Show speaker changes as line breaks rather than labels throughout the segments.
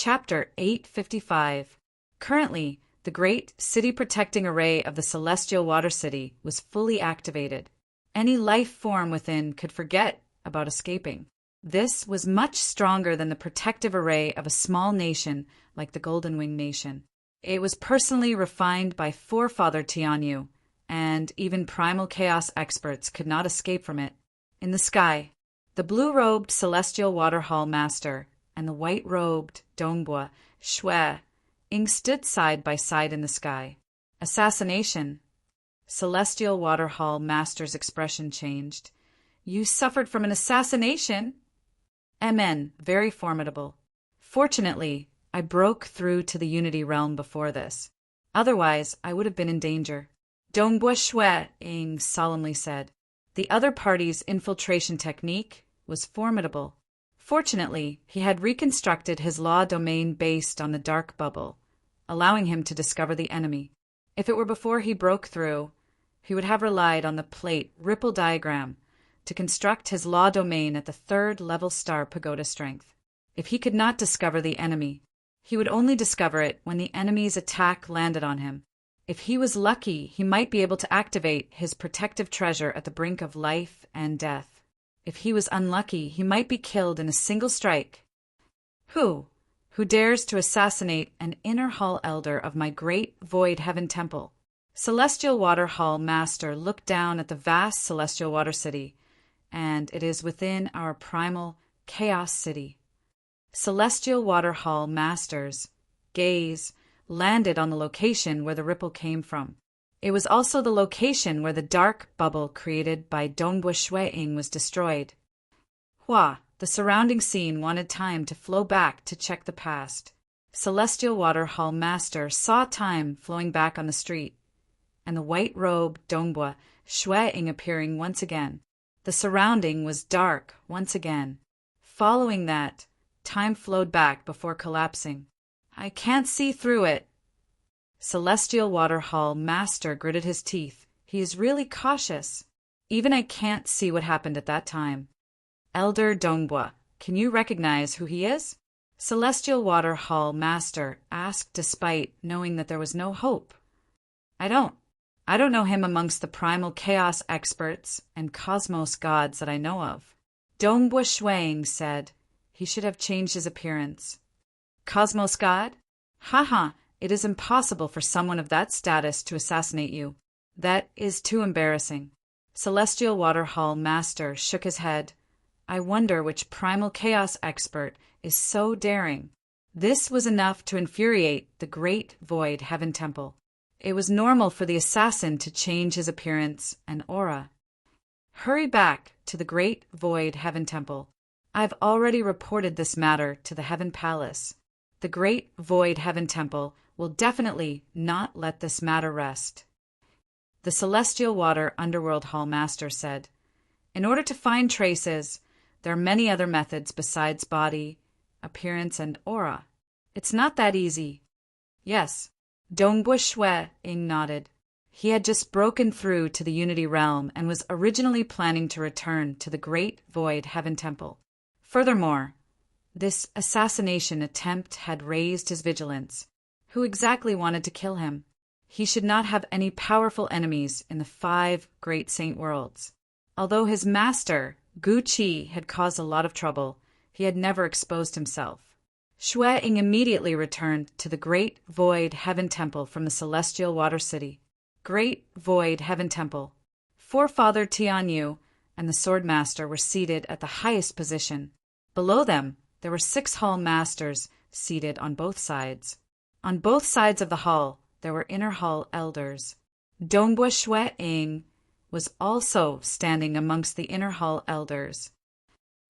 Chapter 855. Currently, the great city-protecting array of the Celestial Water City was fully activated. Any life form within could forget about escaping. This was much stronger than the protective array of a small nation like the Golden Wing Nation. It was personally refined by Forefather Tianyu, and even primal chaos experts could not escape from it. In the sky, the blue-robed Celestial Water Hall Master and the white-robed Dongbua Shui Ying stood side by side in the sky. Assassination. Celestial Water Hall Master's expression changed. You suffered from an assassination? MN, very formidable. Fortunately, I broke through to the Unity Realm before this. Otherwise, I would have been in danger. Dongbua Shui Ying solemnly said. The other party's infiltration technique was formidable. Fortunately, he had reconstructed his law domain based on the dark bubble, allowing him to discover the enemy. If it were before he broke through, he would have relied on the plate ripple diagram to construct his law domain at the 3rd level star pagoda strength. If he could not discover the enemy, he would only discover it when the enemy's attack landed on him. If he was lucky, he might be able to activate his protective treasure at the brink of life and death. If he was unlucky, he might be killed in a single strike. Who dares to assassinate an inner hall elder of my great void heaven temple? Celestial Water Hall Master looked down at the vast Celestial Water City, and it is within our primal Chaos City. Celestial Water Hall Master's gaze landed on the location where the ripple came from. It was also the location where the dark bubble created by Dongbua Shui Ying was destroyed. The surrounding scene wanted time to flow back to check the past. Celestial Water Hall Master saw time flowing back on the street, and the white-robed Dongbua Shui Ying appearing once again. The surrounding was dark once again. Following that, time flowed back before collapsing. I can't see through it. Celestial Water Hall Master gritted his teeth. He is really cautious. Even I can't see what happened at that time. Elder Dongbua, can you recognize who he is? Celestial Water Hall Master asked despite knowing that there was no hope. I don't know him amongst the primal chaos experts and cosmos gods that I know of. Dongbua Shui Ying said he should have changed his appearance. Cosmos god? Haha. It is impossible for someone of that status to assassinate you. That is too embarrassing. Celestial Water Hall Master shook his head. I wonder which primal chaos expert is so daring. This was enough to infuriate the great void heaven temple. It was normal for the assassin to change his appearance and aura. Hurry back to the great void heaven temple. I've already reported this matter to the heaven palace. The great void heaven temple will definitely not let this matter rest. The Celestial Water Underworld Hall Master said, in order to find traces, there are many other methods besides body, appearance, and aura. It's not that easy. Yes, Dongbua Shui Ying nodded. He had just broken through to the Unity Realm and was originally planning to return to the Great Void Heaven Temple. Furthermore, this assassination attempt had raised his vigilance. Who exactly wanted to kill him? He should not have any powerful enemies in the 5 great saint worlds. Although his master, Gu Qi, had caused a lot of trouble, he had never exposed himself. Shui Ying immediately returned to the Great Void Heaven Temple from the Celestial Water City. Great Void Heaven Temple. Forefather Tianyu and the Sword Master were seated at the highest position. Below them, there were 6 hall masters seated on both sides. On both sides of the hall, there were inner hall elders. Dongbua Shui Ying was also standing amongst the inner hall elders.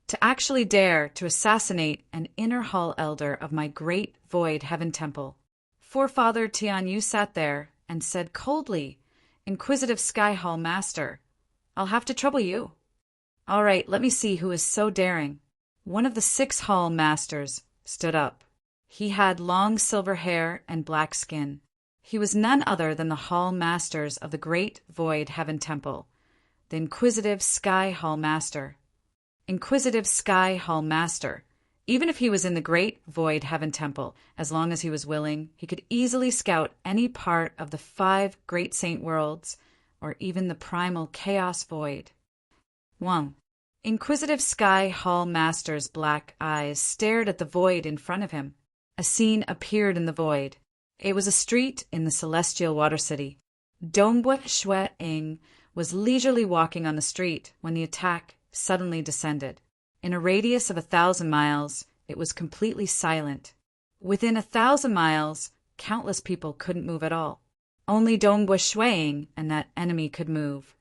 To actually dare to assassinate an inner hall elder of my great void heaven temple. Forefather Tianyu sat there and said coldly, Inquisitive Sky Hall Master, I'll have to trouble you. All right, let me see who is so daring. One of the 6 hall masters stood up. He had long silver hair and black skin. He was none other than the hall masters of the Great Void Heaven Temple, the Inquisitive Sky Hall Master. Inquisitive Sky Hall Master, Even if he was in the Great Void Heaven Temple, as long as he was willing, he could easily scout any part of the 5 Great Saint Worlds, or even the primal Chaos Void. 1. Inquisitive Sky Hall Master's black eyes stared at the void in front of him. A scene appeared in the void. It was a street in the Celestial Water City. Dongbua Shue Ing was leisurely walking on the street when the attack suddenly descended. In a radius of 1,000 miles, it was completely silent. Within 1,000 miles, countless people couldn't move at all. Only Dongbua Shuang and that enemy could move.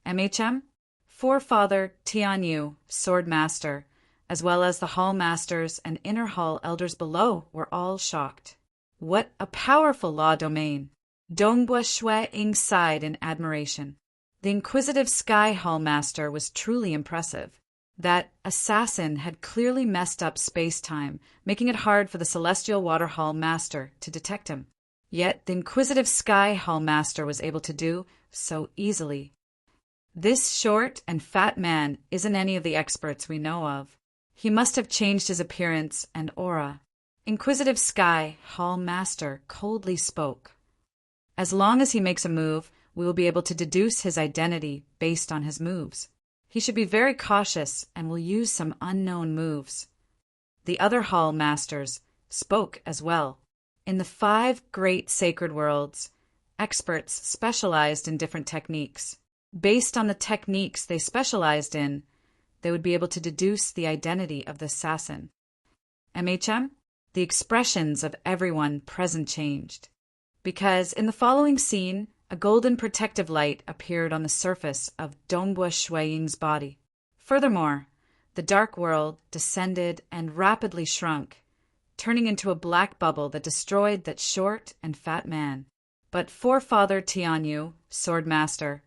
MHM? Forefather Tianyu, Sword Master, as well as the Hall Masters and Inner Hall Elders below were all shocked. What a powerful law domain! Dongbua Shuang sighed in admiration. The inquisitive Sky Hall Master was truly impressive. That assassin had clearly messed up space-time, making it hard for the Celestial Water Hall Master to detect him. Yet the inquisitive Sky Hall Master was able to do so easily. This short and fat man isn't any of the experts we know of. He must have changed his appearance and aura. Inquisitive Sky Hall Master coldly spoke. As long as he makes a move, we will be able to deduce his identity based on his moves. He should be very cautious and will use some unknown moves. The other Hall Masters spoke as well. In the 5 great sacred worlds, experts specialized in different techniques. Based on the techniques they specialized in, they would be able to deduce the identity of the assassin. MHM? The expressions of everyone present changed. Because in the following scene, a golden protective light appeared on the surface of Dongbua Shuang's body. Furthermore, the dark world descended and rapidly shrunk, turning into a black bubble that destroyed that short and fat man. But Forefather Tianyu, Sword Master,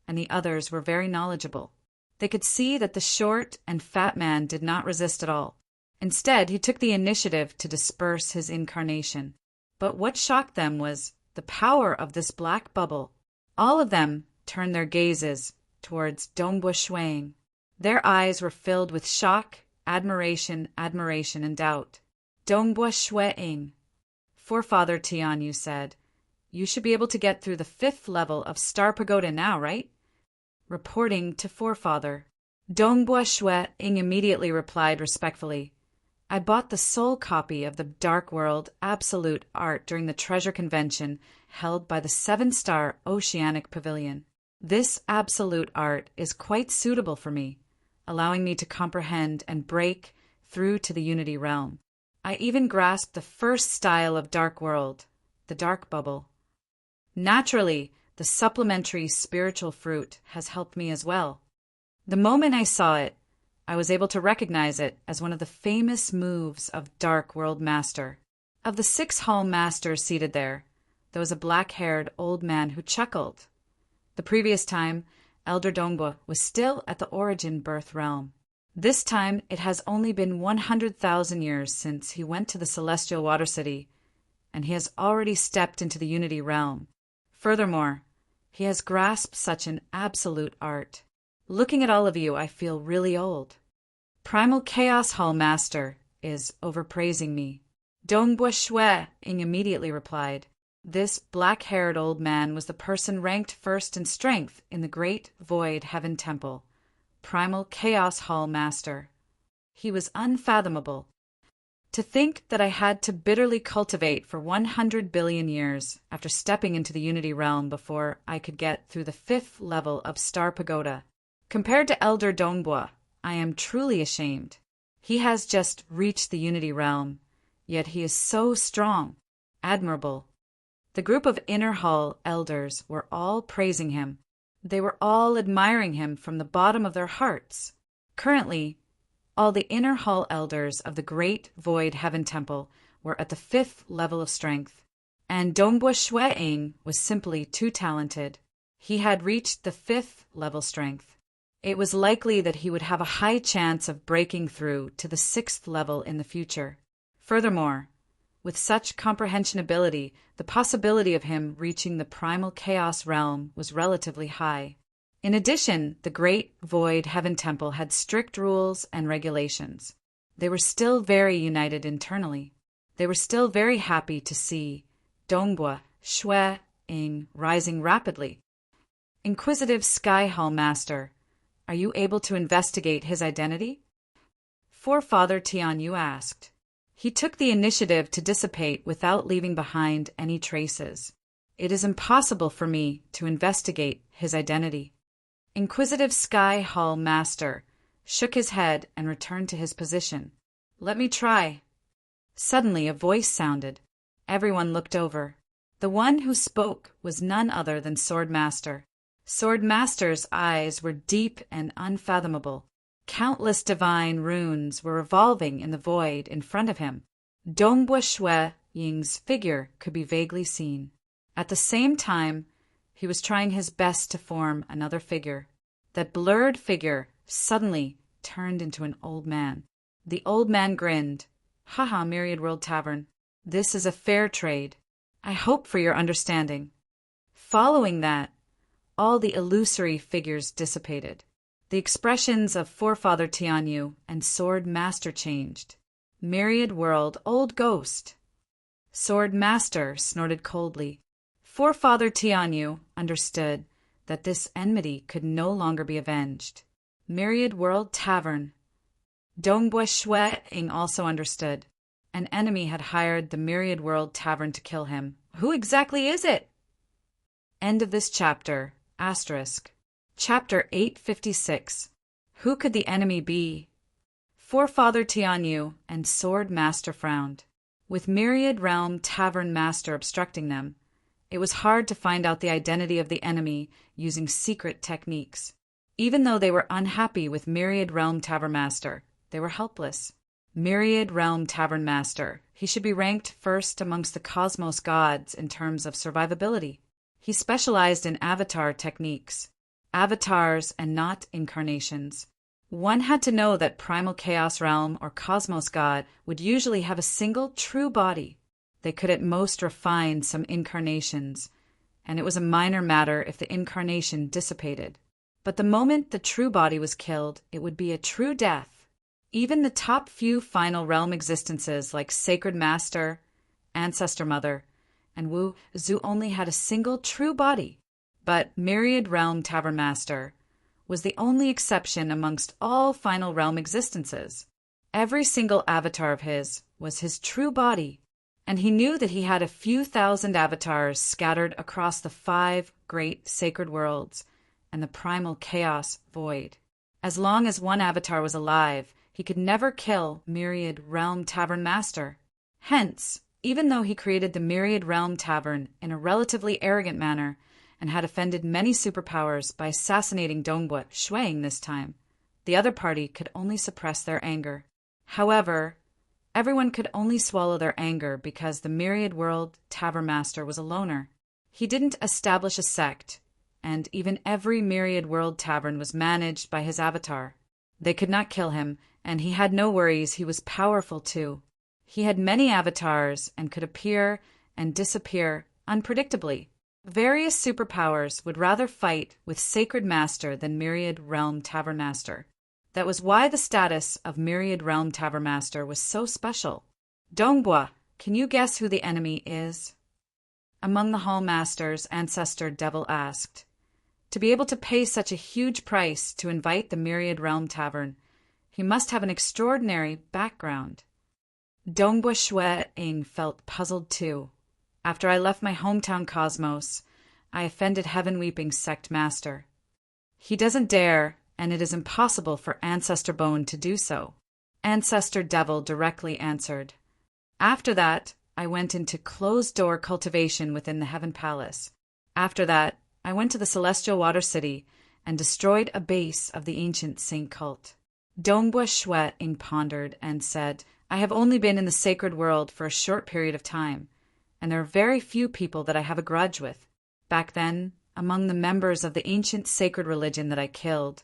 and the others were very knowledgeable. They could see that the short and fat man did not resist at all. Instead, he took the initiative to disperse his incarnation. But what shocked them was the power of this black bubble. All of them turned their gazes towards Dongbua Shuang. Their eyes were filled with shock, admiration, and doubt. Dongbua Shuang, Forefather Tianyu said, "You should be able to get through the 5th level of Star Pagoda now, right?" Reporting to Forefather, Dongbua Shuang immediately replied respectfully, "I bought the sole copy of the Dark World Absolute Art during the Treasure Convention held by the 7-star Oceanic Pavilion. This Absolute Art is quite suitable for me, allowing me to comprehend and break through to the Unity Realm. I even grasped the first style of Dark World, the Dark Bubble. Naturally, the supplementary spiritual fruit has helped me as well. The moment I saw it, I was able to recognize it as one of the famous moves of Dark World Master. Of the 6 Hall Masters seated there was a black-haired old man who chuckled. The previous time, Elder Dongbua was still at the Origin Birth Realm. This time, it has only been 100,000 years since he went to the Celestial Water City, and he has already stepped into the Unity Realm. Furthermore, he has grasped such an absolute art. Looking at all of you, I feel really old. Primal Chaos Hall Master is overpraising me." Dongbua Shuang immediately replied. This black-haired old man was the person ranked first in strength in the Great Void Heaven Temple, Primal Chaos Hall Master. He was unfathomable. To think that I had to bitterly cultivate for 100 billion years after stepping into the Unity Realm before I could get through the 5th level of Star Pagoda. Compared to Elder Dongbua, I am truly ashamed. He has just reached the Unity Realm, yet he is so strong, admirable. The group of Inner Hall Elders were all praising him. They were all admiring him from the bottom of their hearts. Currently, all the Inner Hall Elders of the Great Void Heaven Temple were at the 5th level of strength, and Dongbua Shuang was simply too talented. He had reached the 5th level strength. It was likely that he would have a high chance of breaking through to the 6th level in the future. Furthermore, with such comprehension ability, the possibility of him reaching the primal chaos realm was relatively high. In addition, the Great Void Heaven Temple had strict rules and regulations. They were still very united internally. They were still very happy to see Dongbua Shui Ing rising rapidly. Inquisitive Sky Hall Master, are you able to investigate his identity? Forefather Tianyu asked. He took the initiative to dissipate without leaving behind any traces. It is impossible for me to investigate his identity. Inquisitive Sky Hall Master shook his head and returned to his position. Let me try. Suddenly a voice sounded. Everyone looked over. The one who spoke was none other than Sword Master. Sword Master's eyes were deep and unfathomable. Countless divine runes were revolving in the void in front of him. Dongbua Shui Ying's figure could be vaguely seen. At the same time, he was trying his best to form another figure. That blurred figure suddenly turned into an old man. The old man grinned. Haha, Myriad World Tavern. This is a fair trade. I hope for your understanding. Following that, all the illusory figures dissipated. The expressions of Forefather Tianyu and Sword Master changed. Myriad World Old Ghost. Sword Master snorted coldly. Forefather Tianyu understood that this enmity could no longer be avenged. Myriad World Tavern. Dongbua Shui Ing also understood. An enemy had hired the Myriad World Tavern to kill him. Who exactly is it? End of this chapter. Chapter 856. Who could the enemy be? Forefather Tianyu and Sword Master frowned. With Myriad Realm Tavern Master obstructing them, it was hard to find out the identity of the enemy using secret techniques. Even though they were unhappy with Myriad Realm Tavern Master, they were helpless. Myriad Realm Tavern Master. He should be ranked first amongst the cosmos gods in terms of survivability. He specialized in avatar techniques. Avatars and not incarnations. One had to know that Primal Chaos Realm or Cosmos God would usually have a single true body. They could at most refine some incarnations, and it was a minor matter if the incarnation dissipated. But the moment the true body was killed, it would be a true death. Even the top few final realm existences like Sacred Master, Ancestor Mother, and Wu Zhu only had a single true body. But Myriad Realm Tavern Master was the only exception amongst all final realm existences. Every single avatar of his was his true body, and he knew that he had a few thousand avatars scattered across the 5 great sacred worlds and the primal chaos void. As long as one avatar was alive, he could never kill Myriad Realm Tavern Master. Hence, even though he created the Myriad Realm Tavern in a relatively arrogant manner and had offended many superpowers by assassinating Dongbua Shui Ing this time, the other party could only suppress their anger. However, everyone could only swallow their anger because the Myriad World Tavern Master was a loner. He didn't establish a sect, and even every Myriad World Tavern was managed by his avatar. They could not kill him, and he had no worries. He was powerful too. He had many avatars and could appear and disappear unpredictably. Various superpowers would rather fight with Sacred Master than Myriad Realm Tavern Master. That was why the status of Myriad Realm Tavern Master was so special. Dongbua, can you guess who the enemy is? Among the Hall Masters, Ancestor Devil asked. To be able to pay such a huge price to invite the Myriad Realm Tavern, he must have an extraordinary background. Dongbua Shui Ing felt puzzled too. After I left my hometown Cosmos, I offended Heaven Weeping Sect Master. He doesn't dare, and it is impossible for Ancestor Bone to do so. Ancestor Devil directly answered. After that, I went into closed-door cultivation within the Heaven Palace. After that, I went to the Celestial Water City and destroyed a base of the ancient Saint cult. Dongbua Shui Ing pondered and said, I have only been in the sacred world for a short period of time, and there are very few people that I have a grudge with. Back then, among the members of the ancient sacred religion that I killed,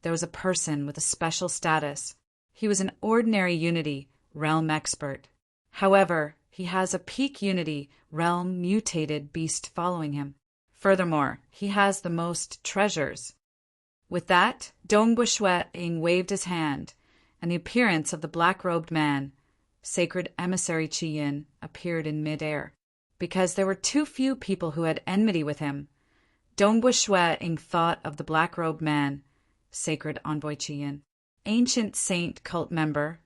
there was a person with a special status. He was an ordinary Unity realm expert. However, he has a peak Unity realm mutated beast following him. Furthermore, he has the most treasures. With that, Dongbua Shui Ing waved his hand, and the appearance of the black-robed man, sacred emissary Chi-Yin, appeared in mid-air. Because there were too few people who had enmity with him, Dongbua Shui-ing thought of the black-robed man, sacred envoy Chi-Yin, ancient saint cult member,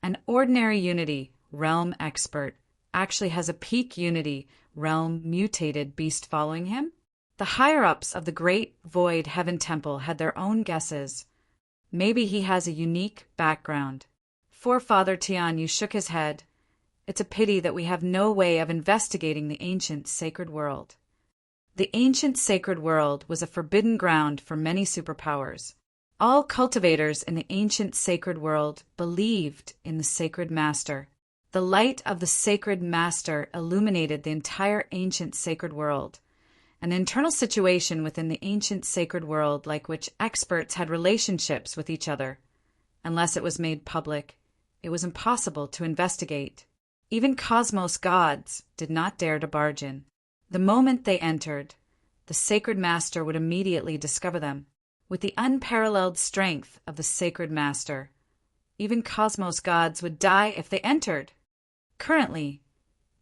an ordinary unity realm expert, actually has a peak unity realm mutated beast following him? The higher-ups of the Great Void Heaven Temple had their own guesses. Maybe he has a unique background. Forefather Tianyu shook his head. It's a pity that we have no way of investigating the ancient sacred world. The ancient sacred world was a forbidden ground for many superpowers. All cultivators in the ancient sacred world believed in the sacred master. The light of the sacred master illuminated the entire ancient sacred world. An internal situation within the ancient sacred world like which experts had relationships with each other. Unless it was made public, it was impossible to investigate. Even cosmos gods did not dare to barge in. The moment they entered, the sacred master would immediately discover them. With the unparalleled strength of the sacred master, even cosmos gods would die if they entered. Currently,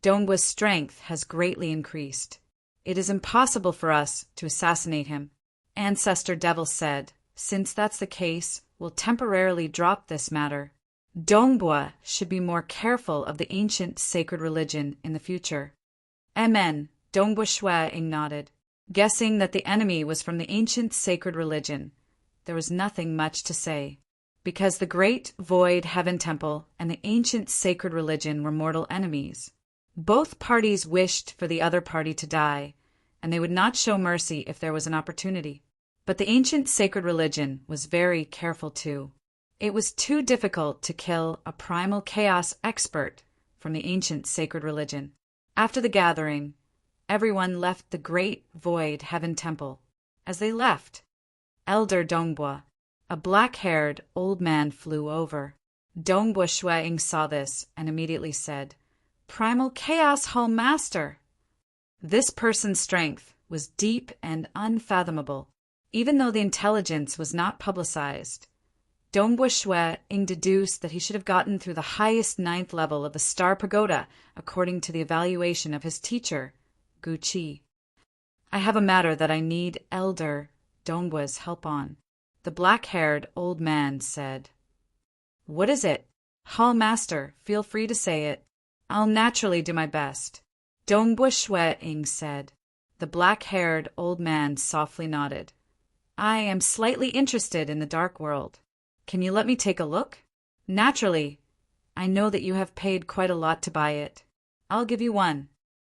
Dongbua's strength has greatly increased. It is impossible for us to assassinate him. Ancestor Devil said, since that's the case, we'll temporarily drop this matter. Dongbua should be more careful of the ancient sacred religion in the future. Amen, Dongbua Shui-ing nodded. Guessing that the enemy was from the ancient sacred religion, there was nothing much to say. Because the Great Void Heaven Temple and the ancient sacred religion were mortal enemies. Both parties wished for the other party to die, and they would not show mercy if there was an opportunity. But the ancient sacred religion was very careful too. It was too difficult to kill a primal chaos expert from the ancient sacred religion. After the gathering, everyone left the Great Void Heaven Temple. As they left, Elder Dongbua, a black-haired old man, flew over. Dongbua Shui-ing saw this and immediately said, Primal Chaos Hall Master! This person's strength was deep and unfathomable. Even though the intelligence was not publicized, Dongbua Shui-ing deduced that he should have gotten through the highest 9th level of the Star Pagoda according to the evaluation of his teacher, Gu Qi. I have a matter that I need Elder Dongbua's help on, the black-haired old man said. What is it? Hall Master, feel free to say it. I'll naturally do my best, Dongbua Shui-ing said. The black-haired old man softly nodded. I am slightly interested in the dark world. Can you let me take a look? Naturally. I know that you have paid quite a lot to buy it. I'll give you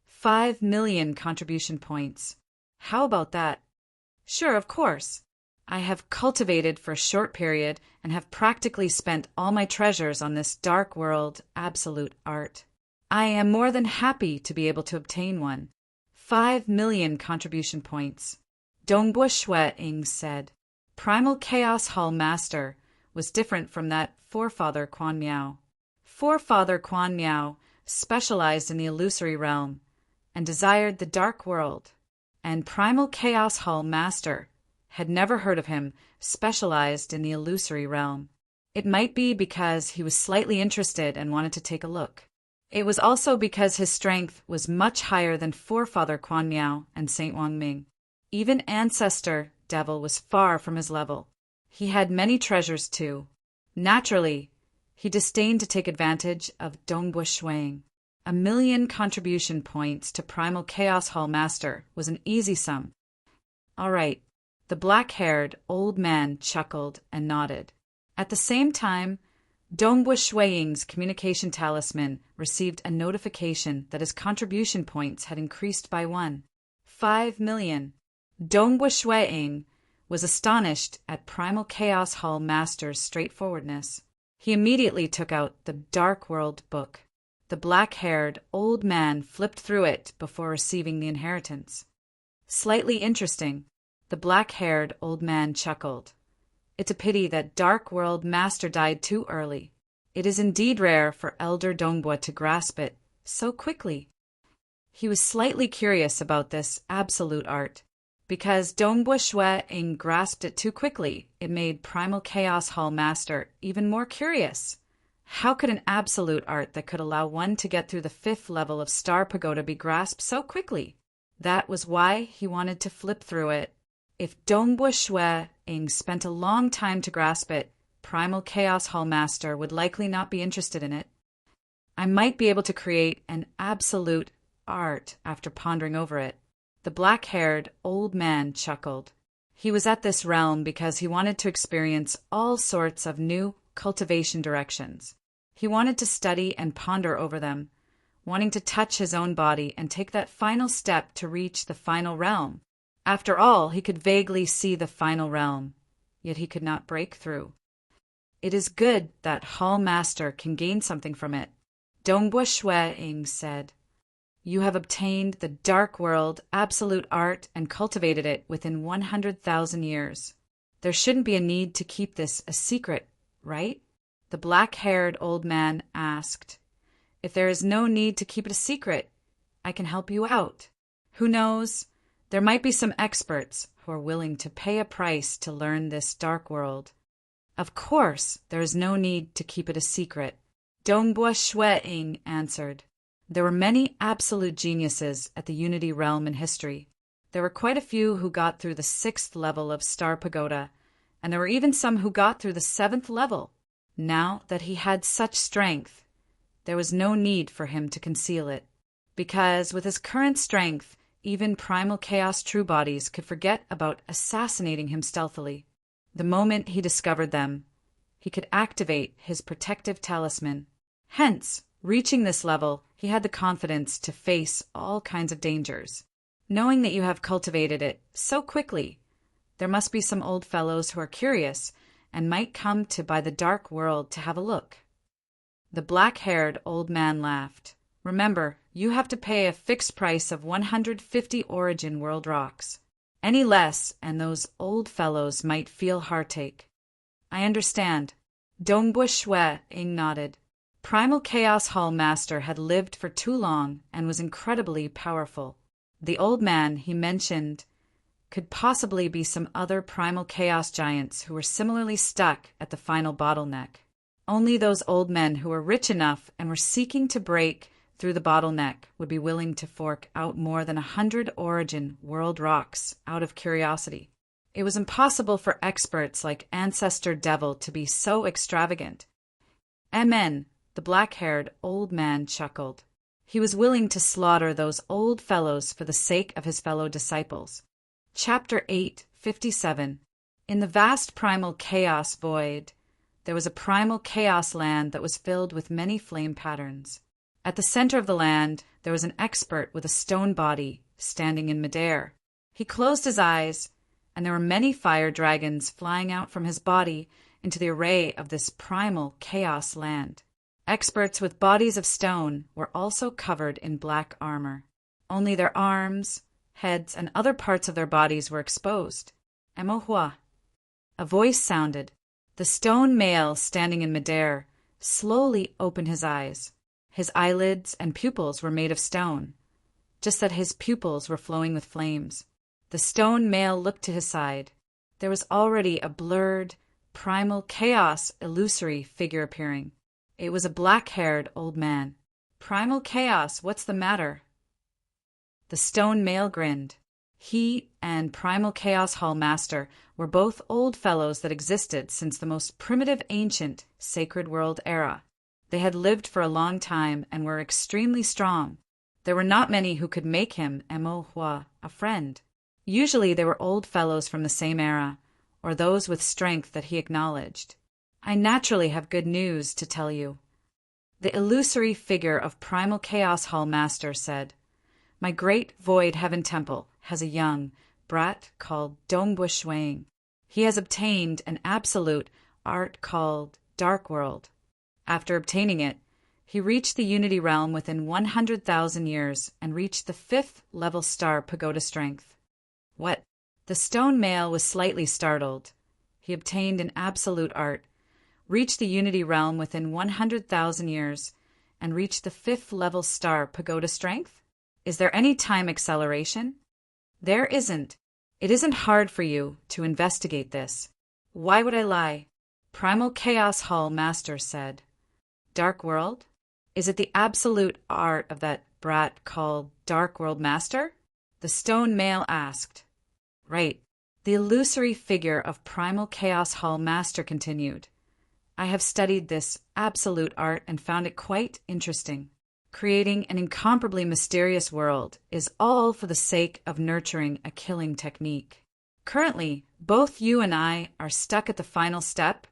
5 million contribution points. How about that? Sure, of course. I have cultivated for a short period and have practically spent all my treasures on this dark world absolute art. I am more than happy to be able to obtain 5 million contribution points. Dongbua Shui-ing said. Primal Chaos Hall Master was different from that forefather Quan Miao. Forefather Quan Miao specialized in the illusory realm and desired the dark world, and Primal Chaos Hall Master had never heard of him specialized in the illusory realm. It might be because he was slightly interested and wanted to take a look. It was also because his strength was much higher than forefather Quan Miao and Saint Wang Ming. Even Ancestor Devil was far from his level. He had many treasures too. Naturally, he disdained to take advantage of Dongbua Shui-ing. 1 million contribution points to Primal Chaos Hall Master was an easy sum. All right, the black-haired old man chuckled and nodded. At the same time, Dongbua Shui-ing's communication talisman received a notification that his contribution points had increased by 5 million. Dongbua Shui-ing was astonished at Primal Chaos Hall Master's straightforwardness. He immediately took out the Dark World book. The black-haired old man flipped through it before receiving the inheritance. Slightly interesting, the black-haired old man chuckled. It's a pity that Dark World Master died too early. It is indeed rare for Elder Dongbua to grasp it so quickly. He was slightly curious about this absolute art. Because Dongbua Shui-ing grasped it too quickly, it made Primal Chaos Hall Master even more curious. How could an absolute art that could allow one to get through the 5th level of Star Pagoda be grasped so quickly? That was why he wanted to flip through it. If Dongbua Shui-ing spent a long time to grasp it, Primal Chaos Hall Master would likely not be interested in it. I might be able to create an absolute art after pondering over it. The black-haired old man chuckled. He was at this realm because he wanted to experience all sorts of new cultivation directions. He wanted to study and ponder over them, wanting to touch his own body and take that final step to reach the final realm. After all, he could vaguely see the final realm, yet he could not break through. It is good that Hall Master can gain something from it, Dongbua Shui-ing said. You have obtained the Dark World absolute art and cultivated it within 100,000 years. There shouldn't be a need to keep this a secret, right? The black-haired old man asked. If there is no need to keep it a secret, I can help you out. Who knows? There might be some experts who are willing to pay a price to learn this Dark World. Of course, there is no need to keep it a secret, Dongbua Shui-ing answered. There were many absolute geniuses at the Unity Realm in history. There were quite a few who got through the 6th level of Star Pagoda, and there were even some who got through the 7th level. Now that he had such strength, there was no need for him to conceal it, because with his current strength, even Primal Chaos True Bodies could forget about assassinating him stealthily. The moment he discovered them, he could activate his protective talisman. Hence, reaching this level, he had the confidence to face all kinds of dangers. Knowing that you have cultivated it so quickly, there must be some old fellows who are curious and might come to by the Dark World to have a look. The black-haired old man laughed. Remember, you have to pay a fixed price of 150 Origin World Rocks. Any less, and those old fellows might feel heartache. I understand. Dongbua Shui-ing nodded. Primal Chaos Hall Master had lived for too long and was incredibly powerful. The old man he mentioned could possibly be some other Primal Chaos giants who were similarly stuck at the final bottleneck. Only those old men who were rich enough and were seeking to break through the bottleneck would be willing to fork out more than 100 Origin World Rocks out of curiosity. It was impossible for experts like Ancestor Devil to be so extravagant. Amen. The black-haired old man chuckled. He was willing to slaughter those old fellows for the sake of his fellow disciples. Chapter 8:57. In the vast primal chaos void, there was a primal chaos land that was filled with many flame patterns. At the center of the land, there was an expert with a stone body standing in midair. He closed his eyes, and there were many fire dragons flying out from his body into the array of this primal chaos land. Experts with bodies of stone were also covered in black armor. Only their arms, heads, and other parts of their bodies were exposed. Emohua. A voice sounded. The stone male standing in midair slowly opened his eyes. His eyelids and pupils were made of stone, just that his pupils were flowing with flames. The stone male looked to his side. There was already a blurred, primal chaos illusory figure appearing. It was a black-haired old man. Primal Chaos, what's the matter? The stone male grinned. He and Primal Chaos Hall Master were both old fellows that existed since the most primitive ancient Sacred World era. They had lived for a long time and were extremely strong. There were not many who could make him, Emohua, a friend. Usually they were old fellows from the same era, or those with strength that he acknowledged. I naturally have good news to tell you. The illusory figure of Primal Chaos Hall Master said, My great Void Heaven Temple has a young brat called Dongbua Shui-ing. He has obtained an absolute art called Dark World. After obtaining it, he reached the Unity Realm within 100,000 years and reached the 5th level star pagoda strength. What? The stone male was slightly startled. He obtained an absolute art, reached the Unity Realm within 100,000 years, and reached the 5th level star pagoda strength? Is there any time acceleration? There isn't. It isn't hard for you to investigate this. Why would I lie? Primal Chaos Hall Master said. Dark World? Is it the absolute art of that brat called Dark World Master? The stone male asked. Right. The illusory figure of Primal Chaos Hall Master continued. I have studied this absolute art and found it quite interesting. Creating an incomparably mysterious world is all for the sake of nurturing a killing technique. Currently, both you and I are stuck at the final step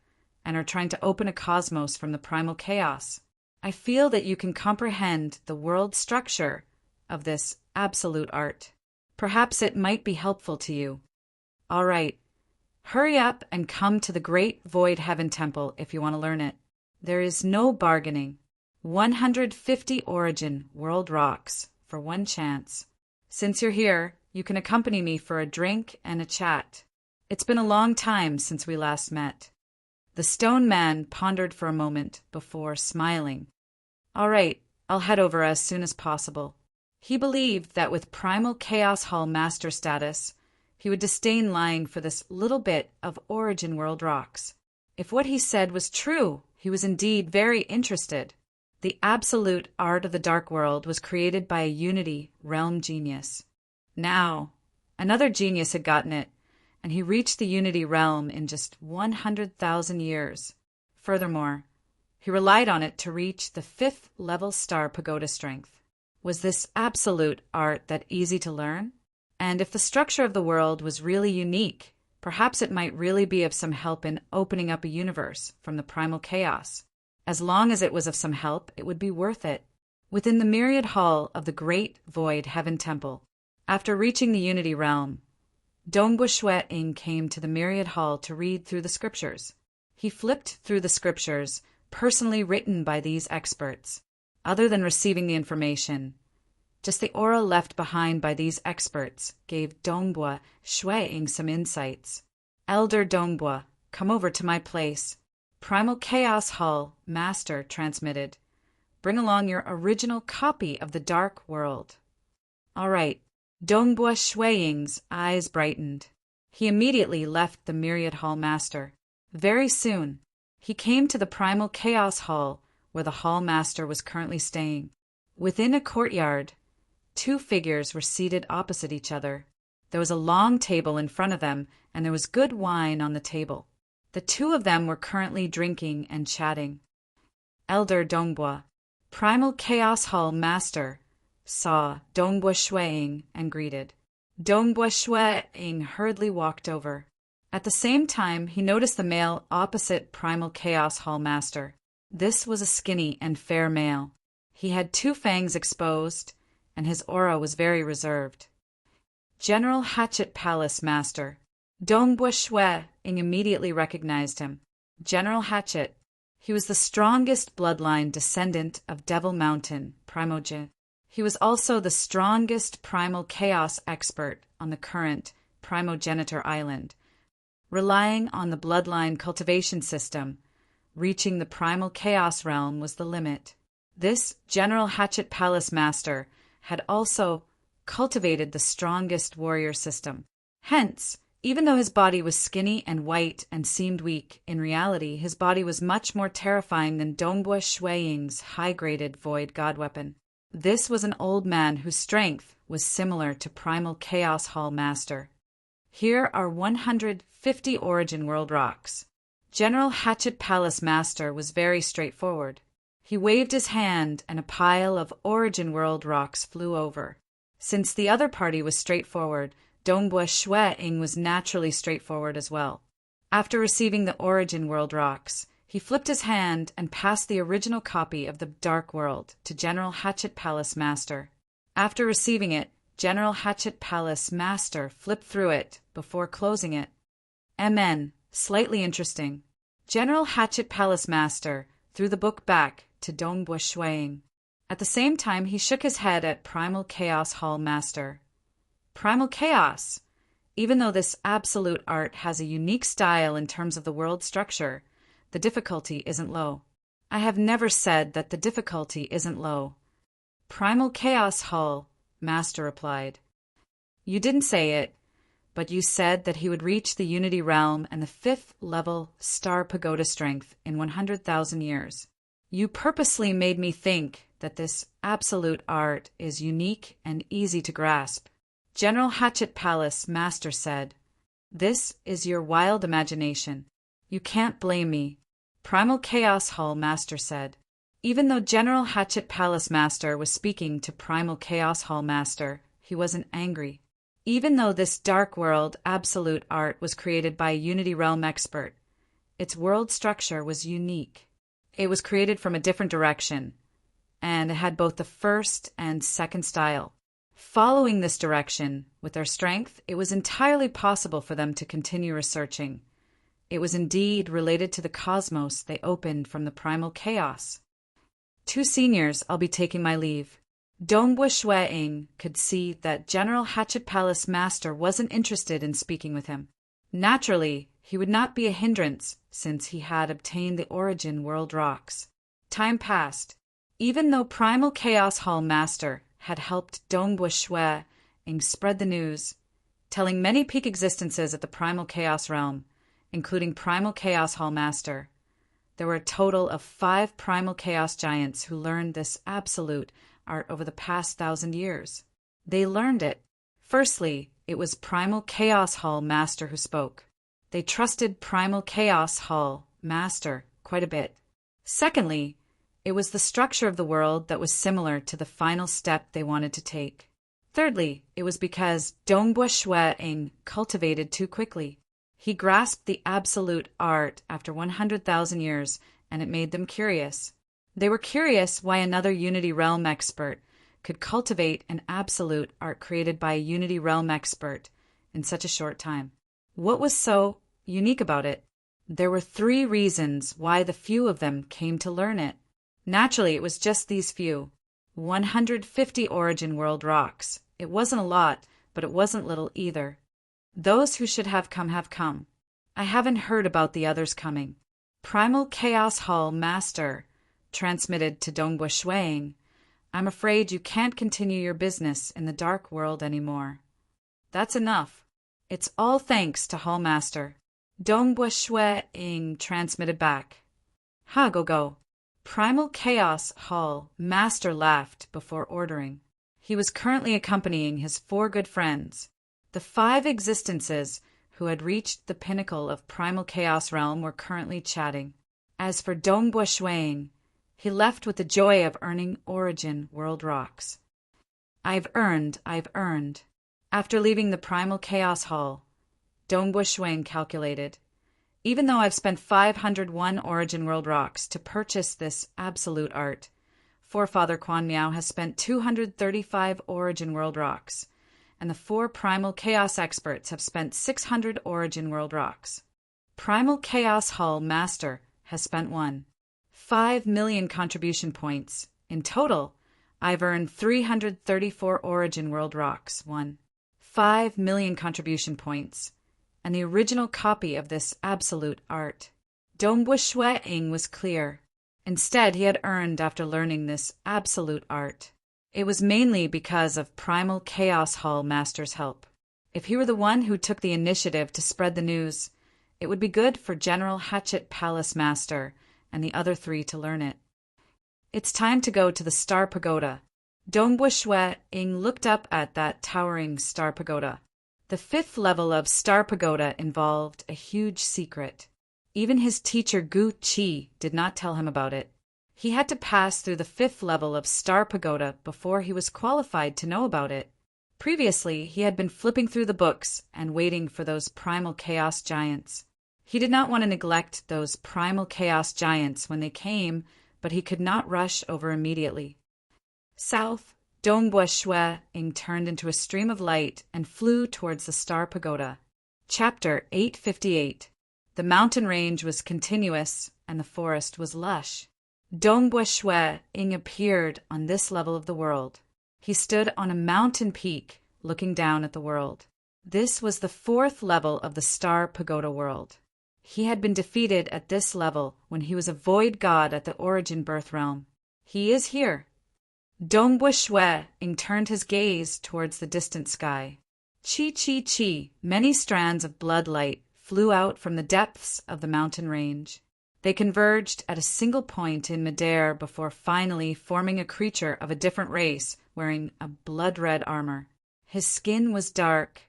and are trying to open a cosmos from the primal chaos. I feel that you can comprehend the world structure of this absolute art. Perhaps it might be helpful to you. All right, hurry up and come to the Great Void Heaven Temple if you want to learn it. There is no bargaining. 150 origin world rocks for one chance. Since you're here, you can accompany me for a drink and a chat. It's been a long time since we last met. The stone man pondered for a moment before smiling. All right, I'll head over as soon as possible. He believed that with Primal Chaos Hall Master status, he would disdain lying for this little bit of origin world rocks. If what he said was true, he was indeed very interested. The absolute art of the Dark World was created by a Unity realm genius. Now, another genius had gotten it, and he reached the Unity realm in just 100,000 years. Furthermore, he relied on it to reach the 5th level star pagoda strength. Was this absolute art that easy to learn? And if the structure of the world was really unique, perhaps it might really be of some help in opening up a universe from the primal chaos. As long as it was of some help, it would be worth it. Within the myriad hall of the Great Void Heaven Temple, after reaching the Unity Realm, Dongbua Shwe-ing came to the myriad hall to read through the scriptures. He flipped through the scriptures, personally written by these experts. Other than receiving the information, just the aura left behind by these experts gave Dongbua Shwe-ing some insights. Elder Dongbua, come over to my place. Primal Chaos Hall Master transmitted. Bring along your original copy of the Dark World. All right. Dongbua Shwe-ing's eyes brightened. He immediately left the Myriad Hall Master. Very soon, he came to the Primal Chaos Hall where the Hall Master was currently staying. Within a courtyard, 2 figures were seated opposite each other. There was a long table in front of them, and there was good wine on the table. The 2 of them were currently drinking and chatting. Elder Dongbua, Primal Chaos Hall Master, saw Dongbua Shwe-ing and greeted. Dongbua Shwe-ing hurriedly walked over. At the same time, he noticed the male opposite Primal Chaos Hall Master. This was a skinny and fair male. He had 2 fangs exposed, and his aura was very reserved. General Hatchet Palace Master. Dongbua Shwe-ing immediately recognized him. General Hatchet. He was the strongest bloodline descendant of Devil Mountain, Primogen. He was also the strongest primal chaos expert on the current Primogenitor Island. Relying on the bloodline cultivation system, reaching the primal chaos realm was the limit. This General Hatchet Palace Master had also cultivated the strongest warrior system. Hence, even though his body was skinny and white and seemed weak, in reality his body was much more terrifying than Dongbua Shwe-ing's high-graded void god weapon. This was an old man whose strength was similar to Primal Chaos Hall Master. Here are 150 origin world rocks. General Hatchet Palace Master was very straightforward. He waved his hand and a pile of origin world rocks flew over. Since the other party was straightforward, Dongbua Shwe-ing was naturally straightforward as well. After receiving the origin world rocks, he flipped his hand and passed the original copy of the Dark World to General Hatchet Palace Master. After receiving it, General Hatchet Palace Master flipped through it before closing it. MN, slightly interesting. General Hatchet Palace Master threw the book back to Dongbua Shwe-ing. At the same time, he shook his head at Primal Chaos Hall Master. Primal Chaos! Even though this absolute art has a unique style in terms of the world structure, the difficulty isn't low. I have never said that the difficulty isn't low. Primal Chaos Hall Master replied. You didn't say it, but you said that he would reach the Unity Realm and the 5th level Star Pagoda strength in 100,000 years. You purposely made me think that this absolute art is unique and easy to grasp. General Hatchet Palace Master said, "This is your wild imagination. You can't blame me." Primal Chaos Hall Master said. Even though General Hatchet Palace Master was speaking to Primal Chaos Hall Master, he wasn't angry. Even though this dark world absolute art was created by a Unity Realm expert, its world structure was unique. It was created from a different direction, and it had both the first and second style. Following this direction, with their strength, it was entirely possible for them to continue researching. It was indeed related to the cosmos they opened from the primal chaos. 2 seniors, I'll be taking my leave. Dongbua Shueing could see that General Hatchet Palace Master wasn't interested in speaking with him. Naturally, he would not be a hindrance since he had obtained the origin world rocks. Time passed. Even though Primal Chaos Hall Master had helped Dongbua Shueing spread the news, telling many peak existences at the Primal Chaos Realm, including Primal Chaos Hall Master, there were a total of 5 Primal Chaos Giants who learned this absolute art over the past 1,000 years. They learned it. Firstly, it was Primal Chaos Hall Master who spoke. They trusted Primal Chaos Hall Master quite a bit. Secondly, it was the structure of the world that was similar to the final step they wanted to take. Thirdly, it was because Dongbua Shueing cultivated too quickly. He grasped the absolute art after 100,000 years, and it made them curious. They were curious why another Unity Realm expert could cultivate an absolute art created by a Unity Realm expert in such a short time. What was so unique about it? There were 3 reasons why the few of them came to learn it. Naturally, it was just these few. 150 Origin World rocks. It wasn't a lot, but it wasn't little either. Those who should have come. I haven't heard about the others coming. Primal Chaos Hall Master transmitted to Dongbua Shueing, "I'm afraid you can't continue your business in the dark world anymore." That's enough. It's all thanks to Hall Master. Dongbua Shueing transmitted back. Ha, go. Primal Chaos Hall Master laughed before ordering. He was currently accompanying his 4 good friends. The 5 existences who had reached the pinnacle of Primal Chaos Realm were currently chatting. As for Dongbua Shueing, he left with the joy of earning Origin World rocks. I've earned. After leaving the Primal Chaos Hall, Dongbua Shueing calculated, even though I've spent 501 Origin World rocks to purchase this absolute art, Forefather Quan Miao has spent 235 Origin World rocks, and the 4 Primal Chaos experts have spent 600 Origin World rocks. Primal Chaos Hall Master has spent 5 million contribution points. In total, I've earned 334 Origin World rocks, 5 million contribution points, and the original copy of this absolute art. Dongbua Shueing was clear. Instead, he had earned after learning this absolute art. It was mainly because of Primal Chaos Hall Master's help. If he were the one who took the initiative to spread the news, it would be good for General Hatchet Palace Master and the other 3 to learn it. It's time to go to the Star Pagoda. Dongbua Shueing looked up at that towering Star Pagoda. The 5th level of Star Pagoda involved a huge secret. Even his teacher Gu Qi did not tell him about it. He had to pass through the 5th level of Star Pagoda before he was qualified to know about it. Previously, he had been flipping through the books and waiting for those Primal Chaos Giants. He did not want to neglect those Primal Chaos Giants when they came, but he could not rush over immediately. South, Dongbua Shueing turned into a stream of light and flew towards the Star Pagoda. Chapter 858. The mountain range was continuous, and the forest was lush. Dongbua Shueing appeared on this level of the world. He stood on a mountain peak, looking down at the world. This was the 4th level of the Star Pagoda world. He had been defeated at this level when he was a void god at the Origin Birth Realm. He is here. Dongbua Shueing turned his gaze towards the distant sky. Chi chi chi, many strands of blood light flew out from the depths of the mountain range. They converged at a single point in midair before finally forming a creature of a different race wearing a blood-red armor. His skin was dark,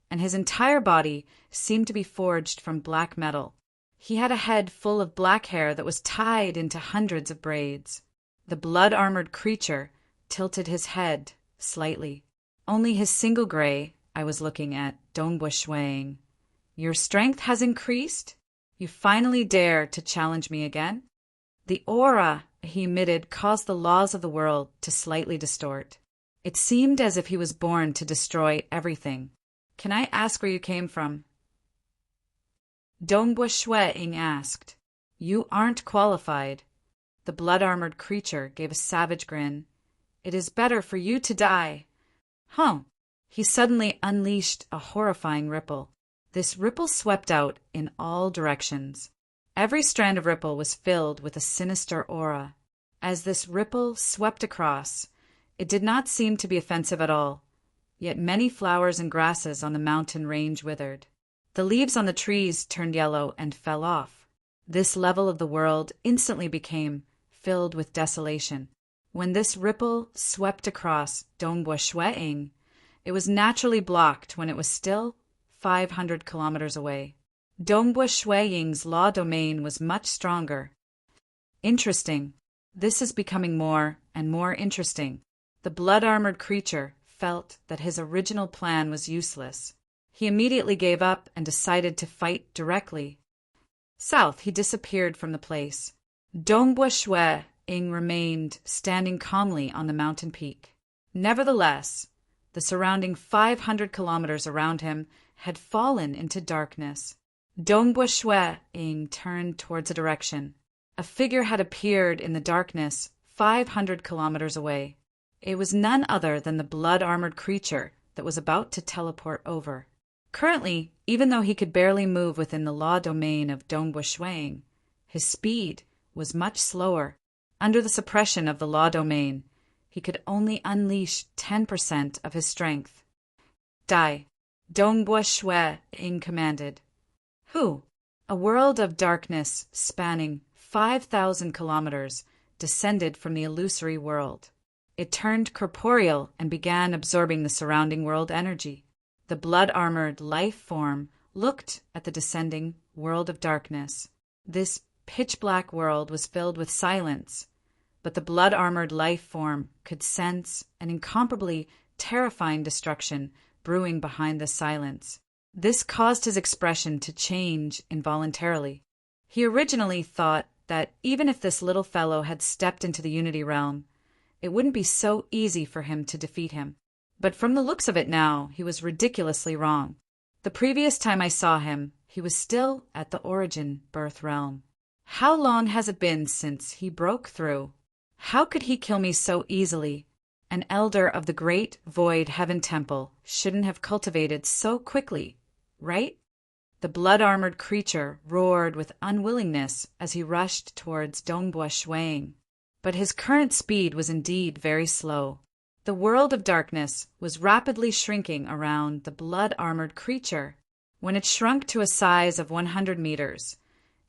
and his entire body seemed to be forged from black metal. He had a head full of black hair that was tied into hundreds of braids. The blood-armored creature tilted his head slightly. Only his single gray I was looking at, Dongbo Shuang. Your strength has increased? You finally dare to challenge me again? The aura he emitted caused the laws of the world to slightly distort. It seemed as if he was born to destroy everything. Can I ask where you came from? Dongbo Shuang asked. You aren't qualified. The blood-armored creature gave a savage grin. It is better for you to die. Huh. He suddenly unleashed a horrifying ripple. This ripple swept out in all directions. Every strand of ripple was filled with a sinister aura. As this ripple swept across, it did not seem to be offensive at all, yet many flowers and grasses on the mountain range withered. The leaves on the trees turned yellow and fell off. This level of the world instantly became filled with desolation. When this ripple swept across Dongbo Shuang, it was naturally blocked when it was still 500 kilometers away. Dongbo Shuang's law domain was much stronger. Interesting. This is becoming more and more interesting. The blood-armored creature felt that his original plan was useless. He immediately gave up and decided to fight directly. South, he disappeared from the place. Dongbo Shuang remained standing calmly on the mountain peak. Nevertheless, the surrounding 500 kilometers around him had fallen into darkness. Dongbo Shuang turned towards a direction. A figure had appeared in the darkness 500 kilometers away. It was none other than the blood-armored creature that was about to teleport over. Currently, even though he could barely move within the law domain of Dongbo Shuang, his speed was much slower. Under the suppression of the law domain, he could only unleash 10% of his strength. Die, Dongbo Shuang commanded. Who? A world of darkness spanning 5,000 kilometers descended from the illusory world. It turned corporeal and began absorbing the surrounding world energy. The blood-armored life form looked at the descending world of darkness. This pitch-black world was filled with silence, but the blood-armored life form could sense an incomparably terrifying destruction brewing behind the silence. This caused his expression to change involuntarily. He originally thought that even if this little fellow had stepped into the Unity realm, it wouldn't be so easy for him to defeat him. But from the looks of it now, he was ridiculously wrong. The previous time I saw him, he was still at the origin birth realm. How long has it been since he broke through? How could he kill me so easily? An elder of the great void heaven temple shouldn't have cultivated so quickly, right? The blood-armored creature roared with unwillingness as he rushed towards Dongbo Shuang. But his current speed was indeed very slow. The world of darkness was rapidly shrinking around the blood-armored creature. When it shrunk to a size of 100 meters,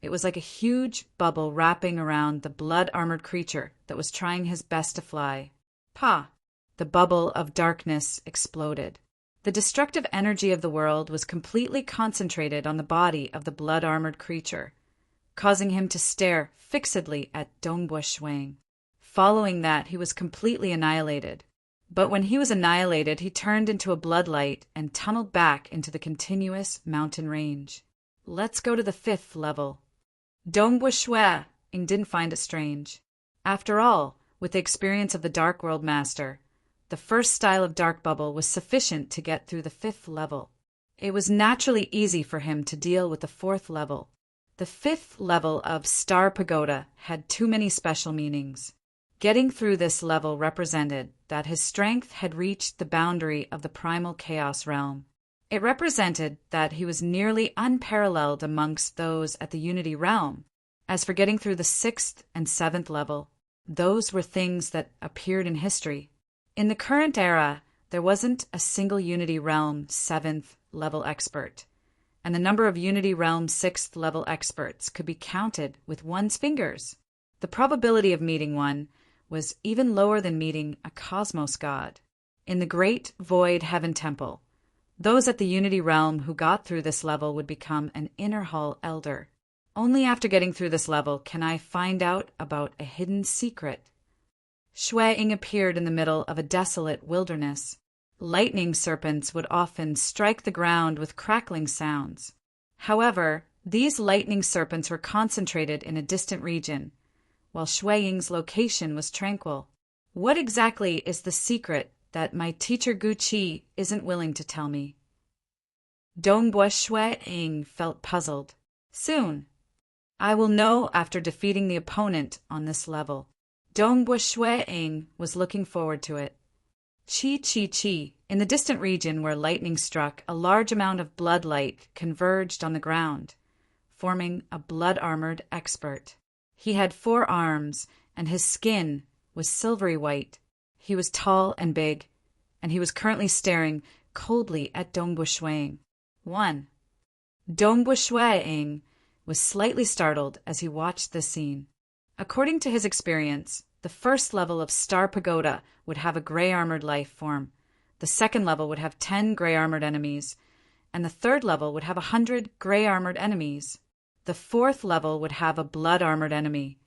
it was like a huge bubble wrapping around the blood-armored creature that was trying his best to fly. Pa! The bubble of darkness exploded. The destructive energy of the world was completely concentrated on the body of the blood-armored creature, causing him to stare fixedly at Dongbo Shuang. Following that, he was completely annihilated. But when he was annihilated, he turned into a bloodlight and tunneled back into the continuous mountain range. Let's go to the 5th level. Dongbo Shuang didn't find it strange. After all, with the experience of the Dark World Master, the first style of dark bubble was sufficient to get through the 5th level. It was naturally easy for him to deal with the 4th level. The 5th level of Star Pagoda had too many special meanings. Getting through this level represented that his strength had reached the boundary of the primal chaos realm. It represented that he was nearly unparalleled amongst those at the Unity realm. As for getting through the 6th and 7th level, those were things that appeared in history. In the current era, There wasn't a single Unity Realm 7th level expert, and the number of Unity Realm 6th level experts could be counted with one's fingers. The probability of meeting one was even lower than meeting a cosmos god. In the Great Void Heaven Temple, those at the Unity Realm who got through this level would become an Inner Hall Elder. Only after getting through this level can I find out about a hidden secret. Shui Ying appeared in the middle of a desolate wilderness. Lightning serpents would often strike the ground with crackling sounds. However, these lightning serpents were concentrated in a distant region, while Shui Ying's location was tranquil. What exactly is the secret that my teacher Gu Qi isn't willing to tell me? Dongbua Shui Ying felt puzzled. Soon, I will know after defeating the opponent on this level. Dongbua Shui Ying was looking forward to it. Chi Chi Chi, in the distant region where lightning struck, a large amount of blood light converged on the ground, forming a blood-armored expert. He had 4 arms, and his skin was silvery white. He was tall and big, and he was currently staring coldly at Dongbua Shui Ying. 1. Dongbua Shui Ying was slightly startled as he watched this scene. According to his experience, the first level of Star Pagoda would have a gray-armored life form, the second level would have 10 gray-armored enemies, and the third level would have 100 gray-armored enemies. The fourth level would have a blood-armored enemy,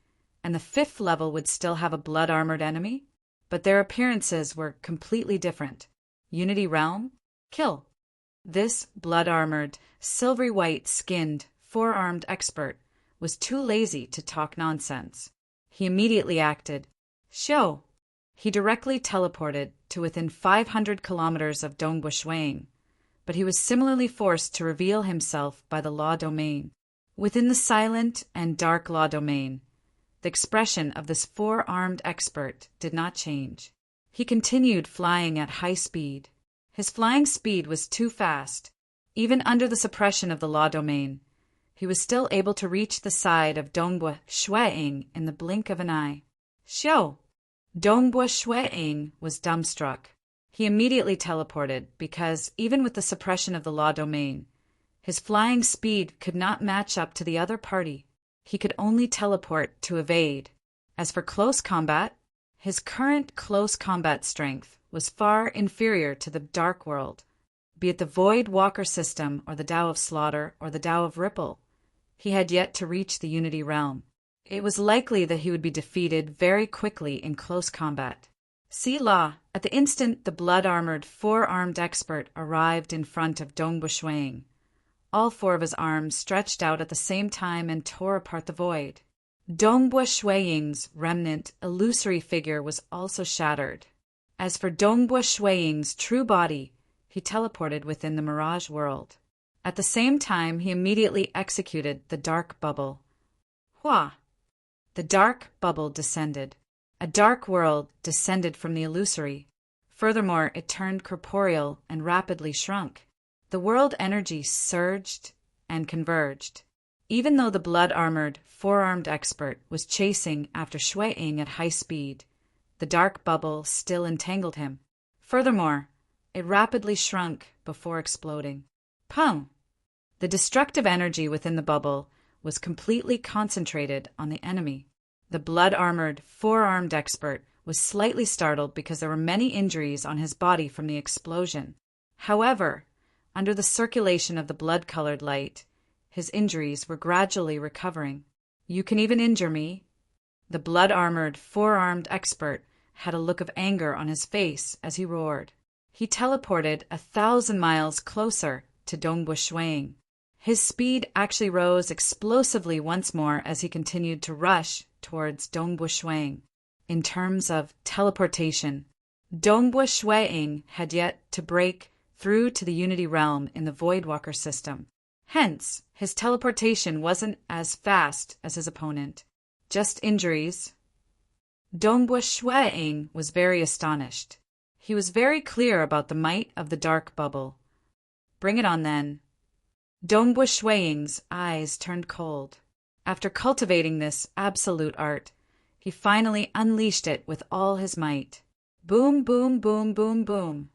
and the fifth level would still have a blood-armored enemy, but their appearances were completely different. Unity Realm? Kill. This blood-armored, silvery white-skinned, 4-armed expert was too lazy to talk nonsense. He immediately acted. Show. He directly teleported to within 500 kilometers of Dongbua Shui Ying, but he was similarly forced to reveal himself by the law domain. Within the silent and dark law domain, the expression of this 4-armed expert did not change. He continued flying at high speed. His flying speed was too fast. Even under the suppression of the law domain, he was still able to reach the side of Dongbua Shui Ying in the blink of an eye. Show! Dongbua Shui Ying was dumbstruck. He immediately teleported because, even with the suppression of the law domain, his flying speed could not match up to the other party. He could only teleport to evade. As for close combat, his current close combat strength was far inferior to the Dark World, be it the Void Walker system or the Tao of Slaughter or the Tao of Ripple. He had yet to reach the Unity Realm. It was likely that he would be defeated very quickly in close combat. See La, at the instant the blood-armored 4-armed expert arrived in front of Dongbua Shui Ying, all 4 of his arms stretched out at the same time and tore apart the void. Dongbua Shui Ying's remnant, illusory figure was also shattered. As for Dongbua Shui Ying's true body, he teleported within the Mirage World. At the same time, he immediately executed the dark bubble. Hua! The dark bubble descended. A dark world descended from the illusory. Furthermore, it turned corporeal and rapidly shrunk. The world energy surged and converged. Even though the blood-armored, 4-armed expert was chasing after Shui Ying at high speed, the dark bubble still entangled him. Furthermore, it rapidly shrunk before exploding. Pum! The destructive energy within the bubble was completely concentrated on the enemy. The blood-armored, 4-armed expert was slightly startled because there were many injuries on his body from the explosion. However, under the circulation of the blood-colored light, his injuries were gradually recovering. You can even injure me. The blood-armored, 4-armed expert had a look of anger on his face as he roared. He teleported 1,000 miles closer to Dongbua Shui Ying. His speed actually rose explosively once more as he continued to rush towards Dongbua Shui Ying. In terms of teleportation, Dongbua Shui Ying had yet to break through to the Unity Realm in the Voidwalker system. Hence, his teleportation wasn't as fast as his opponent. Just injuries. Dongbua Shui Ying was very astonished. He was very clear about the might of the dark bubble. Bring it on then. Dongbua Shui Ying's eyes turned cold. After cultivating this absolute art, he finally unleashed it with all his might. Boom, boom, boom, boom, boom.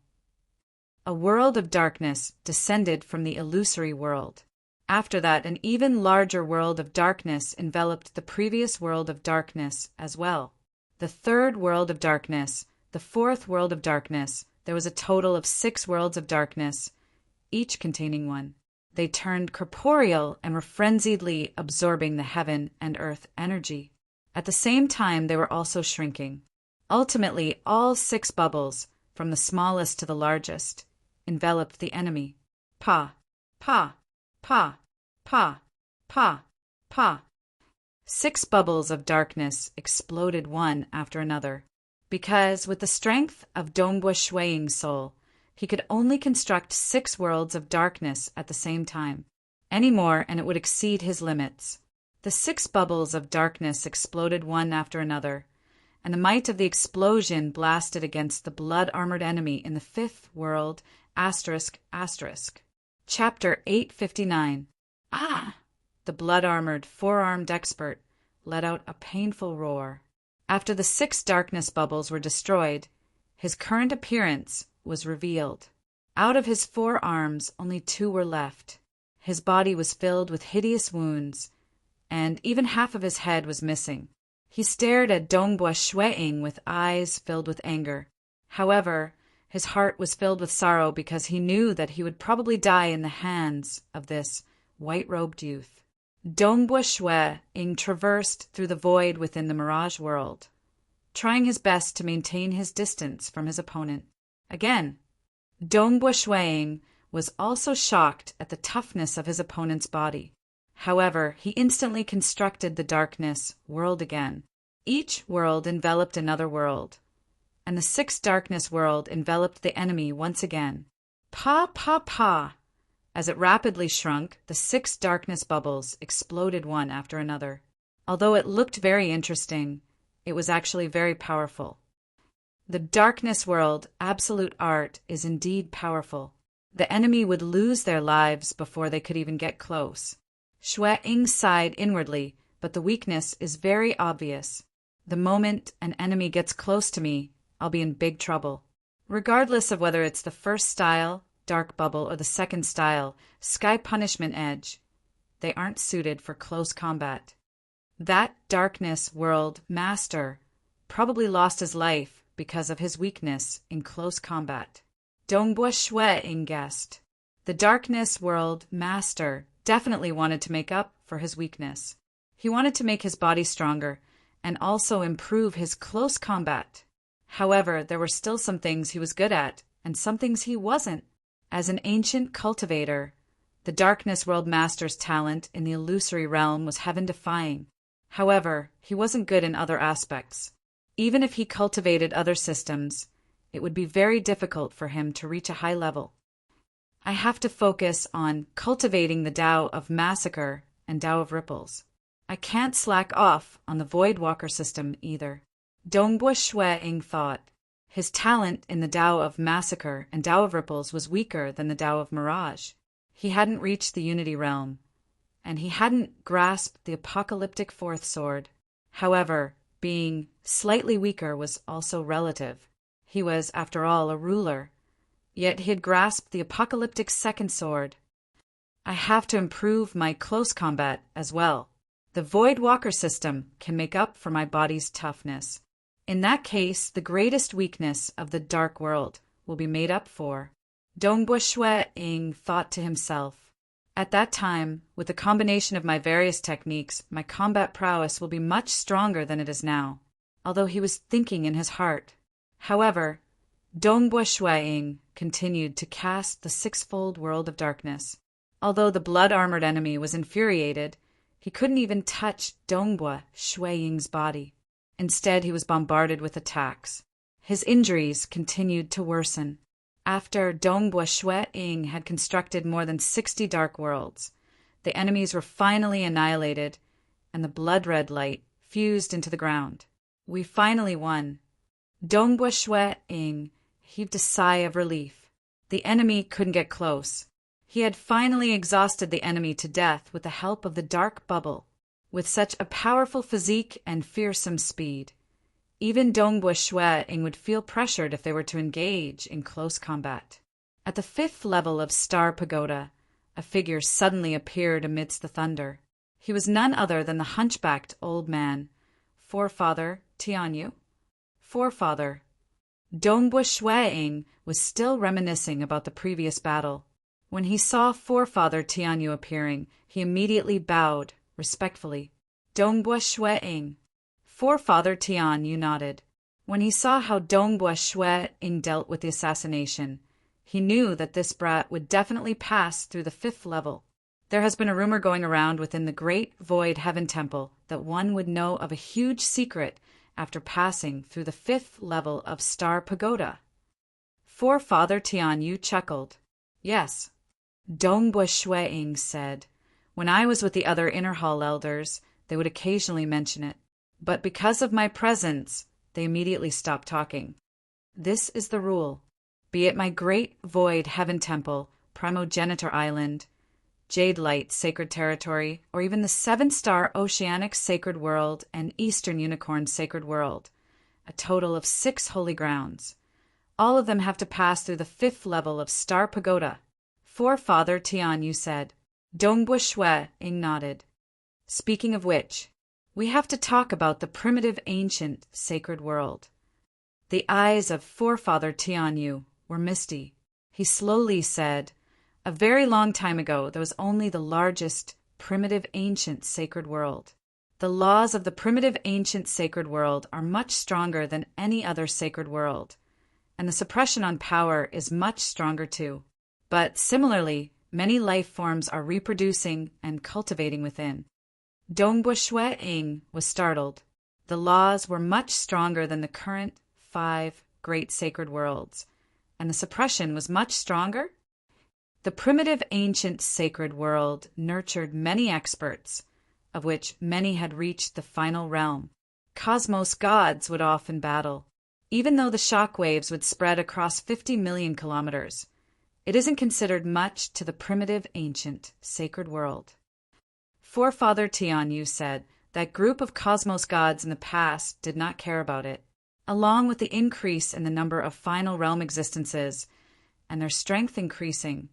A world of darkness descended from the illusory world. After that, an even larger world of darkness enveloped the previous world of darkness as well. The third world of darkness, the fourth world of darkness, there was a total of 6 worlds of darkness, each containing one. They turned corporeal and were frenziedly absorbing the heaven and earth energy. At the same time, they were also shrinking. Ultimately, all 6 bubbles, from the smallest to the largest, enveloped the enemy. Pa, pa, pa, pa, pa, pa. 6 bubbles of darkness exploded one after another, because with the strength of Dongbua Shuiying's soul, he could only construct 6 worlds of darkness at the same time. Any more and it would exceed his limits. The 6 bubbles of darkness exploded one after another, and the might of the explosion blasted against the blood-armored enemy in the 5th world, ***. Chapter 859. Ah! The blood-armored, 4-armed expert let out a painful roar. After the 6 darkness bubbles were destroyed, his current appearance was revealed. Out of his 4 arms, only 2 were left. His body was filled with hideous wounds, and even half of his head was missing. He stared at Dongbua Shuiying with eyes filled with anger. However, his heart was filled with sorrow because he knew that he would probably die in the hands of this white-robed youth. Dongbua Shuiying traversed through the void within the mirage world, trying his best to maintain his distance from his opponent. Again, Dongbua Shuiying was also shocked at the toughness of his opponent's body. However, he instantly constructed the darkness world again. Each world enveloped another world, and the 6th darkness world enveloped the enemy once again. Pa, pa, pa! As it rapidly shrunk, the 6 darkness bubbles exploded one after another. Although it looked very interesting, it was actually very powerful. The darkness world, absolute art, is indeed powerful. The enemy would lose their lives before they could even get close. Shuiying sighed inwardly, but the weakness is very obvious. The moment an enemy gets close to me, I'll be in big trouble. Regardless of whether it's the first style, dark bubble, or the second style, sky punishment edge, they aren't suited for close combat. That darkness world master probably lost his life because of his weakness in close combat. Dongbua Shuiying guessed. The darkness world master definitely wanted to make up for his weakness. He wanted to make his body stronger and also improve his close combat. However, there were still some things he was good at and some things he wasn't. As an ancient cultivator, the darkness world master's talent in the illusory realm was heaven-defying. However, he wasn't good in other aspects. Even if he cultivated other systems, it would be very difficult for him to reach a high level. I have to focus on cultivating the Tao of Massacre and Tao of Ripples. I can't slack off on the Voidwalker system either. Dongbua Shuiying thought. His talent in the Tao of Massacre and Tao of Ripples was weaker than the Tao of Mirage. He hadn't reached the Unity Realm, and he hadn't grasped the apocalyptic 4th sword. However, being slightly weaker was also relative. He was, after all, a ruler, yet he had grasped the apocalyptic 2nd sword. I have to improve my close combat as well. The Voidwalker system can make up for my body's toughness. In that case, the greatest weakness of the dark world will be made up for. Dongbua Shuiying thought to himself. At that time, with the combination of my various techniques, my combat prowess will be much stronger than it is now, although he was thinking in his heart. However, Dongbua Shuiying continued to cast the 6-fold world of darkness. Although the blood-armored enemy was infuriated, he couldn't even touch Dongbua Shuiying's body. Instead, he was bombarded with attacks. His injuries continued to worsen. After Dongbua Shuiying had constructed more than 60 dark worlds, the enemies were finally annihilated, and the blood-red light fused into the ground. We finally won. Dongbua Shuiying heaved a sigh of relief. The enemy couldn't get close. He had finally exhausted the enemy to death with the help of the dark bubble. With such a powerful physique and fearsome speed, even Dongbua Shuiying would feel pressured if they were to engage in close combat. At the 5th level of Star Pagoda, a figure suddenly appeared amidst the thunder. He was none other than the hunchbacked old man, Forefather Tianyu. Forefather Dongbua Shuaing was still reminiscing about the previous battle. When he saw Forefather Tianyu appearing, he immediately bowed, respectfully. Dongbua Shuaing. Forefather Tianyu nodded. When he saw how Dongbua Shuaing dealt with the assassination, he knew that this brat would definitely pass through the 5th level. There has been a rumor going around within the Great Void Heaven Temple that one would know of a huge secret after passing through the 5th level of Star Pagoda. Forefather Tianyu chuckled. Yes, Dongbua Shuaing said. When I was with the other Inner Hall elders, they would occasionally mention it. But because of my presence, they immediately stopped talking. This is the rule. Be it my Great Void Heaven Temple, Primogenitor Island, Jade Light Sacred Territory, or even the 7-star Oceanic Sacred World and Eastern Unicorn Sacred World, a total of 6 holy grounds. All of them have to pass through the 5th level of Star Pagoda. Forefather Tianyu said. Dongbua Shuaing nodded. Speaking of which, we have to talk about the primitive ancient sacred world. The eyes of Forefather Tianyu were misty. He slowly said, a very long time ago, there was only the largest, primitive ancient sacred world. The laws of the primitive ancient sacred world are much stronger than any other sacred world, and the suppression on power is much stronger too. But similarly, many life forms are reproducing and cultivating within. Dongbua Shuaing was startled. The laws were much stronger than the current 5 great sacred worlds, and the suppression was much stronger? The primitive ancient sacred world nurtured many experts, of which many had reached the final realm. Cosmos gods would often battle. Even though the shock waves would spread across 50 million kilometers, it isn't considered much to the primitive ancient sacred world. Forefather Tianyu said that group of cosmos gods in the past did not care about it. Along with the increase in the number of final realm existences and their strength increasing,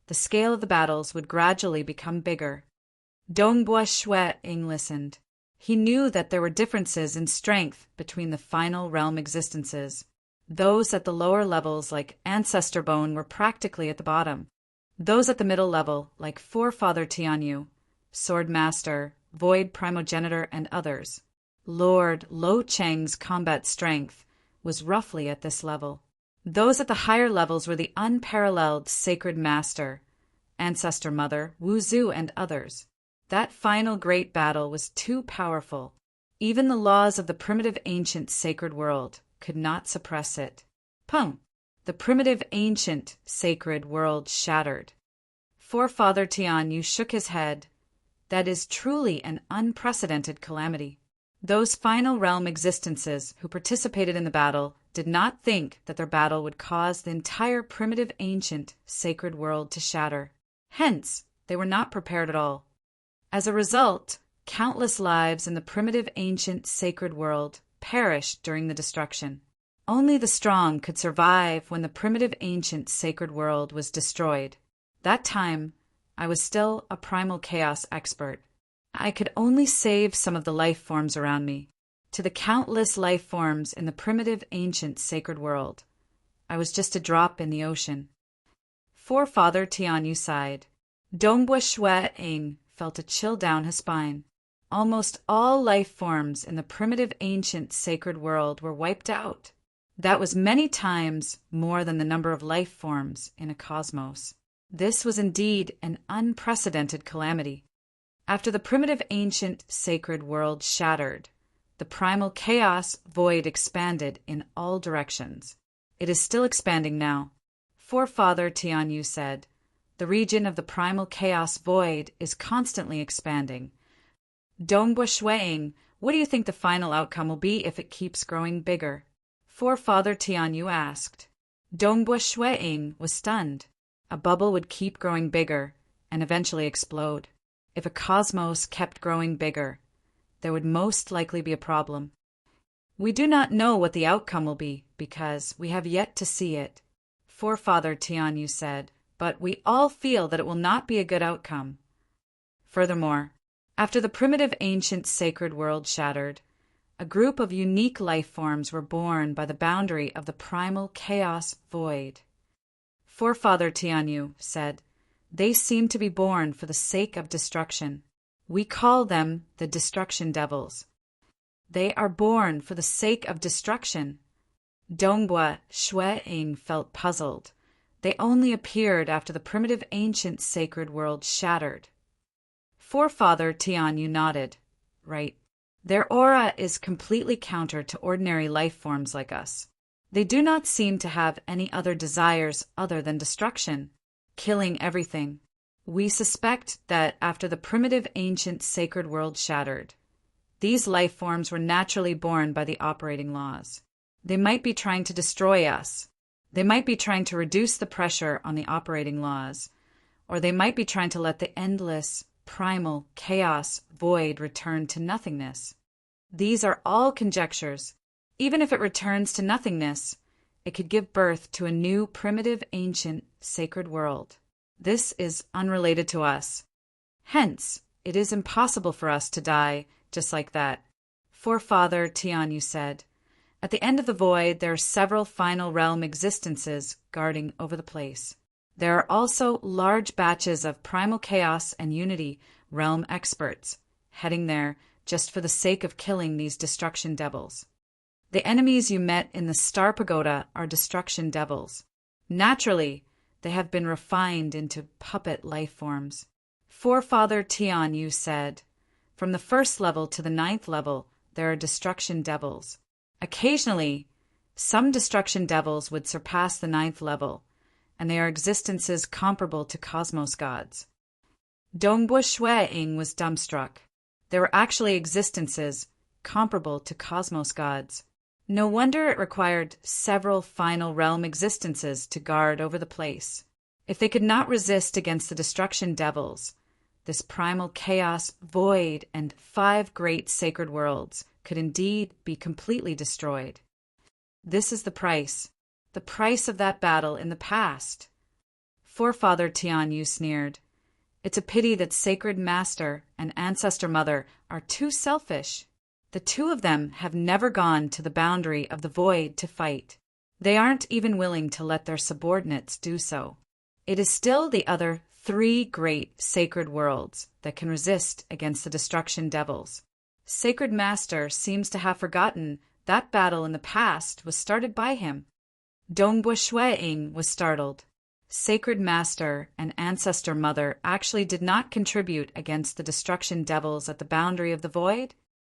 the scale of the battles would gradually become bigger. Dongbua Shuaing listened. He knew that there were differences in strength between the final realm existences. Those at the lower levels, like Ancestor Bone, were practically at the bottom. Those at the middle level, like Forefather Tianyu, Sword Master, Void Primogenitor, and others. Lord Lo Cheng's combat strength was roughly at this level. Those at the higher levels were the unparalleled Sacred Master, Ancestor Mother, Wu Zu, and others. That final great battle was too powerful. Even the laws of the primitive ancient sacred world could not suppress it. Pum! The primitive ancient sacred world shattered. Forefather Tianyu shook his head. That is truly an unprecedented calamity. Those final realm existences who participated in the battle did not think that their battle would cause the entire primitive ancient sacred world to shatter. Hence, they were not prepared at all. As a result, countless lives in the primitive ancient sacred world perished during the destruction. Only the strong could survive when the primitive ancient sacred world was destroyed. That time, I was still a primal chaos expert. I could only save some of the life forms around me. To the countless life forms in the primitive ancient sacred world, I was just a drop in the ocean. Forefather Tianyu sighed. Dongbua Shuaing felt a chill down his spine. Almost all life forms in the primitive ancient sacred world were wiped out. That was many times more than the number of life forms in a cosmos. This was indeed an unprecedented calamity. After the primitive ancient sacred world shattered, the primal chaos void expanded in all directions. It is still expanding now. Forefather Tianyu said, the region of the primal chaos void is constantly expanding. Dongbua Shuaing, what do you think the final outcome will be if it keeps growing bigger? Forefather Tianyu asked. Dongbua Shuaing was stunned. A bubble would keep growing bigger and eventually explode. If a cosmos kept growing bigger, there would most likely be a problem. We do not know what the outcome will be because we have yet to see it. Forefather Tianyu said, but we all feel that it will not be a good outcome. Furthermore, after the primitive ancient sacred world shattered, a group of unique life forms were born by the boundary of the primal chaos void. Forefather Tianyu said, they seem to be born for the sake of destruction. We call them the destruction devils. They are born for the sake of destruction. Dongbua Shueing felt puzzled. They only appeared after the primitive ancient sacred world shattered. Forefather Tianyu nodded. Right. Their aura is completely counter to ordinary life forms like us. They do not seem to have any other desires other than destruction, killing everything. We suspect that after the primitive ancient sacred world shattered, these life forms were naturally born by the operating laws. They might be trying to destroy us. They might be trying to reduce the pressure on the operating laws, or they might be trying to let the endless, primal, chaos void return to nothingness. These are all conjectures. Even if it returns to nothingness, it could give birth to a new primitive ancient sacred world. This is unrelated to us. Hence, it is impossible for us to die just like that. Forefather Tianyu said, at the end of the void, there are several final realm existences guarding over the place. There are also large batches of primal chaos and unity realm experts heading there just for the sake of killing these destruction devils. The enemies you met in the Star Pagoda are destruction devils. Naturally, they have been refined into puppet life forms. Forefather Tianyu said, from the 1st level to the 9th level, there are destruction devils. Occasionally, some destruction devils would surpass the 9th level, and they are existences comparable to cosmos gods. Dongbua Shueing was dumbstruck. There were actually existences comparable to cosmos gods. No wonder it required several final realm existences to guard over the place. If they could not resist against the destruction devils, this primal chaos void and 5 great sacred worlds could indeed be completely destroyed. This is the price of that battle in the past. Forefather Tianyu sneered. It's a pity that Sacred Master and Ancestor Mother are too selfish. The two of them have never gone to the boundary of the void to fight. They aren't even willing to let their subordinates do so. It is still the other 3 great sacred worlds that can resist against the destruction devils. Sacred Master seems to have forgotten that battle in the past was started by him. Dongbua Shueing was startled. Sacred Master and Ancestor Mother actually did not contribute against the destruction devils at the boundary of the void?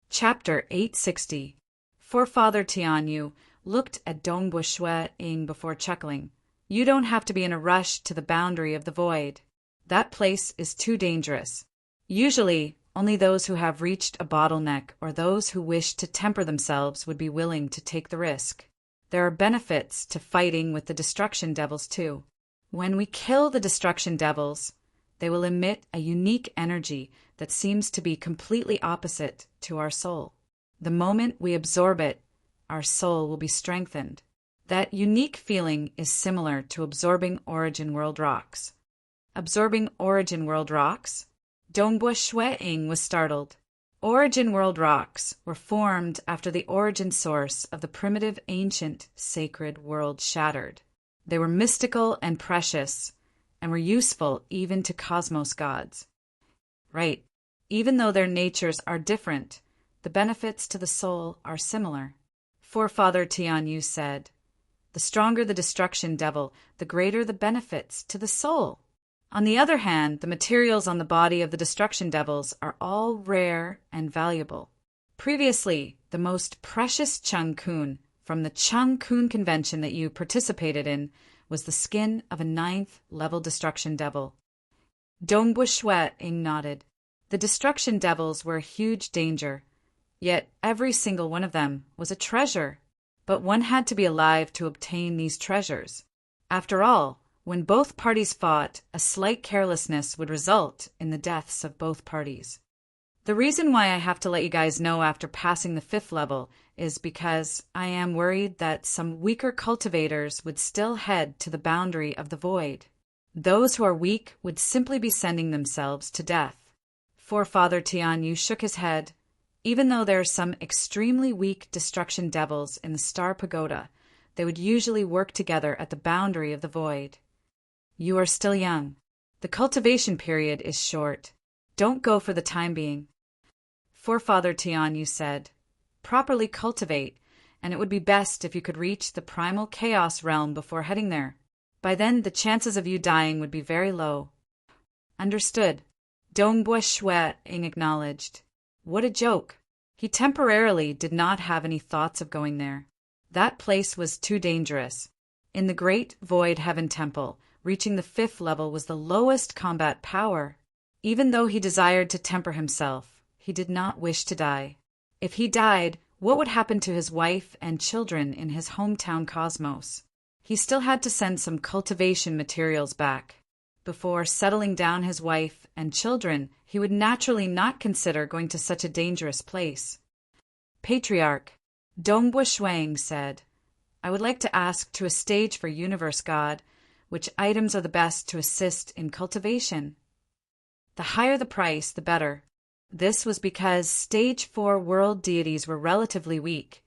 Chapter 860. Forefather Tianyu looked at Dongbua Shueing before chuckling. You don't have to be in a rush to the boundary of the void. That place is too dangerous. Usually, only those who have reached a bottleneck or those who wish to temper themselves would be willing to take the risk. There are benefits to fighting with the destruction devils too. When we kill the destruction devils, they will emit a unique energy that seems to be completely opposite to our soul. The moment we absorb it, our soul will be strengthened. That unique feeling is similar to absorbing Origin World rocks. Absorbing Origin World rocks? Dongbua Shueing was startled. Origin World rocks were formed after the origin source of the primitive ancient sacred world shattered. They were mystical and precious, and were useful even to cosmos gods. Right. Even though their natures are different, the benefits to the soul are similar. Forefather Tianyu said, the stronger the destruction devil, the greater the benefits to the soul. On the other hand, the materials on the body of the destruction devils are all rare and valuable. Previously, the most precious Changkun from the Changkun convention that you participated in was the skin of a 9th level destruction devil. Dongbua Shueing nodded. The destruction devils were a huge danger, yet every single one of them was a treasure. But one had to be alive to obtain these treasures. After all, when both parties fought, a slight carelessness would result in the deaths of both parties. The reason why I have to let you guys know after passing the 5th level is because I am worried that some weaker cultivators would still head to the boundary of the void. Those who are weak would simply be sending themselves to death. Forefather Tianyu shook his head. Even though there are some extremely weak destruction devils in the Star Pagoda, they would usually work together at the boundary of the void. You are still young. The cultivation period is short. Don't go for the time being. Forefather Tianyu said, properly cultivate, and it would be best if you could reach the primal chaos realm before heading there. By then, the chances of you dying would be very low. Understood. Dongbua Shueing acknowledged. What a joke. He temporarily did not have any thoughts of going there. That place was too dangerous. In the Great Void Heaven Temple, reaching the 5th level was the lowest combat power. Even though he desired to temper himself, he did not wish to die. If he died, what would happen to his wife and children in his hometown Cosmos? He still had to send some cultivation materials back. Before settling down his wife and children, he would naturally not consider going to such a dangerous place. Patriarch, Dongbua Shuang said, I would like to ask to a stage for Universe God, which items are the best to assist in cultivation? The higher the price, the better. This was because Stage 4 world deities were relatively weak,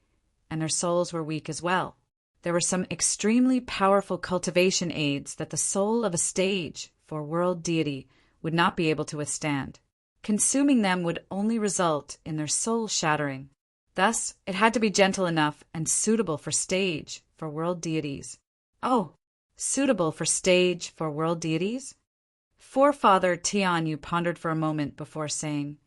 and their souls were weak as well. There were some extremely powerful cultivation aids that the soul of a Stage 4 world deity would not be able to withstand. Consuming them would only result in their soul shattering. Thus, it had to be gentle enough and suitable for Stage 4 world deities. Oh, suitable for Stage 4 world deities? Forefather Tianyu pondered for a moment before saying,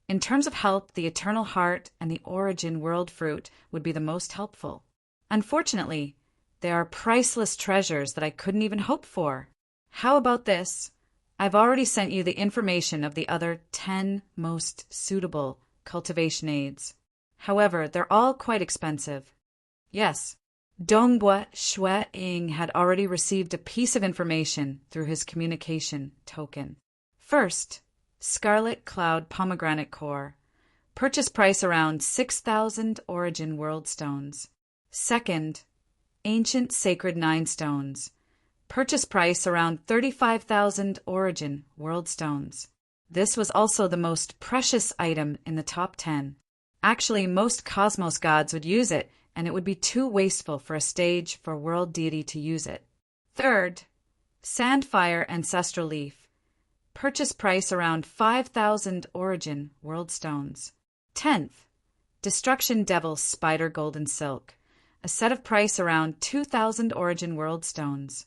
in terms of help, the Eternal Heart and the Origin World Fruit would be the most helpful. Unfortunately, they are priceless treasures that I couldn't even hope for. How about this? I've already sent you the information of the other 10 most suitable cultivation aids. However, they're all quite expensive. Yes, Dongbua Shueing had already received a piece of information through his communication token. First, Scarlet Cloud Pomegranate Core. Purchase price around 6,000 Origin World Stones. Second, Ancient Sacred 9 Stones. Purchase price around 35,000 Origin World Stones. This was also the most precious item in the top 10. Actually, most Cosmos gods would use it, and it would be too wasteful for a Stage 4 world deity to use it. Third, Sandfire Ancestral Leaf. Purchase price around 5,000 Origin World Stones. 10th, Destruction Devil Spider Golden Silk. A set of price around 2,000 Origin World Stones.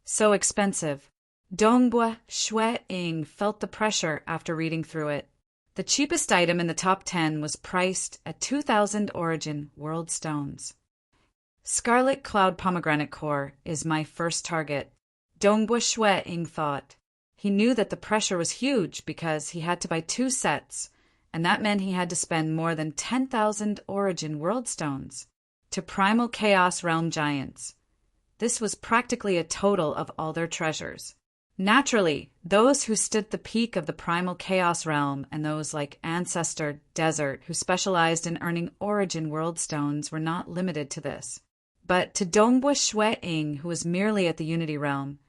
So expensive. Dongbua Shueing felt the pressure after reading through it. The cheapest item in the top 10 was priced at 2,000 Origin World Stones. Scarlet Cloud Pomegranate Core is my first target, Dongbua Shueing thought. He knew that the pressure was huge because he had to buy 2 sets, and that meant he had to spend more than 10,000 Origin World Stones. To Primal Chaos Realm Giants. This was practically a total of all their treasures. Naturally, those who stood at the peak of the Primal Chaos Realm and those like Ancestor Desert who specialized in earning Origin World Stones were not limited to this. But to Dongbua Shueing, who was merely at the Unity Realm,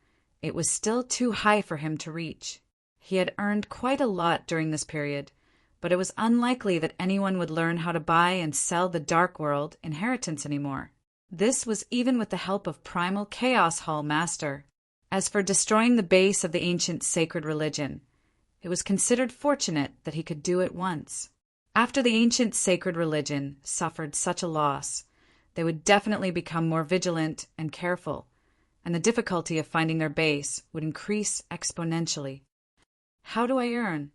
it was still too high for him to reach. He had earned quite a lot during this period, but it was unlikely that anyone would learn how to buy and sell the Dark World inheritance anymore. This was even with the help of Primal Chaos Hall Master. As for destroying the base of the ancient sacred religion, it was considered fortunate that he could do it once. After the ancient sacred religion suffered such a loss, they would definitely become more vigilant and careful, and the difficulty of finding their base would increase exponentially. How do I earn?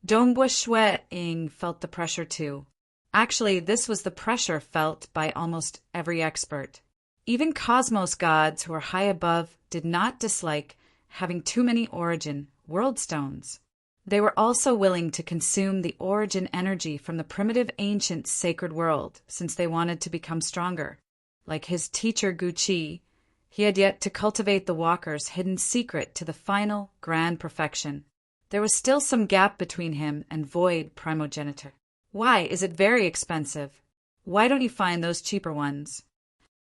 Dongbua Shueing felt the pressure too. Actually, this was the pressure felt by almost every expert. Even Cosmos gods who were high above did not dislike having too many Origin World Stones. They were also willing to consume the Origin energy from the primitive ancient sacred world since they wanted to become stronger. Like his teacher Guqi, he had yet to cultivate the Walker's hidden secret to the final grand perfection. There was still some gap between him and Void Primogenitor. Why is it very expensive? Why don't you find those cheaper ones?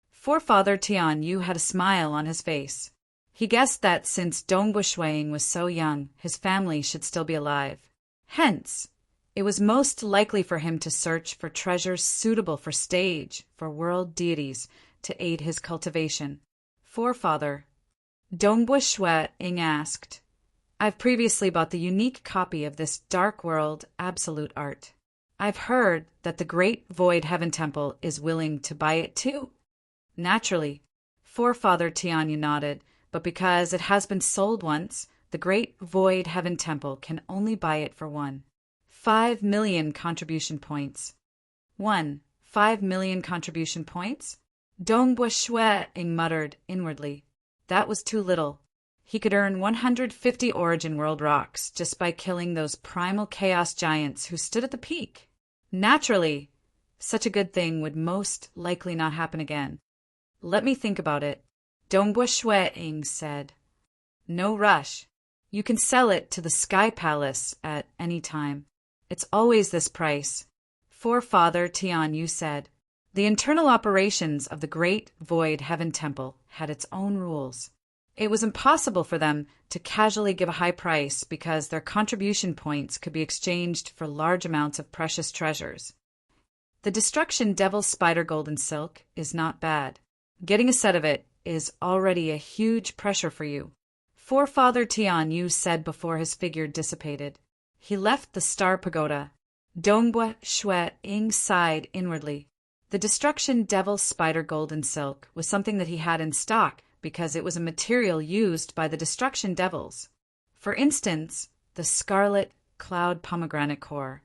Forefather Tian Yu had a smile on his face. He guessed that since Dongbu Shuiying was so young, his family should still be alive. Hence, it was most likely for him to search for treasures suitable for stage, for world deities, to aid his cultivation. Forefather Dongbu Shuiying asked, I've previously bought the unique copy of this dark world absolute art. I've heard that the Great Void Heaven Temple is willing to buy it too. Naturally, Forefather Tianyu nodded, but because it has been sold once, the Great Void Heaven Temple can only buy it for 5 million contribution points. 5 million contribution points? Dongbu Shuiying muttered inwardly. That was too little. He could earn 150 Origin World rocks just by killing those primal chaos giants who stood at the peak. Naturally, such a good thing would most likely not happen again. Let me think about it, Dongbu Shuiying said. No rush. You can sell it to the Sky Palace at any time. It's always this price. Forefather Tianyu said. The internal operations of the Great Void Heaven Temple had its own rules. It was impossible for them to casually give a high price because their contribution points could be exchanged for large amounts of precious treasures. The Destruction Devil's Spider Golden Silk is not bad. Getting a set of it is already a huge pressure for you, Forefather Tianyu said before his figure dissipated. He left the Star Pagoda. Dongbu Shuiying sighed inwardly. The Destruction Devil's Spider Golden Silk was something that he had in stock because it was a material used by the Destruction Devils. For instance, the Scarlet Cloud Pomegranate Core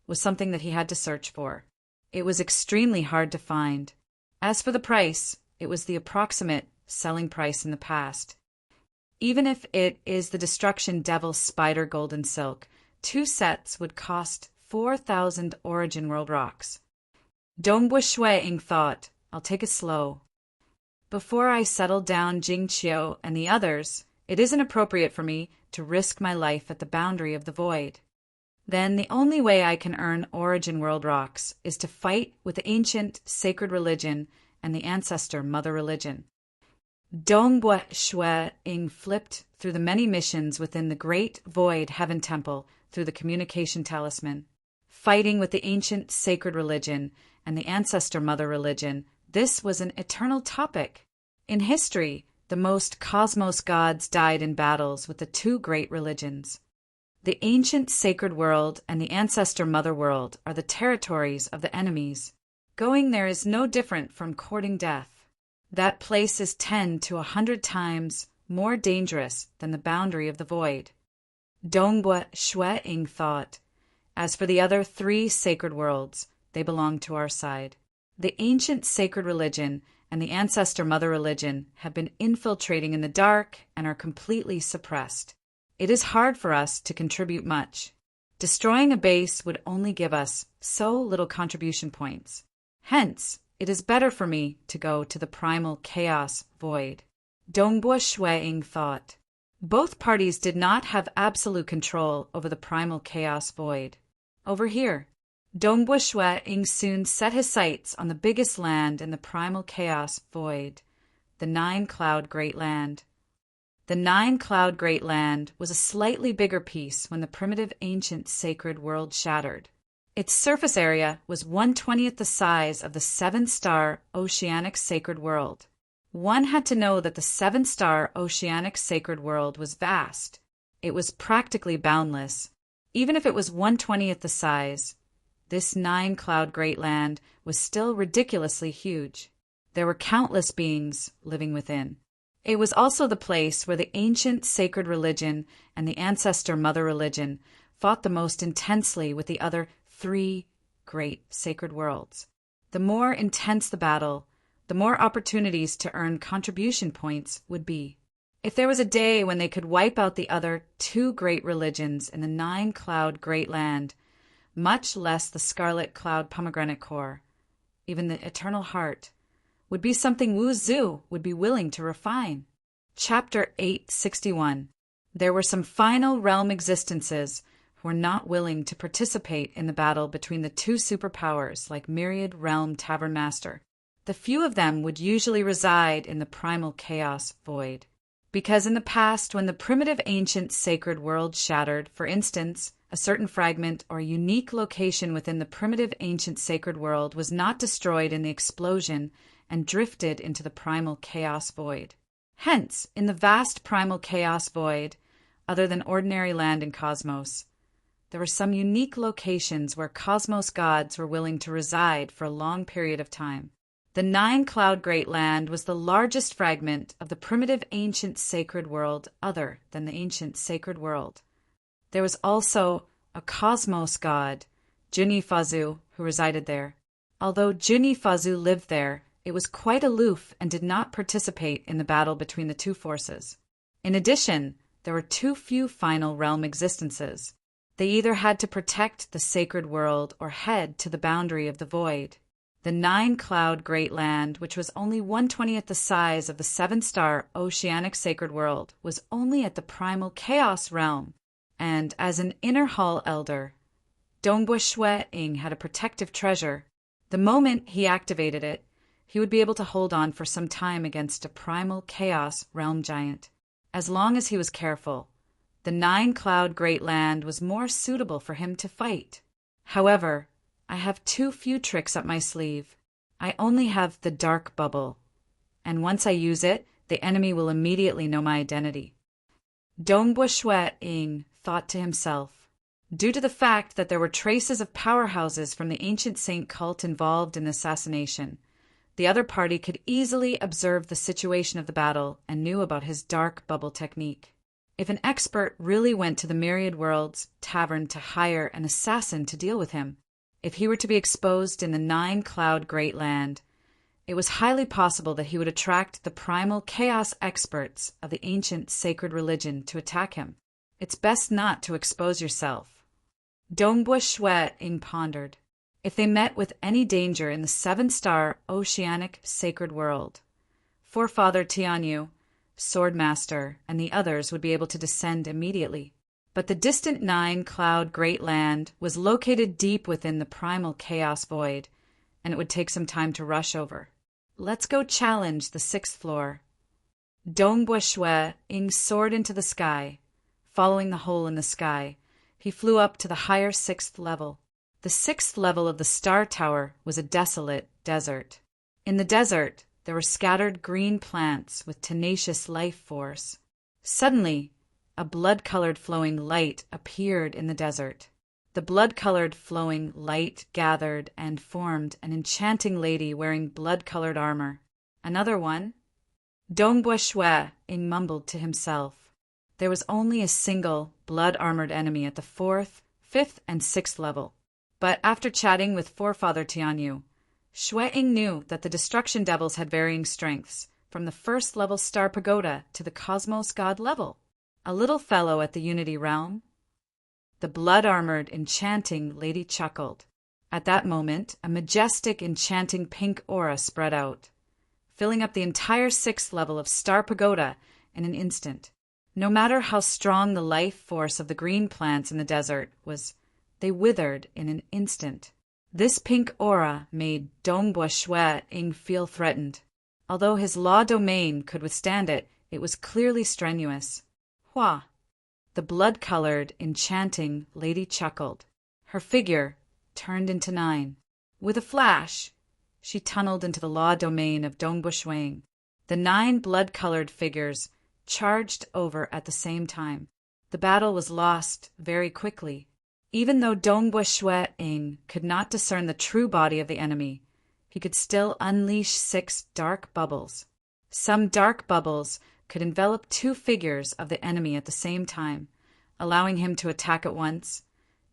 was something that he had to search for. It was extremely hard to find. As for the price, it was the approximate selling price in the past. Even if it is the Destruction Devil's Spider Golden Silk, 2 sets would cost 4,000 Origin World rocks. Dongbu Shuiying thought, I'll take it slow. Before I settle down Jingqiu and the others, it isn't appropriate for me to risk my life at the boundary of the void. Then the only way I can earn Origin World rocks is to fight with the ancient sacred religion and the ancestor mother religion. Dongbu Shuiying flipped through the many missions within the Great Void Heaven Temple through the communication talisman. Fighting with the ancient sacred religion and the ancestor mother religion, this was an eternal topic. In history, the most cosmos gods died in battles with the 2 great religions. The ancient sacred world and the ancestor mother world are the territories of the enemies. Going there is no different from courting death. That place is 10 to 100 times more dangerous than the boundary of the void. Dongbu Shuiying thought. As for the other 3 sacred worlds, they belong to our side. The ancient sacred religion and the ancestor mother religion have been infiltrating in the dark and are completely suppressed. It is hard for us to contribute much. Destroying a base would only give us so little contribution points. Hence, it is better for me to go to the primal chaos void. Dongbu Shuiying thought. Both parties did not have absolute control over the primal chaos void. Over here, Dongbu Shuiying soon set his sights on the biggest land in the primal chaos void, the 9-Cloud Great Land. The 9-Cloud Great Land was a slightly bigger piece when the primitive ancient sacred world shattered. Its surface area was 1/20th the size of the 7-star oceanic sacred world. One had to know that the 7-star oceanic sacred world was vast. It was practically boundless. Even if it was 1/20th the size, this 9-Cloud Great Land was still ridiculously huge. There were countless beings living within. It was also the place where the ancient sacred religion and the ancestor mother religion fought the most intensely with the other 3 great sacred worlds. The more intense the battle, the more opportunities to earn contribution points would be. If there was a day when they could wipe out the other 2 great religions in the 9-Cloud Great Land, much less the Scarlet Cloud Pomegranate Core, even the Eternal Heart, would be something Wu Zu would be willing to refine. Chapter 861. There were some final realm existences who were not willing to participate in the battle between the two superpowers like Myriad Realm Tavern Master. The few of them would usually reside in the primal chaos void. Because in the past, when the primitive ancient sacred world shattered, for instance, a certain fragment or unique location within the primitive ancient sacred world was not destroyed in the explosion and drifted into the primal chaos void. Hence, in the vast primal chaos void, other than ordinary land and cosmos, there were some unique locations where cosmos gods were willing to reside for a long period of time. The Nine-Cloud Great Land was the largest fragment of the primitive ancient sacred world other than the ancient sacred world. There was also a cosmos god, Junifazu, who resided there. Although Junifazu lived there, it was quite aloof and did not participate in the battle between the two forces. In addition, there were too few final realm existences. They either had to protect the sacred world or head to the boundary of the void. The Nine-Cloud Great Land, which was only 1/20th the size of the 7-star oceanic sacred world, was only at the primal chaos realm, and as an inner hall elder, Dongbua Shue-ing had a protective treasure. The moment he activated it, he would be able to hold on for some time against a primal chaos realm giant. As long as he was careful, the Nine-Cloud Great Land was more suitable for him to fight. However, I have too few tricks up my sleeve. I only have the dark bubble, and once I use it, the enemy will immediately know my identity. Dongbua Shue-ing thought to himself. Due to the fact that there were traces of powerhouses from the ancient saint cult involved in the assassination, the other party could easily observe the situation of the battle and knew about his dark bubble technique. If an expert really went to the Myriad Worlds Tavern to hire an assassin to deal with him, if he were to be exposed in the Nine-Cloud Great Land, it was highly possible that he would attract the primal chaos experts of the ancient sacred religion to attack him. It's best not to expose yourself. Dongbua Shue-ing pondered. If they met with any danger in the 7-star oceanic sacred world, Forefather Tianyu, Swordmaster, and the others would be able to descend immediately. But the distant Nine-Cloud Great Land was located deep within the primal chaos void, and it would take some time to rush over. Let's go challenge the 6th floor. Dongbua Shue-ing soared into the sky. Following the hole in the sky, he flew up to the higher 6th level. The 6th level of the Star Tower was a desolate desert. In the desert, there were scattered green plants with tenacious life force. Suddenly, a blood-colored flowing light appeared in the desert. The blood-colored flowing light gathered and formed an enchanting lady wearing blood-colored armor. Another one? Dongbua Shue-ing mumbled to himself. There was only a single blood-armored enemy at the 4th, 5th, and 6th level. But after chatting with Forefather Tianyu, Shue-ing knew that the Destruction Devils had varying strengths, from the 1st level Star Pagoda to the Cosmos God level. A little fellow at the Unity Realm? The blood-armored, enchanting lady chuckled. At that moment, a majestic, enchanting pink aura spread out, filling up the entire 6th level of Star Pagoda in an instant. No matter how strong the life force of the green plants in the desert was, they withered in an instant. This pink aura made Dongbua Shue-ing feel threatened. Although his law domain could withstand it, it was clearly strenuous. Hua! The blood-colored, enchanting lady chuckled. Her figure turned into 9. With a flash, she tunneled into the law domain of Dongbua Shue-ing. The 9 blood-colored figures charged over at the same time. The battle was lost very quickly. Even though Dongbua Shue-ing could not discern the true body of the enemy, he could still unleash 6 dark bubbles. Some dark bubbles could envelop 2 figures of the enemy at the same time, allowing him to attack at once,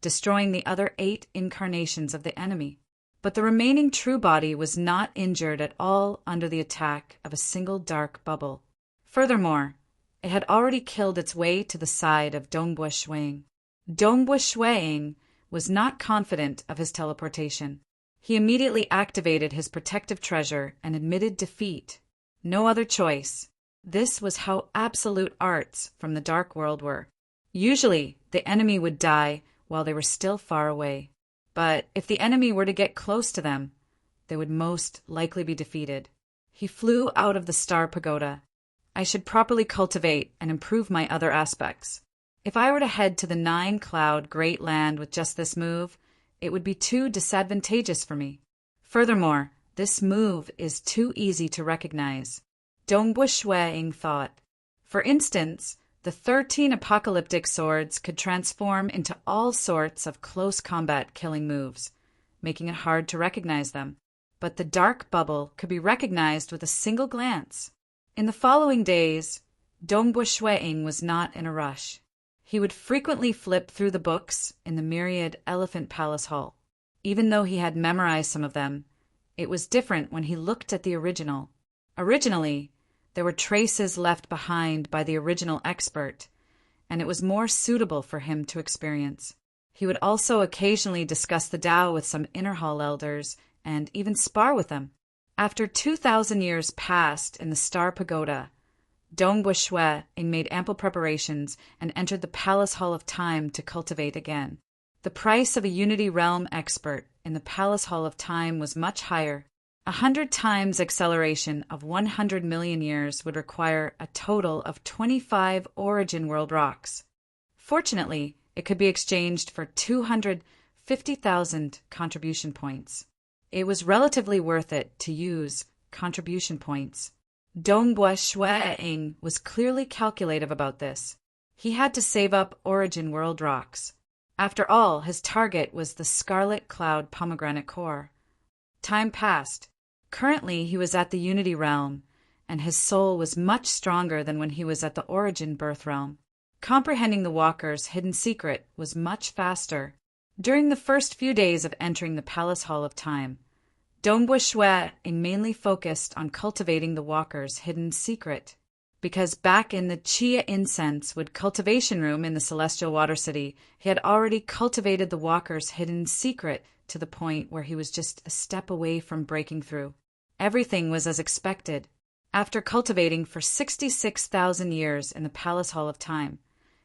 destroying the other 8 incarnations of the enemy. But the remaining true body was not injured at all under the attack of a single dark bubble. Furthermore, it had already killed its way to the side of Dongbua Shue-ing. Dongbua Shue-ing was not confident of his teleportation. He immediately activated his protective treasure and admitted defeat. No other choice. This was how absolute arts from the dark world were. Usually, the enemy would die while they were still far away. But if the enemy were to get close to them, they would most likely be defeated. He flew out of the star pagoda. I should properly cultivate and improve my other aspects. If I were to head to the 9-cloud great land with just this move, it would be too disadvantageous for me. Furthermore, this move is too easy to recognize. Dongbua Shuang thought. For instance, the 13 apocalyptic swords could transform into all sorts of close combat killing moves, making it hard to recognize them. But the dark bubble could be recognized with a single glance. In the following days, Dongbua Shuang was not in a rush. He would frequently flip through the books in the myriad Elephant Palace Hall. Even though he had memorized some of them, it was different when he looked at the original. Originally, there were traces left behind by the original expert, and it was more suitable for him to experience. He would also occasionally discuss the Tao with some inner hall elders and even spar with them. After 2,000 years passed in the Star Pagoda, Dongbua Shuang made ample preparations and entered the Palace Hall of Time to cultivate again. The price of a Unity Realm expert in the Palace Hall of Time was much higher. 100 times acceleration of 100 million years would require a total of 25 Origin World rocks. Fortunately, it could be exchanged for 250,000 contribution points. It was relatively worth it to use contribution points. Dongbua Shuang was clearly calculative about this. He had to save up Origin World rocks. After all, his target was the Scarlet Cloud Pomegranate Core. Time passed. Currently, he was at the Unity Realm, and his soul was much stronger than when he was at the Origin Birth Realm. Comprehending the Walker's hidden secret was much faster. During the first few days of entering the Palace Hall of Time, Dongbua Shuang mainly focused on cultivating the Walker's hidden secret. Because back in the Chia Incense Wood cultivation room in the Celestial Water City, he had already cultivated the Walker's hidden secret to the point where he was just a step away from breaking through. Everything was as expected. After cultivating for 66,000 years in the Palace Hall of Time,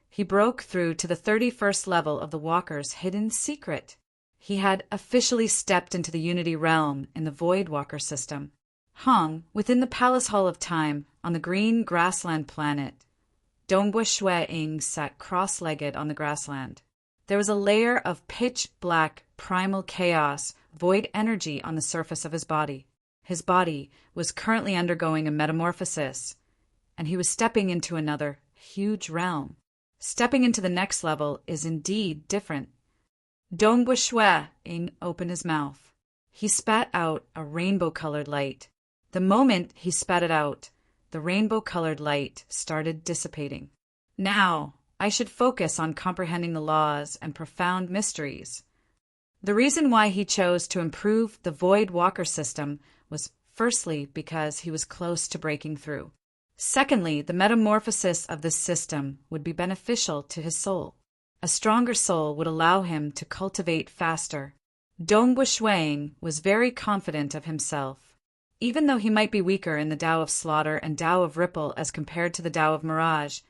he broke through to the 31st level of the Walker's hidden secret. He had officially stepped into the Unity Realm in the Void Walker system. Hung within the Palace Hall of Time on the green grassland planet, Dongbua Shuang sat cross-legged on the grassland. There was a layer of pitch-black primal chaos, void energy on the surface of his body. His body was currently undergoing a metamorphosis, and he was stepping into another huge realm. Stepping into the next level is indeed different. Dongbua Shuang opened his mouth. He spat out a rainbow-colored light. The moment he spat it out, the rainbow-colored light started dissipating. Now, I should focus on comprehending the laws and profound mysteries. The reason why he chose to improve the Void Walker system was firstly because he was close to breaking through. Secondly, the metamorphosis of this system would be beneficial to his soul. A stronger soul would allow him to cultivate faster. Dongbua Shuang was very confident of himself. Even though he might be weaker in the Tao of Slaughter and Tao of Ripple as compared to the Tao of Mirage,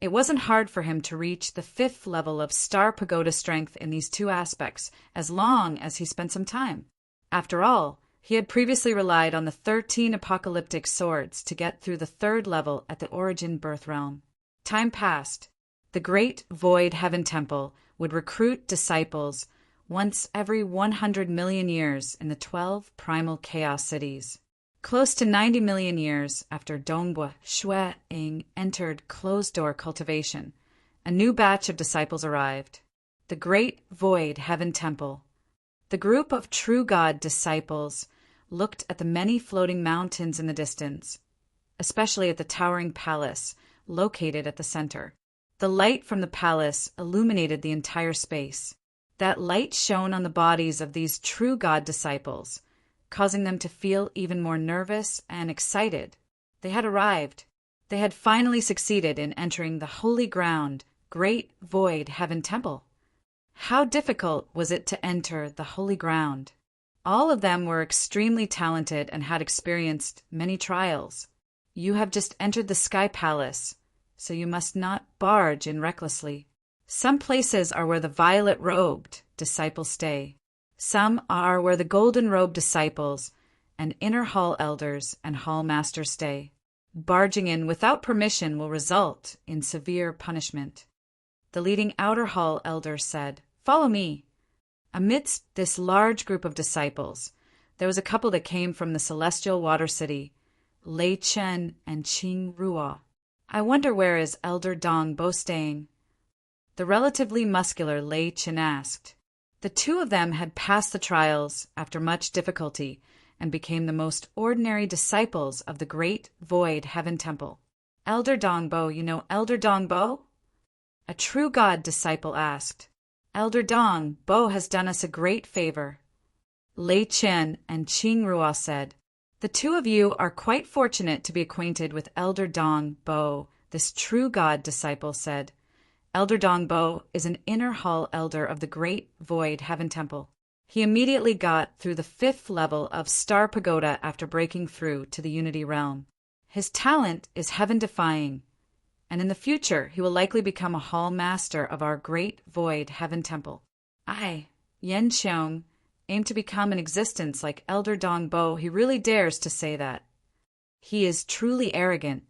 it wasn't hard for him to reach the 5th level of Star Pagoda strength in these two aspects, as long as he spent some time. After all, he had previously relied on the 13 apocalyptic swords to get through the 3rd level at the Origin Birth Realm. Time passed. The Great Void Heaven Temple would recruit disciples once every 100 million years in the 12 primal chaos cities. Close to 90 million years after Dongbua Shuang entered closed-door cultivation, a new batch of disciples arrived. The Great Void Heaven Temple. The group of true God disciples looked at the many floating mountains in the distance, especially at the towering palace located at the center. The light from the palace illuminated the entire space. That light shone on the bodies of these true God disciples, causing them to feel even more nervous and excited. They had arrived. They had finally succeeded in entering the holy ground, Great Void Heaven Temple. How difficult was it to enter the holy ground? All of them were extremely talented and had experienced many trials. You have just entered the Sky Palace, so you must not barge in recklessly. Some places are where the violet-robed disciples stay. Some are where the golden-robed disciples and inner hall elders and hall masters stay. Barging in without permission will result in severe punishment. The leading outer hall elder said, "Follow me." Amidst this large group of disciples, there was a couple that came from the celestial water city, Lei Chen and Qing Ruo. "I wonder where is Elder Dong Bo staying?" The relatively muscular Lei Chen asked. The two of them had passed the trials after much difficulty and became the most ordinary disciples of the great void heaven temple. "Elder Dong Bo, you know Elder Dong Bo?" A true God disciple asked. "Elder Dong Bo has done us a great favor." Lei Chen and Qing Ruo said, "The two of you are quite fortunate to be acquainted with Elder Dong Bo," this true God disciple said. Elder Dong Bo is an inner hall elder of the great void heaven temple. He immediately got through the 5th level of Star Pagoda after breaking through to the Unity Realm. His talent is heaven-defying, and in the future he will likely become a hall master of our great void heaven temple. I, Yen Xiong, aim to become an existence like Elder Dong Bo. He really dares to say that. He is truly arrogant.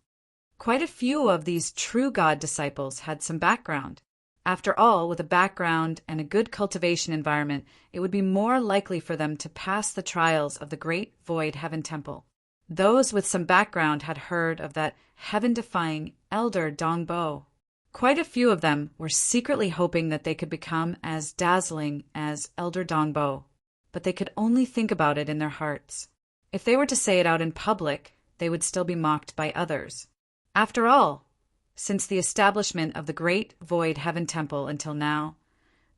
Quite a few of these true God disciples had some background. After all, with a background and a good cultivation environment, it would be more likely for them to pass the trials of the great void heaven temple. Those with some background had heard of that heaven-defying Elder Dong Bo. Quite a few of them were secretly hoping that they could become as dazzling as Elder Dong Bo, but they could only think about it in their hearts. If they were to say it out in public, they would still be mocked by others. After all, since the establishment of the great void heaven temple until now,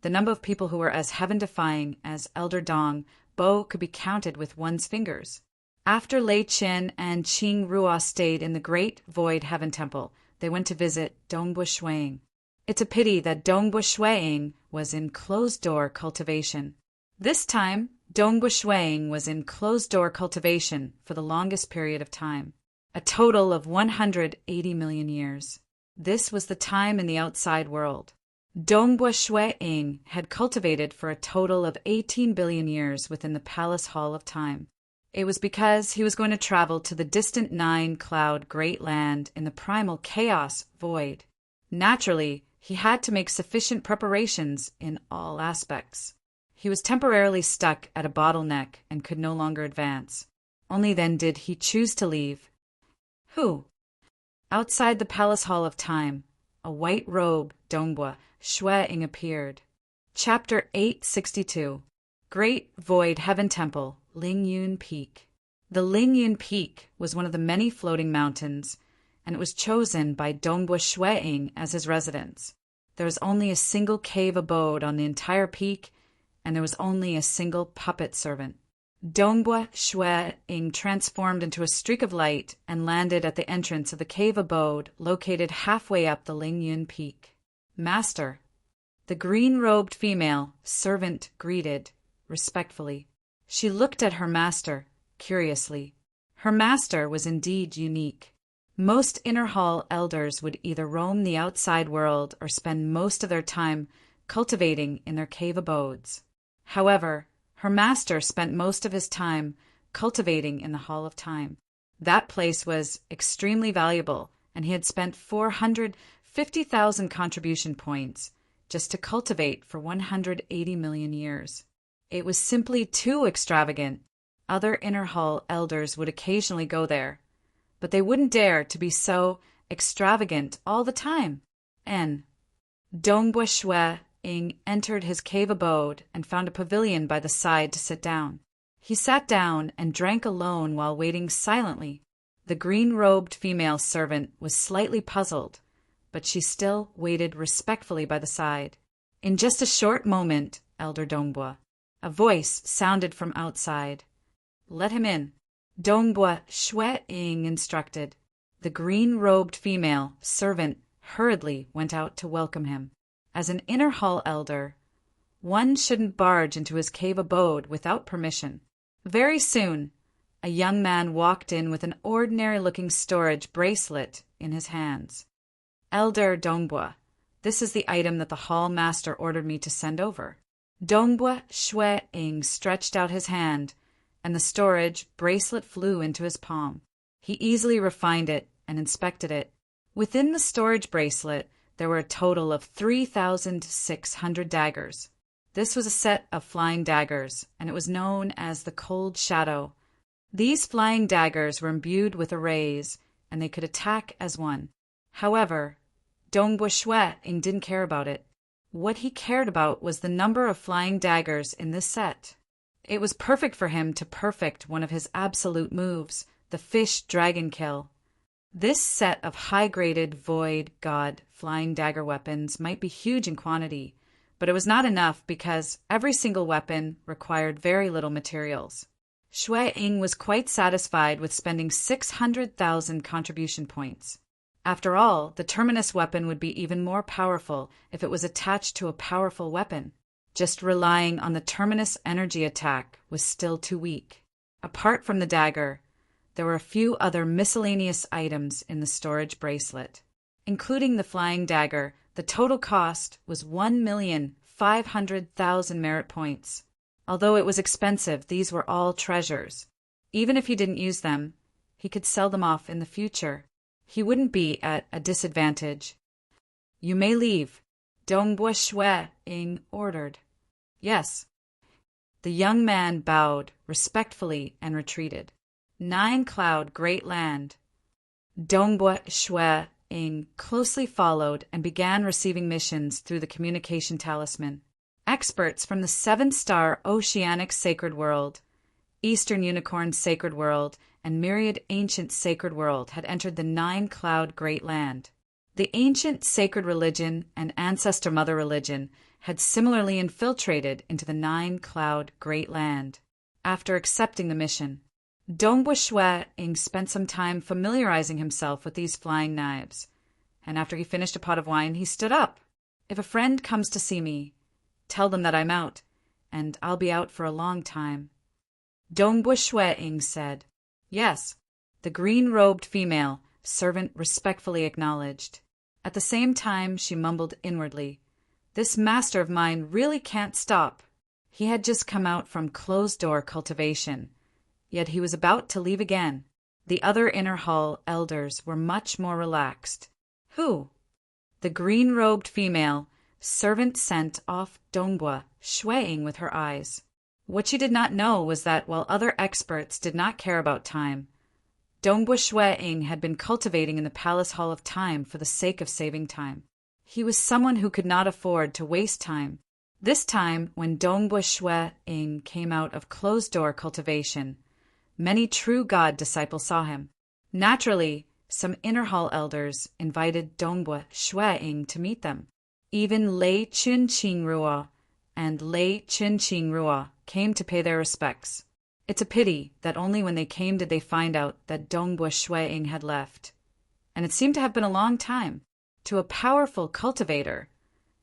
the number of people who were as heaven-defying as Elder Dong Bo could be counted with one's fingers. After Lei Chen and Qing Ruo stayed in the great void heaven temple, they went to visit Dongbo Shuang. It's a pity that Dongbo Shuang was in closed-door cultivation. This time, Dongbo Shuang was in closed-door cultivation for the longest period of time. A total of 180 million years. This was the time in the outside world. Dongbo Shuang had cultivated for a total of 18 billion years within the Palace Hall of Time. It was because he was going to travel to the distant 9-cloud great land in the primal chaos void. Naturally, he had to make sufficient preparations in all aspects. He was temporarily stuck at a bottleneck and could no longer advance. Only then did he choose to leave. Who? Outside the Palace Hall of Time, a white-robed Dongbo Shuang appeared. Chapter 862. Great Void Heaven Temple, Lingyun Peak. The Lingyun Peak was one of the many floating mountains, and it was chosen by Dongbo Shuang as his residence. There was only a single cave abode on the entire peak, and there was only a single puppet servant. Dongbo Shuang transformed into a streak of light and landed at the entrance of the cave abode located halfway up the Lingyun Peak. "Master," the green-robed female servant greeted respectfully. She looked at her master curiously. Her master was indeed unique. Most inner hall elders would either roam the outside world or spend most of their time cultivating in their cave abodes. However, her master spent most of his time cultivating in the Hall of Time. That place was extremely valuable, and he had spent 450,000 contribution points just to cultivate for 180 million years. It was simply too extravagant. Other inner hall elders would occasionally go there, but they wouldn't dare to be so extravagant all the time. Dongbo Shuang entered his cave abode and found a pavilion by the side to sit down. He sat down and drank alone while waiting silently. The green-robed female servant was slightly puzzled, but she still waited respectfully by the side. In just a short moment, Elder Dongbo, a voice sounded from outside. "Let him in," Dongbo Shuang instructed. The green-robed female servant hurriedly went out to welcome him. As an inner hall elder, one shouldn't barge into his cave abode without permission. Very soon, a young man walked in with an ordinary-looking storage bracelet in his hands. Elder Dongbua, this is the item that the hall master ordered me to send over. Dongbua Shwe-ing stretched out his hand, and the storage bracelet flew into his palm. He easily refined it and inspected it. Within the storage bracelet, there were a total of 3,600 daggers. This was a set of flying daggers, and it was known as the Cold Shadow. These flying daggers were imbued with arrays, and they could attack as one. However, Dongbua Shwe-ing didn't care about it. What he cared about was the number of flying daggers in this set. It was perfect for him to perfect one of his absolute moves, the Fish Dragon Kill. This set of high-graded Void God flying dagger weapons might be huge in quantity, but it was not enough because every single weapon required very little materials. Shwe-ing was quite satisfied with spending 600,000 contribution points. After all, the Terminus weapon would be even more powerful if it was attached to a powerful weapon. Just relying on the Terminus energy attack was still too weak. Apart from the dagger, there were a few other miscellaneous items in the storage bracelet. Including the flying dagger, the total cost was 1,500,000 merit points. Although it was expensive, these were all treasures. Even if he didn't use them, he could sell them off in the future. He wouldn't be at a disadvantage. "You may leave," Dongbua Shwe-ing ordered. "Yes." The young man bowed respectfully and retreated. 9 Cloud Great Land. Dongbua Shwe-ing closely followed and began receiving missions through the communication talisman. Experts from the 7-star Oceanic Sacred World, Eastern Unicorn Sacred World, and Myriad Ancient Sacred World had entered the 9 Cloud Great Land. The ancient sacred religion and ancestor mother religion had similarly infiltrated into the 9 Cloud Great Land. After accepting the mission, Dongbua Shwe-ing spent some time familiarizing himself with these flying knives, and after he finished a pot of wine, he stood up. "If a friend comes to see me, tell them that I'm out, and I'll be out for a long time." Dongbua Shwe-ing said. "Yes," the green-robed female servant respectfully acknowledged. At the same time, she mumbled inwardly, "This master of mine really can't stop." He had just come out from closed-door cultivation, yet he was about to leave again. The other inner hall elders were much more relaxed. "Who?" The green-robed female servant sent off Dongbua Shwe-ing with her eyes. What she did not know was that while other experts did not care about time, Dongbua Shwe-ing had been cultivating in the Palace Hall of Time for the sake of saving time. He was someone who could not afford to waste time. This time, when Dongbua Shwe-ing came out of closed-door cultivation, many true God disciples saw him. Naturally, some inner hall elders invited Dongbua Shwe-ing to meet them. Even Lei Chun-Ching-Rua and Lei Chun-Ching-Rua came to pay their respects. It's a pity that only when they came did they find out that Dongbua Shwe-ing had left. And it seemed to have been a long time. To a powerful cultivator,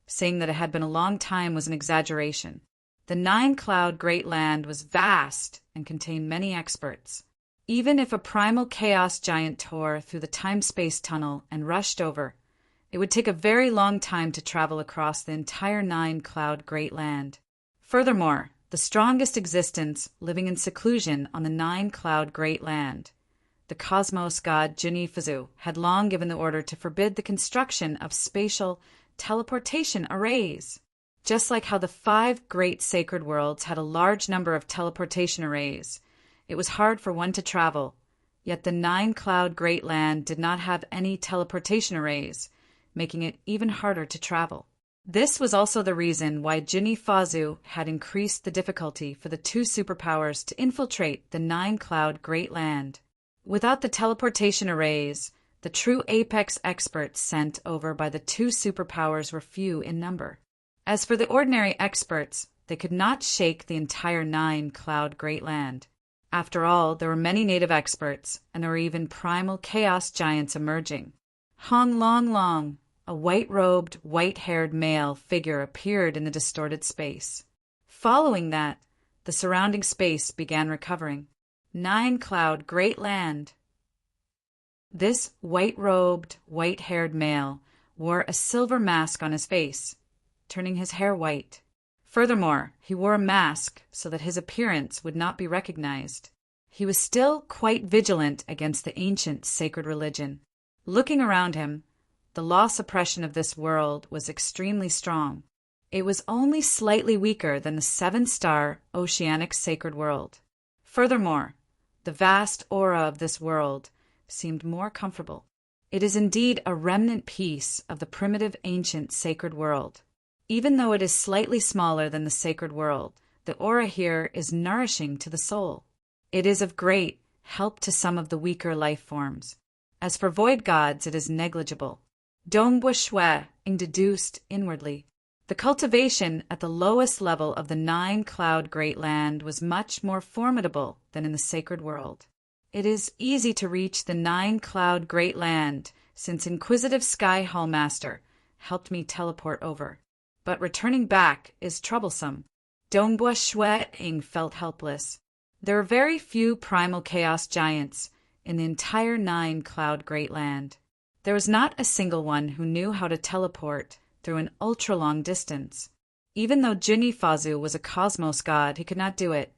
saying that it had been a long time was an exaggeration. The 9 Cloud Great Land was vast and contained many experts. Even if a primal chaos giant tore through the time-space tunnel and rushed over, it would take a very long time to travel across the entire 9 Cloud Great Land. Furthermore, the strongest existence living in seclusion on the 9 Cloud Great Land, the cosmos god Junifazu, had long given the order to forbid the construction of spatial teleportation arrays. Just like how the 5 great sacred worlds had a large number of teleportation arrays, it was hard for one to travel, yet the 9 Cloud Great Land did not have any teleportation arrays, making it even harder to travel. This was also the reason why Junifazu had increased the difficulty for the 2 superpowers to infiltrate the 9 Cloud Great Land. Without the teleportation arrays, the true apex experts sent over by the 2 superpowers were few in number. As for the ordinary experts, they could not shake the entire 9 Cloud Great Land. After all, there were many native experts, and there were even primal chaos giants emerging. Hong Long Long, a white-robed, white-haired male figure appeared in the distorted space. Following that, the surrounding space began recovering. 9-cloud great land. This white-robed, white-haired male wore a silver mask on his face, turning his hair white. Furthermore, he wore a mask so that his appearance would not be recognized. He was still quite vigilant against the ancient sacred religion. Looking around him, the law suppression of this world was extremely strong. It was only slightly weaker than the 7-star oceanic sacred world. Furthermore, the vast aura of this world seemed more comfortable. It is indeed a remnant piece of the primitive ancient sacred world. Even though it is slightly smaller than the sacred world, the aura here is nourishing to the soul. It is of great help to some of the weaker life forms. As for void gods, it is negligible. Dongbua Shui deduced inwardly. The cultivation at the lowest level of the 9-cloud great land was much more formidable than in the sacred world. It is easy to reach the 9-cloud great land, since inquisitive Sky Hall Master helped me teleport over. But returning back is troublesome. Dongbua Shui felt helpless. There are very few primal chaos giants in the entire 9-cloud great land. There was not a single one who knew how to teleport through an ultra-long distance. Even though Junifazu was a cosmos god, he could not do it.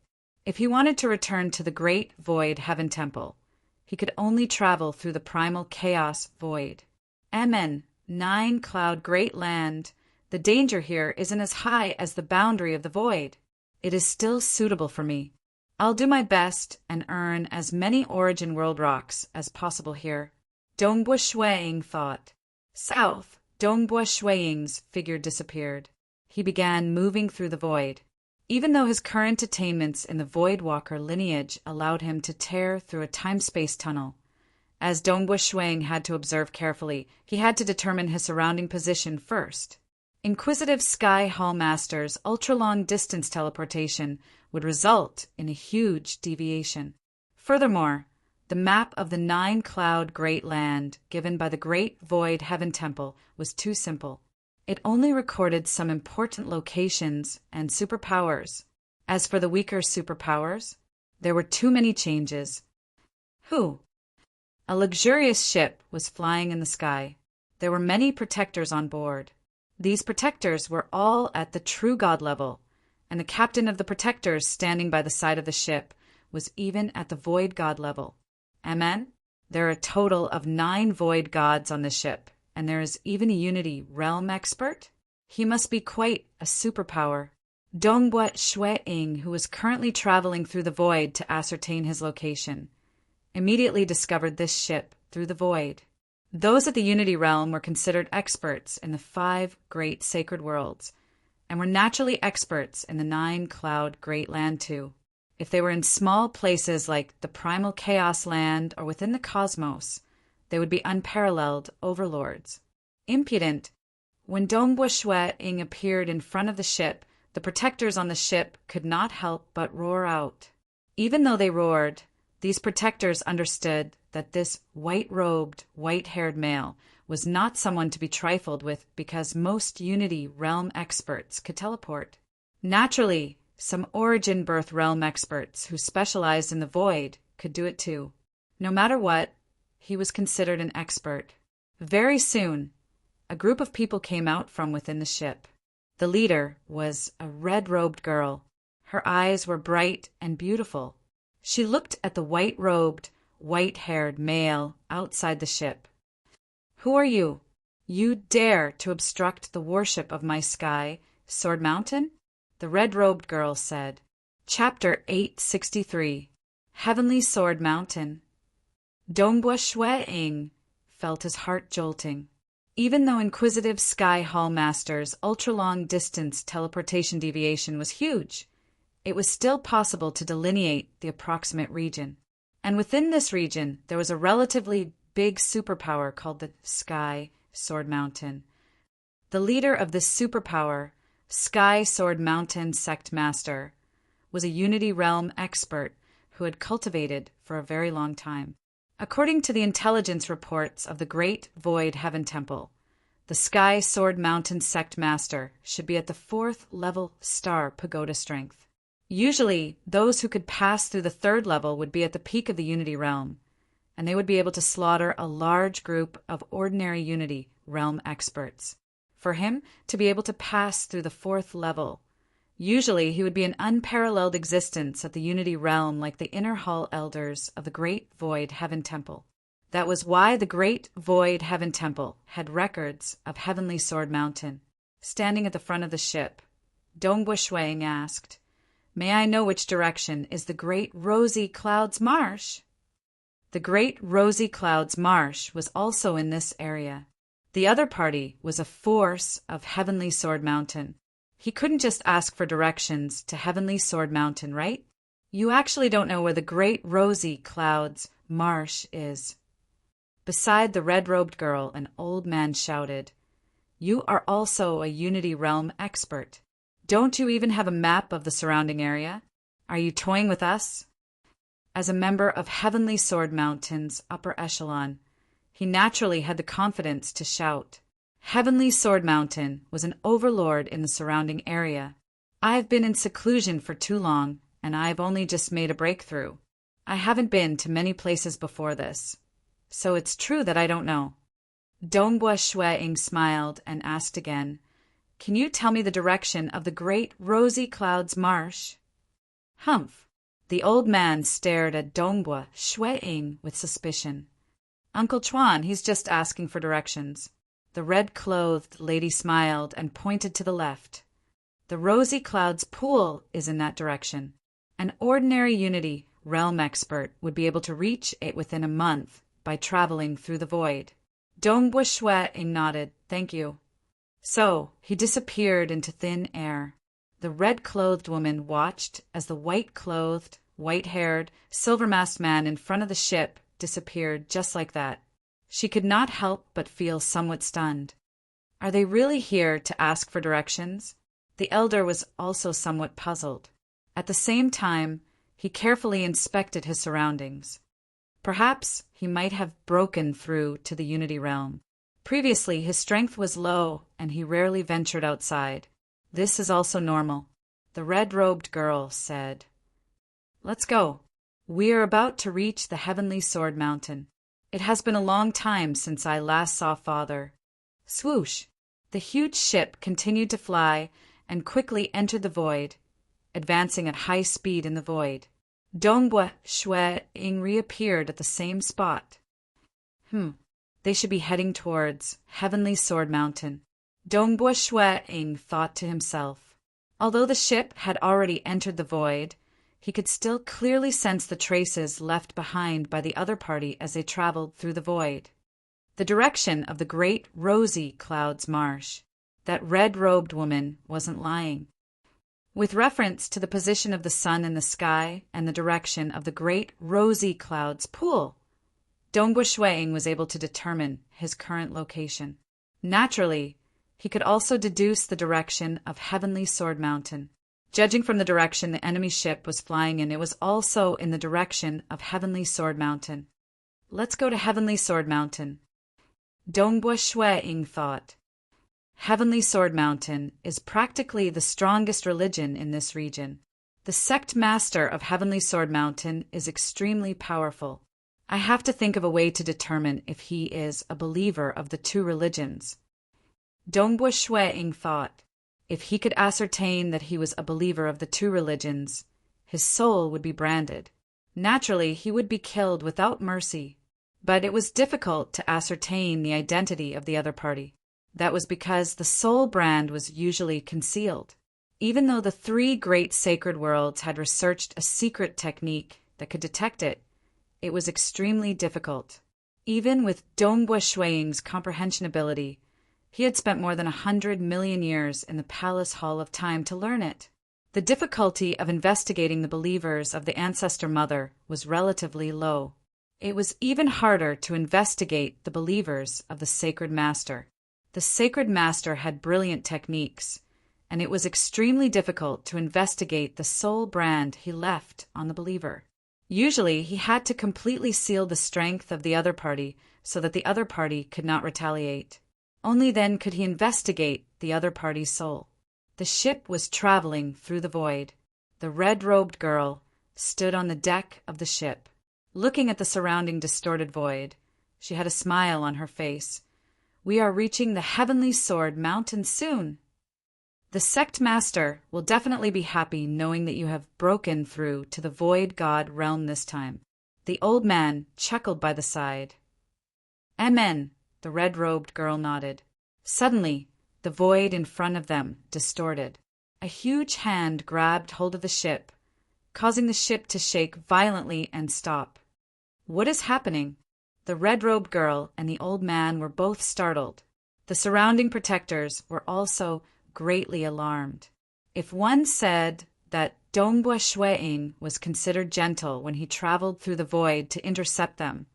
If he wanted to return to the Great Void Heaven Temple, he could only travel through the primal chaos void. Amen. 9-cloud great land. The danger here isn't as high as the boundary of the void. It is still suitable for me. I'll do my best and earn as many Origin World rocks as possible here. Dongbua Shuiying thought. South. Dongbua Shuiying's figure disappeared. He began moving through the void. Even though his current attainments in the Void Walker lineage allowed him to tear through a time-space tunnel, as Dongbua Shuiying had to observe carefully, he had to determine his surrounding position first. Inquisitive Sky Hall Master's ultra-long distance teleportation would result in a huge deviation. Furthermore, the map of the 9-cloud great land given by the Great Void Heaven Temple was too simple. It only recorded some important locations and superpowers. As for the weaker superpowers, there were too many changes. Who? A luxurious ship was flying in the sky. There were many protectors on board. These protectors were all at the true god level, and the captain of the protectors standing by the side of the ship was even at the void god level. Amen? There are a total of 9 void gods on the ship, and there is even a Unity realm expert. He must be quite a superpower. Dongbua Shuiying, who was currently traveling through the void to ascertain his location, immediately discovered this ship through the void. Those at the Unity realm were considered experts in the 5 great sacred worlds, and were naturally experts in the 9-cloud great land too. If they were in small places like the primal chaos land or within the cosmos, they would be unparalleled overlords. Impudent. When Dongbua Shuiying appeared in front of the ship, the protectors on the ship could not help but roar out. Even though they roared, these protectors understood that this white-robed, white-haired male was not someone to be trifled with because most Unity realm experts could teleport. Naturally, some Origin Birth realm experts who specialized in the void could do it too. No matter what, he was considered an expert. Very soon, a group of people came out from within the ship. The leader was a red-robed girl. Her eyes were bright and beautiful. She looked at the white-robed, white-haired male outside the ship. Who are you? You dare to obstruct the worship of my sky, Sword Mountain? The red-robed girl said. Chapter 863. Heavenly Sword Mountain. Dongbua Shuiying felt his heart jolting. Even though Inquisitive Sky Hall Master's ultra-long distance teleportation deviation was huge, it was still possible to delineate the approximate region. And within this region, there was a relatively big superpower called the Sky Sword Mountain. The leader of this superpower, Sky Sword Mountain Sect Master, was a Unity Realm expert who had cultivated for a very long time. According to the intelligence reports of the Great Void Heaven Temple, the Sky Sword Mountain Sect Master should be at the 4th level star pagoda strength. Usually, those who could pass through the third level would be at the peak of the Unity realm, and they would be able to slaughter a large group of ordinary Unity realm experts. For him to be able to pass through the fourth level, usually he would be an unparalleled existence at the Unity realm like the Inner Hall Elders of the Great Void Heaven Temple. That was why the Great Void Heaven Temple had records of Heavenly Sword Mountain. Standing at the front of the ship, Dongbua Shuang asked, "May I know which direction is the Great Rosy Clouds Marsh?" The Great Rosy Clouds Marsh was also in this area. The other party was a force of Heavenly Sword Mountain. He couldn't just ask for directions to Heavenly Sword Mountain, right? You actually don't know where the Great Rosy Clouds Marsh is. Beside the red-robed girl, an old man shouted, "You are also a Unity Realm expert. Don't you even have a map of the surrounding area? Are you toying with us?" As a member of Heavenly Sword Mountain's upper echelon, he naturally had the confidence to shout. Heavenly Sword Mountain was an overlord in the surrounding area. "I've been in seclusion for too long, and I've only just made a breakthrough. I haven't been to many places before this, so it's true that I don't know." Dongbua Shuang smiled and asked again, "Can you tell me the direction of the Great Rosy Clouds Marsh?" Humph! The old man stared at Dongbua Shuang with suspicion. "Uncle Chuan, he's just asking for directions." The red-clothed lady smiled and pointed to the left. "The Rosy Clouds Pool is in that direction. An ordinary Unity realm expert would be able to reach it within a month by traveling through the void." Dongbua Shuang nodded, "Thank you." So he disappeared into thin air. The red-clothed woman watched as the white-clothed, white-haired, silver-masked man in front of the ship disappeared just like that. She could not help but feel somewhat stunned. Are they really here to ask for directions? The elder was also somewhat puzzled. At the same time, he carefully inspected his surroundings. Perhaps he might have broken through to the Unity realm. Previously, his strength was low and he rarely ventured outside. This is also normal. The red-robed girl said, "Let's go. We are about to reach the Heavenly Sword Mountain. It has been a long time since I last saw Father." Swoosh! The huge ship continued to fly and quickly entered the void, advancing at high speed in the void. Dongbua Shuang reappeared at the same spot. They should be heading towards Heavenly Sword Mountain. Dongbua Shuang thought to himself. Although the ship had already entered the void, he could still clearly sense the traces left behind by the other party as they traveled through the void. The direction of the Great Rosy Clouds Marsh. That red-robed woman wasn't lying. With reference to the position of the sun in the sky and the direction of the Great Rosy Clouds Pool, Dongbua Shuang was able to determine his current location. Naturally, he could also deduce the direction of Heavenly Sword Mountain. Judging from the direction the enemy ship was flying in, it was also in the direction of Heavenly Sword Mountain. "Let's go to Heavenly Sword Mountain." Dongbua Shuang thought. Heavenly Sword Mountain is practically the strongest religion in this region. The sect master of Heavenly Sword Mountain is extremely powerful. I have to think of a way to determine if he is a believer of the two religions. Dongbua Shuang thought. If he could ascertain that he was a believer of the two religions, his soul would be branded. Naturally, he would be killed without mercy. But it was difficult to ascertain the identity of the other party. That was because the soul brand was usually concealed. Even though the three great sacred worlds had researched a secret technique that could detect it, it was extremely difficult. Even with Dongbua Shuang's comprehension ability, he had spent more than 100 million years in the Palace Hall of Time to learn it. The difficulty of investigating the believers of the Ancestor Mother was relatively low. It was even harder to investigate the believers of the Sacred Master. The Sacred Master had brilliant techniques, and it was extremely difficult to investigate the soul brand he left on the believer. Usually, he had to completely seal the strength of the other party so that the other party could not retaliate. Only then could he investigate the other party's soul. The ship was traveling through the void. the red-robed girl, stood on the deck of the ship. Looking at the surrounding distorted void, she had a smile on her face. "We are reaching the heavenly sword mountain soon. The sect master will definitely be happy knowing that you have broken through to the void god realm this time." The old man chuckled by the side. "Amen," the red-robed girl nodded. Suddenly, the void in front of them distorted. A huge hand grabbed hold of the ship, causing the ship to shake violently and stop. "What is happening?" The red-robed girl and the old man were both startled. The surrounding protectors were also greatly alarmed. If one said that Dongbua Shueing was considered gentle when he traveled through the void to intercept them,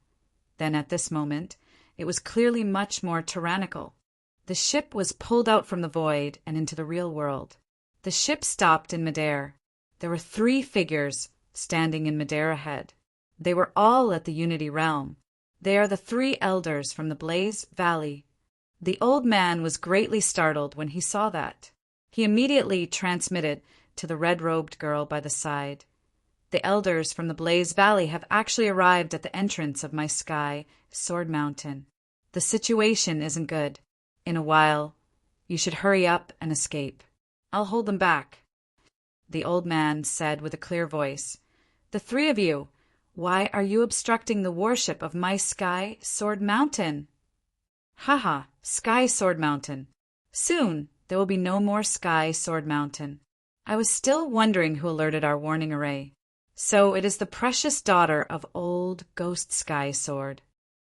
then at this moment it was clearly much more tyrannical. The ship was pulled out from the void and into the real world. The ship stopped in midair. There were 3 figures standing in midair ahead. They were all at the Unity Realm. They are the 3 elders from the Blaze Valley. The old man was greatly startled when he saw that. He immediately transmitted to the red-robed girl by the side. "The elders from the Blaze Valley have actually arrived at the entrance of my sky, Sword Mountain. The situation isn't good. In a while, you should hurry up and escape. I'll hold them back." The old man said with a clear voice, "The 3 of you, why are you obstructing the worship of my sky, Sword Mountain?" "Haha, Sky Sword Mountain. Soon there will be no more Sky Sword Mountain. I was still wondering who alerted our warning array. So it is the precious daughter of old Ghost Sky Sword.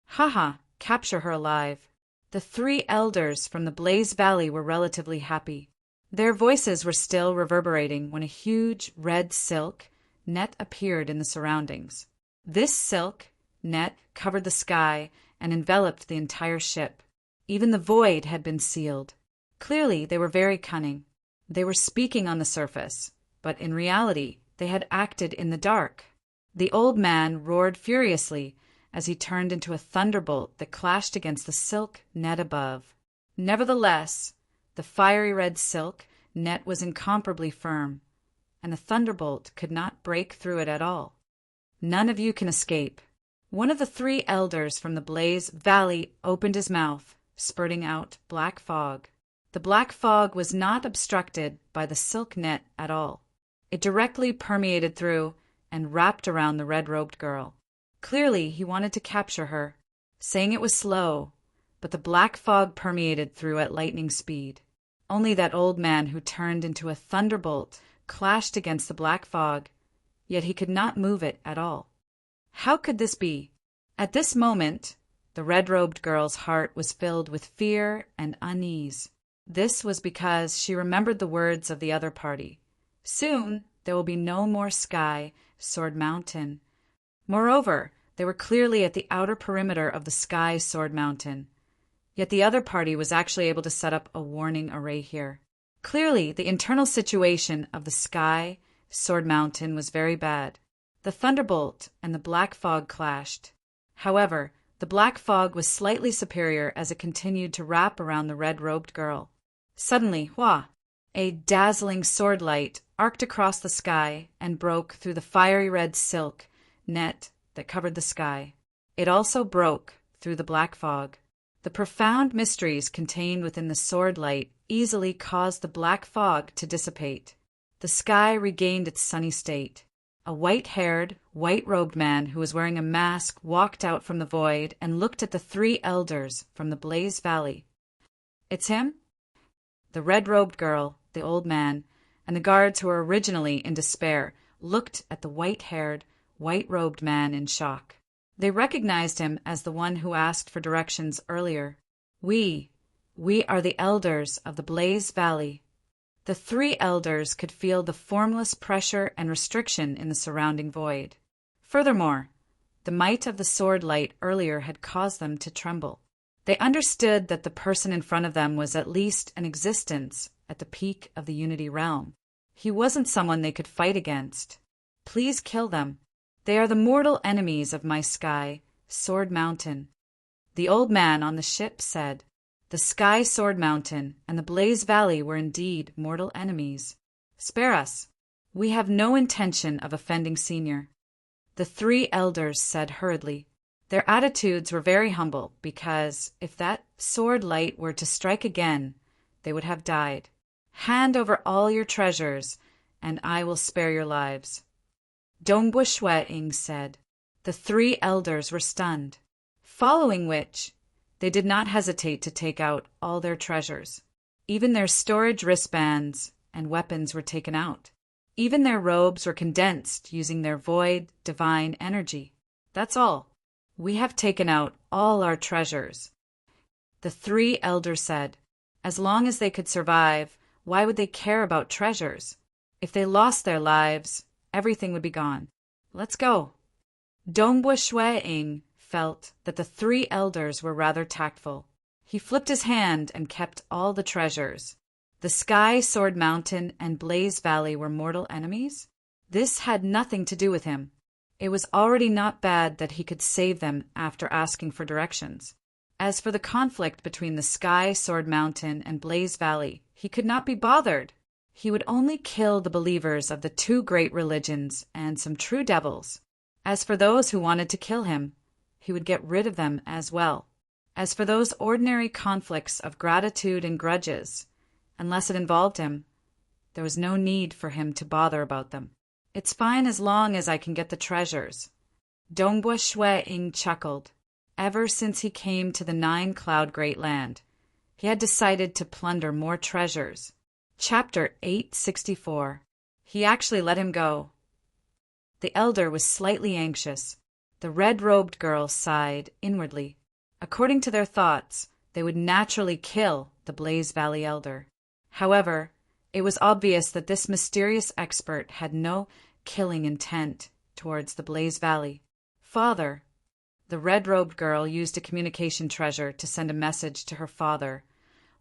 Haha, capture her alive." The 3 elders from the Blaze Valley were relatively happy. Their voices were still reverberating when a huge red silk net appeared in the surroundings. This silk net covered the sky and enveloped the entire ship. Even the void had been sealed. Clearly, they were very cunning. They were speaking on the surface, but in reality, they had acted in the dark. The old man roared furiously as he turned into a thunderbolt that clashed against the silk net above. Nevertheless, the fiery red silk net was incomparably firm, and the thunderbolt could not break through it at all. "None of you can escape." One of the 3 elders from the Blaze Valley opened his mouth, spurting out black fog. The black fog was not obstructed by the silk net at all. It directly permeated through and wrapped around the red-robed girl. Clearly, he wanted to capture her, saying it was slow, but the black fog permeated through at lightning speed. Only that old man who turned into a thunderbolt clashed against the black fog, yet he could not move it at all. How could this be? At this moment, the red-robed girl's heart was filled with fear and unease. This was because she remembered the words of the other party. Soon there will be no more Sky Sword Mountain. Moreover, they were clearly at the outer perimeter of the Sky Sword Mountain. Yet the other party was actually able to set up a warning array here. Clearly, the internal situation of the Sky Sword Mountain was very bad. The thunderbolt and the black fog clashed. However, the black fog was slightly superior as it continued to wrap around the red-robed girl. Suddenly, wah! A dazzling sword light arced across the sky and broke through the fiery red silk net that covered the sky. It also broke through the black fog. The profound mysteries contained within the sword light easily caused the black fog to dissipate. The sky regained its sunny state. A white-haired, white-robed man who was wearing a mask walked out from the void and looked at the 3 elders from the Blaze Valley. "It's him?" The red-robed girl, the old man, and the guards who were originally in despair looked at the white-haired, white-robed man in shock. They recognized him as the one who asked for directions earlier. We are the elders of the Blaze Valley." The 3 elders could feel the formless pressure and restriction in the surrounding void. Furthermore, the might of the sword light earlier had caused them to tremble. They understood that the person in front of them was at least an existence at the peak of the Unity Realm. He wasn't someone they could fight against. "Please kill them. They are the mortal enemies of my sky, Sword Mountain." The old man on the ship said. The Sky Sword Mountain and the Blaze Valley were indeed mortal enemies. "Spare us. We have no intention of offending Senior, the three elders said hurriedly. Their attitudes were very humble because, if that sword light were to strike again, they would have died. Hand over all your treasures, and I will spare your lives. Dongbua Shwe-ing said. The three elders were stunned, following which, they did not hesitate to take out all their treasures. Even their storage wristbands and weapons were taken out. Even their robes were condensed using their void divine energy. That's all. We have taken out all our treasures. The three elders said, as long as they could survive, why would they care about treasures? If they lost their lives, everything would be gone. Let's go. Dongbua Shwe-ing felt that the three elders were rather tactful. He flipped his hand and kept all the treasures. The Sky Sword Mountain and Blaze Valley were mortal enemies? This had nothing to do with him. It was already not bad that he could save them after asking for directions. As for the conflict between the Sky Sword Mountain and Blaze Valley, he could not be bothered. He would only kill the believers of the two great religions and some true devils. As for those who wanted to kill him, he would get rid of them as well. As for those ordinary conflicts of gratitude and grudges, unless it involved him, there was no need for him to bother about them. It's fine as long as I can get the treasures. Dongbua Shwe-ing chuckled. Ever since he came to the 9-Cloud Great Land, he had decided to plunder more treasures. Chapter 864. He actually let him go. The elder was slightly anxious. The red-robed girl sighed inwardly. According to their thoughts, they would naturally kill the Blaze Valley elder. However, it was obvious that this mysterious expert had no killing intent towards the Blaze Valley. Father. The red-robed girl used a communication treasure to send a message to her father.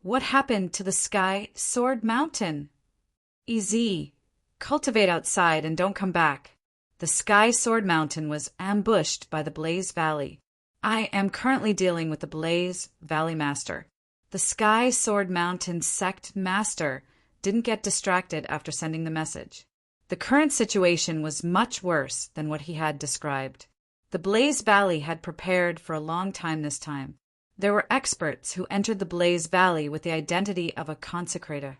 What happened to the Sky Sword Mountain? Easy. Cultivate outside and don't come back. The Sky Sword Mountain was ambushed by the Blaze Valley. I am currently dealing with the Blaze Valley Master. The Sky Sword Mountain Sect Master didn't get distracted after sending the message. The current situation was much worse than what he had described. The Blaze Valley had prepared for a long time this time. There were experts who entered the Blaze Valley with the identity of a consecrator.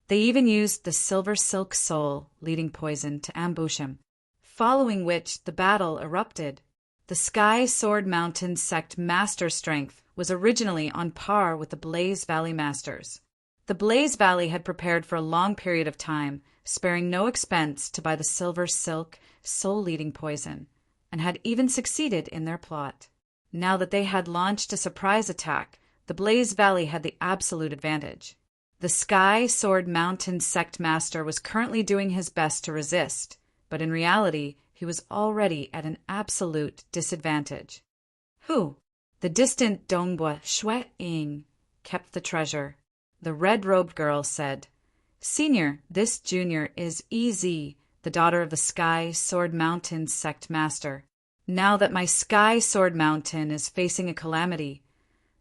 They even used the Silver Silk Soul leading poison to ambush him, following which the battle erupted. The Sky Sword Mountain Sect Master strength was originally on par with the Blaze Valley Masters. The Blaze Valley had prepared for a long period of time, sparing no expense to buy the Silver Silk Soul leading poison, and had even succeeded in their plot. Now that they had launched a surprise attack, the Blaze Valley had the absolute advantage. The Sky Sword Mountain Sect Master was currently doing his best to resist, but in reality, he was already at an absolute disadvantage. Who? The distant Dongbua Shwe-ing kept the treasure. The red-robed girl said, Senior, this junior is EZ, the daughter of the Sky Sword Mountain Sect Master. Now that my Sky Sword Mountain is facing a calamity,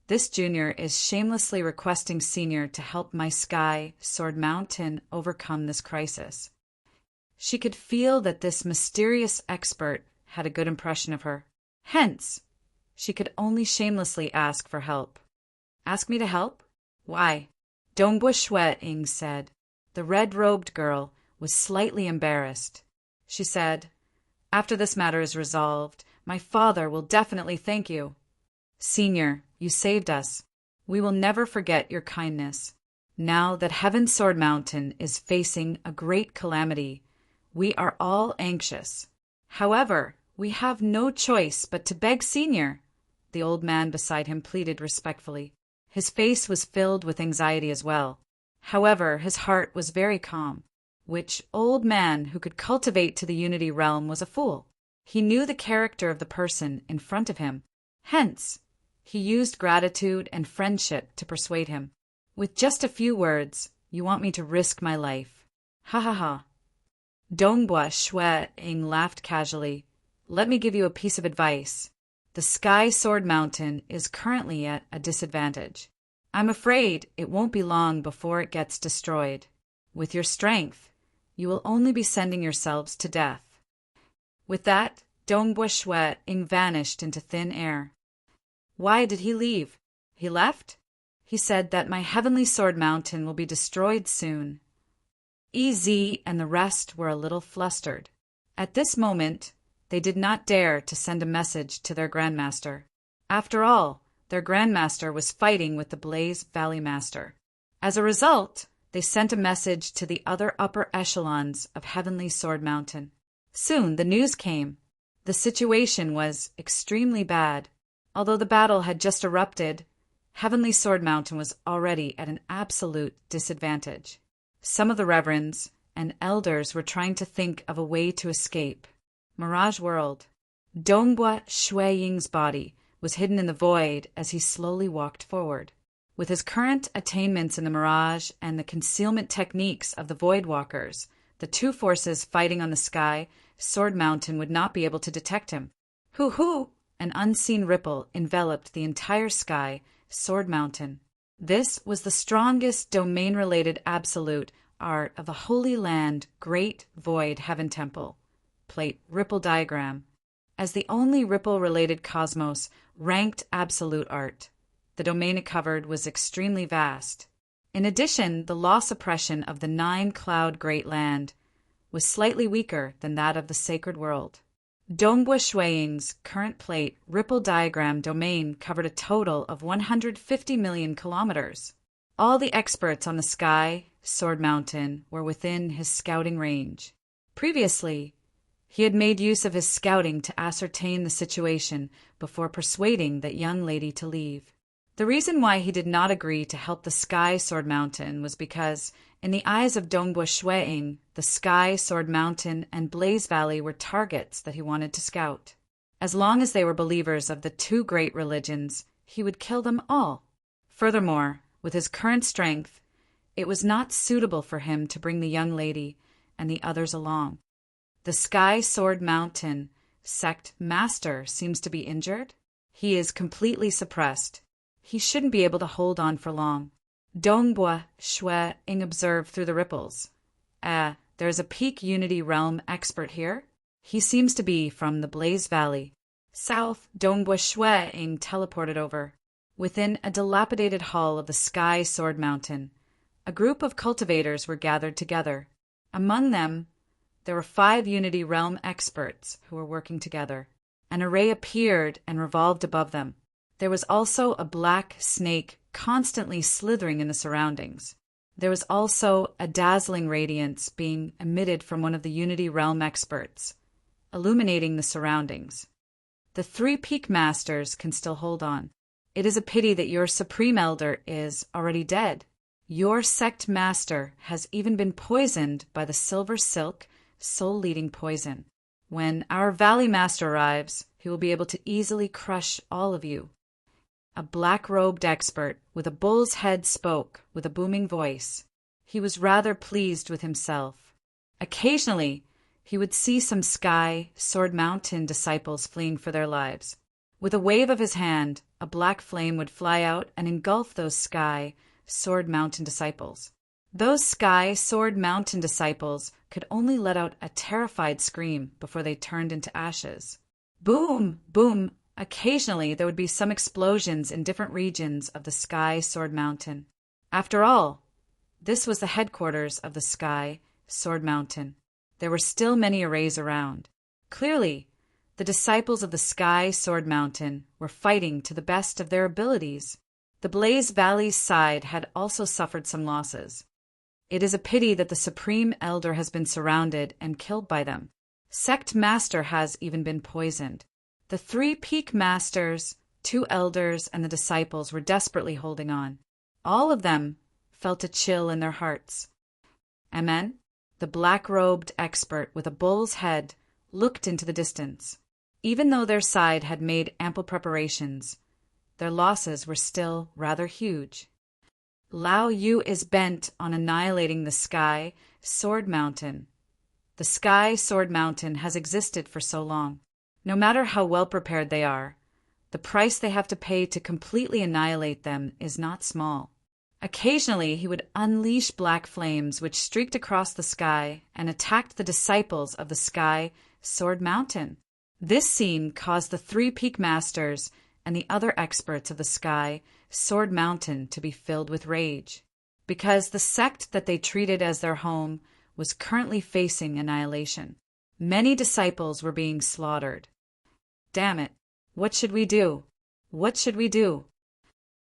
this junior is shamelessly requesting Senior to help my Sky Sword Mountain overcome this crisis. She could feel that this mysterious expert had a good impression of her. Hence, she could only shamelessly ask for help. Ask me to help? Why? Dongbua Shwe-ing said. The red-robed girl was slightly embarrassed. She said, After this matter is resolved, my father will definitely thank you. Senior, you saved us. We will never forget your kindness. Now that Heaven's Sword Mountain is facing a great calamity, we are all anxious. However, we have no choice but to beg Senior. The old man beside him pleaded respectfully. His face was filled with anxiety as well. However, his heart was very calm. Which old man who could cultivate to the Unity Realm was a fool? He knew the character of the person in front of him. Hence, he used gratitude and friendship to persuade him. With just a few words, you want me to risk my life. Ha ha ha. Dongbua Shwe-ing laughed casually. Let me give you a piece of advice. The Sky Sword Mountain is currently at a disadvantage. I'm afraid it won't be long before it gets destroyed. With your strength, You will only be sending yourselves to death." With that, Dongbua Shui Ing vanished into thin air. Why did he leave? He left? He said that my heavenly sword mountain will be destroyed soon. Ez and the rest were a little flustered. At this moment, they did not dare to send a message to their Grandmaster. After all, their Grandmaster was fighting with the Blaze Valley Master. As a result, they sent a message to the other upper echelons of Heavenly Sword Mountain. Soon the news came. The situation was extremely bad. Although the battle had just erupted, Heavenly Sword Mountain was already at an absolute disadvantage. Some of the reverends and elders were trying to think of a way to escape. Mirage World. Dongbua Shui Ying's body was hidden in the void as he slowly walked forward. With his current attainments in the Mirage and the concealment techniques of the Void Walkers, the two forces fighting on the sky, Sword Mountain would not be able to detect him. Hoo-hoo! An unseen ripple enveloped the entire sky, Sword Mountain. This was the strongest domain-related absolute art of the Holy Land Great Void Heaven Temple. Plate Ripple Diagram. As the only ripple-related cosmos ranked absolute art, the domain it covered was extremely vast. In addition, the law suppression of the 9-cloud Great Land was slightly weaker than that of the Sacred World. Dongbua Shui Ying's current plate ripple diagram domain covered a total of 150 million kilometers. All the experts on the sky, Sword Mountain, were within his scouting range. Previously, he had made use of his scouting to ascertain the situation before persuading that young lady to leave. The reason why he did not agree to help the Sky Sword Mountain was because, in the eyes of Dongbua Shui Ying, the Sky, Sword Mountain, and Blaze Valley were targets that he wanted to scout. As long as they were believers of the two great religions, he would kill them all. Furthermore, with his current strength, it was not suitable for him to bring the young lady and the others along. The Sky Sword Mountain sect master seems to be injured. He is completely suppressed. He shouldn't be able to hold on for long. Dongbua Shui Ying observed through the ripples. There's a peak Unity Realm expert here. He seems to be from the Blaze Valley. South, Dongbua Shui Ying teleported over. Within a dilapidated hall of the Sky Sword Mountain, a group of cultivators were gathered together. Among them, there were 5 Unity Realm experts who were working together. An array appeared and revolved above them. There was also a black snake constantly slithering in the surroundings. There was also a dazzling radiance being emitted from one of the Unity Realm experts, illuminating the surroundings. The 3 Peak Masters can still hold on. It is a pity that your Supreme Elder is already dead. Your Sect Master has even been poisoned by the Silver Silk soul-leading poison. When our Valley Master arrives, he will be able to easily crush all of you. A black-robed expert with a bull's head spoke with a booming voice. He was rather pleased with himself. Occasionally, he would see some Sky Sword Mountain disciples fleeing for their lives. With a wave of his hand, a black flame would fly out and engulf those Sky Sword Mountain disciples. Those Sky Sword Mountain disciples could only let out a terrified scream before they turned into ashes. Boom! Boom! Occasionally, there would be some explosions in different regions of the Sky Sword Mountain. After all, this was the headquarters of the Sky Sword Mountain. There were still many arrays around. Clearly, the disciples of the Sky Sword Mountain were fighting to the best of their abilities. The Blaze Valley's side had also suffered some losses. It is a pity that the Supreme Elder has been surrounded and killed by them. Sect Master has even been poisoned. The 3 Peak Masters, 2 Elders, and the disciples were desperately holding on. All of them felt a chill in their hearts. Amen? The black-robed expert with a bull's head looked into the distance. Even though their side had made ample preparations, their losses were still rather huge. Lao Yu is bent on annihilating the Sky Sword Mountain. The Sky Sword Mountain has existed for so long. No matter how well prepared they are, the price they have to pay to completely annihilate them is not small. Occasionally, he would unleash black flames which streaked across the sky and attacked the disciples of the sky Sword Mountain. This scene caused the three peak masters and the other experts of the sky Sword Mountain to be filled with rage, because the sect that they treated as their home was currently facing annihilation. Many disciples were being slaughtered. Damn it! What should we do? What should we do?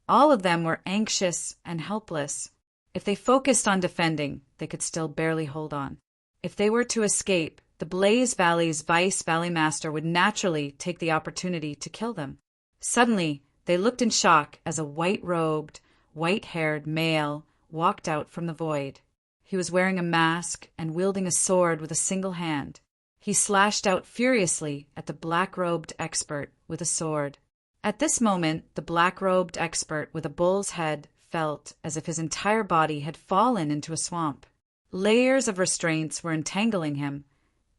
All of them were anxious and helpless. If they focused on defending, they could still barely hold on. If they were to escape, the Blaze Valley's Vice Valley Master would naturally take the opportunity to kill them. Suddenly, they looked in shock as a white-robed, white-haired male walked out from the void. He was wearing a mask and wielding a sword with a single hand. He slashed out furiously at the black-robed expert with a sword. At this moment, the black-robed expert with a bull's head felt as if his entire body had fallen into a swamp. Layers of restraints were entangling him,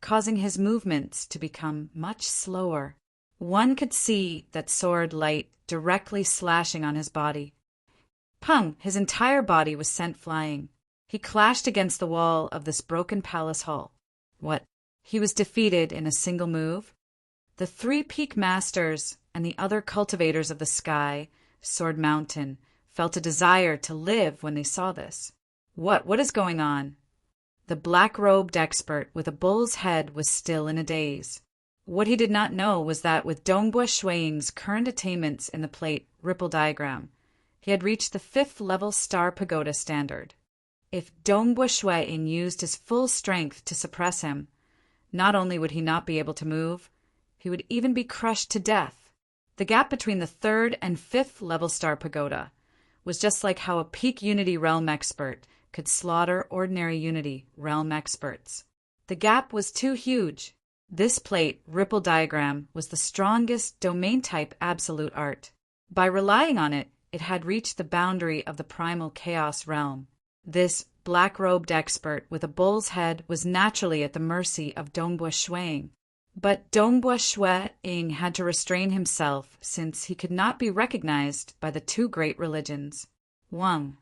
causing his movements to become much slower. One could see that sword light directly slashing on his body. Pung! His entire body was sent flying. He clashed against the wall of this broken palace hall. What? He was defeated in a single move? The three peak masters and the other cultivators of the sky, Sword Mountain, felt a desire to live when they saw this. What is going on? The black-robed expert with a bull's head was still in a daze. What he did not know was that with Dongbua Shuiying's current attainments in the plate ripple diagram, he had reached the 5th level star pagoda standard. If Dongbua Shuiying used his full strength to suppress him, not only would he not be able to move, he would even be crushed to death. The gap between the 3rd and 5th level star pagoda was just like how a peak Unity realm expert could slaughter ordinary Unity realm experts. The gap was too huge. This plate ripple diagram was the strongest domain-type absolute art. By relying on it, it had reached the boundary of the primal chaos realm. This black-robed expert with a bull's head was naturally at the mercy of Dongbua Shuiying. But Dongbua Shuiying had to restrain himself since he could not be recognized by the two great religions. 1.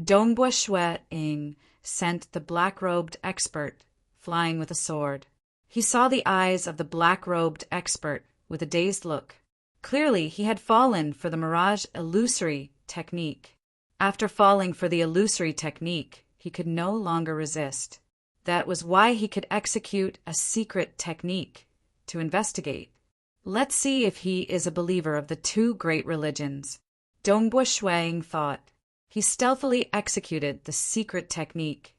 Dongbua Shuiying sent the black-robed expert flying with a sword. He saw the eyes of the black-robed expert with a dazed look. Clearly, he had fallen for the Mirage Illusory technique. After falling for the illusory technique, he could no longer resist. That was why he could execute a secret technique to investigate. Let's see if he is a believer of the two great religions. Dongbua Shuiying thought. He stealthily executed the secret technique,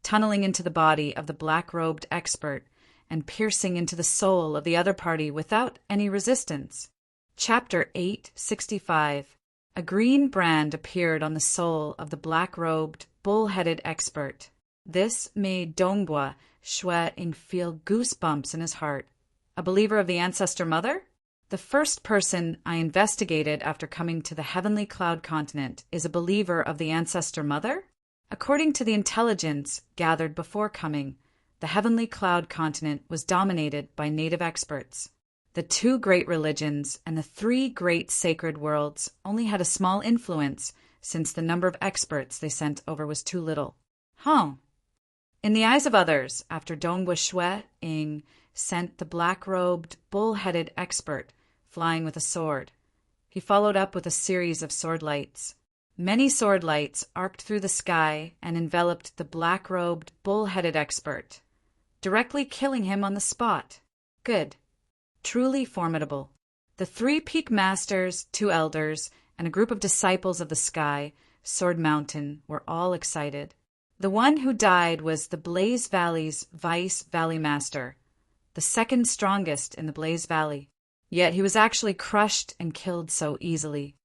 tunneling into the body of the black-robed expert and piercing into the soul of the other party without any resistance. Chapter 865. A green brand appeared on the soul of the black-robed, bull-headed expert. This made Dongbua Shuiying feel goosebumps in his heart. A believer of the Ancestor Mother? The first person I investigated after coming to the Heavenly Cloud Continent is a believer of the Ancestor Mother? According to the intelligence gathered before coming, the Heavenly Cloud Continent was dominated by native experts. The two great religions and the three great sacred worlds only had a small influence since the number of experts they sent over was too little. In the eyes of others, after Dongbua Shuiying sent the black-robed, bull-headed expert flying with a sword, he followed up with a series of sword lights. Many sword lights arced through the sky and enveloped the black-robed, bull-headed expert, directly killing him on the spot. Good. Truly formidable. The three peak masters, two elders, and a group of disciples of the sky, Sword Mountain, were all excited. The one who died was the Blaze Valley's Vice Valley Master, the second strongest in the Blaze Valley. Yet he was actually crushed and killed so easily.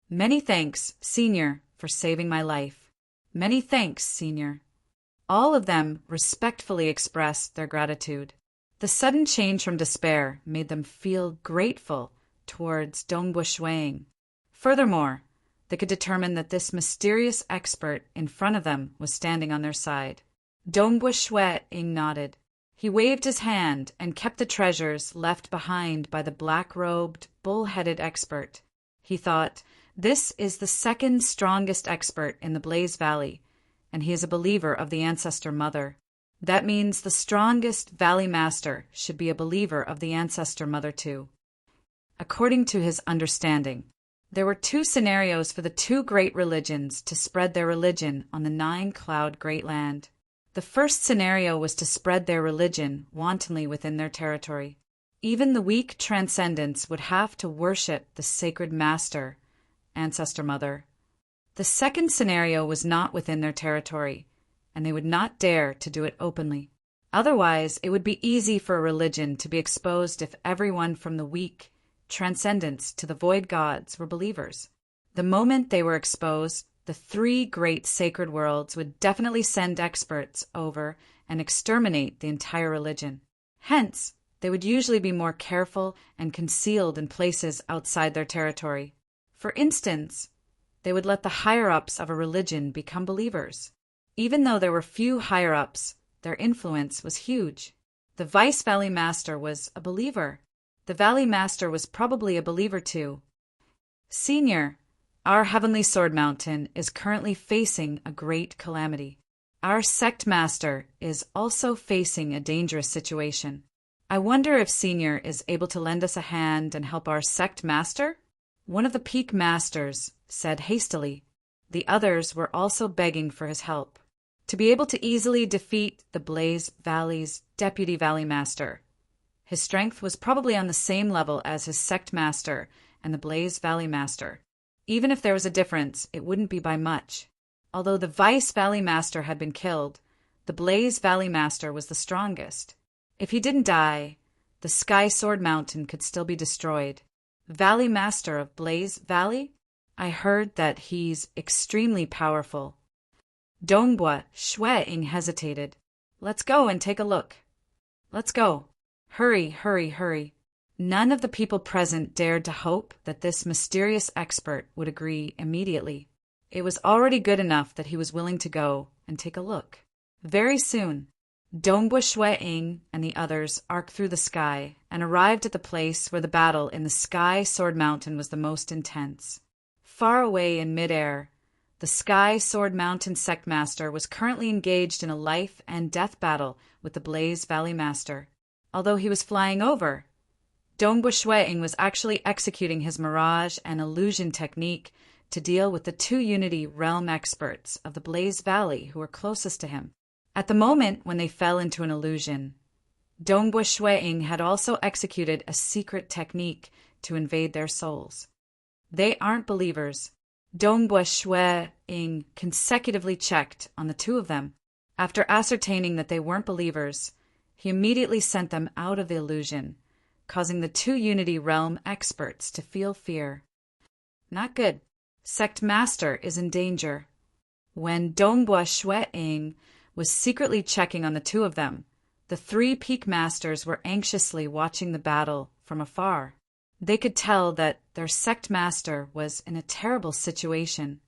Many thanks, Senior, for saving my life. Many thanks, Senior. All of them respectfully expressed their gratitude. The sudden change from despair made them feel grateful towards Dongbua Shuiying. Furthermore, they could determine that this mysterious expert in front of them was standing on their side. Dongbua Shuiying nodded. He waved his hand and kept the treasures left behind by the black-robed, bull-headed expert. He thought, This is the second strongest expert in the Blaze Valley, and he is a believer of the Ancestor Mother. That means the strongest Valley Master should be a believer of the Ancestor Mother too. According to his understanding, there were two scenarios for the two great religions to spread their religion on the 9-cloud Great Land. The first scenario was to spread their religion wantonly within their territory. Even the weak transcendents would have to worship the sacred Master, Ancestor Mother. The second scenario was not within their territory, and they would not dare to do it openly. Otherwise, it would be easy for a religion to be exposed if everyone from the weak transcendents to the void gods were believers. The moment they were exposed, the three great sacred worlds would definitely send experts over and exterminate the entire religion. Hence, they would usually be more careful and concealed in places outside their territory. For instance, they would let the higher-ups of a religion become believers. Even though there were few higher-ups, their influence was huge. The Vice Valley Master was a believer. The Valley Master was probably a believer too. Senior, our Heavenly Sword Mountain is currently facing a great calamity. Our Sect Master is also facing a dangerous situation. I wonder if Senior is able to lend us a hand and help our Sect Master? One of the Peak Masters said hastily. The others were also begging for his help. To be able to easily defeat the Blaze Valley's Deputy Valley Master. His strength was probably on the same level as his Sect Master and the Blaze Valley Master. Even if there was a difference, it wouldn't be by much. Although the Vice Valley Master had been killed, the Blaze Valley Master was the strongest. If he didn't die, the Sky Sword Mountain could still be destroyed. Valley Master of Blaze Valley? I heard that he's extremely powerful. Dongbua Shueing hesitated. Let's go and take a look. Let's go. Hurry, hurry, hurry. None of the people present dared to hope that this mysterious expert would agree immediately. It was already good enough that he was willing to go and take a look. Very soon, Dongbua Shueing and the others arced through the sky and arrived at the place where the battle in the Sky Sword Mountain was the most intense. Far away in midair, the Sky Sword Mountain Sect Master was currently engaged in a life and death battle with the Blaze Valley Master. Although he was flying over, Dongbua Shueing was actually executing his mirage and illusion technique to deal with the two Unity Realm experts of the Blaze Valley who were closest to him. At the moment when they fell into an illusion, Dongbua Shueing had also executed a secret technique to invade their souls. They aren't believers. Dongbua Shueing consecutively checked on the two of them. After ascertaining that they weren't believers, he immediately sent them out of the illusion, causing the two Unity Realm experts to feel fear. Not good. Sect Master is in danger. When Dongbua Shueing was secretly checking on the two of them, the three Peak Masters were anxiously watching the battle from afar. They could tell that their Sect Master was in a terrible situation.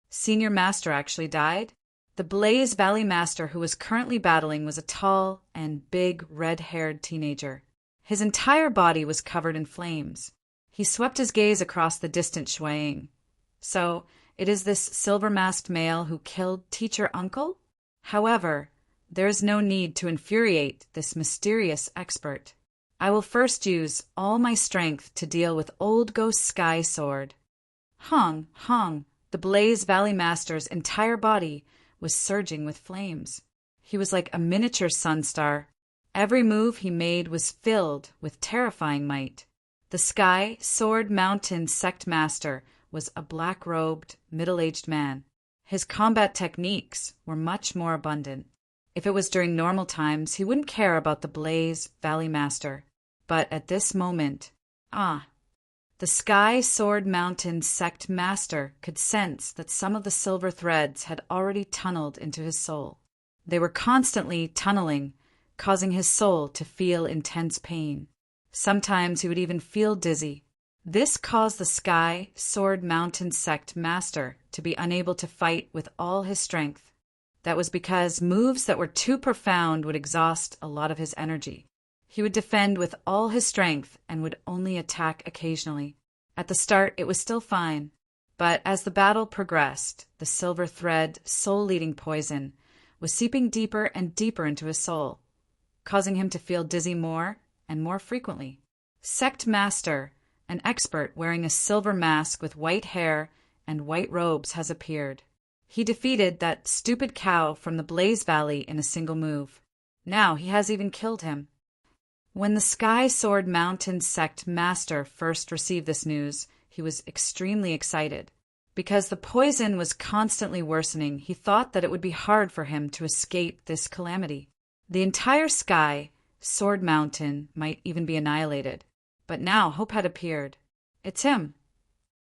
Senior Master actually died. The Blaze Valley Master who was currently battling was a tall and big red-haired teenager. His entire body was covered in flames. He swept his gaze across the distant Shueing. So, it is this silver-masked male who killed Teacher Uncle? However, there is no need to infuriate this mysterious expert. I will first use all my strength to deal with Old Ghost Sky Sword. Hong, the Blaze Valley Master's entire body was surging with flames. He was like a miniature sunstar. Every move he made was filled with terrifying might. The Sky Sword Mountain Sect Master was a black-robed, middle-aged man. His combat techniques were much more abundant. If it was during normal times, he wouldn't care about the Blaze Valley Master. But at this moment, the Sky Sword Mountain Sect Master could sense that some of the silver threads had already tunneled into his soul. They were constantly tunneling, causing his soul to feel intense pain. Sometimes he would even feel dizzy. This caused the Sky Sword Mountain Sect Master to be unable to fight with all his strength. That was because moves that were too profound would exhaust a lot of his energy. He would defend with all his strength and would only attack occasionally. At the start, it was still fine. But as the battle progressed, the silver thread, soul-leading poison, was seeping deeper and deeper into his soul, causing him to feel dizzy more and more frequently. Sect Master, an expert wearing a silver mask with white hair and white robes, has appeared. He defeated that stupid cow from the Blaze Valley in a single move. Now he has even killed him. When the Sky Sword Mountain Sect Master first received this news, he was extremely excited. Because the poison was constantly worsening, he thought that it would be hard for him to escape this calamity. The entire Sky Sword Mountain might even be annihilated. But now hope had appeared. It's him.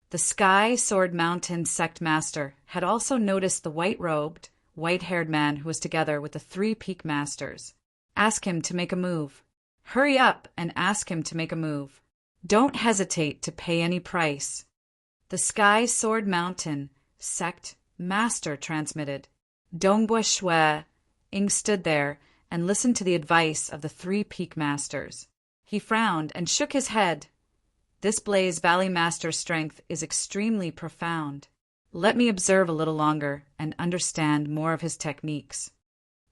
The Sky Sword Mountain Sect Master had also noticed the white-robed, white-haired man who was together with the 3 Peak Masters. Ask him to make a move. Hurry up and ask him to make a move. Don't hesitate to pay any price. The Sky Sword Mountain Sect Master transmitted. Dongbua Shui Ing stood there and listened to the advice of the 3 Peak Masters. He frowned and shook his head. This Blaze Valley Master's strength is extremely profound. Let me observe a little longer and understand more of his techniques.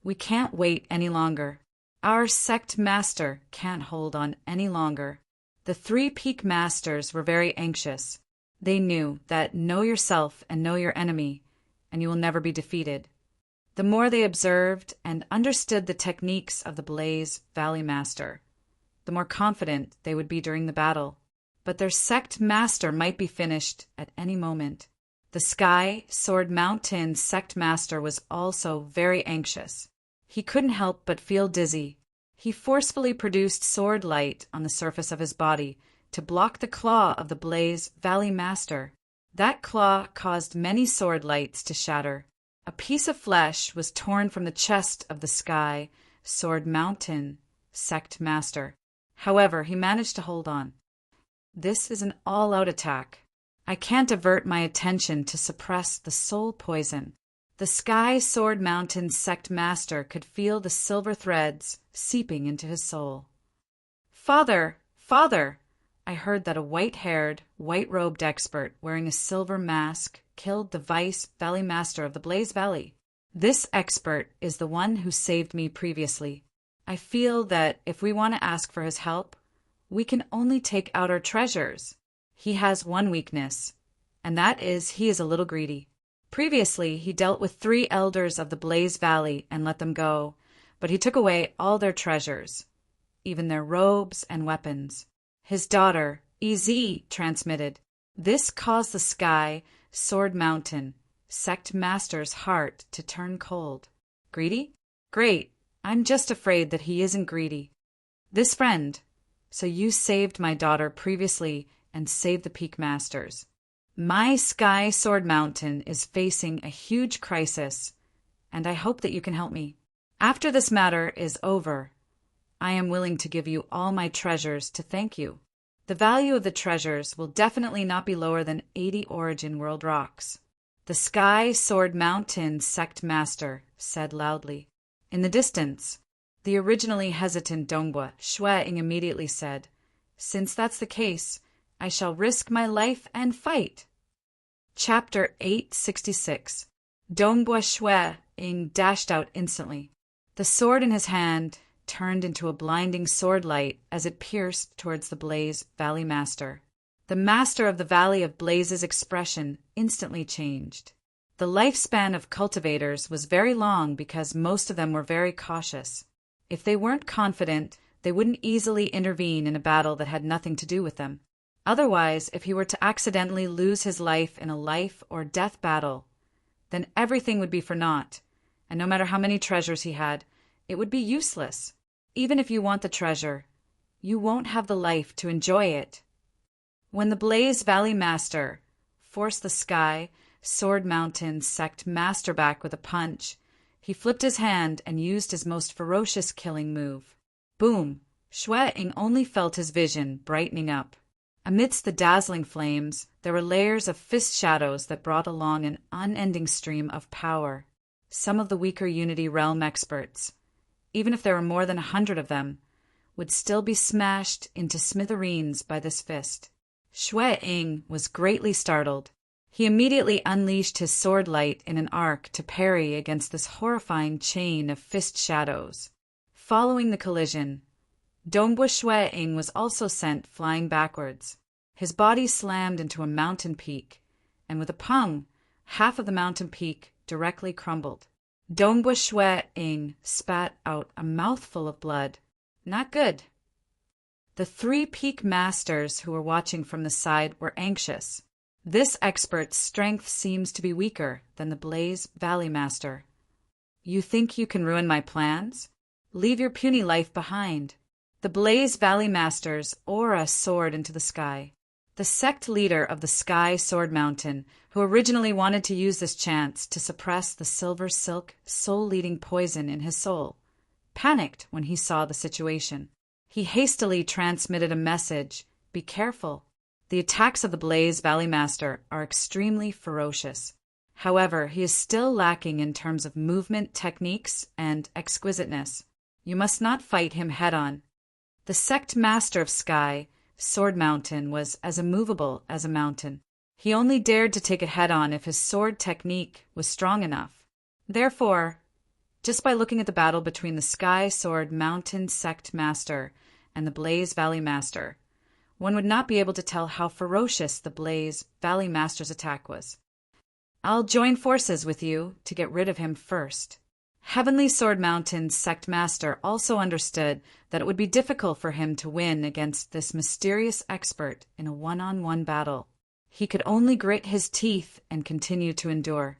We can't wait any longer. Our Sect Master can't hold on any longer. The 3 Peak Masters were very anxious. They knew that know yourself and know your enemy, and you will never be defeated. The more they observed and understood the techniques of the Blaze Valley Master, the more confident they would be during the battle. But their Sect Master might be finished at any moment. The Sky Sword Mountain Sect Master was also very anxious. He couldn't help but feel dizzy. He forcefully produced sword light on the surface of his body to block the claw of the Blaze Valley Master. That claw caused many sword lights to shatter. A piece of flesh was torn from the chest of the Sky Sword Mountain Sect Master. However, he managed to hold on. This is an all-out attack. I can't avert my attention to suppress the soul poison. The Sky Sword Mountain Sect Master could feel the silver threads seeping into his soul. Father! Father! I heard that a white-haired, white-robed expert wearing a silver mask killed the Vice Valley Master of the Blaze Valley. This expert is the one who saved me previously. I feel that if we want to ask for his help, we can only take out our treasures. He has one weakness, and that is he is a little greedy. Previously, he dealt with 3 elders of the Blaze Valley and let them go, but he took away all their treasures, even their robes and weapons. His daughter, Ez, transmitted. This caused the Sky Sword Mountain Sect Master's heart to turn cold. Greedy? Great. I'm just afraid that he isn't greedy. This friend. So you saved my daughter previously and saved the Peak Masters. My Sky Sword Mountain is facing a huge crisis, and I hope that you can help me. After this matter is over, I am willing to give you all my treasures to thank you. The value of the treasures will definitely not be lower than 80 Origin World rocks. The Sky Sword Mountain Sect Master said loudly. In the distance, the originally hesitant Dongbua Shui immediately said, Since that's the case, I shall risk my life and fight. Chapter 866. Dongbua Shui Ing dashed out instantly. The sword in his hand turned into a blinding sword light as it pierced towards the Blaze Valley Master. The Master of the Valley of Blaze's expression instantly changed. The lifespan of cultivators was very long because most of them were very cautious. If they weren't confident, they wouldn't easily intervene in a battle that had nothing to do with them. Otherwise, if he were to accidentally lose his life in a life or death battle, then everything would be for naught, and no matter how many treasures he had, it would be useless. Even if you want the treasure, you won't have the life to enjoy it. When the Blaze Valley Master forced the Sky Sword Mountain Sect Master back with a punch, he flipped his hand and used his most ferocious killing move. Boom! Shui Ing only felt his vision brightening up. Amidst the dazzling flames, there were layers of fist shadows that brought along an unending stream of power. Some of the weaker Unity Realm experts, even if there were more than 100 of them, would still be smashed into smithereens by this fist. Shui Ing was greatly startled. He immediately unleashed his sword light in an arc to parry against this horrifying chain of fist shadows. Following the collision, Dongbua Shui-ing was also sent flying backwards. His body slammed into a mountain peak, and with a pung, half of the mountain peak directly crumbled. Dongbua Shui-ing spat out a mouthful of blood. Not good. The three peak masters who were watching from the side were anxious. This expert's strength seems to be weaker than the Blaze Valley Master. You think you can ruin my plans? Leave your puny life behind. The Blaze Valley Master's aura soared into the sky. The sect leader of the Sky Sword Mountain, who originally wanted to use this chance to suppress the silver silk soul-leading poison in his soul, panicked when he saw the situation. He hastily transmitted a message, "Be careful. The attacks of the Blaze Valley Master are extremely ferocious. However, he is still lacking in terms of movement techniques and exquisiteness. You must not fight him head-on." The sect master of Sky Sword Mountain was as immovable as a mountain. He only dared to take it head-on if his sword technique was strong enough. Therefore, just by looking at the battle between the Sky Sword Mountain Sect Master and the Blaze Valley Master, one would not be able to tell how ferocious the Blaze Valley Master's attack was. I'll join forces with you to get rid of him first. Heavenly Sword Mountain's Sect Master also understood that it would be difficult for him to win against this mysterious expert in a one-on-one battle. He could only grit his teeth and continue to endure.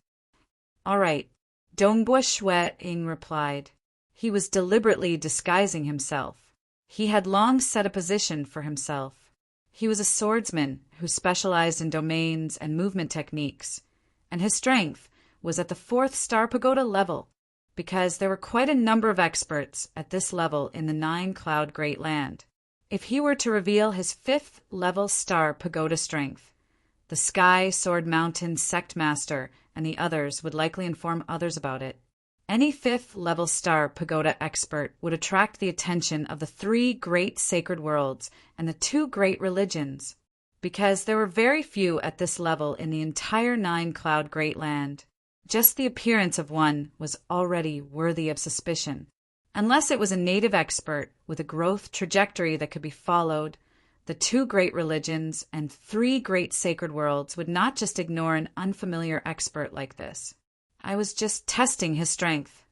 All right, Dongbua Shui-ing replied. He was deliberately disguising himself. He had long set a position for himself. He was a swordsman who specialized in domains and movement techniques, and his strength was at the 4th Star Pagoda level, because there were quite a number of experts at this level in the 9-Cloud Great Land. If he were to reveal his 5th level Star Pagoda strength, the Sky Sword Mountain Sect Master and the others would likely inform others about it. Any 5th level Star Pagoda expert would attract the attention of the 3 great sacred worlds and the 2 great religions, because there were very few at this level in the entire 9-Cloud Great Land. Just the appearance of one was already worthy of suspicion. Unless it was a native expert with a growth trajectory that could be followed, the 2 great religions and 3 great sacred worlds would not just ignore an unfamiliar expert like this. I was just testing his strength.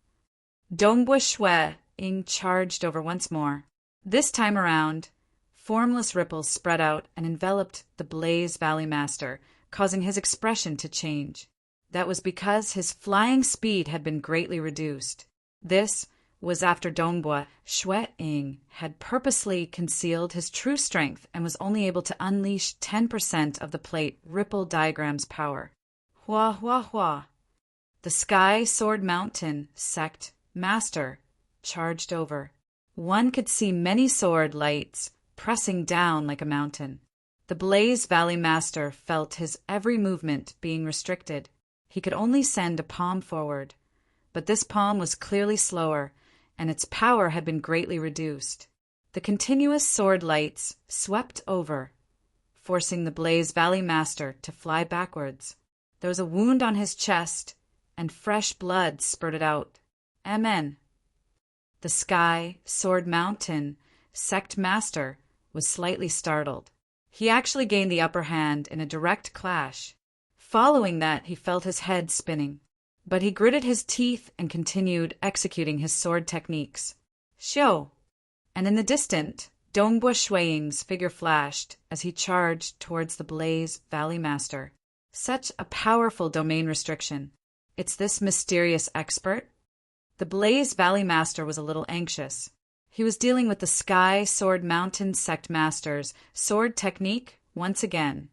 Dongbua Shui-ing charged over once more. This time around, formless ripples spread out and enveloped the Blaze Valley Master, causing his expression to change. That was because his flying speed had been greatly reduced. This was after Dongbua Shui-ing had purposely concealed his true strength and was only able to unleash 10% of the plate ripple diagram's power. Hua hua hua. The Sky Sword Mountain Sect Master charged over. One could see many sword lights pressing down like a mountain. The Blaze Valley Master felt his every movement being restricted. He could only send a palm forward, but this palm was clearly slower, and its power had been greatly reduced. The continuous sword lights swept over, forcing the Blaze Valley Master to fly backwards. There was a wound on his chest, and fresh blood spurted out. Amen. The Sky Sword Mountain Sect Master was slightly startled. He actually gained the upper hand in a direct clash. Following that, he felt his head spinning, but he gritted his teeth and continued executing his sword techniques. Shio! And in the distance, Dongbua Shui-ing's figure flashed as he charged towards the Blaze Valley Master. Such a powerful domain restriction. It's this mysterious expert? The Blaze Valley Master was a little anxious. He was dealing with the Sky Sword Mountain Sect Master's sword technique once again.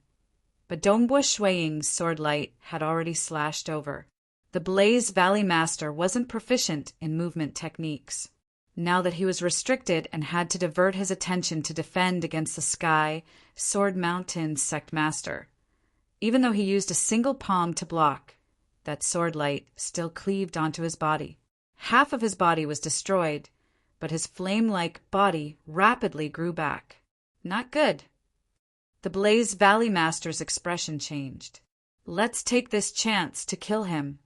But Dongbua Shui-ing's sword light had already slashed over. The Blaze Valley Master wasn't proficient in movement techniques. Now that he was restricted and had to divert his attention to defend against the Sky Sword Mountain Sect Master. Even though he used a single palm to block, that sword light still cleaved onto his body. Half of his body was destroyed, but his flame-like body rapidly grew back. Not good. The Blaze Valley Master's expression changed. Let's take this chance to kill him.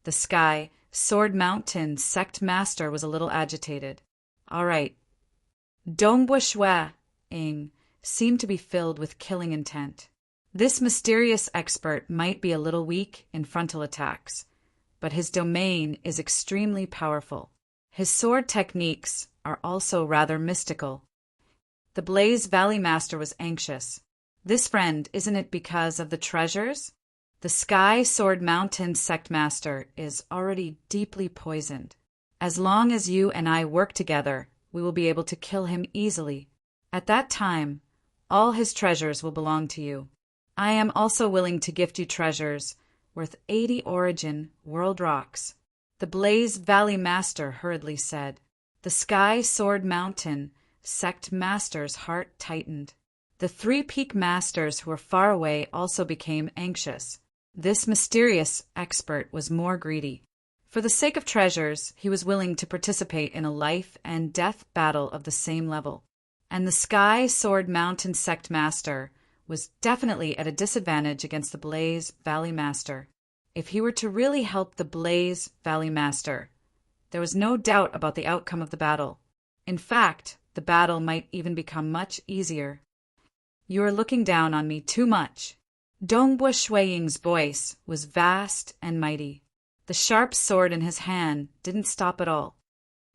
The Sky Sword Mountain sect master was a little agitated. All right. Dongbua Shui Ing seemed to be filled with killing intent. This mysterious expert might be a little weak in frontal attacks, but his domain is extremely powerful. His sword techniques are also rather mystical. The Blaze Valley Master was anxious. This friend, isn't it because of the treasures? The Sky Sword Mountain Sect Master is already deeply poisoned. As long as you and I work together, we will be able to kill him easily. At that time, all his treasures will belong to you. I am also willing to gift you treasures worth 80 origin world rocks. The Blaze Valley Master hurriedly said. The Sky Sword Mountain Sect Master's heart tightened. The 3 Peak Masters who were far away also became anxious. This mysterious expert was more greedy. For the sake of treasures, he was willing to participate in a life and death battle of the same level. And the Sky Sword Mountain Sect Master was definitely at a disadvantage against the Blaze Valley Master. If he were to really help the Blaze Valley Master, there was no doubt about the outcome of the battle. In fact, the battle might even become much easier. You are looking down on me too much. Dongbua Shuiying's voice was vast and mighty. The sharp sword in his hand didn't stop at all.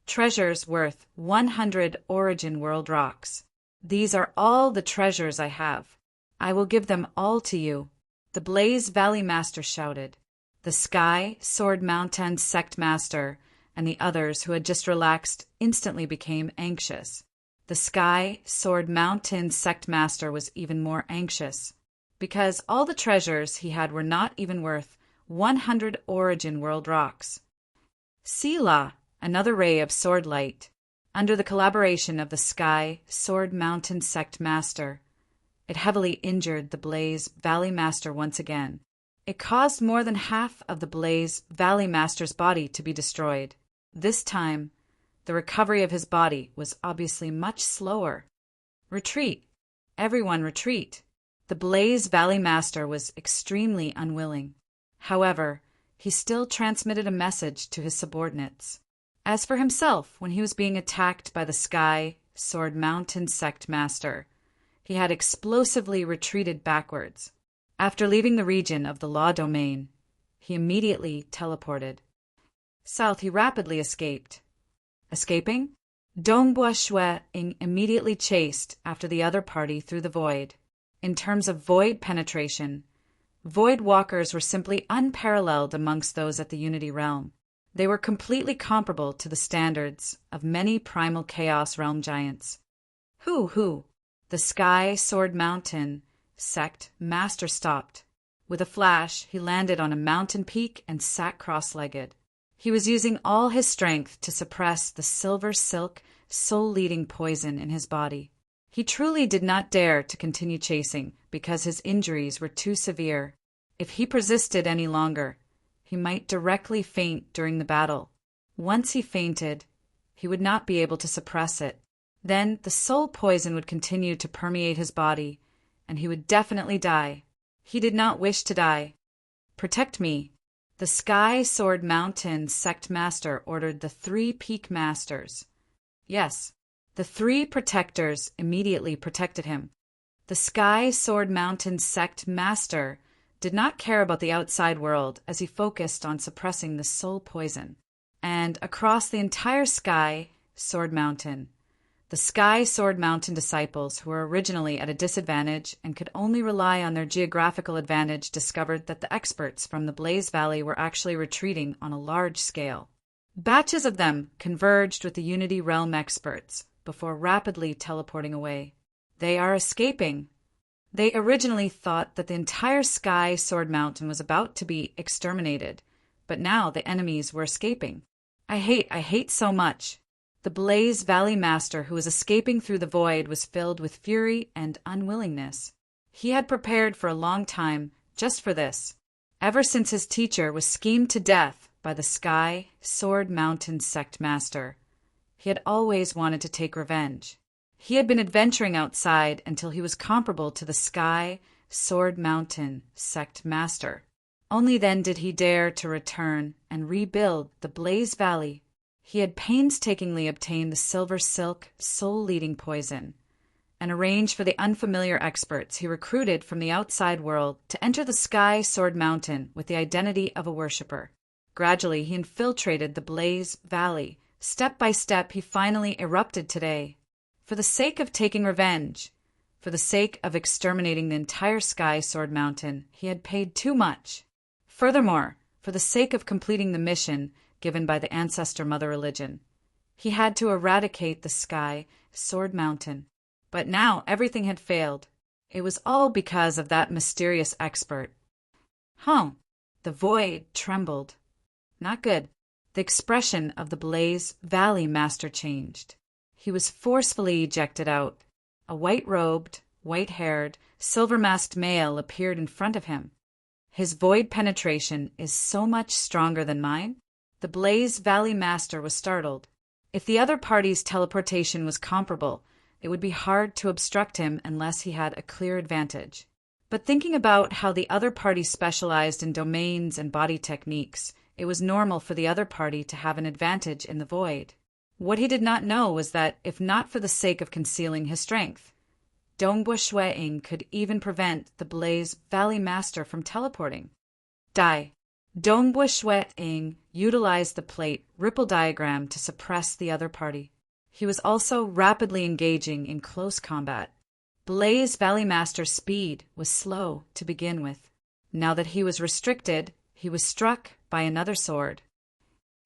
Treasures worth 100 origin world rocks. These are all the treasures I have. I will give them all to you. The Blaze Valley Master shouted. The Sky Sword Mountain Sect Master and the others who had just relaxed instantly became anxious. The Sky Sword Mountain Sect Master was even more anxious, because all the treasures he had were not even worth 100 origin world rocks. Sela, another ray of sword light, under the collaboration of the Sky Sword Mountain Sect Master. It heavily injured the Blaze Valley Master once again. It caused more than half of the Blaze Valley Master's body to be destroyed. This time, the recovery of his body was obviously much slower. Retreat! Everyone retreat! The Blaze Valley Master was extremely unwilling. However, he still transmitted a message to his subordinates. As for himself, when he was being attacked by the Sky Sword Mountain Sect Master, he had explosively retreated backwards. After leaving the region of the Law Domain, he immediately teleported. South he rapidly escaped. Escaping? Dongbua Shuiying immediately chased after the other party through the void. In terms of void penetration, void walkers were simply unparalleled amongst those at the Unity Realm. They were completely comparable to the standards of many primal chaos realm giants. Who? The Sky Sword Mountain Sect Master stopped. With a flash, he landed on a mountain peak and sat cross-legged. He was using all his strength to suppress the silver silk, soul-leading poison in his body. He truly did not dare to continue chasing because his injuries were too severe. If he persisted any longer, he might directly faint during the battle. Once he fainted, he would not be able to suppress it. Then the soul poison would continue to permeate his body, and he would definitely die. He did not wish to die. Protect me. The Sky Sword Mountain Sect Master ordered the 3 Peak Masters. Yes, the 3 protectors immediately protected him. The Sky Sword Mountain Sect Master did not care about the outside world as he focused on suppressing the soul poison. And across the entire Sky Sword Mountain, the Sky Sword Mountain disciples, who were originally at a disadvantage and could only rely on their geographical advantage, discovered that the experts from the Blaze Valley were actually retreating on a large scale. Batches of them converged with the Unity Realm experts before rapidly teleporting away. They are escaping. They originally thought that the entire Sky Sword Mountain was about to be exterminated, but now the enemies were escaping. I hate so much. The Blaze Valley Master, who was escaping through the void, was filled with fury and unwillingness. He had prepared for a long time just for this. Ever since his teacher was schemed to death by the Sky Sword Mountain Sect Master, he had always wanted to take revenge. He had been adventuring outside until he was comparable to the Sky Sword Mountain sect master. Only then did he dare to return and rebuild the Blaze Valley. He had painstakingly obtained the silver silk, soul-leading poison, and arranged for the unfamiliar experts he recruited from the outside world to enter the Sky Sword Mountain with the identity of a worshipper. Gradually, he infiltrated the Blaze Valley. Step by step, he finally erupted today. For the sake of taking revenge, for the sake of exterminating the entire Sky Sword Mountain, he had paid too much. Furthermore, for the sake of completing the mission given by the ancestor mother religion, he had to eradicate the Sky Sword Mountain. But now everything had failed. It was all because of that mysterious expert. The void trembled. Not good. The expression of the Blaze Valley master changed. He was forcefully ejected out. A white-robed, white-haired, silver-masked male appeared in front of him. His void penetration is so much stronger than mine. The Blaze Valley master was startled. If the other party's teleportation was comparable, it would be hard to obstruct him unless he had a clear advantage. But thinking about how the other party specialized in domains and body techniques, it was normal for the other party to have an advantage in the void. What he did not know was that, if not for the sake of concealing his strength, Dongbua Shueing could even prevent the Blaze Valley master from teleporting. Dongbua Shueing utilized the plate ripple diagram to suppress the other party. He was also rapidly engaging in close combat. Blaze Valley master's speed was slow to begin with. Now that he was restricted, he was struck by another sword.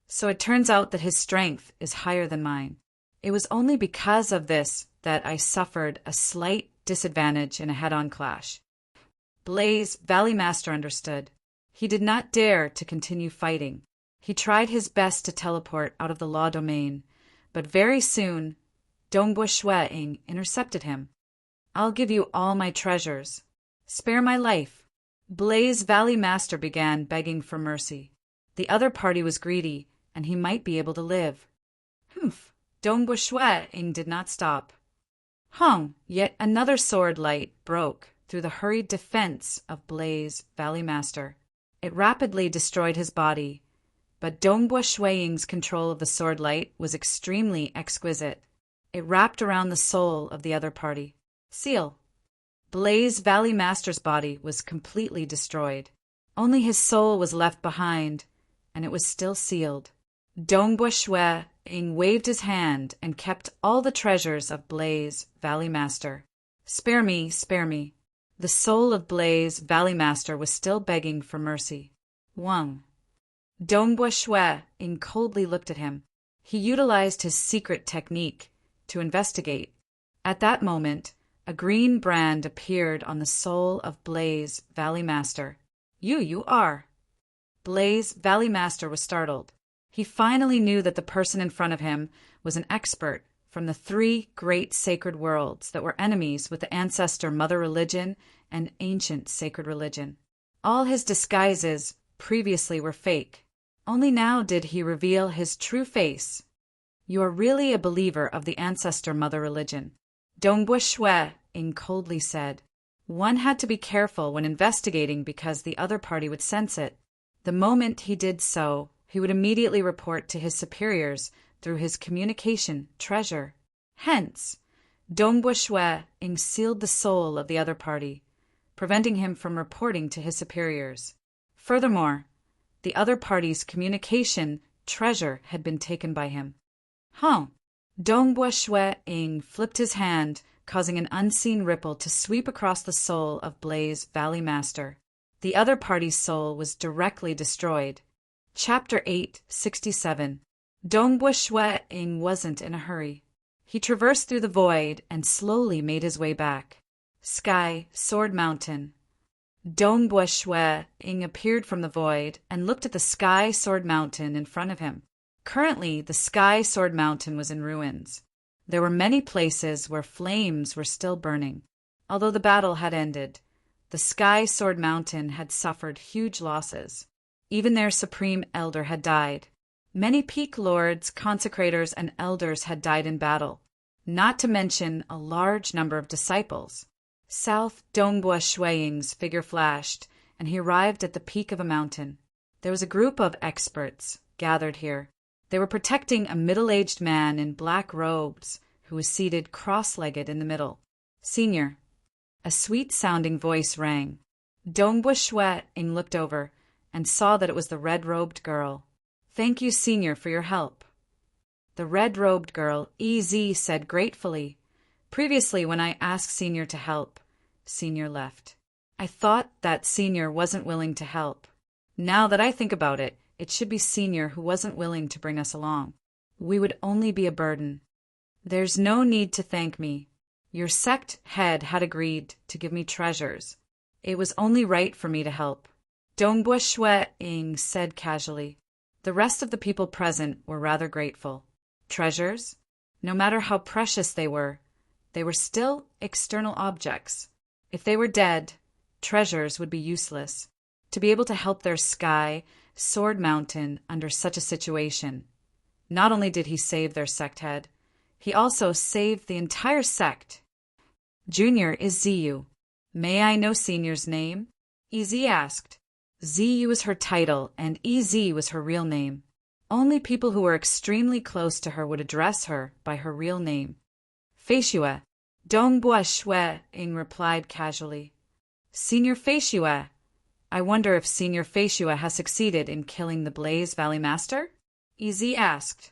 So it turns out that his strength is higher than mine. It was only because of this that I suffered a slight disadvantage in a head-on clash. Blaze Valley master understood. He did not dare to continue fighting. He tried his best to teleport out of the law domain, but very soon, Dongbua Shueing intercepted him. I'll give you all my treasures. Spare my life. Blaze Valley master began begging for mercy. The other party was greedy, and he might be able to live. Dongbua Shueing did not stop. Yet another sword light broke through the hurried defense of Blaze Valley master. It rapidly destroyed his body, but Dongbua Shueing's control of the sword light was extremely exquisite. It wrapped around the soul of the other party. Seal. Blaze Valley master's body was completely destroyed. Only his soul was left behind, and it was still sealed. Dongbua Shueing waved his hand and kept all the treasures of Blaze Valley master. Spare me, spare me. The soul of Blaze Valley master was still begging for mercy. Dongbua Shueing coldly looked at him. He utilized his secret technique to investigate. At that moment, a green brand appeared on the soul of Blaze Valley master. You are. Blaze Valley master was startled. He finally knew that the person in front of him was an expert from the 3 great sacred worlds that were enemies with the ancestor mother religion and ancient sacred religion. All his disguises previously were fake. Only now did he reveal his true face. You are really a believer of the ancestor mother religion, Dongbua Shueing coldly said. One had to be careful when investigating because the other party would sense it. The moment he did so, he would immediately report to his superiors through his communication treasure. Hence, Dongbua Shueing sealed the soul of the other party, preventing him from reporting to his superiors. Furthermore, the other party's communication treasure had been taken by him. Dongbua Shueing flipped his hand, causing an unseen ripple to sweep across the soul of Blaze Valley master. The other party's soul was directly destroyed. Chapter 867. Dongbua Shueing wasn't in a hurry. He traversed through the void and slowly made his way back. Sky Sword Mountain. Dongbua Shueing appeared from the void and looked at the Sky Sword Mountain in front of him. Currently, the Sky Sword Mountain was in ruins. There were many places where flames were still burning. Although the battle had ended, the Sky Sword Mountain had suffered huge losses. Even their supreme elder had died. Many peak lords, consecrators, and elders had died in battle, not to mention a large number of disciples. South Dongbua Shuiying's figure flashed, and he arrived at the peak of a mountain. There was a group of experts gathered here. They were protecting a middle-aged man in black robes who was seated cross-legged in the middle. "Senior." A sweet-sounding voice rang. Dongbua Shuiying looked over and saw that it was the red-robed girl. "Thank you, Senior, for your help." The red-robed girl, Ez, said gratefully, "Previously, when I asked Senior to help, Senior left. I thought that Senior wasn't willing to help. Now that I think about it, it should be Senior who wasn't willing to bring us along. We would only be a burden. There's no need to thank me. Your sect head had agreed to give me treasures. It was only right for me to help." Dongbua Shuiying said casually. The rest of the people present were rather grateful. Treasures? No matter how precious they were still external objects. If they were dead, treasures would be useless. To be able to help their sky, Sword Mountain under such a situation. Not only did he save their sect head, he also saved the entire sect. "Junior is Ziyu. May I know Senior's name?" Ez asked. Ziyu was her title, and Ez was her real name. Only people who were extremely close to her would address her by her real name. "Feishue," Dongbua Shuiying replied casually. "Senior Feishue. I wonder if Senior Feishue has succeeded in killing the Blaze Valley Master?" Ez asked.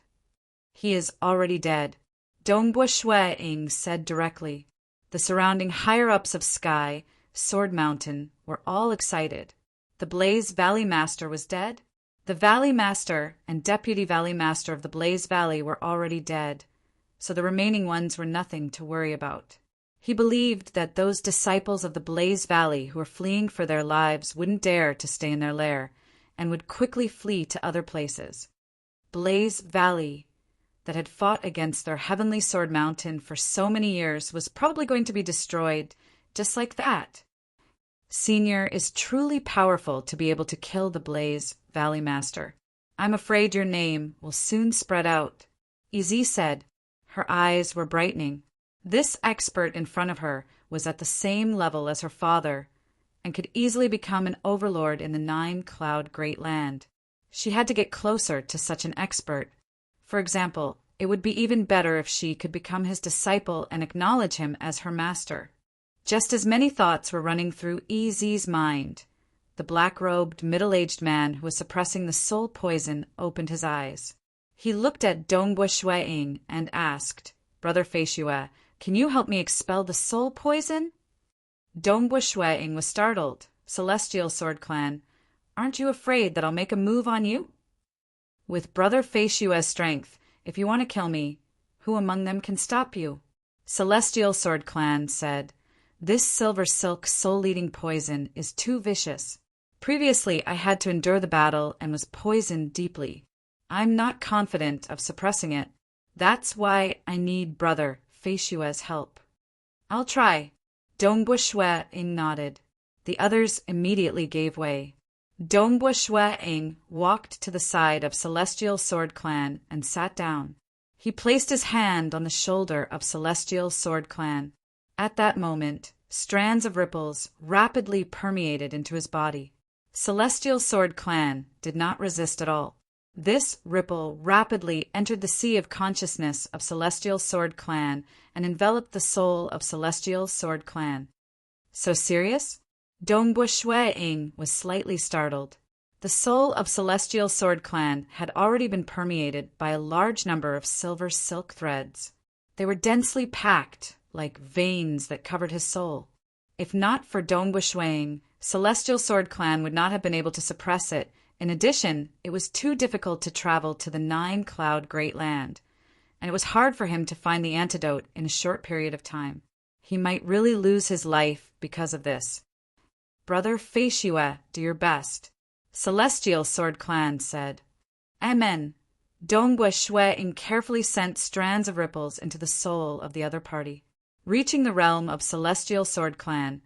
"He is already dead," Dongbua Shuiying said directly. The surrounding higher-ups of Sky, Sword Mountain, were all excited. The Blaze Valley Master was dead? The Valley Master and Deputy Valley Master of the Blaze Valley were already dead, so the remaining ones were nothing to worry about. He believed that those disciples of the Blaze Valley who were fleeing for their lives wouldn't dare to stay in their lair and would quickly flee to other places. Blaze Valley, that had fought against their Heavenly Sword Mountain for so many years, was probably going to be destroyed just like that. Senior is truly powerful to be able to kill the Blaze Valley Master. I'm afraid your name will soon spread out, Ez said. Her eyes were brightening. This expert in front of her was at the same level as her father and could easily become an overlord in the 9-Cloud Great Land. She had to get closer to such an expert. For example, it would be even better if she could become his disciple and acknowledge him as her master. Just as many thoughts were running through Ez's mind, the black-robed, middle-aged man who was suppressing the soul poison opened his eyes. He looked at Dongbua Shuiying and asked, "Brother Feishue, can you help me expel the soul poison?" Dongbua Shuiying was startled. "Celestial Sword Clan, aren't you afraid that I'll make a move on you?" "With Brother Feishue's strength, if you want to kill me, who among them can stop you?" Celestial Sword Clan said, "This silver silk soul-eating poison is too vicious. Previously, I had to endure the battle and was poisoned deeply. I'm not confident of suppressing it. That's why I need Brother Feishue's help." "I'll try." Dongbua Shuiying nodded. The others immediately gave way. Dongbua Shuiying walked to the side of Celestial Sword Clan and sat down. He placed his hand on the shoulder of Celestial Sword Clan. At that moment, strands of ripples rapidly permeated into his body. Celestial Sword Clan did not resist at all. This ripple rapidly entered the sea of consciousness of Celestial Sword Clan and enveloped the soul of Celestial Sword Clan. "So serious?" Dongbua Shuiying was slightly startled. The soul of Celestial Sword Clan had already been permeated by a large number of silver silk threads. They were densely packed, like veins that covered his soul. If not for Dongbua Shuiying, Celestial Sword Clan would not have been able to suppress it. In addition, it was too difficult to travel to the 9-Cloud Great Land, and it was hard for him to find the antidote in a short period of time. He might really lose his life because of this. "Brother Feishue, do your best," Celestial Sword Clan said. "Amen." Dongbua Shuiying carefully sent strands of ripples into the soul of the other party. Reaching the realm of Celestial Sword Clan,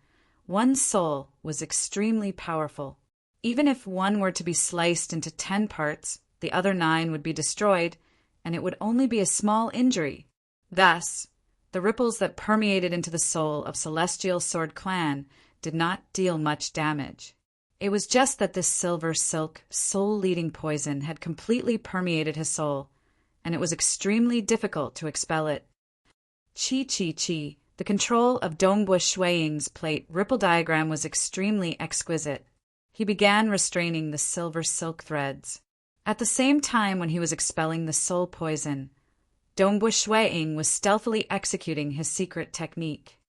one soul was extremely powerful. Even if one were to be sliced into 10 parts, the other 9 would be destroyed, and it would only be a small injury. Thus, The ripples that permeated into the soul of Celestial Sword Clan did not deal much damage. It was just that this silver silk, soul-leading poison had completely permeated his soul, and it was extremely difficult to expel it. Chi. The control of Dongbo Shuiying's plate ripple diagram was extremely exquisite. He began restraining the silver silk threads. At the same time when he was expelling the soul poison, Dongbo Shuiying was stealthily executing his secret technique.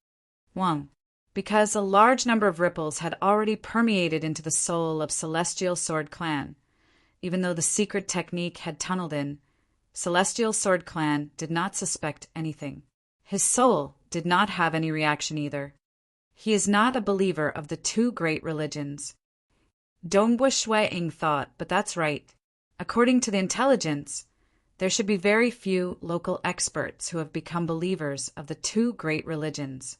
1. Because a large number of ripples had already permeated into the soul of Celestial Sword Clan, even though the secret technique had tunneled in, Celestial Sword Clan did not suspect anything. His soul did not have any reaction either. He is not a believer of the two great religions. Dongbo Shuiying thought, but that's right. According to the intelligence, there should be very few local experts who have become believers of the two great religions.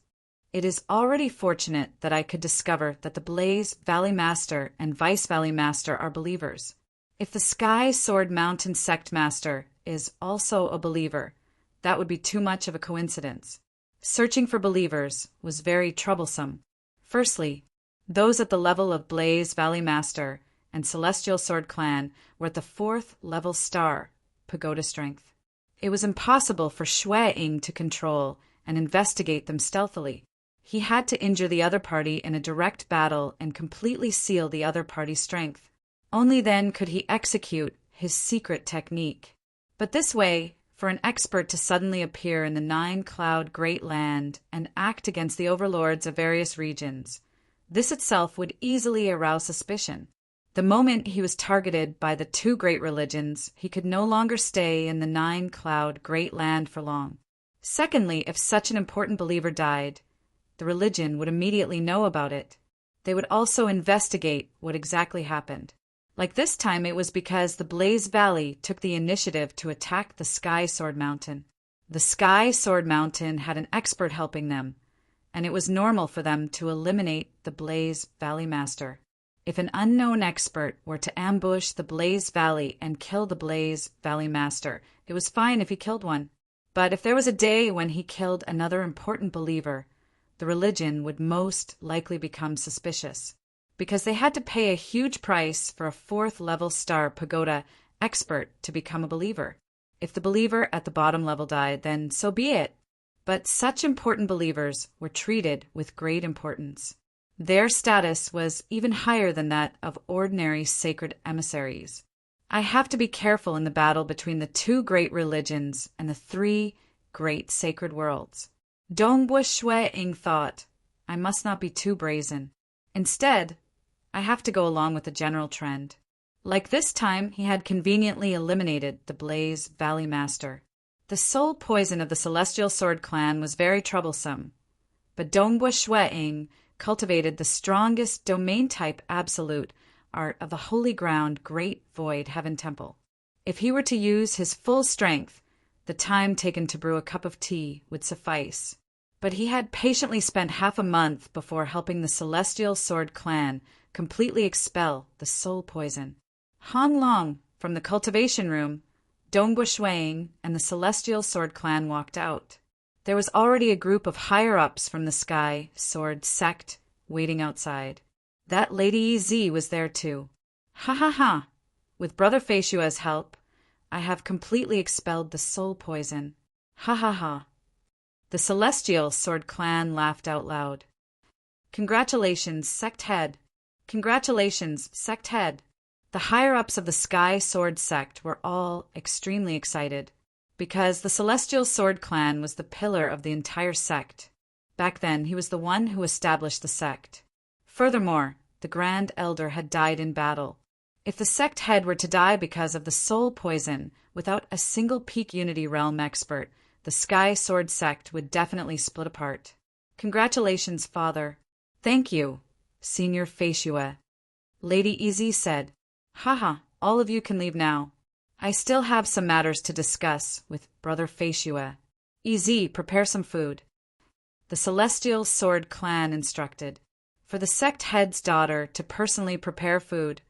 It is already fortunate that I could discover that the Blaze Valley Master and Vice Valley Master are believers. If the Sky Sword Mountain Sect Master is also a believer, that would be too much of a coincidence. Searching for believers was very troublesome. Firstly, those at the level of Blaze Valley Master and Celestial Sword Clan were at the 4th level star, pagoda strength. It was impossible for Shuiying to control and investigate them stealthily. He had to injure the other party in a direct battle and completely seal the other party's strength. Only then could he execute his secret technique. But this way, for an expert to suddenly appear in the 9-cloud Great Land and act against the overlords of various regions, this itself would easily arouse suspicion. The moment he was targeted by the two great religions, he could no longer stay in the 9-cloud Great Land for long. Secondly, if such an important believer died, the religion would immediately know about it. They would also investigate what exactly happened. Like this time, it was because the Blaze Valley took the initiative to attack the Sky Sword Mountain. The Sky Sword Mountain had an expert helping them, and it was normal for them to eliminate the Blaze Valley Master. If an unknown expert were to ambush the Blaze Valley and kill the Blaze Valley Master, it was fine if he killed one. But if there was a day when he killed another important believer, the religion would most likely become suspicious, because they had to pay a huge price for a 4th level star pagoda expert to become a believer. If the believer at the bottom level died, then so be it. But such important believers were treated with great importance. Their status was even higher than that of ordinary sacred emissaries. I have to be careful in the battle between the two great religions and the 3 great sacred worlds. Dongbo Shuiying thought, I must not be too brazen. Instead, I have to go along with the general trend. Like this time, he had conveniently eliminated the Blaze Valley Master. The soul poison of the Celestial Sword Clan was very troublesome, but Dongbo Shuiying cultivated the strongest domain-type absolute art of the Holy Ground Great Void Heaven Temple. If he were to use his full strength, the time taken to brew a cup of tea would suffice. But he had patiently spent half a month before helping the Celestial Sword Clan completely expel the soul poison. Han Long, from the cultivation room, Dongbo Shuiying and the Celestial Sword Clan walked out. There was already a group of higher-ups from the Sky Sword Sect waiting outside. That Lady Ez was there too. Ha ha ha! With Brother Feishua's help, I have completely expelled the soul poison. Ha ha ha! The Celestial Sword Clan laughed out loud. Congratulations, Sect Head! Congratulations, Sect Head! The higher-ups of the Sky Sword Sect were all extremely excited, because the Celestial Sword Clan was the pillar of the entire sect. Back then, he was the one who established the sect. Furthermore, the Grand Elder had died in battle. If the sect head were to die because of the soul poison without a single Peak Unity Realm expert, the Sky Sword Sect would definitely split apart. Congratulations, Father. Thank you, Senior Feishua. Lady Ez said, Haha, all of you can leave now. I still have some matters to discuss with Brother Feishua. Ez, prepare some food. The Celestial Sword Clan instructed. For the sect head's daughter to personally prepare food,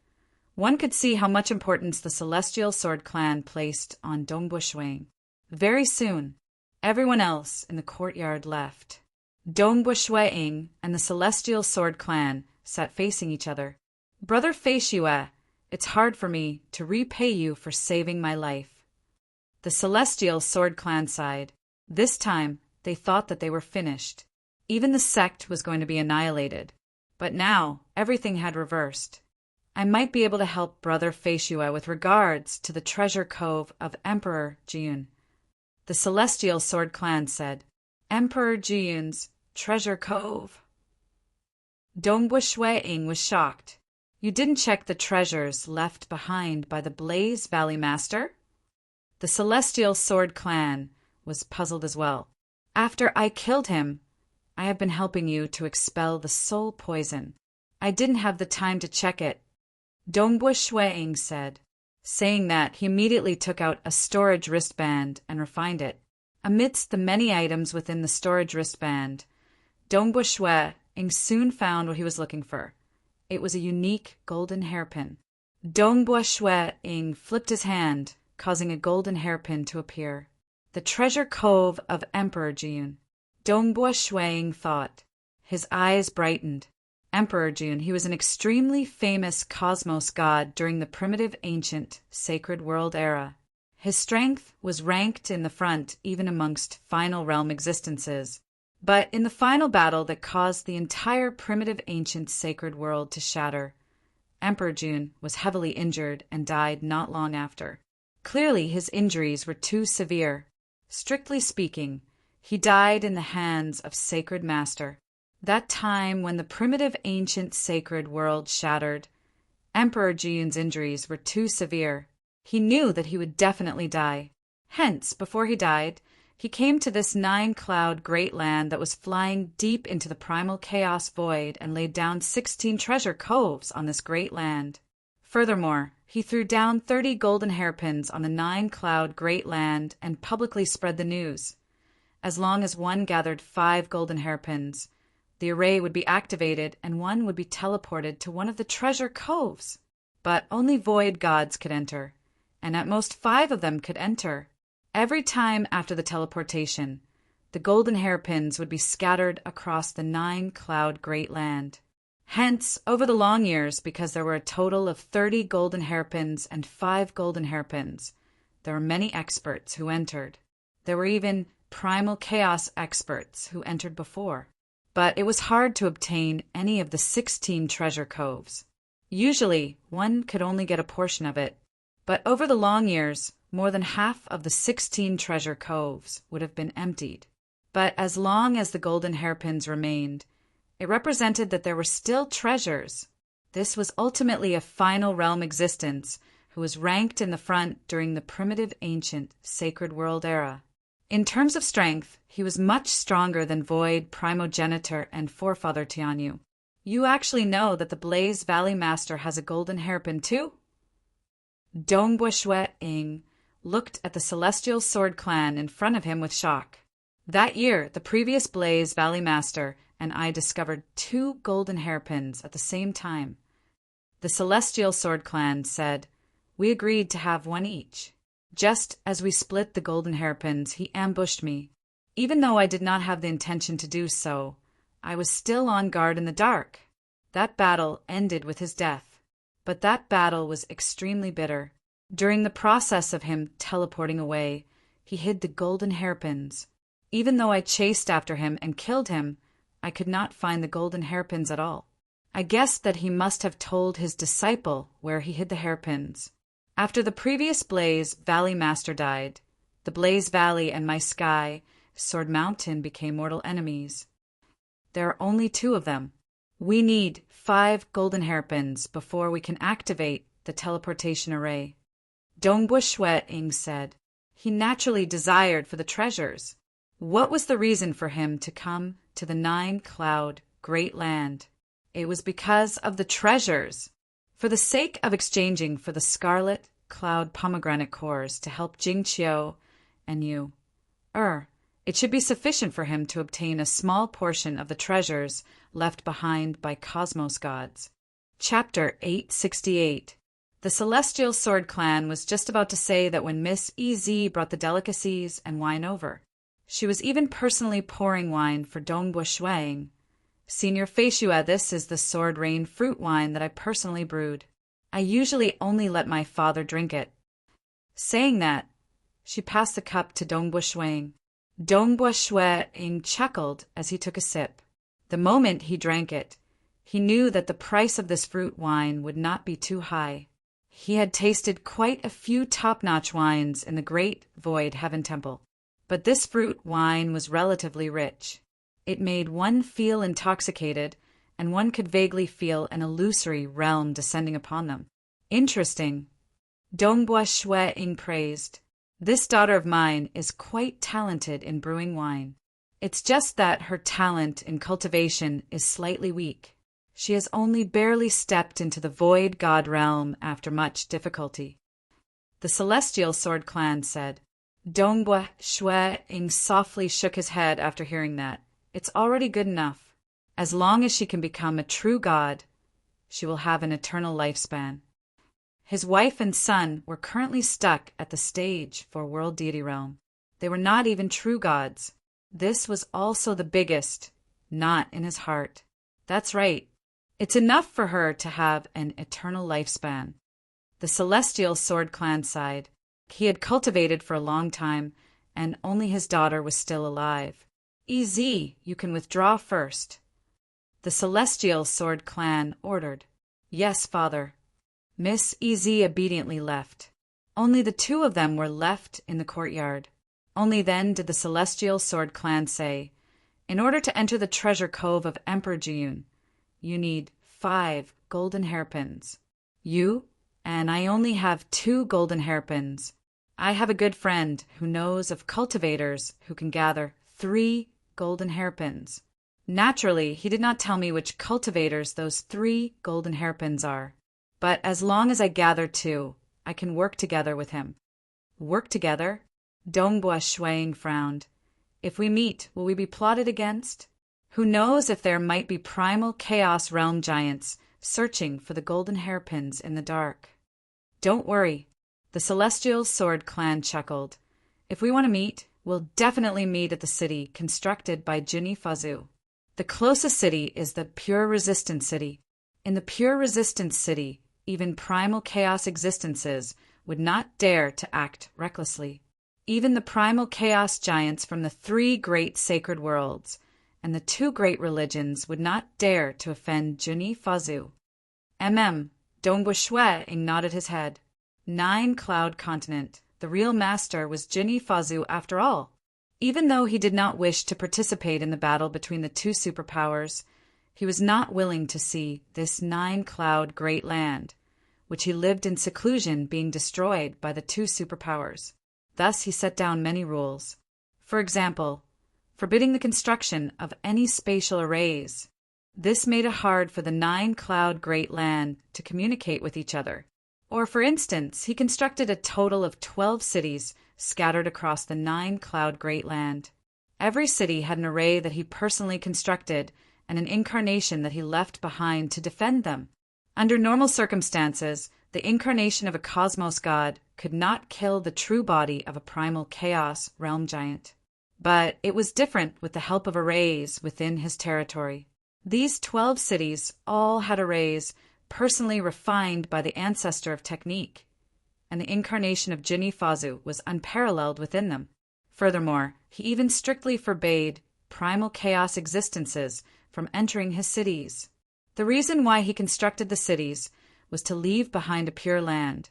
one could see how much importance the Celestial Sword Clan placed on Dongbo Shuiying. Very soon, Everyone else in the courtyard left. Dongbua Shueing and the Celestial Sword Clan sat facing each other. Brother Fei Xue, it's hard for me to repay you for saving my life. The Celestial Sword Clan sighed. This time, they thought that they were finished. Even the sect was going to be annihilated. But now, everything had reversed. I might be able to help Brother Fei Xue with regards to the treasure cove of Emperor Jiyun. The Celestial Sword Clan said, Emperor Jiyun's treasure cove. Dongbua Shueing was shocked. You didn't check the treasures left behind by the Blaze Valley Master? The Celestial Sword Clan was puzzled as well. After I killed him, I have been helping you to expel the soul poison. I didn't have the time to check it. Dongbua Shueing said. Saying that, he immediately took out a storage wristband and refined it. Amidst the many items within the storage wristband, Dongbua Shueing soon found what he was looking for. It was a unique golden hairpin. Dongbua Shueing flipped his hand, causing a golden hairpin to appear. The treasure cove of Emperor Jiyun. Dongbua Shueing thought. His eyes brightened. Emperor Jiyun, he was an extremely famous cosmos god during the primitive ancient sacred world era. His strength was ranked in the front even amongst final realm existences. But in the final battle that caused the entire primitive ancient sacred world to shatter, Emperor Jiyun was heavily injured and died not long after. Clearly his injuries were too severe. Strictly speaking, he died in the hands of Sacred Master. That time when the primitive ancient sacred world shattered, Emperor Jiyun's injuries were too severe. He knew that he would definitely die. Hence, before he died, he came to this 9-cloud great land that was flying deep into the primal chaos void and laid down 16 treasure coves on this great land. Furthermore, he threw down 30 golden hairpins on the 9-cloud great land and publicly spread the news. As long as one gathered 5 golden hairpins, the array would be activated and one would be teleported to one of the treasure coves. But only void gods could enter, and at most 5 of them could enter. Every time after the teleportation, the golden hairpins would be scattered across the 9-cloud great land. Hence, over the long years, because there were a total of 30 golden hairpins and 5 golden hairpins, there were many experts who entered. There were even primal chaos experts who entered before. But it was hard to obtain any of the 16 treasure coves. Usually, one could only get a portion of it. But over the long years, more than half of the 16 treasure coves would have been emptied. But as long as the golden hairpins remained, it represented that there were still treasures. This was ultimately a final realm existence who was ranked in the front during the primitive ancient sacred world era. In terms of strength, he was much stronger than Void, Primogenitor, and Forefather Tianyu. You actually know that the Blaze Valley Master has a golden hairpin too? Dongbua Shueing looked at the Celestial Sword Clan in front of him with shock. That year, the previous Blaze Valley Master and I discovered 2 golden hairpins at the same time. The Celestial Sword Clan said, we agreed to have one each. Just as we split the golden hairpins, he ambushed me. Even though I did not have the intention to do so, I was still on guard in the dark. That battle ended with his death. But that battle was extremely bitter. During the process of him teleporting away, he hid the golden hairpins. Even though I chased after him and killed him, I could not find the golden hairpins at all. I guessed that he must have told his disciple where he hid the hairpins. After the previous Blaze Valley Master died, the Blaze Valley and my sky, Sword Mountain, became mortal enemies. There are only 2 of them. We need 5 golden hairpins before we can activate the teleportation array. Dongbua Shueing said. He naturally desired for the treasures. What was the reason for him to come to the 9-cloud great land? It was because of the treasures. For the sake of exchanging for the scarlet cloud pomegranate cores to help Jingqiu and you, it should be sufficient for him to obtain a small portion of the treasures left behind by cosmos gods. Chapter 868. The Celestial Sword Clan was just about to say that when Miss EZ brought the delicacies and wine over. She was even personally pouring wine for Dongbua Shuang. Senior Feishua, this is the Sword Rain fruit wine that I personally brewed. I usually only let my father drink it. Saying that, she passed the cup to Dongbua Shuang. Dongbua Shuang chuckled as he took a sip. The moment he drank it, he knew that the price of this fruit wine would not be too high. He had tasted quite a few top-notch wines in the Great Void Heaven Temple, but this fruit wine was relatively rich. It made one feel intoxicated, and one could vaguely feel an illusory realm descending upon them. Interesting. Dongbua Shuang praised. This daughter of mine is quite talented in brewing wine. It's just that her talent in cultivation is slightly weak. She has only barely stepped into the void god realm after much difficulty. The Celestial Sword Clan said. Dongbua Shuang softly shook his head after hearing that. It's already good enough. As long as she can become a true god, she will have an eternal lifespan. His wife and son were currently stuck at the stage for World Deity Realm. They were not even true gods. This was also the biggest, not in his heart. That's right. It's enough for her to have an eternal lifespan. The Celestial Sword Clan sighed. He had cultivated for a long time, and only his daughter was still alive. EZ, you can withdraw first. The Celestial Sword Clan ordered. Yes, father. Miss EZ obediently left. Only the two of them were left in the courtyard. Only then did the Celestial Sword Clan say, in order to enter the treasure cove of Emperor Jiyun, you need 5 golden hairpins. You, and I only have 2 golden hairpins. I have a good friend who knows of cultivators who can gather 3 golden hairpins. Naturally, he did not tell me which cultivators those 3 golden hairpins are. But as long as I gather 2, I can work together with him. Work together? Dongbua Shuang frowned. If we meet, will we be plotted against? Who knows if there might be primal chaos realm giants searching for the golden hairpins in the dark. Don't worry. The Celestial Sword Clan chuckled. If we want to meet, we'll definitely meet at the city constructed by Juni Fazu. The closest city is the Pure Resistance City. In the Pure Resistance City, even primal chaos existences would not dare to act recklessly. Even the primal chaos giants from the 3 great sacred worlds and the 2 great religions would not dare to offend Juni Fazu. Dongbua Shuang nodded his head. 9 Cloud Continent. The real master was Juni Fazu after all. Even though he did not wish to participate in the battle between the 2 superpowers, he was not willing to see this 9-cloud great land, which he lived in seclusion, being destroyed by the 2 superpowers. Thus he set down many rules. For example, forbidding the construction of any spatial arrays. This made it hard for the 9-cloud great land to communicate with each other. Or, for instance, he constructed a total of 12 cities scattered across the 9-cloud great land. Every city had an array that he personally constructed and an incarnation that he left behind to defend them. Under normal circumstances, the incarnation of a cosmos god could not kill the true body of a primal chaos realm giant. But it was different with the help of arrays within his territory. These 12 cities all had arrays personally refined by the ancestor of technique, and the incarnation of Juni Fazu was unparalleled within them. Furthermore, he even strictly forbade primal chaos existences from entering his cities. The reason why he constructed the cities was to leave behind a pure land,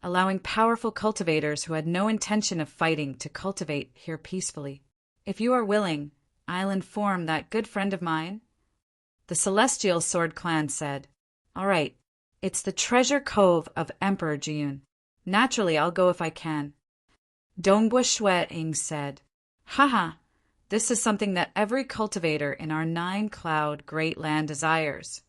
allowing powerful cultivators who had no intention of fighting to cultivate here peacefully. If you are willing, I'll inform that good friend of mine. The Celestial Sword Clan said, All right, it's the treasure cove of Emperor Jiyun. Naturally, I'll go if I can. Dongbua Shuang said, Haha, this is something that every cultivator in our 9-cloud great land desires.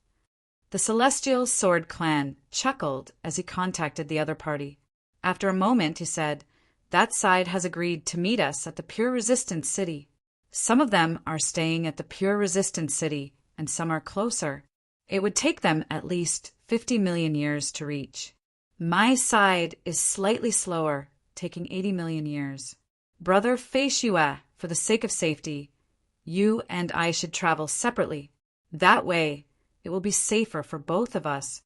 The Celestial Sword Clan chuckled as he contacted the other party. After a moment, he said, That side has agreed to meet us at the Pure Resistance City. Some of them are staying at the Pure Resistance City, and some are closer. It would take them at least 50 million years to reach. My side is slightly slower, taking 80 million years. Brother Fei Shue, for the sake of safety, you and I should travel separately. That way, it will be safer for both of us.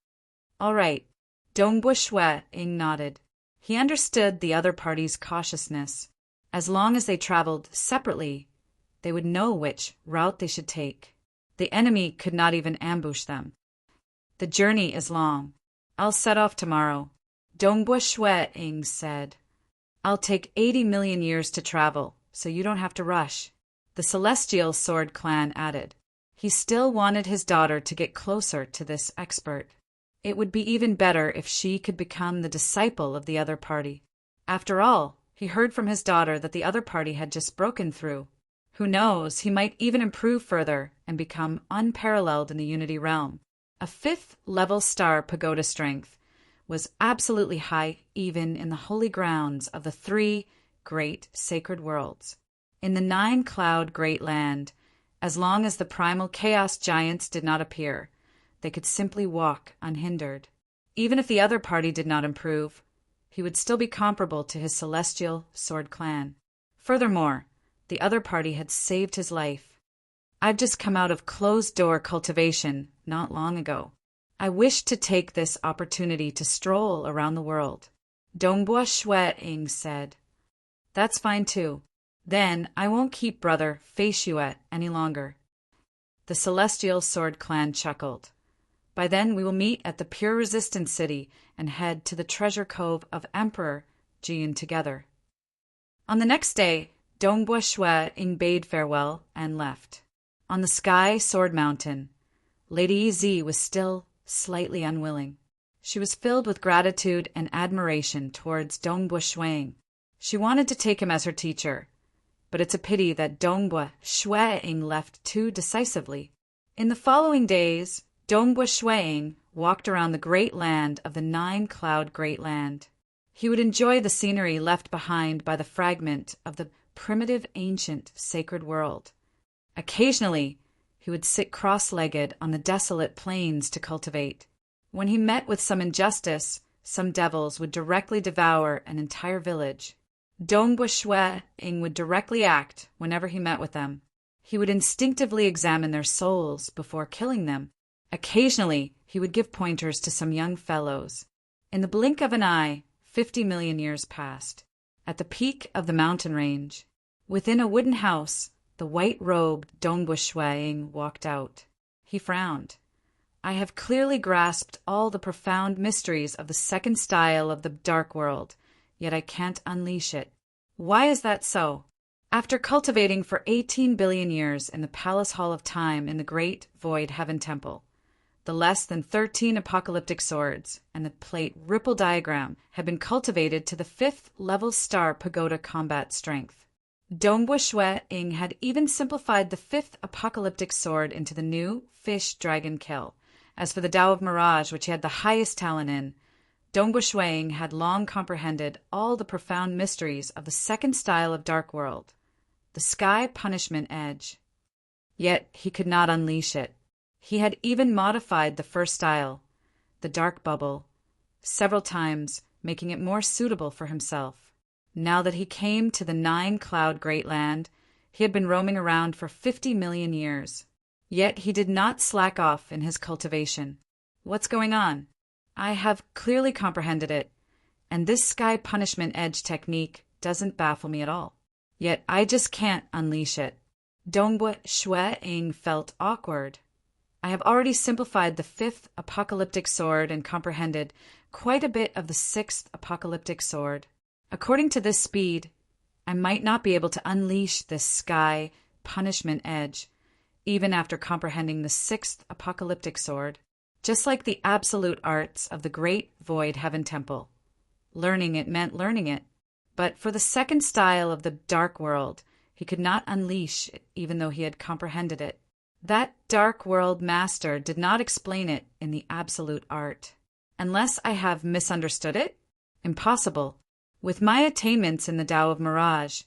All right. Dongbua Shue Ing nodded. He understood the other party's cautiousness. As long as they traveled separately, they would know which route they should take. The enemy could not even ambush them. The journey is long. I'll set off tomorrow. Dongbua Shue Ing said. I'll take 80 million years to travel, so you don't have to rush. The Celestial Sword Clan added. He still wanted his daughter to get closer to this expert. It would be even better if she could become the disciple of the other party. After all, he heard from his daughter that the other party had just broken through. Who knows, he might even improve further and become unparalleled in the Unity realm. A 5th-level star pagoda strength was absolutely high even in the holy grounds of the 3 great sacred worlds. In the 9-cloud great land, as long as the primal chaos giants did not appear, they could simply walk unhindered. Even if the other party did not improve, he would still be comparable to his Celestial Sword Clan. Furthermore, the other party had saved his life. I've just come out of closed-door cultivation not long ago. I wish to take this opportunity to stroll around the world. Dongbua Shue Ing said. That's fine too. Then I won't keep Brother Fei Shue any longer. The Celestial Sword Clan chuckled. By then we will meet at the Pure Resistance City and head to the treasure cove of Emperor Jian together. On the next day, Dongbua Shue Ing bade farewell and left. On the Sky Sword Mountain, Lady Yi was still slightly unwilling. She was filled with gratitude and admiration towards Dongbua Shue Ing. She wanted to take him as her teacher, but it's a pity that Dongbua Shue Ing left too decisively. In the following days, Dongbua Shue Ing walked around the great land of the 9-cloud great land. He would enjoy the scenery left behind by the fragment of the primitive ancient sacred world. Occasionally, he would sit cross-legged on the desolate plains to cultivate. When he met with some injustice, some devils would directly devour an entire village. Dongbua Shue Ing would directly act whenever he met with them. He would instinctively examine their souls before killing them. Occasionally, he would give pointers to some young fellows. In the blink of an eye, 50 million years passed. At the peak of the mountain range, within a wooden house, the white-robed Dongbua Shue Ing walked out. He frowned. I have clearly grasped all the profound mysteries of the second style of the dark world, yet I can't unleash it. Why is that so? After cultivating for 18 billion years in the Palace Hall of Time in the Great Void Heaven Temple, the less than 13 apocalyptic swords and the plate ripple diagram had been cultivated to the 5th-level star pagoda combat strength. Dongbua Shue Ing had even simplified the 5th apocalyptic sword into the new fish dragon kill. As for the Tao of Mirage, which he had the highest talent in, Dongbua Shue Ing had long comprehended all the profound mysteries of the second style of Dark World, the Sky Punishment Edge. Yet he could not unleash it. He had even modified the first style, the Dark Bubble, several times, making it more suitable for himself. Now that he came to the 9-cloud Great Land, he had been roaming around for 50 million years. Yet he did not slack off in his cultivation. What's going on? I have clearly comprehended it, and this Sky Punishment Edge technique doesn't baffle me at all. Yet I just can't unleash it. Dongbua Shue Ing felt awkward. I have already simplified the 5th apocalyptic sword and comprehended quite a bit of the 6th apocalyptic sword. According to this speed, I might not be able to unleash this Sky Punishment Edge, even after comprehending the 6th apocalyptic sword. Just like the absolute arts of the Great Void Heaven Temple. Learning it meant learning it. But for the second style of the Dark World, he could not unleash it even though he had comprehended it. That Dark World master did not explain it in the absolute art. Unless I have misunderstood it? Impossible. With my attainments in the Tao of Mirage,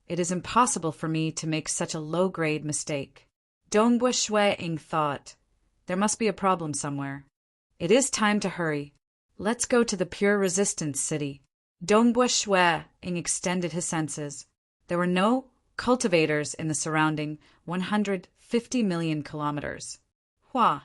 it is impossible for me to make such a low-grade mistake. Dongbua Shue Ing thought, there must be a problem somewhere. It is time to hurry. Let's go to the Pure Resistance City. Dongbua Shue Ing extended his senses. There were no cultivators in the surrounding 150 million kilometers. Hua!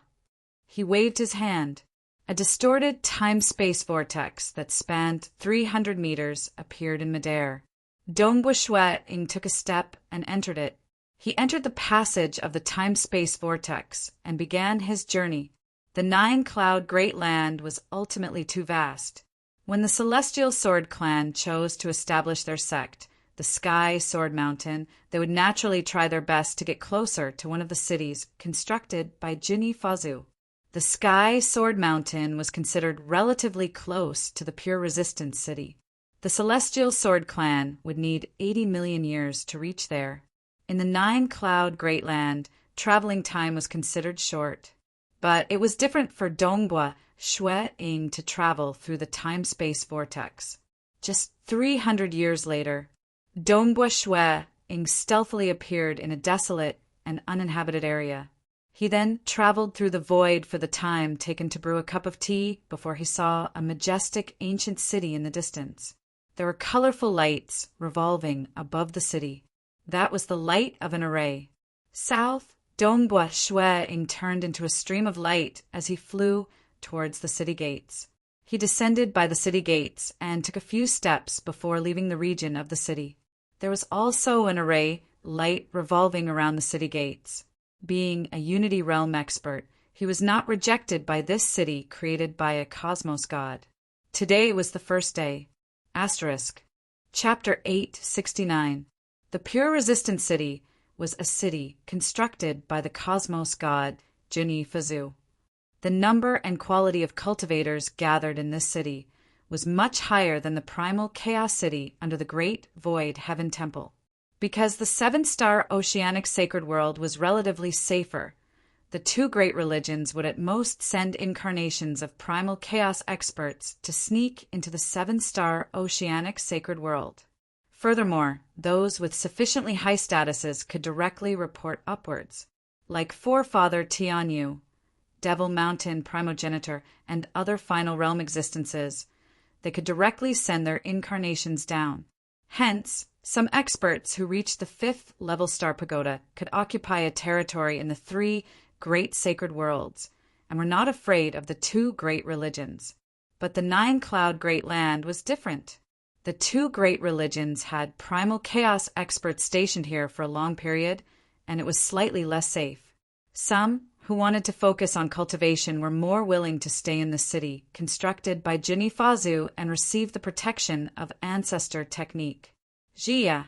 He waved his hand. A distorted time-space vortex that spanned 300 meters appeared in midair. Dongbua Shueing took a step and entered it. He entered the passage of the time-space vortex and began his journey. The nine-cloud great land was ultimately too vast. When the Celestial Sword Clan chose to establish their sect, the Sky Sword Mountain, they would naturally try their best to get closer to one of the cities constructed by Jinni Fazu. The Sky Sword Mountain was considered relatively close to the Pure Resistance City. The Celestial Sword Clan would need 80 million years to reach there. In the nine-cloud Great Land, traveling time was considered short. But it was different for Dongbua Shueing to travel through the time-space vortex. Just 300 years later, Dongbua Shueing stealthily appeared in a desolate and uninhabited area. He then traveled through the void for the time taken to brew a cup of tea before he saw a majestic ancient city in the distance. There were colorful lights revolving above the city. That was the light of an array. South, Dongbua Shueing turned into a stream of light as he flew towards the city gates. He descended by the city gates and took a few steps before leaving the region of the city. There was also an array light revolving around the city gates. Being a Unity Realm expert, he was not rejected by this city created by a cosmos god. Today was the first day. Asterisk. Chapter 869. The Pure Resistance City was a city constructed by the cosmos god Jinni Fazu. The number and quality of cultivators gathered in this city was much higher than the primal chaos city under the Great Void Heaven Temple. Because the seven-star oceanic sacred world was relatively safer, the two great religions would at most send incarnations of primal chaos experts to sneak into the seven-star oceanic sacred world. Furthermore, those with sufficiently high statuses could directly report upwards, like Forefather Tianyu, Devil Mountain Primogenitor, and other final realm existences. They could directly send their incarnations down. Hence, some experts who reached the 5th level Star Pagoda could occupy a territory in the 3 great sacred worlds, and were not afraid of the 2 great religions. But the 9-cloud Great Land was different. The 2 great religions had primal chaos experts stationed here for a long period, and it was slightly less safe. Some who wanted to focus on cultivation were more willing to stay in the city, constructed by Jinni Fazu, and receive the protection of ancestor technique. Jia.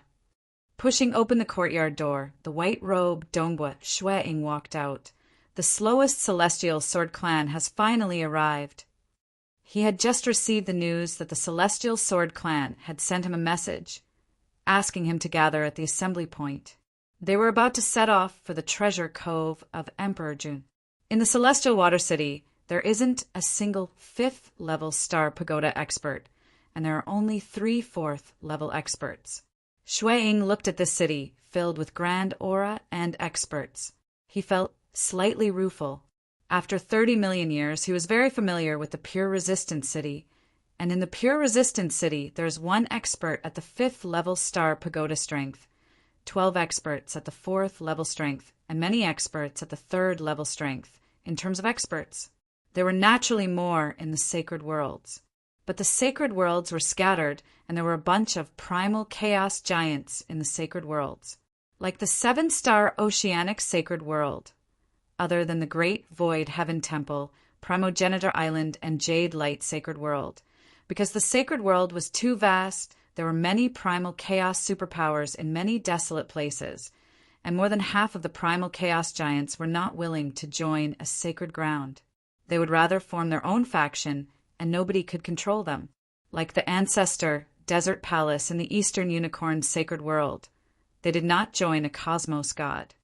Pushing open the courtyard door, the white-robed Dongbua Shueing walked out. The slowest Celestial Sword Clan has finally arrived. He had just received the news that the Celestial Sword Clan had sent him a message, asking him to gather at the assembly point. They were about to set off for the treasure cove of Emperor Jun. In the Celestial Water City, there isn't a single 5th level Star Pagoda expert, and there are only 3 4th level experts. Shueing looked at this city, filled with grand aura and experts. He felt slightly rueful. After 30 million years, he was very familiar with the Pure Resistance City, and in the Pure Resistance City, there's 1 expert at the 5th level Star Pagoda strength, 12 experts at the 4th level strength, and many experts at the 3rd level strength, in terms of experts. There were naturally more in the sacred worlds. But the sacred worlds were scattered, and there were a bunch of primal chaos giants in the sacred worlds. Like the 7-star oceanic sacred world, other than the Great Void Heaven Temple, Primogenitor Island, and Jade Light Sacred World. Because the sacred world was too vast, there were many primal chaos superpowers in many desolate places, and more than half of the primal chaos giants were not willing to join a sacred ground. They would rather form their own faction, and nobody could control them. Like the ancestor Desert Palace in the Eastern Unicorn Sacred World, they did not join a cosmos god.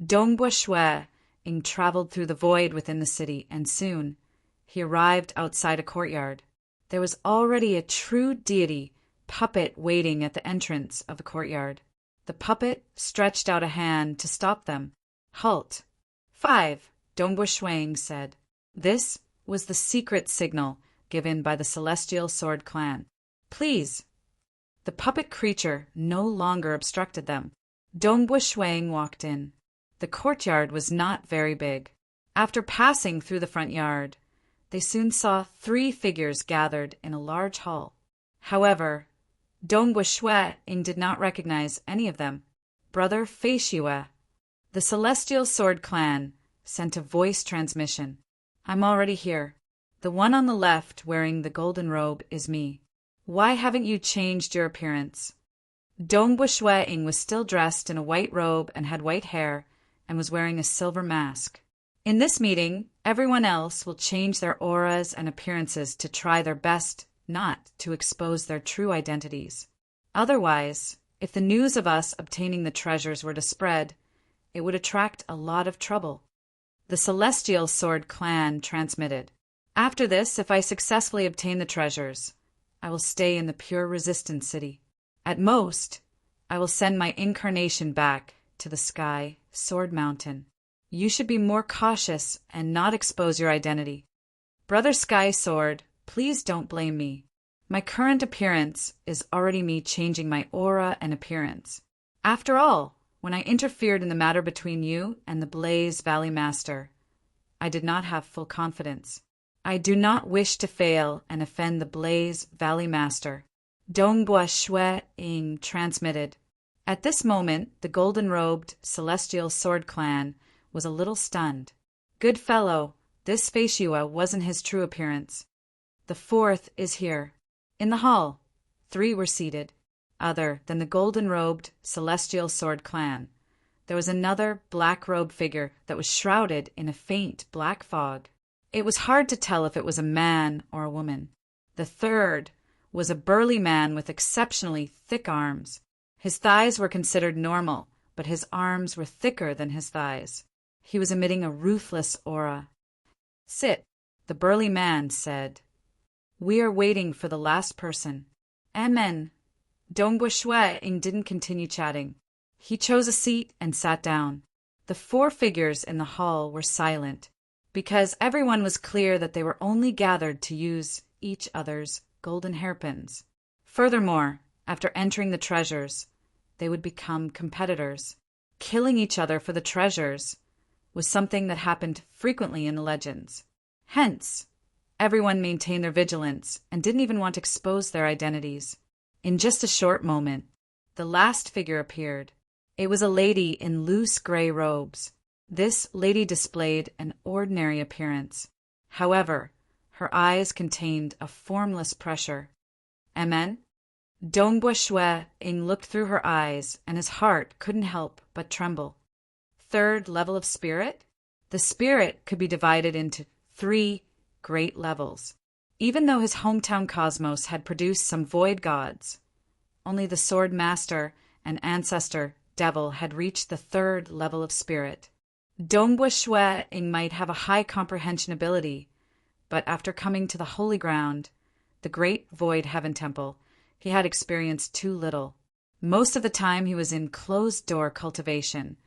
Dongbua Shueing traveled through the void within the city, and soon he arrived outside a courtyard. There was already a true deity puppet waiting at the entrance of the courtyard. The puppet stretched out a hand to stop them. Halt. 5, Dongbua Shueing said. This was the secret signal given by the Celestial Sword Clan. Please. The puppet creature no longer obstructed them. Dongbua Shuang walked in. The courtyard was not very big. After passing through the front yard, they soon saw 3 figures gathered in a large hall. However, Dongbua Shuang did not recognize any of them. Brother Fei Shue, the Celestial Sword Clan, sent a voice transmission. I'm already here. The one on the left wearing the golden robe is me. Why haven't you changed your appearance? Dongbua Shuang was still dressed in a white robe and had white hair and was wearing a silver mask. In this meeting, everyone else will change their auras and appearances to try their best not to expose their true identities. Otherwise, if the news of us obtaining the treasures were to spread, it would attract a lot of trouble. The Celestial Sword Clan transmitted. After this, if I successfully obtain the treasures, I will stay in the pure resistance city. At most, I will send my incarnation back to the Sky Sword Mountain. You should be more cautious and not expose your identity. Brother Sky Sword, please don't blame me. My current appearance is already me changing my aura and appearance. After all, when I interfered in the matter between you and the Blaze Valley Master, I did not have full confidence. I do not wish to fail and offend the Blaze Valley Master. Dongbua Shuang transmitted. At this moment, the golden-robed Celestial Sword Clan was a little stunned. Good fellow, this Fei Shue wasn't his true appearance. The 4th is here. In the hall, 3 were seated. Other than the golden-robed Celestial Sword Clan, there was another black-robed figure that was shrouded in a faint black fog. It was hard to tell if it was a man or a woman. The 3rd was a burly man with exceptionally thick arms. His thighs were considered normal, but his arms were thicker than his thighs. He was emitting a ruthless aura. Sit, the burly man said. We are waiting for the last person. Amen. Dongbua Shuang didn't continue chatting. He chose a seat and sat down. The 4 figures in the hall were silent, because everyone was clear that they were only gathered to use each other's golden hairpins. Furthermore, after entering the treasures, they would become competitors. Killing each other for the treasures was something that happened frequently in the legends. Hence, everyone maintained their vigilance and didn't even want to expose their identities. In just a short moment, the last figure appeared. It was a lady in loose gray robes. This lady displayed an ordinary appearance. However, her eyes contained a formless pressure. Amen? Dongbua Shuang looked through her eyes, and his heart couldn't help but tremble. 3rd level of spirit? The spirit could be divided into 3 great levels. Even though his hometown cosmos had produced some void gods, only the Sword Master and Ancestor Devil had reached the 3rd level of spirit. Dongbua Shuang might have a high comprehension ability, but after coming to the Holy Ground, the Great Void Heaven Temple, he had experienced too little. Most of the time he was in closed-door cultivation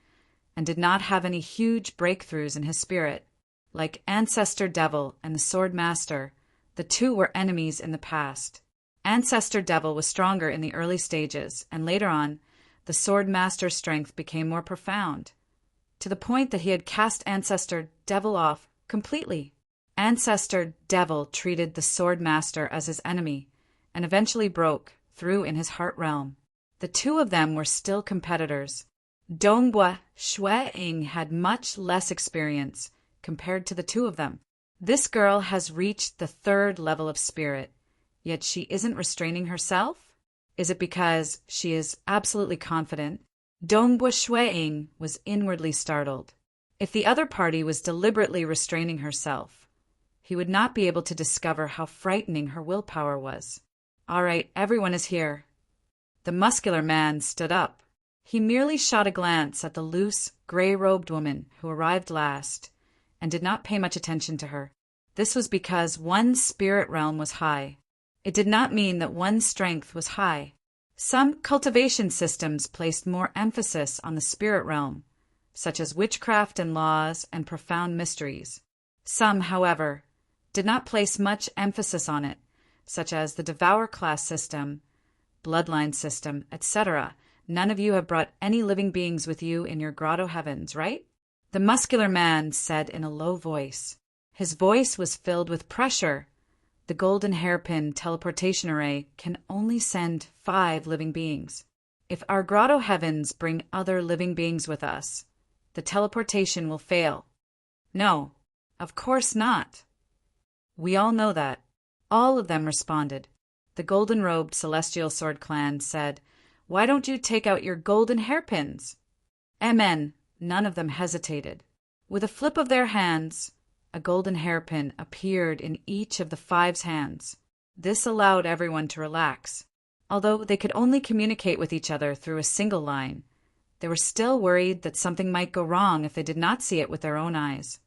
and did not have any huge breakthroughs in his spirit. Like Ancestor Devil and the Sword Master, the 2 were enemies in the past. Ancestor Devil was stronger in the early stages, and later on, the Sword Master's strength became more profound, to the point that he had cast Ancestor Devil off completely. Ancestor Devil treated the Sword Master as his enemy, and eventually broke through in his heart realm. The 2 of them were still competitors. Dongbua Shuang had much less experience compared to the 2 of them. This girl has reached the 3rd level of spirit, yet she isn't restraining herself? Is it because she is absolutely confident? Dongbua Shuang was inwardly startled. If the other party was deliberately restraining herself, he would not be able to discover how frightening her willpower was. All right, everyone is here. The muscular man stood up. He merely shot a glance at the loose, gray-robed woman who arrived last, and did not pay much attention to her. This was because one's spirit realm was high. It did not mean that one's strength was high. Some cultivation systems placed more emphasis on the spirit realm, such as witchcraft and laws and profound mysteries. Some, however, did not place much emphasis on it, such as the Devour class system, bloodline system, etc., none of you have brought any living beings with you in your grotto heavens, right? The muscular man said in a low voice. His voice was filled with pressure. The golden hairpin teleportation array can only send 5 living beings. If our grotto heavens bring other living beings with us, the teleportation will fail. No, of course not. We all know that. All of them responded. The golden-robed Celestial Sword Clan said, "Why don't you take out your golden hairpins?" Amen. None of them hesitated. With a flip of their hands, a golden hairpin appeared in each of the 5's hands. This allowed everyone to relax. Although they could only communicate with each other through a single line, they were still worried that something might go wrong if they did not see it with their own eyes.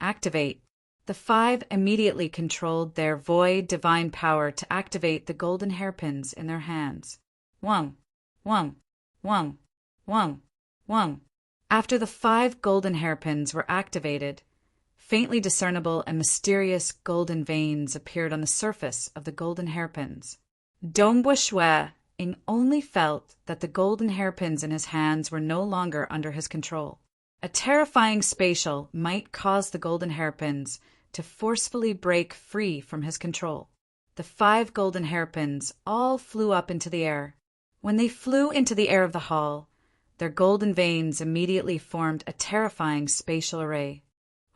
Activate. The 5 immediately controlled their void divine power to activate the golden hairpins in their hands. Wong, wong, wong, wong, wong. After the 5 golden hairpins were activated, faintly discernible and mysterious golden veins appeared on the surface of the golden hairpins. Dongbua Shui Ing only felt that the golden hairpins in his hands were no longer under his control. A terrifying spatial might cause the golden hairpins to forcefully break free from his control. The 5 golden hairpins all flew up into the air. When they flew into the air of the hall, their golden veins immediately formed a terrifying spatial array.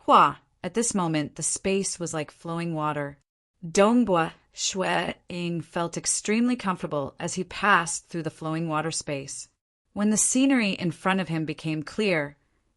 Hua! At this moment, the space was like flowing water. Dongbua Shui Ing felt extremely comfortable as he passed through the flowing water space. When the scenery in front of him became clear,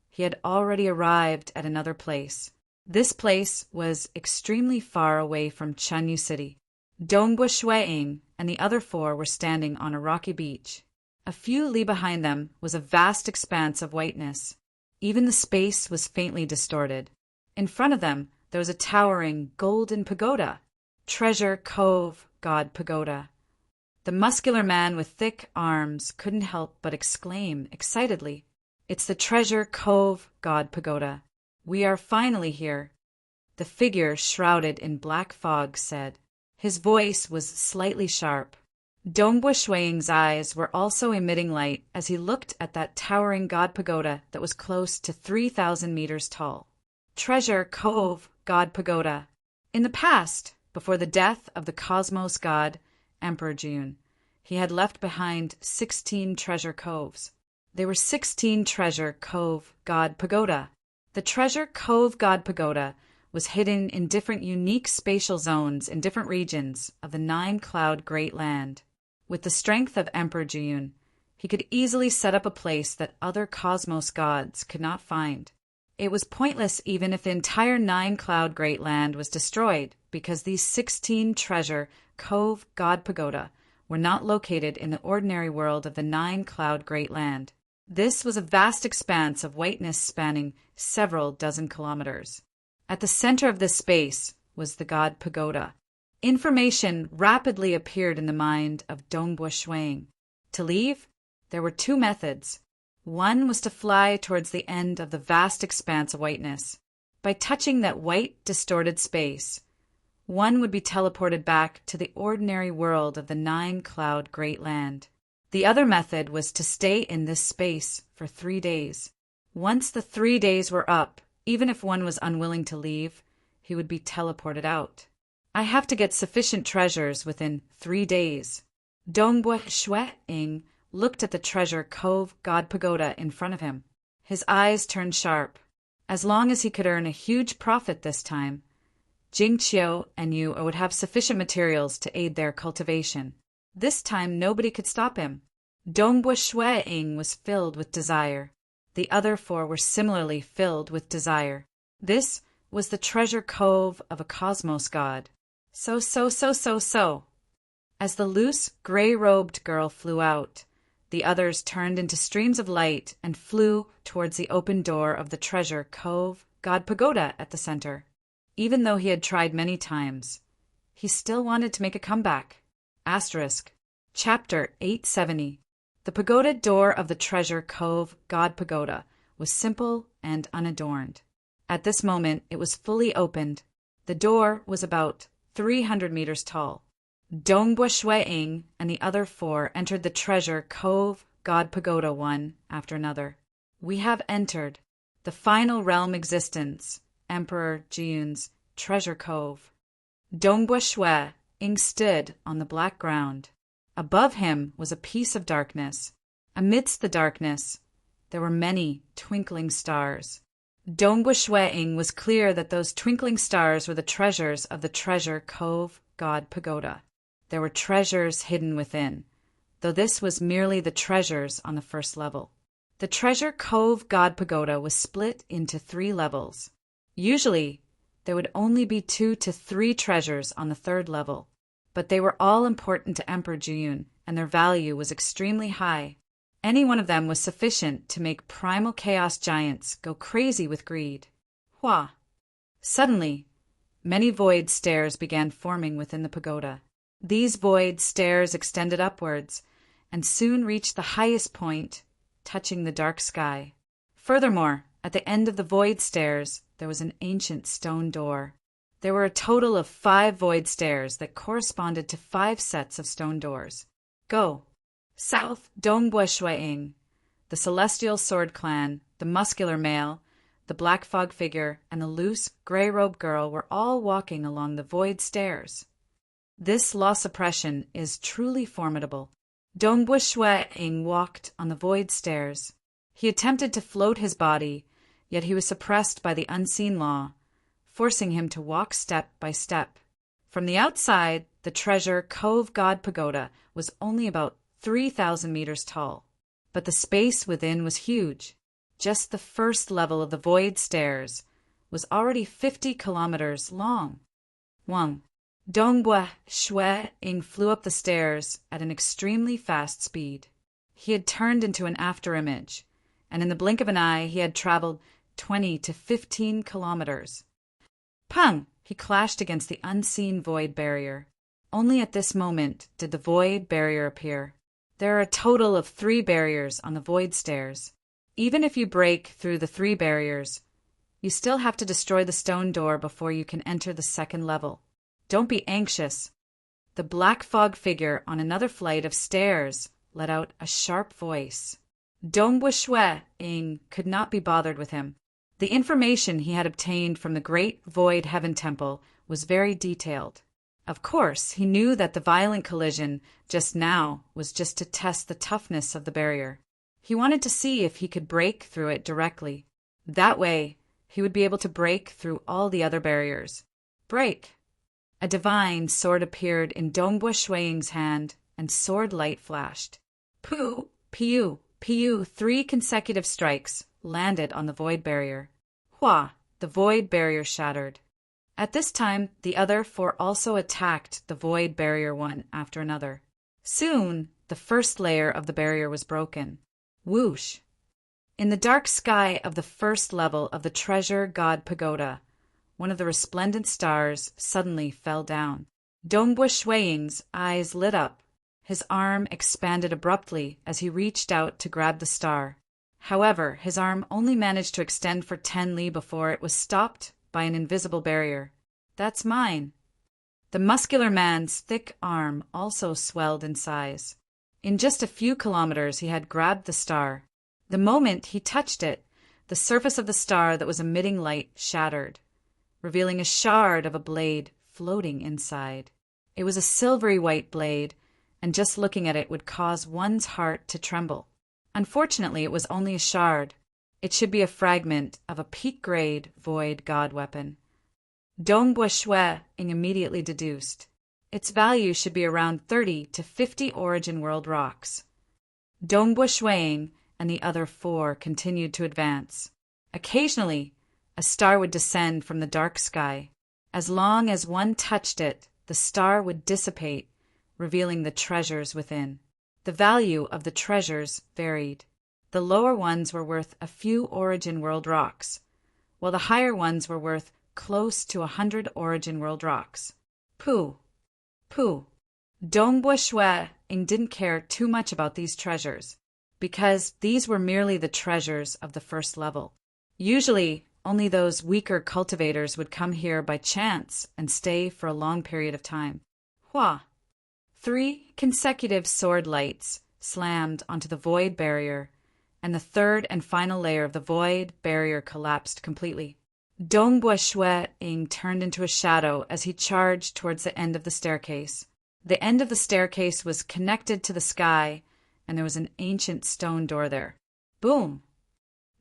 he had already arrived at another place. This place was extremely far away from Chunyu City. Dongbua Shui Ing and the other 4 were standing on a rocky beach. A few li behind them was a vast expanse of whiteness. Even the space was faintly distorted. In front of them, there was a towering golden pagoda. Treasure Cove God Pagoda. The muscular man with thick arms couldn't help but exclaim excitedly, "It's the Treasure Cove God Pagoda. We are finally here." The figure shrouded in black fog said. His voice was slightly sharp. Dongbua Shui Ing's eyes were also emitting light as he looked at that towering God Pagoda that was close to 3,000 meters tall. Treasure Cove God Pagoda. In the past, before the death of the cosmos god, Emperor June, he had left behind 16 treasure coves. They were 16 Treasure Cove God Pagoda. The Treasure Cove God Pagoda was hidden in different unique spatial zones in different regions of the 9-cloud Great Land. With the strength of Emperor June, he could easily set up a place that other cosmos gods could not find. It was pointless even if the entire 9-cloud Great Land was destroyed, because these 16 Treasure Cove God Pagoda were not located in the ordinary world of the 9-cloud Great Land. This was a vast expanse of whiteness spanning several dozen kilometers. At the center of this space was the God Pagoda. Information rapidly appeared in the mind of Dongbua Shui Ing. To leave, there were 2 methods. One was to fly towards the end of the vast expanse of whiteness. By touching that white, distorted space, one would be teleported back to the ordinary world of the 9-cloud Great Land. The other method was to stay in this space for 3 days. Once the 3 days were up, even if one was unwilling to leave, he would be teleported out. I have to get sufficient treasures within 3 days. Dongbua Shui Ing looked at the Treasure Cove God Pagoda in front of him. His eyes turned sharp. As long as he could earn a huge profit this time, Jingqiu and Yu would have sufficient materials to aid their cultivation. This time nobody could stop him. Dongbua Shui Ing was filled with desire. The other 4 were similarly filled with desire. This was the treasure cove of a cosmos god. So. As the loose, gray-robed girl flew out, the others turned into streams of light and flew towards the open door of the Treasure Cove God Pagoda at the center. Even though he had tried many times, he still wanted to make a comeback. Asterisk. Chapter 870. The pagoda door of the Treasure Cove God Pagoda was simple and unadorned. At this moment, it was fully opened. The door was about 300 meters tall. Dongbua Shueing and the other four entered the treasure cove God Pagoda one after another. We have entered the final realm existence, Emperor Jiun's treasure cove. Dongbua Shueing stood on the black ground. Above him was a piece of darkness. Amidst the darkness, there were many twinkling stars. Dongbua Shueing was clear that those twinkling stars were the treasures of the treasure cove God Pagoda. There were treasures hidden within, though this was merely the treasures on the first level. The treasure cove God Pagoda was split into 3 levels. Usually, there would only be 2 to 3 treasures on the 3rd level, but they were all important to Emperor Jiyun, and their value was extremely high. Any one of them was sufficient to make primal chaos giants go crazy with greed. Hua! Suddenly, many void stairs began forming within the pagoda. These void stairs extended upwards, and soon reached the highest point, touching the dark sky. Furthermore, at the end of the void stairs, there was an ancient stone door. There were a total of 5 void stairs that corresponded to 5 sets of stone doors. Go! South Dongbua Shueing, the celestial sword clan, the muscular male, the black fog figure, and the loose, gray-robed girl were all walking along the void stairs. This law suppression is truly formidable. Dongbua Shueing walked on the void stairs. He attempted to float his body, yet he was suppressed by the unseen law, forcing him to walk step by step. From the outside, the treasure Cove God Pagoda was only about 3,000 meters tall, but the space within was huge. Just the first level of the void stairs was already 50 kilometers long. Wang Dongbua Shueing flew up the stairs at an extremely fast speed. He had turned into an afterimage, and in the blink of an eye he had traveled 20 to 15 kilometers. Pang! He clashed against the unseen void barrier. Only at this moment did the void barrier appear. There are a total of 3 barriers on the void stairs. Even if you break through the 3 barriers, you still have to destroy the stone door before you can enter the 2nd level. Don't be anxious. The black fog figure on another flight of stairs let out a sharp voice. Dongbua Shueing could not be bothered with him. The information he had obtained from the Great Void Heaven Temple was very detailed. Of course, he knew that the violent collision just now was just to test the toughness of the barrier. He wanted to see if he could break through it directly. That way, he would be able to break through all the other barriers. Break! A divine sword appeared in Dongbua Shueing's hand, and sword light flashed. Pu! Piu! Piu! 3 consecutive strikes landed on the void barrier. Hua! The void barrier shattered. At this time, the other 4 also attacked the void barrier one after another. Soon, the first layer of the barrier was broken. Whoosh! In the dark sky of the first level of the treasure god pagoda, one of the resplendent stars suddenly fell down. Dongbua Shueing's eyes lit up. His arm expanded abruptly as he reached out to grab the star. However, his arm only managed to extend for 10 li before it was stopped by an invisible barrier. That's mine. The muscular man's thick arm also swelled in size. In just a few kilometers he had grabbed the star. The moment he touched it, the surface of the star that was emitting light shattered, revealing a shard of a blade floating inside. It was a silvery white blade, and just looking at it would cause one's heart to tremble. Unfortunately, it was only a shard. It should be a fragment of a peak-grade void god weapon. Dongbua Shueing immediately deduced. Its value should be around 30 to 50 Origin World rocks. Dongbua Shueing and the other 4 continued to advance. Occasionally, a star would descend from the dark sky. As long as one touched it, the star would dissipate, revealing the treasures within. The value of the treasures varied. The lower ones were worth a few Origin World rocks, while the higher ones were worth close to 100 Origin World rocks. Pooh! Pooh! Dongbua Shueing didn't care too much about these treasures, because these were merely the treasures of the first level. Usually, only those weaker cultivators would come here by chance and stay for a long period of time. Hua! 3 consecutive sword lights slammed onto the void barrier, and the third and final layer of the void barrier collapsed completely. Dongbua Shui-ing turned into a shadow as he charged towards the end of the staircase. The end of the staircase was connected to the sky, and there was an ancient stone door there. Boom!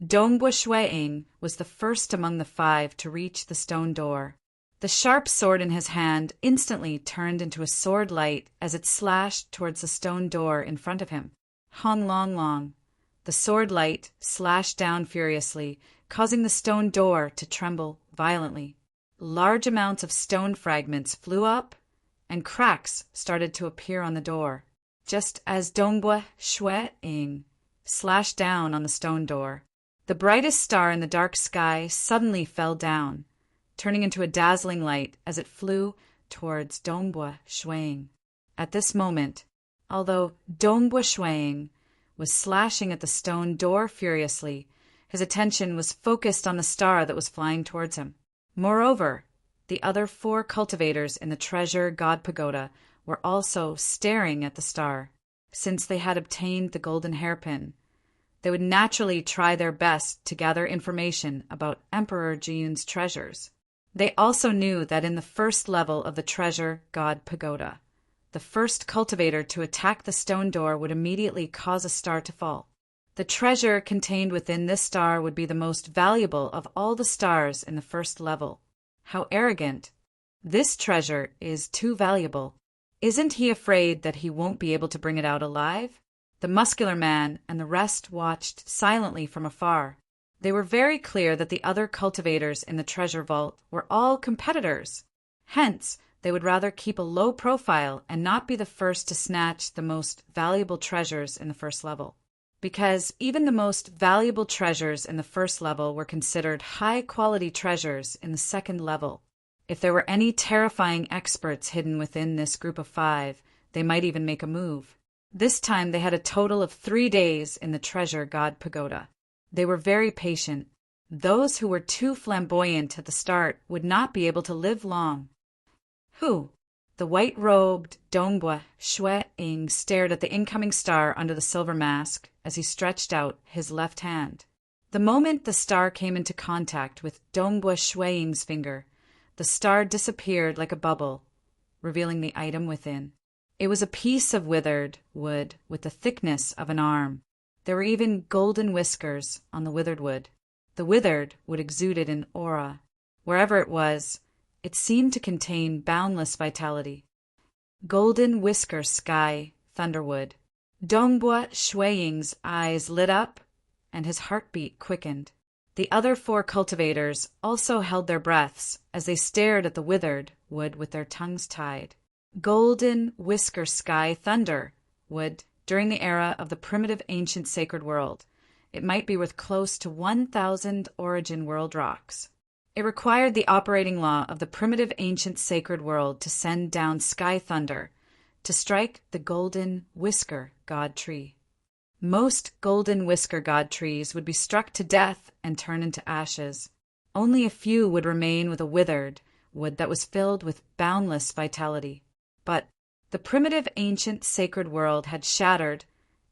Dongbua Shui-ing was the first among the 5 to reach the stone door. The sharp sword in his hand instantly turned into a sword light as it slashed towards the stone door in front of him. Hong long long. The sword light slashed down furiously, causing the stone door to tremble violently. Large amounts of stone fragments flew up, and cracks started to appear on the door, just as Dongbua Shui-ing slashed down on the stone door. The brightest star in the dark sky suddenly fell down, turning into a dazzling light as it flew towards Dongbua Shui-ing. At this moment, although Dongbua Shui-ing was slashing at the stone door furiously, his attention was focused on the star that was flying towards him. Moreover, the other 4 cultivators in the treasure god pagoda were also staring at the star. Since they had obtained the golden hairpin, they would naturally try their best to gather information about Emperor Jiyun's treasures. They also knew that in the first level of the treasure god pagoda, the first cultivator to attack the stone door would immediately cause a star to fall. The treasure contained within this star would be the most valuable of all the stars in the first level. How arrogant! This treasure is too valuable. Isn't he afraid that he won't be able to bring it out alive? The muscular man and the rest watched silently from afar. They were very clear that the other cultivators in the treasure vault were all competitors. Hence, they would rather keep a low profile and not be the first to snatch the most valuable treasures in the first level. Because even the most valuable treasures in the first level were considered high-quality treasures in the second level. If there were any terrifying experts hidden within this group of 5, they might even make a move. This time they had a total of 3 days in the treasure god pagoda. They were very patient. Those who were too flamboyant at the start would not be able to live long. Who? The white-robed Dongbua Shui-ing stared at the incoming star under the silver mask as he stretched out his left hand. The moment the star came into contact with Dongbua Shui-ing's finger, the star disappeared like a bubble, revealing the item within. It was a piece of withered wood with the thickness of an arm. There were even golden whiskers on the withered wood. The withered wood exuded an aura. Wherever it was, it seemed to contain boundless vitality. Golden whisker sky thunderwood. Dongbua Shui-ing's eyes lit up, and his heartbeat quickened. The other 4 cultivators also held their breaths as they stared at the withered wood with their tongues tied. Golden whisker sky thunder would, during the era of the primitive ancient sacred world, it might be worth close to 1,000 origin world rocks. It required the operating law of the primitive ancient sacred world to send down sky thunder to strike the golden whisker god tree. Most golden whisker god trees would be struck to death and turn into ashes. Only a few would remain with a withered wood that was filled with boundless vitality. But the primitive ancient sacred world had shattered,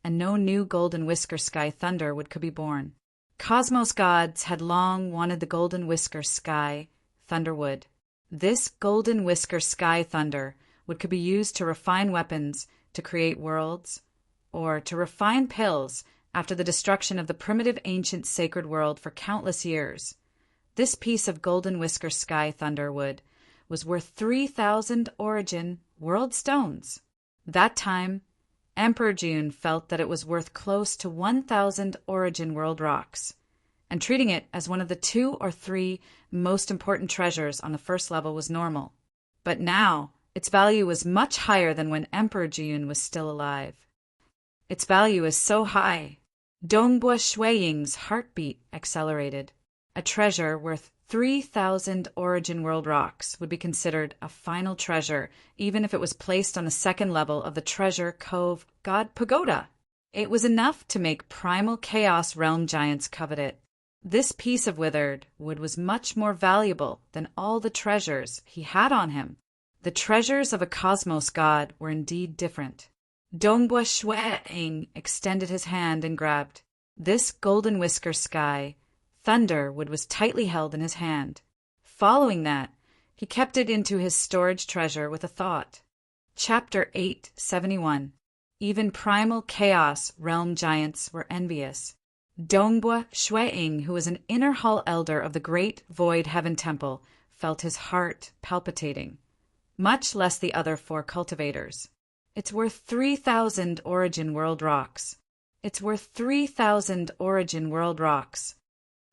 and no new golden whisker sky thunder would could be born. Cosmos gods had long wanted the golden whisker sky thunderwood. This golden whisker sky thunder would could be used to refine weapons to create worlds, or to refine pills after the destruction of the primitive ancient sacred world for countless years. This piece of golden whisker sky thunderwood was worth 3,000 origin world stones. That time, Emperor Jiyun felt that it was worth close to 1,000 origin world rocks, and treating it as one of the 2 or 3 most important treasures on the first level was normal. But now, its value was much higher than when Emperor Jiyun was still alive. Its value is so high. Dongbua Shui-ing's heartbeat accelerated. A treasure worth 3,000 origin world rocks would be considered a final treasure, even if it was placed on the second level of the treasure cove god pagoda. It was enough to make primal chaos realm giants covet it. This piece of withered wood was much more valuable than all the treasures he had on him. The treasures of a cosmos god were indeed different. Dongbua Shue'ing extended his hand and grabbed. This golden whisker sky thunderwood was tightly held in his hand. Following that, he kept it into his storage treasure with a thought. Chapter 871. Even primal chaos realm giants were envious. Dongbua Shue'ing, who was an inner hall elder of the great void heaven temple, felt his heart palpitating. Much less the other 4 cultivators. It's worth 3,000 origin world rocks. It's worth 3,000 origin world rocks.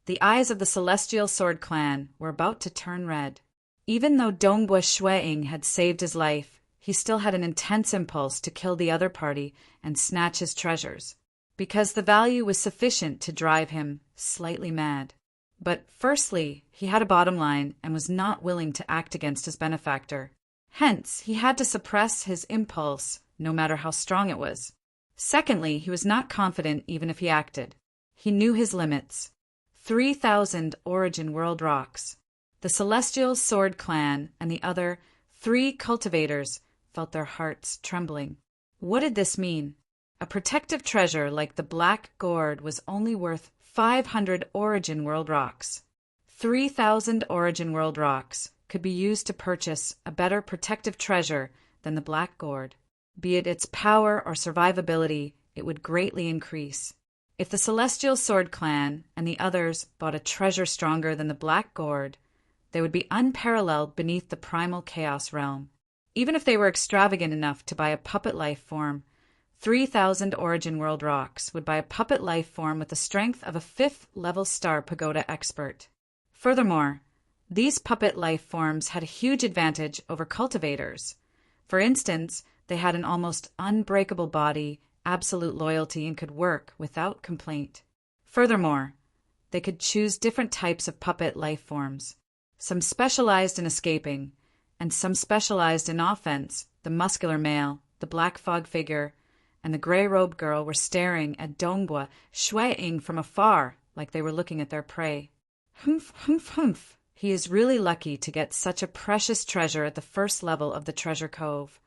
The eyes of the Celestial Sword Clan were about to turn red. Even though Dongbua Shue'ing had saved his life, he still had an intense impulse to kill the other party and snatch his treasures, because the value was sufficient to drive him slightly mad. But firstly, he had a bottom line and was not willing to act against his benefactor. Hence, he had to suppress his impulse, no matter how strong it was. Secondly, he was not confident even if he acted. He knew his limits. 3,000 origin world rocks. The Celestial Sword Clan and the other 3 cultivators felt their hearts trembling. What did this mean? A protective treasure like the Black Gourd was only worth 500 origin world rocks. 3,000 origin world rocks could be used to purchase a better protective treasure than the Black Gourd. Be it its power or survivability, it would greatly increase. If the Celestial Sword Clan and the others bought a treasure stronger than the Black Gourd, they would be unparalleled beneath the primal chaos realm. Even if they were extravagant enough to buy a puppet life form, 3,000 origin world rocks would buy a puppet life form with the strength of a 5th level star pagoda expert. Furthermore, these puppet life forms had a huge advantage over cultivators. For instance, they had an almost unbreakable body, absolute loyalty, and could work without complaint. Furthermore, they could choose different types of puppet life forms. Some specialized in escaping, and some specialized in offense. The muscular male, the black fog figure, and the gray-robed girl were staring at Dongbua Shue'ing from afar like they were looking at their prey. Humph, humph, humph. He is really lucky to get such a precious treasure at the first level of the treasure cove.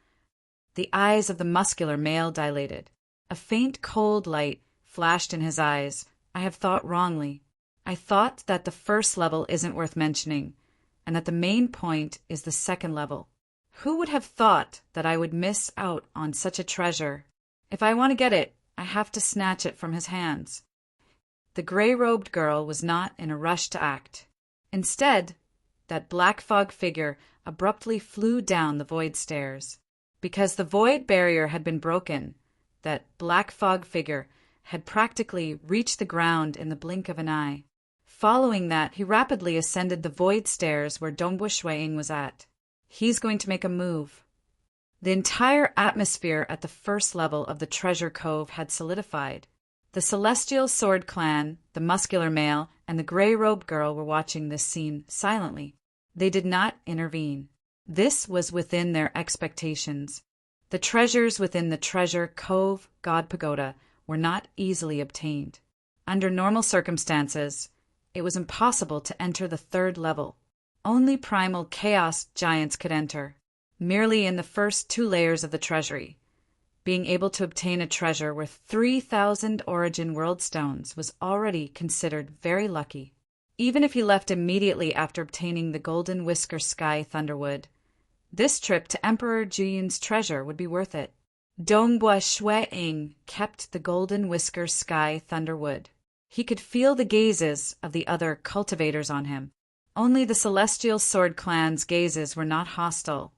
The eyes of the muscular male dilated. A faint cold light flashed in his eyes. I have thought wrongly. I thought that the first level isn't worth mentioning, and that the main point is the second level. Who would have thought that I would miss out on such a treasure? If I want to get it, I have to snatch it from his hands. The gray-robed girl was not in a rush to act. Instead, that black fog figure abruptly flew down the void stairs. Because the void barrier had been broken, that black fog figure had practically reached the ground in the blink of an eye. Following that, he rapidly ascended the void stairs where Dongbua Shue'ing was at. He's going to make a move. The entire atmosphere at the first level of the treasure cove had solidified. The Celestial Sword Clan, the muscular male, and the gray-robed girl were watching this scene silently. They did not intervene. This was within their expectations. The treasures within the treasure cove god pagoda were not easily obtained. Under normal circumstances, it was impossible to enter the 3rd level. Only primal chaos giants could enter, merely in the first 2 layers of the treasury. Being able to obtain a treasure worth 3,000 origin world stones was already considered very lucky. Even if he left immediately after obtaining the golden whisker sky thunderwood, this trip to Emperor Juyun's treasure would be worth it. Dongbua Shue'ing kept the golden whisker sky thunderwood. He could feel the gazes of the other cultivators on him. Only the Celestial Sword Clan's gazes were not hostile,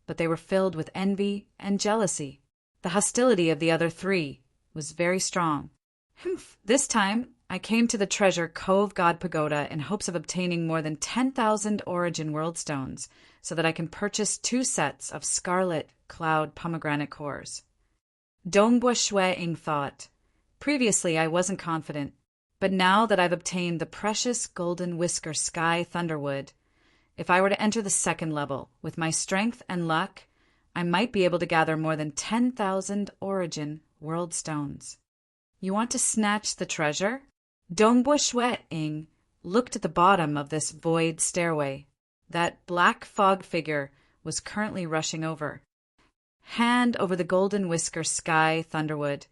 but they were filled with envy and jealousy. The hostility of the other 3 was very strong. This time, I came to the treasure cove god pagoda in hopes of obtaining more than 10,000 origin world stones so that I can purchase 2 sets of scarlet cloud pomegranate cores. Dongbua Shue'ing thought. Previously, I wasn't confident, but now that I've obtained the precious golden whisker sky thunderwood, if I were to enter the 2nd level, with my strength and luck, I might be able to gather more than 10,000 origin world stones. You want to snatch the treasure? Dongbua Shue'ing looked at the bottom of this void stairway. That black fog figure was currently rushing over. Hand over the golden whisker sky, Thunderwood,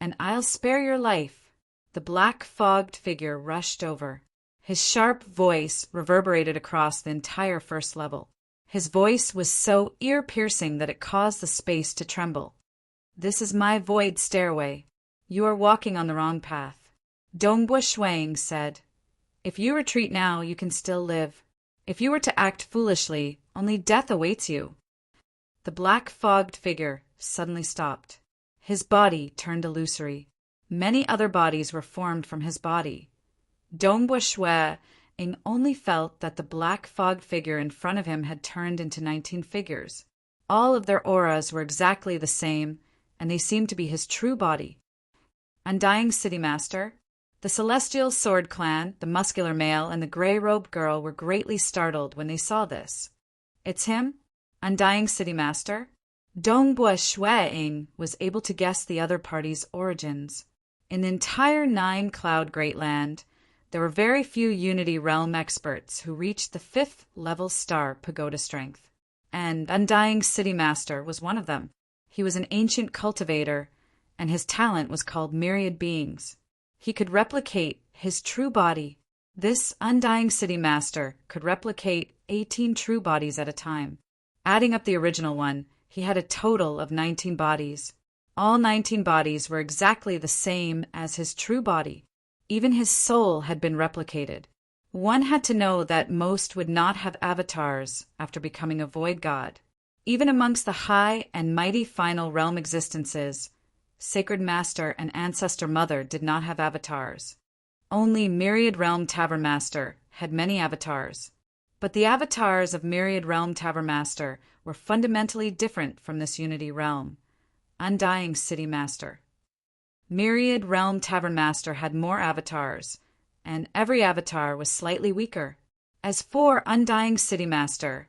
and I'll spare your life. The black fogged figure rushed over. His sharp voice reverberated across the entire first level. His voice was so ear-piercing that it caused the space to tremble. This is my void stairway. You are walking on the wrong path. Dongbua Shuang said, if you retreat now, you can still live. If you were to act foolishly, only death awaits you. The black fogged figure suddenly stopped. His body turned illusory. Many other bodies were formed from his body. Dongbua Shuang only felt that the black fogged figure in front of him had turned into 19 figures. All of their auras were exactly the same, and they seemed to be his true body. Undying City Master, the Celestial Sword Clan, the muscular male, and the gray-robed girl were greatly startled when they saw this. It's him? Undying City Master? Dongbua Shuang was able to guess the other party's origins. In the entire 9-Cloud Great Land, there were very few Unity Realm experts who reached the 5th level star pagoda strength, and Undying City Master was one of them. He was an ancient cultivator, and his talent was called Myriad Beings. He could replicate his true body. This Undying City Master could replicate 18 true bodies at a time. Adding up the original one, he had a total of 19 bodies. All 19 bodies were exactly the same as his true body. Even his soul had been replicated. One had to know that most would not have avatars after becoming a void god. Even amongst the high and mighty final realm existences, Sacred Master and Ancestor Mother did not have avatars. Only Myriad Realm Tavern Master had many avatars. But the avatars of Myriad Realm Tavern Master were fundamentally different from this Unity Realm. Undying City Master. Myriad Realm Tavern Master had more avatars, and every avatar was slightly weaker. As for Undying City Master,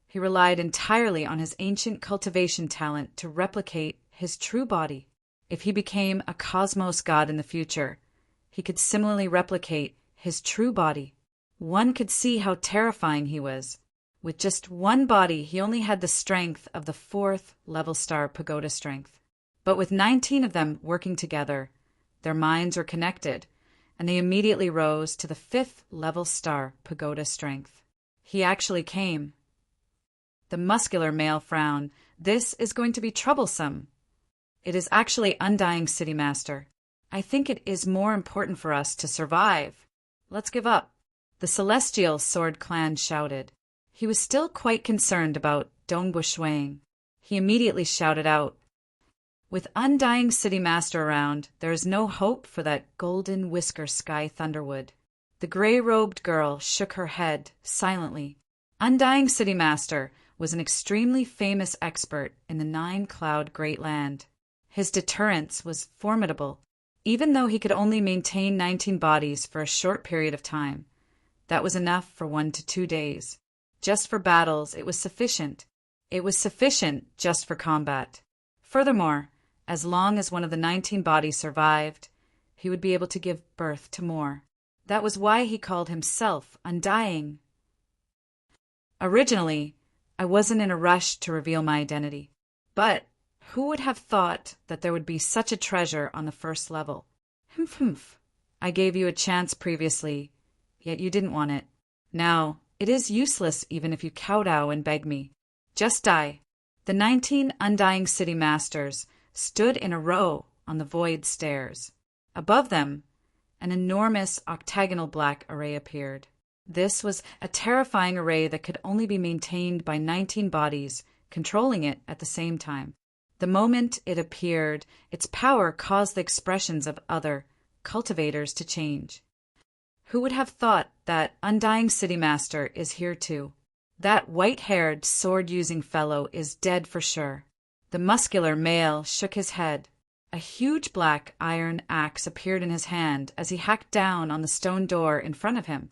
he relied entirely on his ancient cultivation talent to replicate his true body. If he became a cosmos god in the future, he could similarly replicate his true body. One could see how terrifying he was. With just one body, he only had the strength of the 4th level star pagoda strength. But with 19 of them working together, their minds were connected, and they immediately rose to the 5th level star pagoda strength. He actually came. The muscular male frowned. This is going to be troublesome. It is actually Undying City Master. I think it is more important for us to survive. Let's give up. The Celestial Sword Clan shouted. He was still quite concerned about Dongbua Shuang. He immediately shouted out, with Undying City Master around, there is no hope for that golden whisker sky Thunderwood. The gray-robed girl shook her head silently. Undying City Master was an extremely famous expert in the 9-Cloud Great Land. His deterrence was formidable, even though he could only maintain 19 bodies for a short period of time. That was enough for 1 to 2 days. Just for battles, it was sufficient. It was sufficient just for combat. Furthermore, as long as one of the 19 bodies survived, he would be able to give birth to more. That was why he called himself Undying. Originally, I wasn't in a rush to reveal my identity, but who would have thought that there would be such a treasure on the 1st level? Humph. I gave you a chance previously, yet you didn't want it. Now, it is useless even if you kowtow and beg me. Just die. The 19 Undying City Masters stood in a row on the void stairs. Above them, an enormous octagonal black array appeared. This was a terrifying array that could only be maintained by 19 bodies, controlling it at the same time. The moment it appeared, its power caused the expressions of other cultivators to change. Who would have thought that Undying City Master is here too? That white-haired, sword-using fellow is dead for sure. The muscular male shook his head. A huge black iron axe appeared in his hand as he hacked down on the stone door in front of him.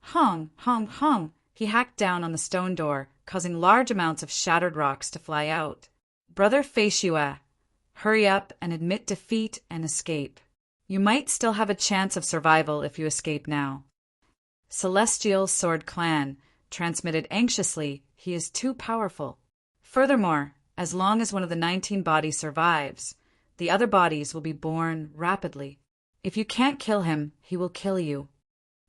Hong, hong, hong! He hacked down on the stone door, causing large amounts of shattered rocks to fly out. Brother Feishua, hurry up and admit defeat and escape. You might still have a chance of survival if you escape now. Celestial Sword Clan transmitted anxiously, he is too powerful. Furthermore, as long as one of the 19 bodies survives, the other bodies will be born rapidly. If you can't kill him, he will kill you.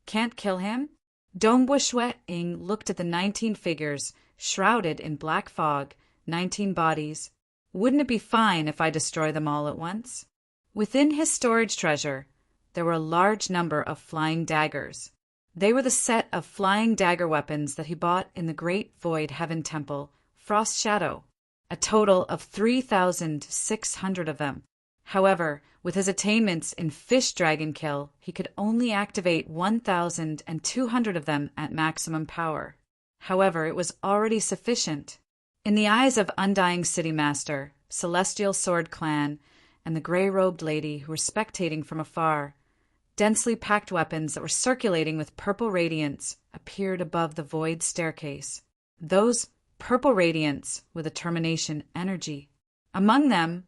Can't kill him? Dongbua Shui-ing looked at the 19 figures, shrouded in black fog, 19 bodies. Wouldn't it be fine if I destroy them all at once? Within his storage treasure, there were a large number of flying daggers. They were the set of flying dagger weapons that he bought in the Great Void Heaven Temple, Frost Shadow, a total of 3,600 of them. However, with his attainments in Fish Dragon Kill, he could only activate 1,200 of them at maximum power. However, it was already sufficient. In the eyes of Undying City Master, Celestial Sword Clan, and the gray-robed lady who were spectating from afar, densely packed weapons that were circulating with purple radiance appeared above the void staircase. Those purple radiance with a termination energy. Among them,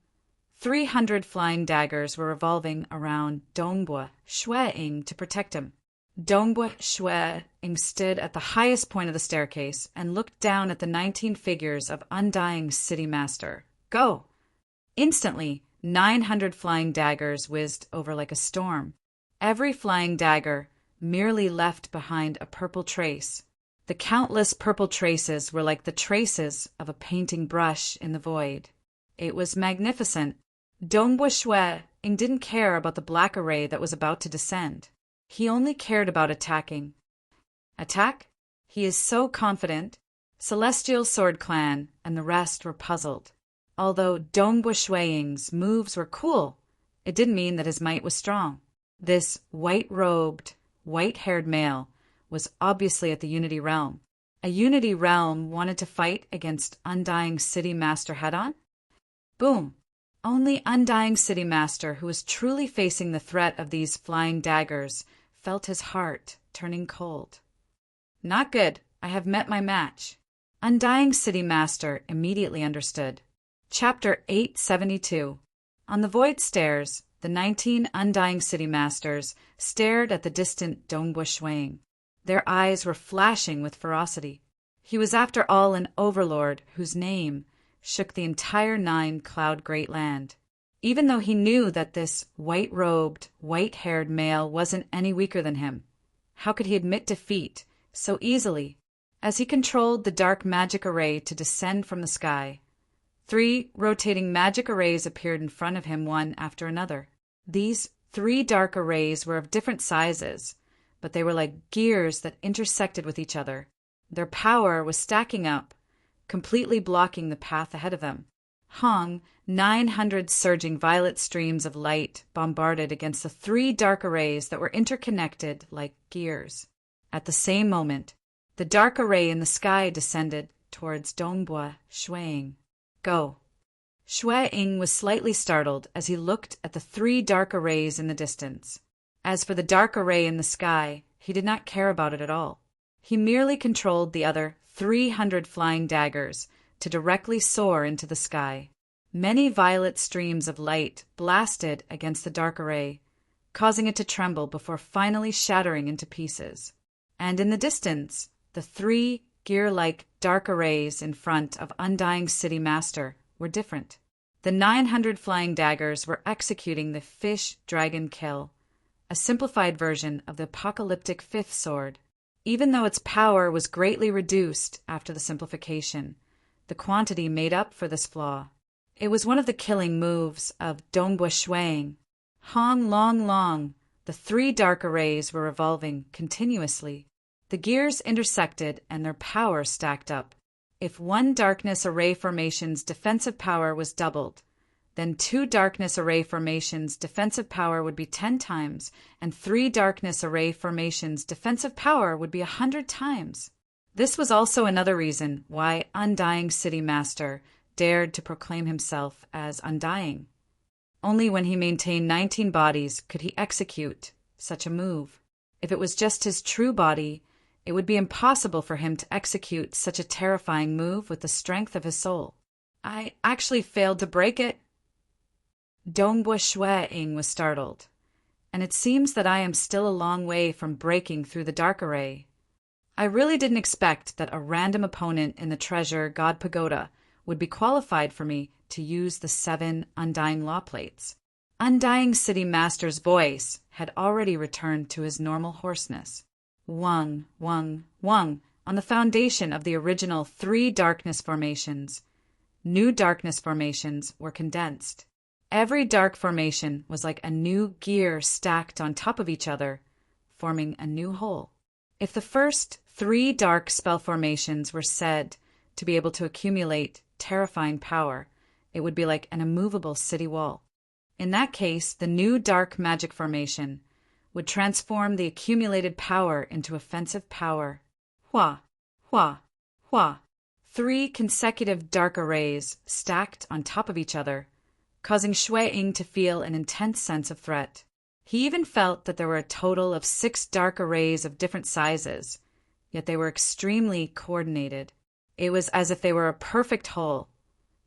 300 flying daggers were revolving around Dongbua Shui-ing to protect him. Dongbua Shui-ing stood at the highest point of the staircase and looked down at the 19 figures of Undying City Master. Go! Instantly, 900 flying daggers whizzed over like a storm. Every flying dagger merely left behind a purple trace. The countless purple traces were like the traces of a painting brush in the void. It was magnificent. Dongbua Shui-ing didn't care about the black array that was about to descend. He only cared about attacking. Attack? He is so confident. Celestial Sword Clan and the rest were puzzled. Although Dongbua Shui-ing's moves were cool, it didn't mean that his might was strong. This white-robed, white-haired male was obviously at the Unity Realm. A Unity Realm wanted to fight against Undying City Master head-on? Boom! Only Undying City Master, who was truly facing the threat of these flying daggers, felt his heart turning cold. Not good. I have met my match. Undying City Master immediately understood. Chapter 872. On the void stairs, the 19 Undying City Masters stared at the distant Dongbua Shui-ing. Their eyes were flashing with ferocity. He was after all an overlord whose name shook the entire 9-cloud great land. Even though he knew that this white-robed, white-haired male wasn't any weaker than him, how could he admit defeat so easily? As he controlled the dark magic array to descend from the sky, 3 rotating magic arrays appeared in front of him one after another. These 3 dark arrays were of different sizes, but they were like gears that intersected with each other. Their power was stacking up, completely blocking the path ahead of them. 900 surging violet streams of light bombarded against the 3 dark arrays that were interconnected like gears. At the same moment, the dark array in the sky descended towards Dongbua Shui-ing. Go! Shui-ing was slightly startled as he looked at the 3 dark arrays in the distance. As for the dark array in the sky, he did not care about it at all. He merely controlled the other 300 flying daggers to directly soar into the sky. Many violet streams of light blasted against the dark array, causing it to tremble before finally shattering into pieces. And in the distance, the 3 gear-like dark arrays in front of Undying City Master were different. The 900 flying daggers were executing the Fish Dragon Kill, a simplified version of the apocalyptic 5th sword. Even though its power was greatly reduced after the simplification, the quantity made up for this flaw. It was one of the killing moves of Dongbua Shui-ing. Long, the 3 dark arrays were revolving continuously. The gears intersected and their power stacked up. If 1 darkness array formation's defensive power was doubled, then 2 darkness array formations' defensive power would be 10 times, and 3 darkness array formations' defensive power would be 100 times. This was also another reason why Undying City Master dared to proclaim himself as Undying. Only when he maintained 19 bodies could he execute such a move. If it was just his true body, it would be impossible for him to execute such a terrifying move with the strength of his soul. I actually failed to break it. Dongbua Shui-ing was startled. And it seems that I am still a long way from breaking through the dark array. I really didn't expect that a random opponent in the Treasure God Pagoda would be qualified for me to use the 7 Undying Law Plates. Undying City Master's voice had already returned to his normal hoarseness. Wung, wung, wung, on the foundation of the original 3 darkness formations. New darkness formations were condensed. Every dark formation was like a new gear stacked on top of each other, forming a new whole. If the first 3 dark spell formations were said to be able to accumulate terrifying power, it would be like an immovable city wall. In that case, the new dark magic formation would transform the accumulated power into offensive power. Hua, hua, hua. 3 consecutive dark arrays stacked on top of each other, causing Shui Ying to feel an intense sense of threat. He even felt that there were a total of 6 dark arrays of different sizes, yet they were extremely coordinated. It was as if they were a perfect whole,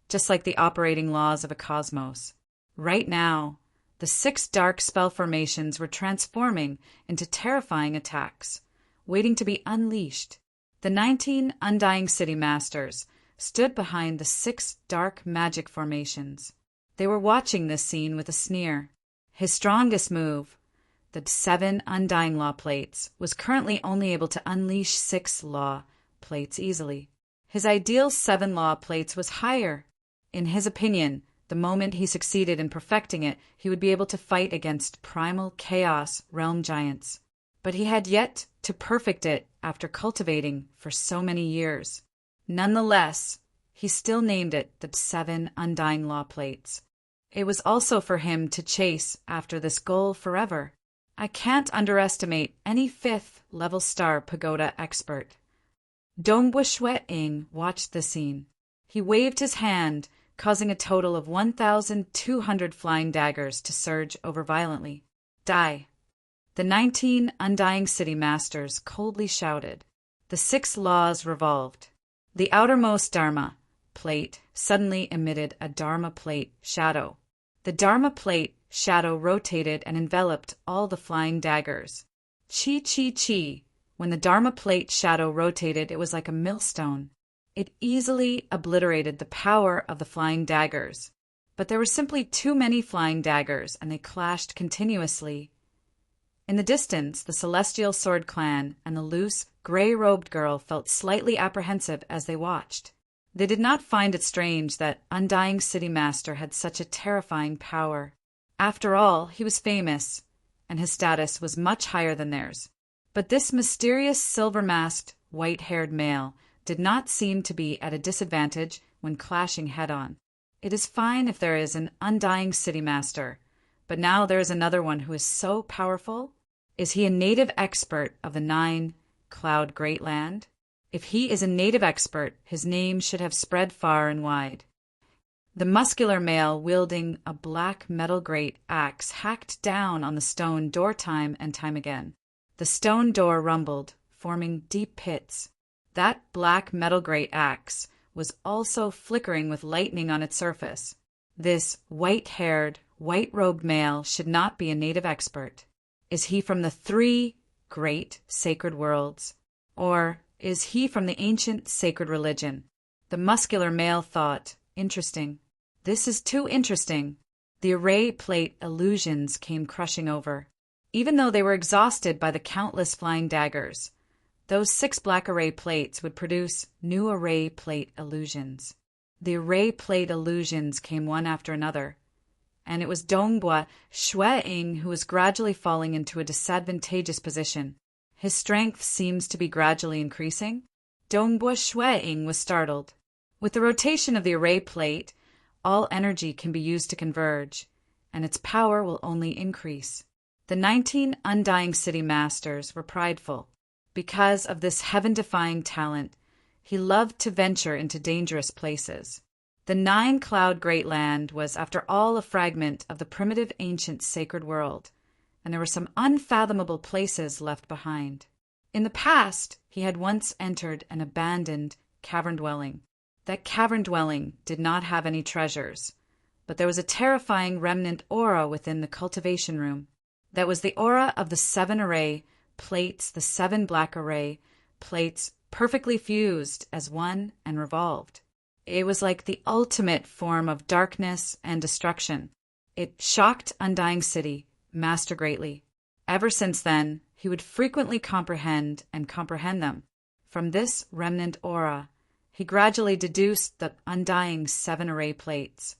just like the operating laws of a cosmos. Right now, the 6 dark spell formations were transforming into terrifying attacks, waiting to be unleashed. The 19 Undying City Masters stood behind the 6 dark magic formations. They were watching this scene with a sneer. His strongest move, the 7 Undying Law Plates, was currently only able to unleash 6 Law Plates easily. His ideal 7 Law Plates was higher. In his opinion, the moment he succeeded in perfecting it, he would be able to fight against primal chaos realm giants. But he had yet to perfect it after cultivating for so many years. Nonetheless, he still named it the 7 Undying Law Plates. It was also for him to chase after this goal forever. I can't underestimate any 5th level star pagoda expert. Dongbua Shui Ying watched the scene. He waved his hand, causing a total of 1,200 flying daggers to surge over violently. Die! The 19 Undying City Masters coldly shouted. The 6 laws revolved. The outermost Dharma plate suddenly emitted a Dharma plate shadow. The Dharma plate shadow rotated and enveloped all the flying daggers. Chi, chi, chi. When the Dharma plate shadow rotated, it was like a millstone. It easily obliterated the power of the flying daggers. But there were simply too many flying daggers, and they clashed continuously. In the distance, the Celestial Sword Clan and the loose, gray-robed girl felt slightly apprehensive as they watched. They did not find it strange that Undying City Master had such a terrifying power. After all, he was famous, and his status was much higher than theirs. But this mysterious silver-masked, white-haired male did not seem to be at a disadvantage when clashing head-on. It is fine if there is an Undying City Master, but now there is another one who is so powerful. Is he a native expert of the 9 Cloud Great Land? If he is a native expert, his name should have spread far and wide. The muscular male wielding a black metal great axe hacked down on the stone door time and time again. The stone door rumbled, forming deep pits. That black metal great axe was also flickering with lightning on its surface. This white-haired, white-robed male should not be a native expert. Is he from the 3 great sacred worlds? Or is he from the ancient sacred religion? The muscular male thought, interesting. This is too interesting. The array plate illusions came crushing over. Even though they were exhausted by the countless flying daggers, those 6 black array plates would produce new array plate illusions. The array plate illusions came one after another, and it was Dongbua Shui Ying who was gradually falling into a disadvantageous position. His strength seems to be gradually increasing. Dongbua Shui Ying was startled. With the rotation of the array plate, all energy can be used to converge, and its power will only increase. The 19 Undying City Masters were prideful. Because of this heaven-defying talent, he loved to venture into dangerous places. The 9 Cloud Great Land was, after all, a fragment of the primitive ancient sacred world, and there were some unfathomable places left behind. In the past, he had once entered an abandoned cavern dwelling. That cavern dwelling did not have any treasures, but there was a terrifying remnant aura within the cultivation room. That was the aura of the 7 array plates, the 7 black array plates perfectly fused as one and revolved. It was like the ultimate form of darkness and destruction. It shocked Undying City Master greatly. Ever since then, he would frequently comprehend them. From this remnant aura, he gradually deduced the Undying 7 array plates.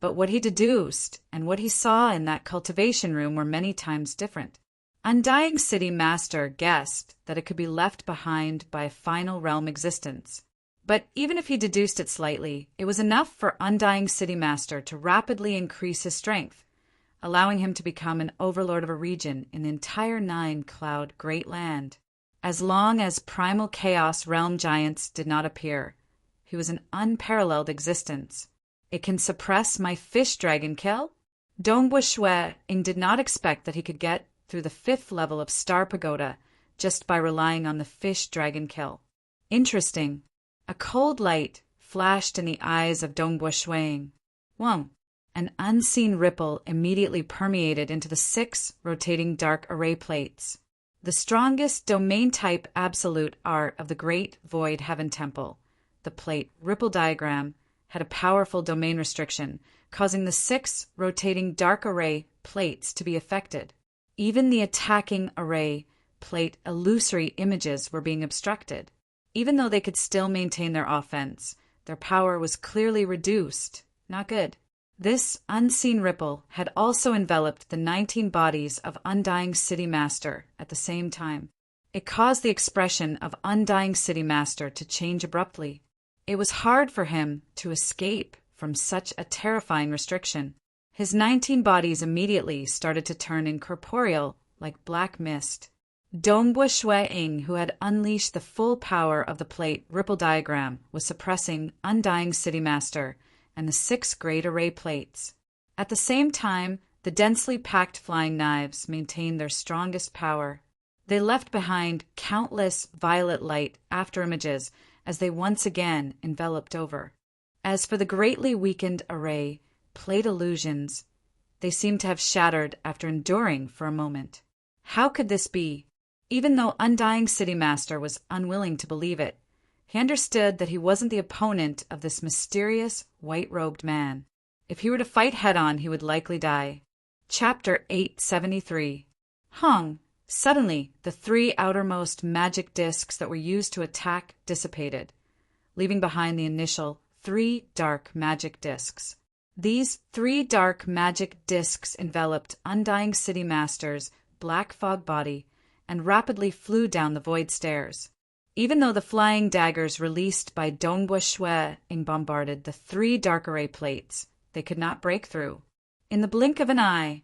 But what he deduced and what he saw in that cultivation room were many times different. Undying City Master guessed that it could be left behind by a final realm existence. But even if he deduced it slightly, it was enough for Undying City Master to rapidly increase his strength, allowing him to become an overlord of a region in the entire 9-cloud Great Land. As long as primal chaos realm giants did not appear, he was an unparalleled existence. It can suppress my fish dragon kill? Dongbua Shui-ing did not expect that he could get through the 5th level of Star Pagoda just by relying on the fish dragon kill. Interesting. A cold light flashed in the eyes of Dongbua Shui-ing. Whoa. An unseen ripple immediately permeated into the 6 rotating dark array plates. The strongest domain-type absolute art of the Great Void Heaven Temple, the plate ripple diagram, had a powerful domain restriction, causing the 6 rotating dark array plates to be affected. Even the attacking array plate illusory images were being obstructed. Even though they could still maintain their offense, their power was clearly reduced. Not good. This unseen ripple had also enveloped the 19 bodies of Undying City Master at the same time. It caused the expression of Undying City Master to change abruptly. It was hard for him to escape from such a terrifying restriction. His 19 bodies immediately started to turn incorporeal like black mist. Dongbua Shui-ing, who had unleashed the full power of the plate ripple diagram, was suppressing Undying City Master and the 6 great array plates. At the same time, the densely packed flying knives maintained their strongest power. They left behind countless violet light afterimages as they once again enveloped over. As for the greatly weakened array plate illusions, they seemed to have shattered after enduring for a moment. How could this be? Even though Undying City Master was unwilling to believe it, he understood that he wasn't the opponent of this mysterious, white-robed man. If he were to fight head-on, he would likely die. Chapter 873. Hong. Suddenly, the 3 outermost magic discs that were used to attack dissipated, leaving behind the initial 3 dark magic discs. These 3 dark magic discs enveloped Undying City Master's black fog body and rapidly flew down the void stairs. Even though the flying daggers released by Dongbua Shui-ing bombarded the 3 dark array plates, they could not break through. In the blink of an eye,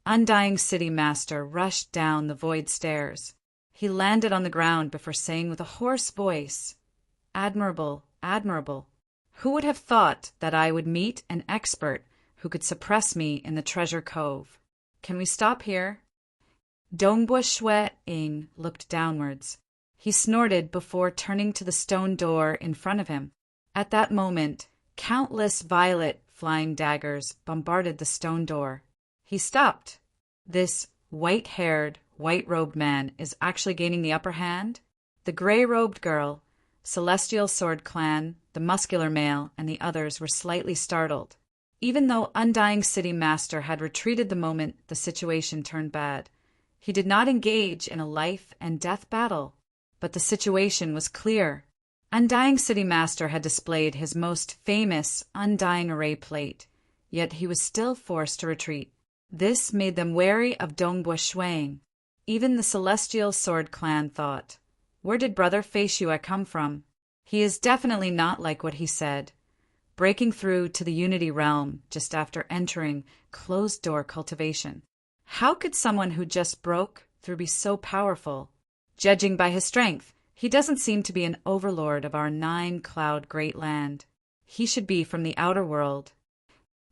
Undying City Master rushed down the void stairs. He landed on the ground before saying with a hoarse voice, "Admirable, admirable. Who would have thought that I would meet an expert who could suppress me in the Treasure Cove? Can we stop here?" Dongbua Shui-ing looked downwards. He snorted before turning to the stone door in front of him. At that moment, countless violet flying daggers bombarded the stone door. He stopped. This white-haired, white-robed man is actually gaining the upper hand? The gray-robed girl, Celestial Sword Clan, the muscular male, and the others were slightly startled. Even though Undying City Master had retreated the moment the situation turned bad, he did not engage in a life-and-death battle. But the situation was clear. Undying City Master had displayed his most famous Undying Array plate, yet he was still forced to retreat. This made them wary of Dongbua Shui-ing. Even the Celestial Sword Clan thought, "Where did Brother Feishui come from? He is definitely not like what he said, breaking through to the Unity Realm just after entering closed-door cultivation. How could someone who just broke through be so powerful? Judging by his strength, he doesn't seem to be an overlord of our 9-cloud Great Land. He should be from the outer world."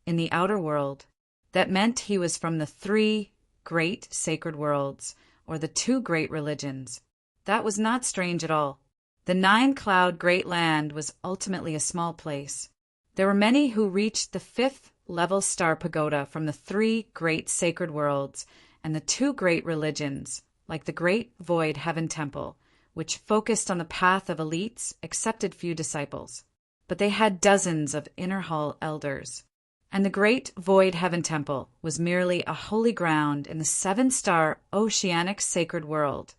In the outer world, that meant he was from the 3 great sacred worlds, or the 2 great religions. That was not strange at all. The 9-cloud Great Land was ultimately a small place. There were many who reached the 5th level Star Pagoda from the 3 great sacred worlds and the 2 great religions, like the Great Void Heaven Temple, which focused on the path of elites, accepted few disciples. But they had dozens of inner hall elders. And the great Void Heaven Temple was merely a holy ground in the 7-star oceanic sacred world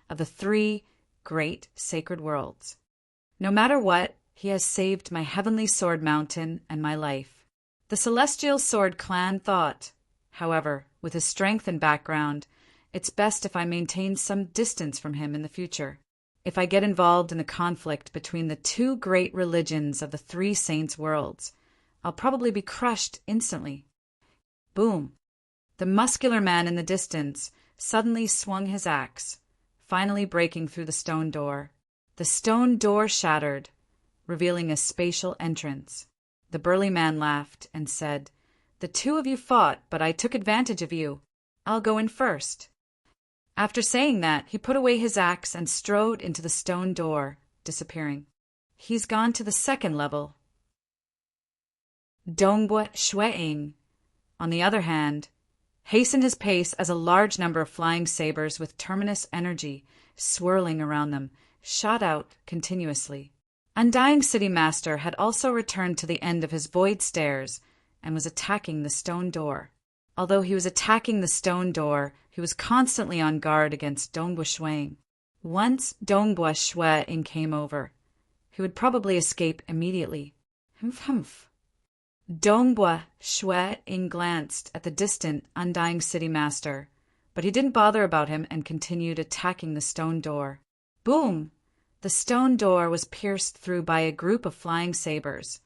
of the 3 great sacred worlds. No matter what, he has saved my heavenly sword mountain and my life. The Celestial Sword clan thought, however, with his strength and background, it's best if I maintain some distance from him in the future. If I get involved in the conflict between the 2 great religions of the 3 saints' worlds, I'll probably be crushed instantly. Boom! The muscular man in the distance suddenly swung his axe, finally breaking through the stone door. The stone door shattered, revealing a spatial entrance. The burly man laughed and said, "The 2 of you fought, but I took advantage of you. I'll go in first." After saying that, he put away his axe and strode into the stone door, disappearing. He's gone to the 2nd level. Dongbua Shueing, on the other hand, hastened his pace as a large number of flying sabers with terminus energy swirling around them shot out continuously. Undying City Master had also returned to the end of his void stairs and was attacking the stone door. Although he was attacking the stone door, he was constantly on guard against Dongbua Shueing. Once Dongbua Shueing came over, he would probably escape immediately. Humph. Dongbua Shueing glanced at the distant, undying City Master, but he didn't bother about him and continued attacking the stone door. Boom! The stone door was pierced through by a group of flying sabers,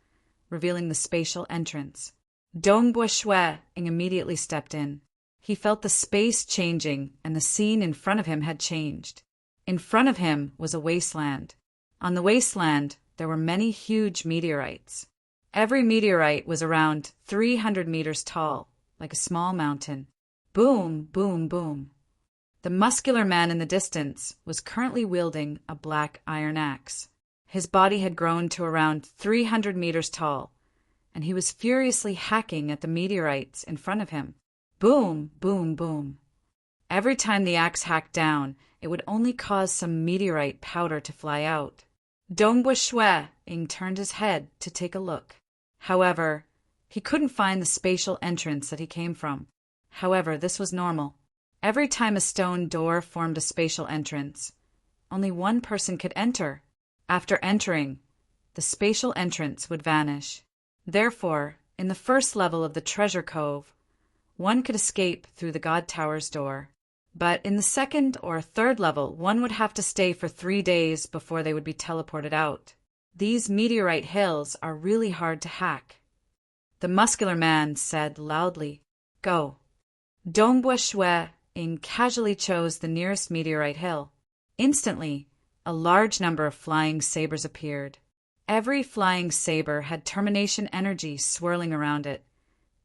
revealing the spatial entrance. Dongbua Shueing immediately stepped in. He felt the space changing, and the scene in front of him had changed. In front of him was a wasteland. On the wasteland, there were many huge meteorites. Every meteorite was around 300 meters tall, like a small mountain. Boom, boom, boom. The muscular man in the distance was currently wielding a black iron axe. His body had grown to around 300 meters tall, and he was furiously hacking at the meteorites in front of him. Boom, boom, boom. Every time the axe hacked down, it would only cause some meteorite powder to fly out. Dongbua Shueing turned his head to take a look. However, he couldn't find the spatial entrance that he came from. However, this was normal. Every time a stone door formed a spatial entrance, only one person could enter. After entering, the spatial entrance would vanish. Therefore, in the 1st level of the treasure cove, one could escape through the God Tower's door. But in the 2nd or 3rd level, one would have to stay for 3 days before they would be teleported out. These meteorite hills are really hard to hack. The muscular man said loudly, "Go." Dongbua Shueing casually chose the nearest meteorite hill. Instantly, a large number of flying sabers appeared. Every flying saber had termination energy swirling around it,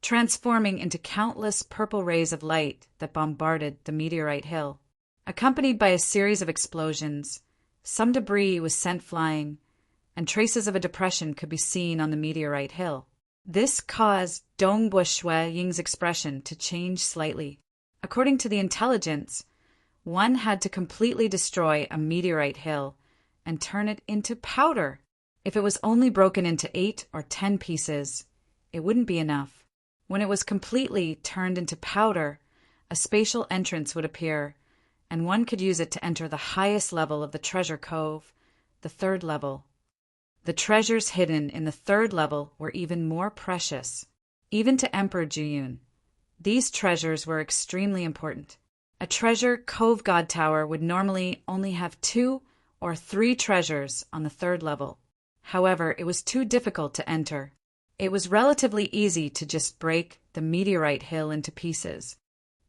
transforming into countless purple rays of light that bombarded the meteorite hill. Accompanied by a series of explosions, some debris was sent flying, and traces of a depression could be seen on the meteorite hill. This caused Dongbua Shueing's expression to change slightly. According to the intelligence, one had to completely destroy a meteorite hill and turn it into powder. If it was only broken into 8 or 10 pieces, it wouldn't be enough. When it was completely turned into powder, a spatial entrance would appear, and one could use it to enter the highest level of the treasure cove, the 3rd level. The treasures hidden in the 3rd level were even more precious. Even to Emperor Juyun, these treasures were extremely important. A treasure cove God Tower would normally only have 2 or 3 treasures on the 3rd level. However, it was too difficult to enter. It was relatively easy to just break the meteorite hill into pieces,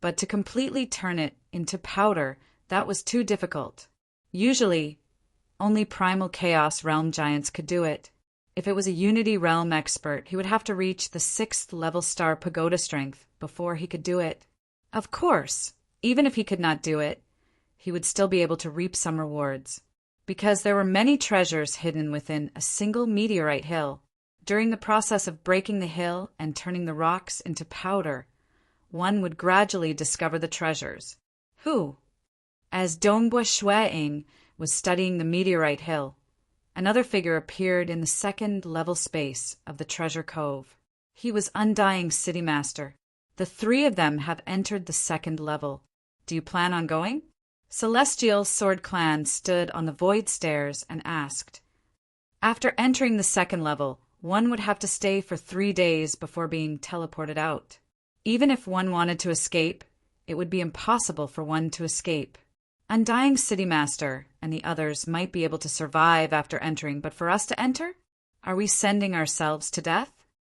but to completely turn it into powder, that was too difficult. Usually, only Primal Chaos Realm Giants could do it. If it was a Unity Realm expert, he would have to reach the 6th level star pagoda strength before he could do it. Of course, even if he could not do it, he would still be able to reap some rewards, because there were many treasures hidden within a single meteorite hill. During the process of breaking the hill and turning the rocks into powder, one would gradually discover the treasures. Who? As Dongbua Shueing was studying the meteorite hill, another figure appeared in the second level space of the treasure cove. He was Undying City Master. The three of them have entered the second level. Do you plan on going? Celestial Sword Clan stood on the void stairs and asked. After entering the second level, one would have to stay for 3 days before being teleported out. Even if one wanted to escape, it would be impossible for one to escape. Undying City Master and the others might be able to survive after entering, but for us to enter? Are we sending ourselves to death?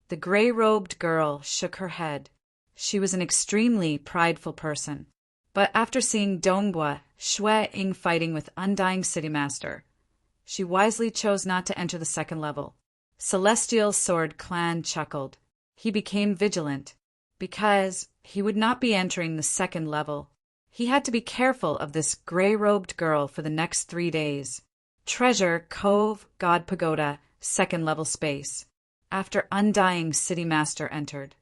The gray-robed girl shook her head. She was an extremely prideful person. But after seeing Dongbua Shueing fighting with Undying City Master, she wisely chose not to enter the second level. Celestial Sword Clan chuckled. He became vigilant, because he would not be entering the second level. He had to be careful of this gray-robed girl for the next 3 days. Treasure Cove God Pagoda, second level space. After Undying City Master entered.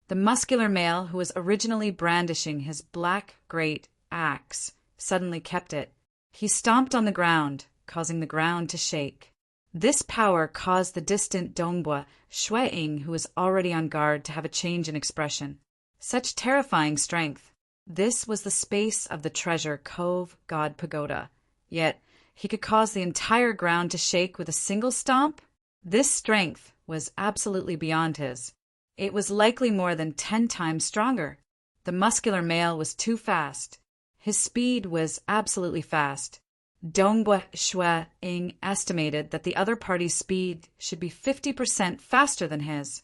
The muscular male who was originally brandishing his black great axe suddenly kept it. He stomped on the ground, causing the ground to shake. This power caused the distant Dongbua Shueing, who was already on guard, to have a change in expression. Such terrifying strength. This was the space of the treasure Cove God Pagoda. Yet he could cause the entire ground to shake with a single stomp? This strength was absolutely beyond his. It was likely more than 10 times stronger. The muscular male was too fast. His speed was absolutely fast. Dongbua Shueing estimated that the other party's speed should be 50% faster than his.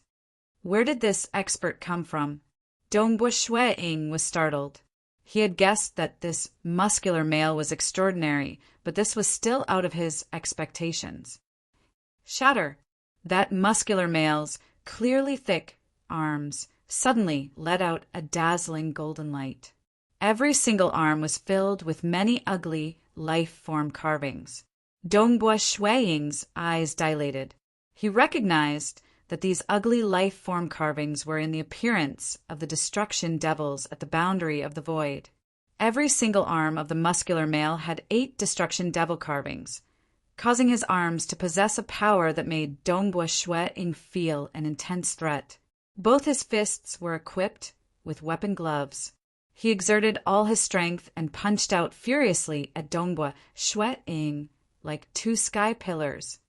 Where did this expert come from? Dongbua Shueing was startled. He had guessed that this muscular male was extraordinary, but this was still out of his expectations. Shatter! That muscular male's clearly thick arms suddenly let out a dazzling golden light. Every single arm was filled with many ugly life-form carvings. Dongbua Shueing's eyes dilated. He recognized that these ugly life-form carvings were in the appearance of the destruction devils at the boundary of the void. Every single arm of the muscular male had 8 destruction devil carvings, causing his arms to possess a power that made Dongbua Shueing feel an intense threat. Both his fists were equipped with weapon gloves. He exerted all his strength and punched out furiously at Dongbua Shueing like 2 sky pillars.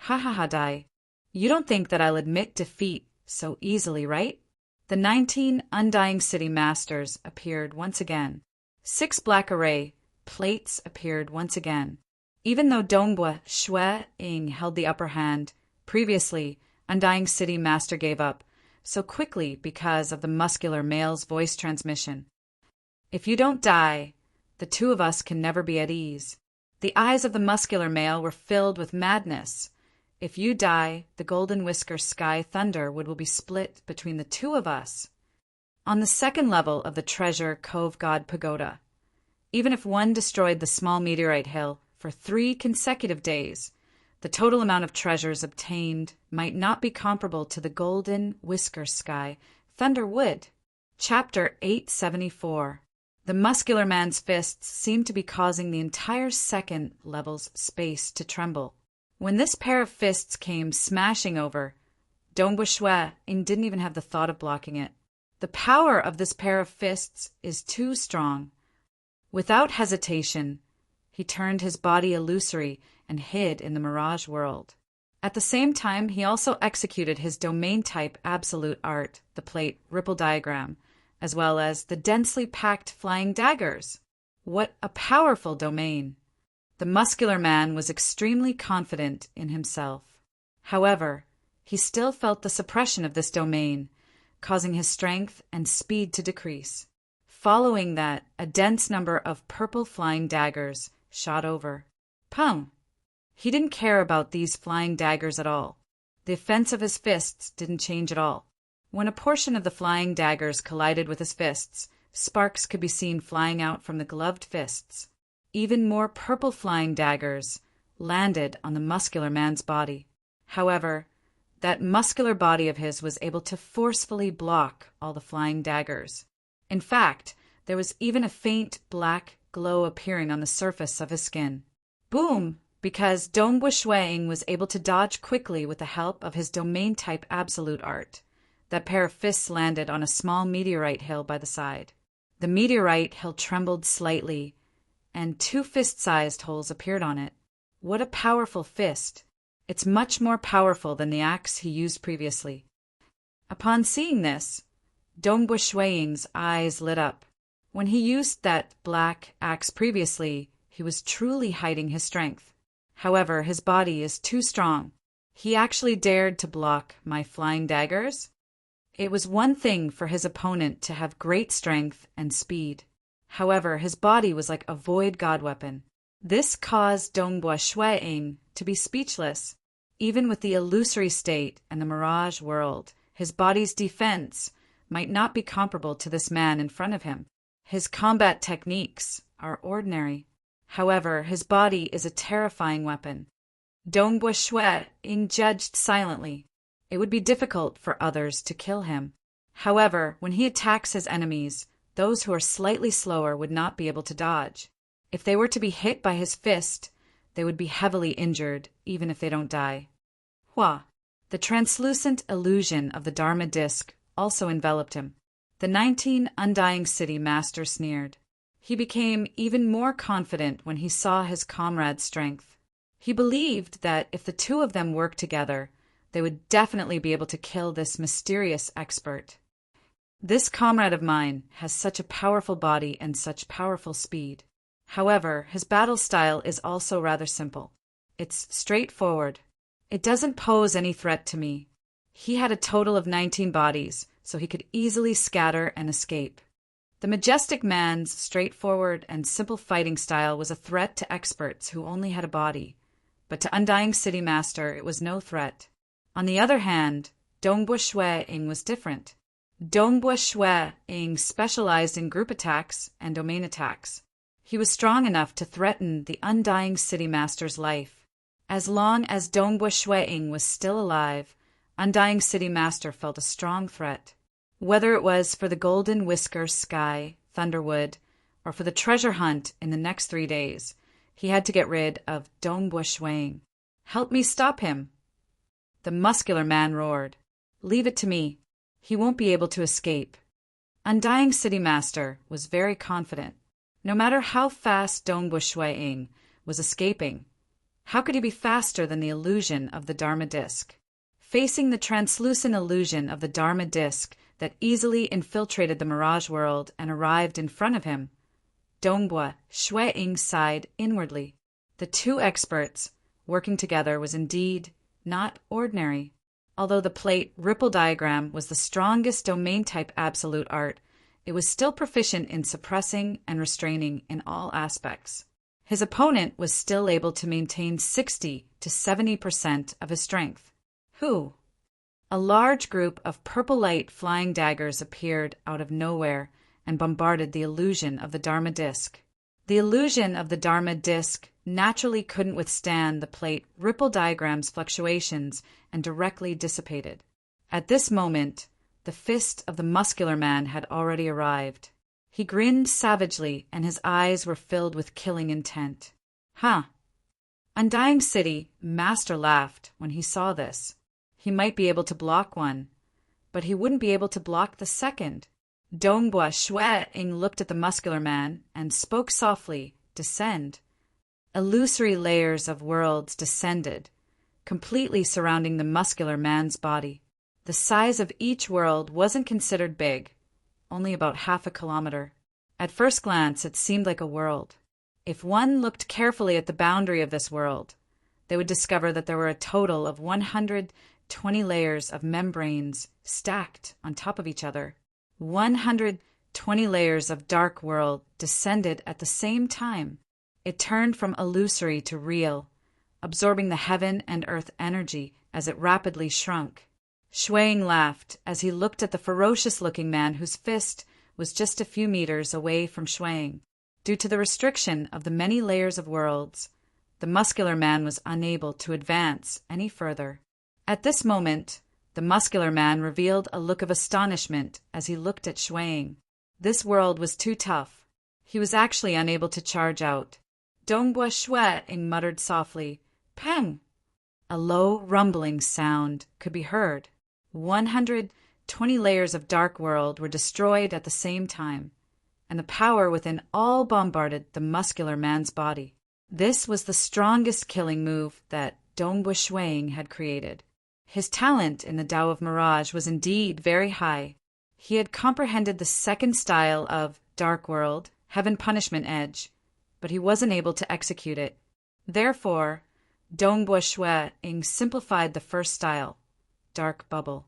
Dai. You don't think that I'll admit defeat so easily, right? The 19 Undying City Masters appeared once again. 6 black array plates appeared once again. Even though Dongbua Shueing held the upper hand, previously Undying City Master gave up so quickly because of the muscular male's voice transmission. If you don't die, the two of us can never be at ease. The eyes of the muscular male were filled with madness. If you die, the Golden Whisker Sky Thunder will be split between the two of us. On the second level of the treasure Cove God Pagoda, even if one destroyed the small meteorite hill for 3 consecutive days, the total amount of treasures obtained might not be comparable to the Golden Whisker Sky Thunder would. Chapter 874. The muscular man's fists seemed to be causing the entire second level's space to tremble. When this pair of fists came smashing over, Dongbua Shueing didn't even have the thought of blocking it. The power of this pair of fists is too strong. Without hesitation, he turned his body illusory and hid in the mirage world. At the same time, he also executed his domain-type absolute art, the plate ripple diagram, as well as the densely packed flying daggers. What a powerful domain! The muscular man was extremely confident in himself. However, he still felt the suppression of this domain, causing his strength and speed to decrease. Following that, a dense number of purple flying daggers shot over. He didn't care about these flying daggers at all. The offense of his fists didn't change at all. When a portion of the flying daggers collided with his fists, sparks could be seen flying out from the gloved fists. Even more purple flying daggers landed on the muscular man's body. However, that muscular body of his was able to forcefully block all the flying daggers. In fact, There was even a faint black glow appearing on the surface of his skin. Boom! Because Dongbua Shuang was able to dodge quickly with the help of his domain-type absolute art. That pair of fists landed on a small meteorite hill by the side. The meteorite hill trembled slightly, and 2 fist-sized holes appeared on it. What a powerful fist! It's much more powerful than the axe he used previously. Upon seeing this, Dongbua Shuang's eyes lit up. When he used that black axe previously, he was truly hiding his strength. However, his body is too strong. He actually dared to block my flying daggers? It was one thing for his opponent to have great strength and speed. However, his body was like a void god weapon. This caused Dongbua Shuang to be speechless. Even with the illusory state and the mirage world, his body's defense might not be comparable to this man in front of him. His combat techniques are ordinary. However, his body is a terrifying weapon. Dongbua Shuang judged silently. It would be difficult for others to kill him. However, when he attacks his enemies, those who are slightly slower would not be able to dodge. If they were to be hit by his fist, they would be heavily injured, even if they don't die. Hua! The translucent illusion of the Dharma disc also enveloped him. The 19 Undying City Master sneered. He became even more confident when he saw his comrade's strength. He believed that if the 2 of them worked together, they would definitely be able to kill this mysterious expert. This comrade of mine has such a powerful body and such powerful speed. However, his battle style is also rather simple. It's straightforward. It doesn't pose any threat to me. He had a total of 19 bodies, so he could easily scatter and escape. The majestic man's straightforward and simple fighting style was a threat to experts who only had a body, but to Undying City Master it was no threat. On the other hand, Dongbua Shuang was different. Dongbua Shuang specialized in group attacks and domain attacks. He was strong enough to threaten the Undying City Master's life. As long as Dongbua Shuang was still alive, Undying City Master felt a strong threat. Whether it was for the Golden Whisker Sky, Thunderwood, or for the treasure hunt in the next 3 days, he had to get rid of Dongbua Shuang. Help me stop him! The muscular man roared. Leave it to me. He won't be able to escape. Undying City Master was very confident. No matter how fast Dongbua Shuang was escaping, how could he be faster than the illusion of the Dharma disc? Facing the translucent illusion of the Dharma disc that easily infiltrated the mirage world and arrived in front of him, Dongbua Shuang sighed inwardly. The 2 experts working together was indeed not ordinary. Although the plate ripple diagram was the strongest domain-type absolute art, it was still proficient in suppressing and restraining in all aspects. His opponent was still able to maintain 60 to 70% of his strength. Who? A large group of purple light flying daggers appeared out of nowhere and bombarded the illusion of the Dharma disc. The illusion of the Dharma disc naturally couldn't withstand the plate ripple diagram's fluctuations and directly dissipated. At this moment, the fist of the muscular man had already arrived. He grinned savagely, and his eyes were filled with killing intent. Huh. Undying City Master laughed when he saw this. He might be able to block one, but he wouldn't be able to block the second. Dongbua Shuang looked at the muscular man and spoke softly, "Descend." Illusory layers of worlds descended, completely surrounding the muscular man's body. The size of each world wasn't considered big, only about half a kilometer. At first glance, it seemed like a world. If one looked carefully at the boundary of this world, they would discover that there were a total of 120 layers of membranes stacked on top of each other. 120 layers of dark world descended at the same time. It turned from illusory to real, absorbing the heaven and earth energy as it rapidly shrunk. Shuang laughed as he looked at the ferocious-looking man whose fist was just a few meters away from Shuang. Due to the restriction of the many layers of worlds, the muscular man was unable to advance any further. At this moment, the muscular man revealed a look of astonishment as he looked at Shuang. This world was too tough. He was actually unable to charge out. Dongbua Shui muttered softly, "Peng!" A low, rumbling sound could be heard. 120 layers of dark world were destroyed at the same time, and the power within all bombarded the muscular man's body. This was the strongest killing move that Dongbua Shui had created. His talent in the Tao of Mirage was indeed very high. He had comprehended the second style of Dark World, Heaven Punishment Edge, but he wasn't able to execute it. Therefore, Dongbua Shui simplified the first style, Dark Bubble.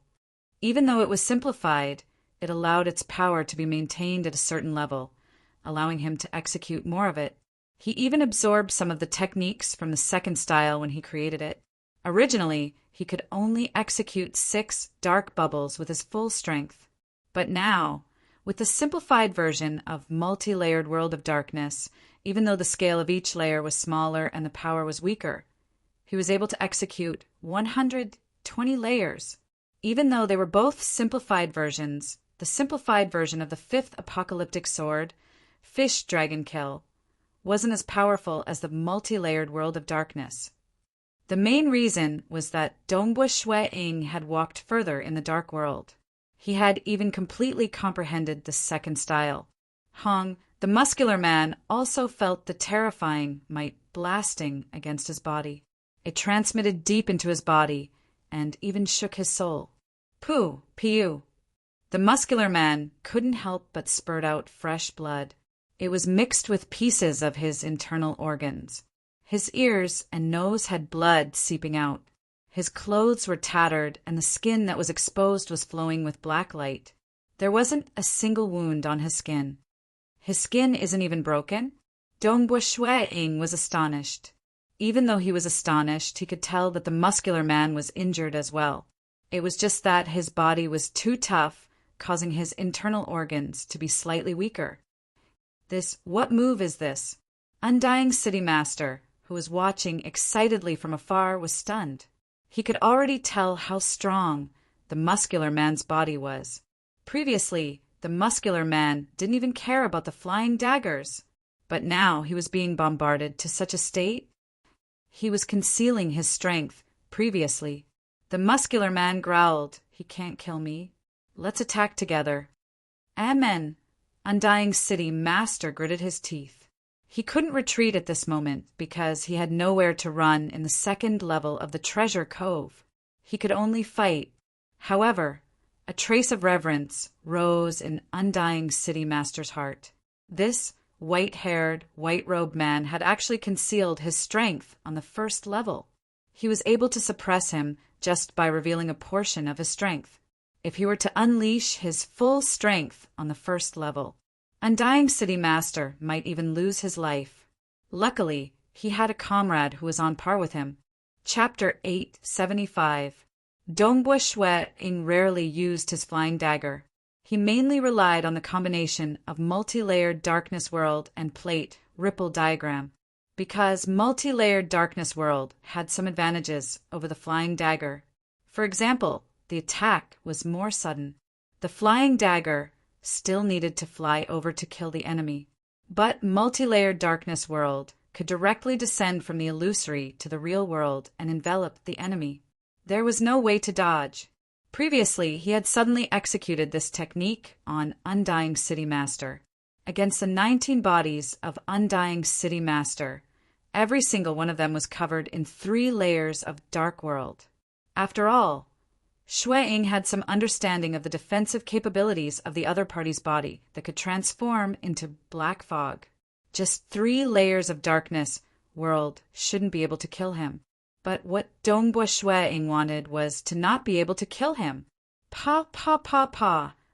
Even though it was simplified, it allowed its power to be maintained at a certain level, allowing him to execute more of it. He even absorbed some of the techniques from the second style when he created it. Originally, he could only execute 6 dark bubbles with his full strength. But now, with the simplified version of multi-layered World of Darkness, even though the scale of each layer was smaller and the power was weaker, he was able to execute 120 layers. Even though they were both simplified versions, the simplified version of the 5th apocalyptic sword, Fish Dragon Kill, wasn't as powerful as the multi-layered World of Darkness. The main reason was that Dongbua Shui had walked further in the Dark World. He had even completely comprehended the second style. Hong, the muscular man, also felt the terrifying might blasting against his body. It transmitted deep into his body and even shook his soul. Pooh, Piu. The muscular man couldn't help but spurt out fresh blood. It was mixed with pieces of his internal organs. His ears and nose had blood seeping out. His clothes were tattered, and the skin that was exposed was flowing with black light. There wasn't a single wound on his skin. His skin isn't even broken? Dongbua Shui was astonished. Even though he was astonished, he could tell that the muscular man was injured as well. It was just that his body was too tough, causing his internal organs to be slightly weaker. What move is this? Undying City Master, who was watching excitedly from afar, was stunned. He could already tell how strong the muscular man's body was. Previously, the muscular man didn't even care about the flying daggers. But now he was being bombarded to such a state. He was concealing his strength previously. The muscular man growled, "He can't kill me. Let's attack together." Amen. Undying City Master gritted his teeth. He couldn't retreat at this moment because he had nowhere to run in the second level of the Treasure Cove. He could only fight. However, a trace of reverence rose in Undying City Master's heart. This white-haired, white-robed man had actually concealed his strength on the first level. He was able to suppress him just by revealing a portion of his strength. If he were to unleash his full strength on the first level, Undying City Master might even lose his life. Luckily, he had a comrade who was on par with him. Chapter 875. Dongbua Shui rarely used his flying dagger. He mainly relied on the combination of multi-layered Darkness World and Plate Ripple Diagram. Because multi-layered Darkness World had some advantages over the flying dagger. For example, the attack was more sudden. The flying dagger still needed to fly over to kill the enemy. But multi-layered Darkness World could directly descend from the illusory to the real world and envelop the enemy. There was no way to dodge. Previously, he had suddenly executed this technique on Undying City Master. Against the 19 bodies of Undying City Master, every single one of them was covered in 3 layers of Dark World. After all, Shui had some understanding of the defensive capabilities of the other party's body that could transform into black fog. Just 3 layers of Darkness World shouldn't be able to kill him. But what Dongbua Shui wanted was to not be able to kill him. Pa.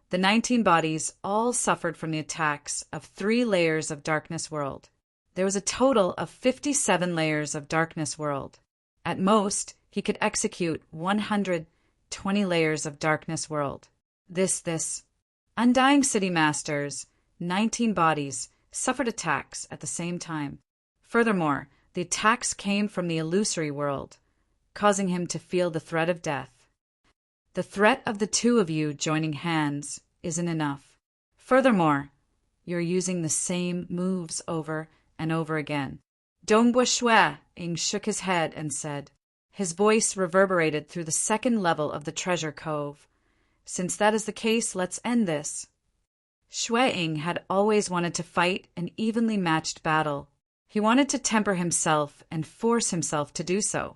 The 19 bodies all suffered from the attacks of 3 layers of Darkness World. There was a total of 57 layers of Darkness World. At most, he could execute 120 layers of Darkness World. This Undying City Master's 19 bodies suffered attacks at the same time. Furthermore, the attacks came from the illusory world, causing him to feel the threat of death. The threat of the 2 of you joining hands isn't enough. Furthermore, you're using the same moves over and over again. Dongbua Shui Ing shook his head and said. His voice reverberated through the second level of the treasure cove. Since that is the case, let's end this. Shui Ing had always wanted to fight an evenly matched battle. He wanted to temper himself and force himself to do so.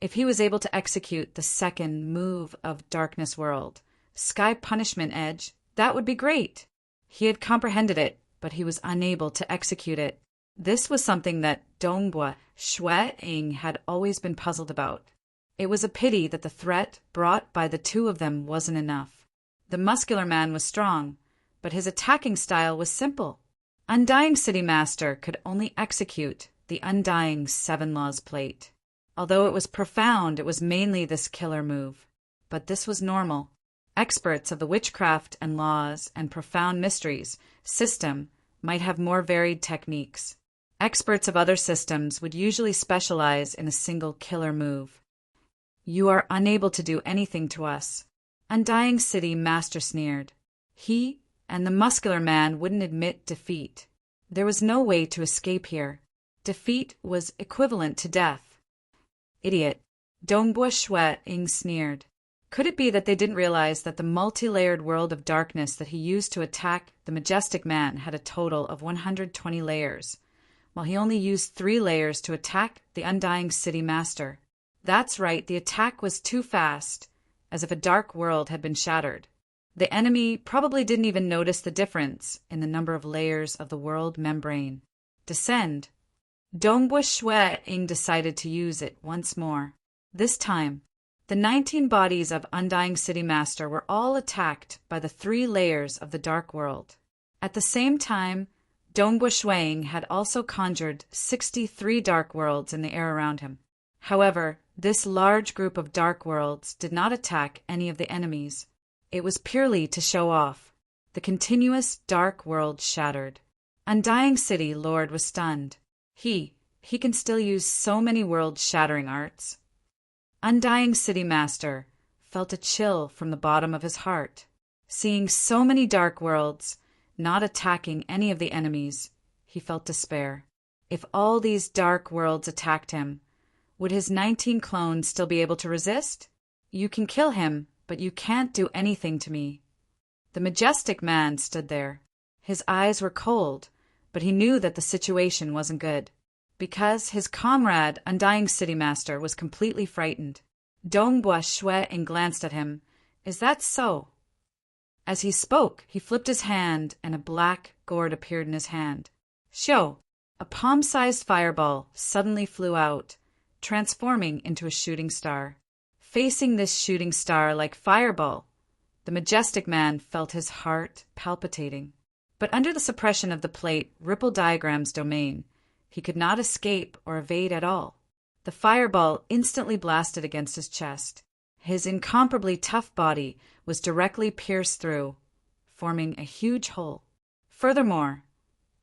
If he was able to execute the second move of Darkness World, Sky Punishment Edge, that would be great. He had comprehended it, but he was unable to execute it. This was something that Dongbua Shui Ing had always been puzzled about. It was a pity that the threat brought by the two of them wasn't enough. The muscular man was strong, but his attacking style was simple. Undying City Master could only execute the Undying Seven Laws plate. Although it was profound, it was mainly this killer move. But this was normal. Experts of the witchcraft and laws and profound mysteries system might have more varied techniques. Experts of other systems would usually specialize in a single killer move. You are unable to do anything to us. Undying City Master sneered. He and the muscular man wouldn't admit defeat. There was no way to escape here. Defeat was equivalent to death. Idiot. Dongbua Shui Ing sneered. Could it be that they didn't realize that the multi-layered world of darkness that he used to attack the majestic man had a total of 120 layers, while he only used 3 layers to attack the Undying City Master? That's right, the attack was too fast, as if a dark world had been shattered. The enemy probably didn't even notice the difference in the number of layers of the world membrane. Descend. Dongbua Shui Ing decided to use it once more. This time, the 19 bodies of Undying City Master were all attacked by the 3 layers of the dark world. At the same time, Dongbua Shui Ing had also conjured 63 dark worlds in the air around him. However, this large group of dark worlds did not attack any of the enemies. It was purely to show off. The continuous dark world shattered. Undying City Lord was stunned. He can still use so many world-shattering arts. Undying City Master felt a chill from the bottom of his heart. Seeing so many dark worlds not attacking any of the enemies, he felt despair. If all these dark worlds attacked him, would his 19 clones still be able to resist? You can kill him, but you can't do anything to me. The majestic man stood there. His eyes were cold, but he knew that the situation wasn't good. Because his comrade, Undying City Master, was completely frightened. Dongbua Shui Ing glanced at him. Is that so? As he spoke, he flipped his hand and a black gourd appeared in his hand. Shoo! A palm-sized fireball suddenly flew out, transforming into a shooting star. Facing this shooting star like fireball, the majestic man felt his heart palpitating. But under the suppression of the plate Ripple Diagram's domain, he could not escape or evade at all. The fireball instantly blasted against his chest. His incomparably tough body was directly pierced through, forming a huge hole. Furthermore,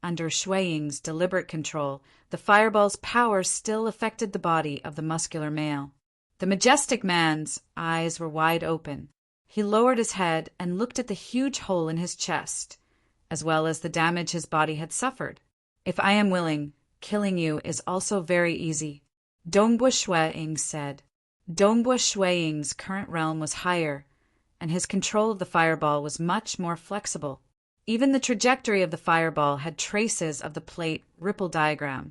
under Shui Ing's deliberate control, the fireball's power still affected the body of the muscular male. The majestic man's eyes were wide open. He lowered his head and looked at the huge hole in his chest, as well as the damage his body had suffered. If I am willing, killing you is also very easy, Dongbua Shui Ing said. Dongbua Shui Ing's current realm was higher, and his control of the fireball was much more flexible. Even the trajectory of the fireball had traces of the plate Ripple Diagram,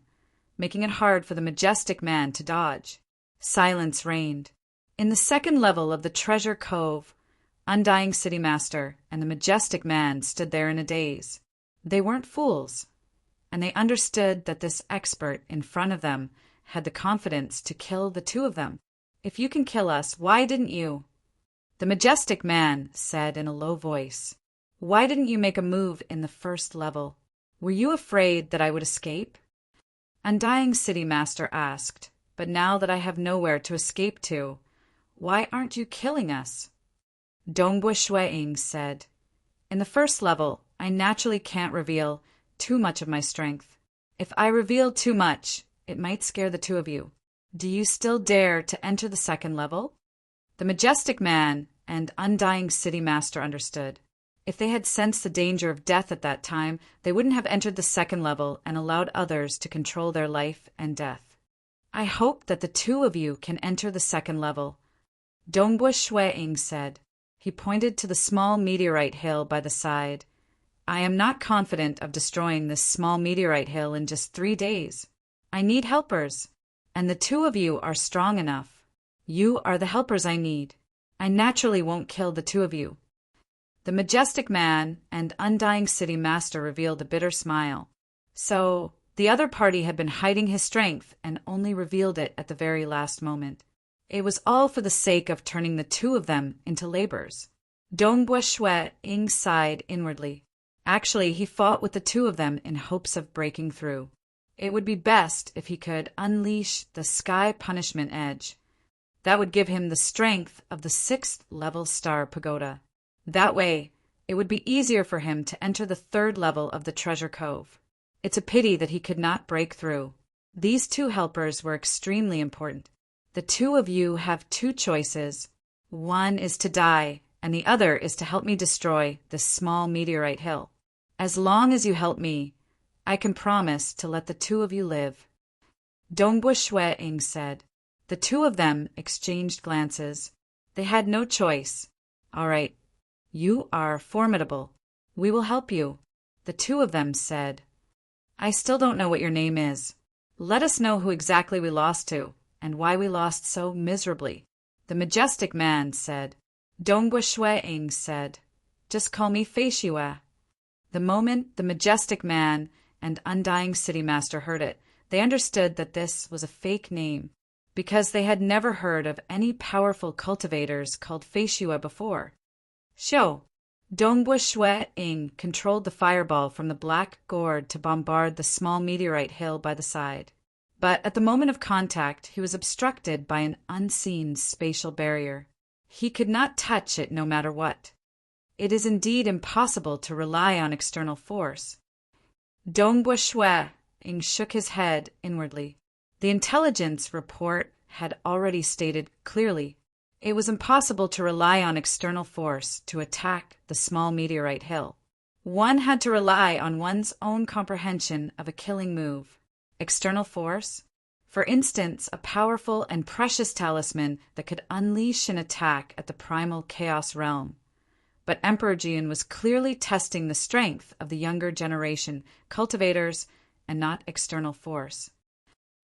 making it hard for the majestic man to dodge. Silence reigned. In the second level of the treasure cove, Undying City Master and the majestic man stood there in a daze. They weren't fools, and they understood that this expert in front of them had the confidence to kill the two of them. If you can kill us, why didn't you? The majestic man said in a low voice. Why didn't you make a move in the first level? Were you afraid that I would escape? Undying City Master asked, but now that I have nowhere to escape to, why aren't you killing us? Dongbua Shui Ing said, in the first level, I naturally can't reveal too much of my strength. If I reveal too much, it might scare the two of you. Do you still dare to enter the second level? The majestic man and Undying City Master understood. If they had sensed the danger of death at that time, they wouldn't have entered the second level and allowed others to control their life and death. I hope that the two of you can enter the second level, Dongbo Shueing said. He pointed to the small meteorite hill by the side. I am not confident of destroying this small meteorite hill in just 3 days. I need helpers, and the two of you are strong enough. You are the helpers I need. I naturally won't kill the two of you. The majestic man and undying city master revealed a bitter smile. So, the other party had been hiding his strength and only revealed it at the very last moment. It was all for the sake of turning the two of them into laborers. Dongbo Shueing sighed inwardly. Actually, he fought with the two of them in hopes of breaking through. It would be best if he could unleash the sky punishment edge. That would give him the strength of the 6th level star pagoda. That way, it would be easier for him to enter the 3rd level of the treasure cove. It's a pity that he could not break through. These two helpers were extremely important. The two of you have 2 choices. One is to die, and the other is to help me destroy this small meteorite hill. As long as you help me, I can promise to let the two of you live. Dongbo Shueing said. The two of them exchanged glances. They had no choice. All right. You are formidable. We will help you, the two of them said. I still don't know what your name is. Let us know who exactly we lost to, and why we lost so miserably, the majestic man said. Dongbo Shueing said, Just call me Feishue. The moment the majestic man and undying city master heard it, they understood that this was a fake name, because they had never heard of any powerful cultivators called Feishue before. Shou, Dongbo Shueing controlled the fireball from the black gourd to bombard the small meteorite hill by the side. But at the moment of contact, he was obstructed by an unseen spatial barrier. He could not touch it no matter what. It is indeed impossible to rely on external force. Dongbo Shueing shook his head inwardly. The intelligence report had already stated clearly it was impossible to rely on external force to attack the small meteorite hill. One had to rely on one's own comprehension of a killing move. External force? For instance, a powerful and precious talisman that could unleash an attack at the primal chaos realm. But Emperor Jian was clearly testing the strength of the younger generation, cultivators, and not external force.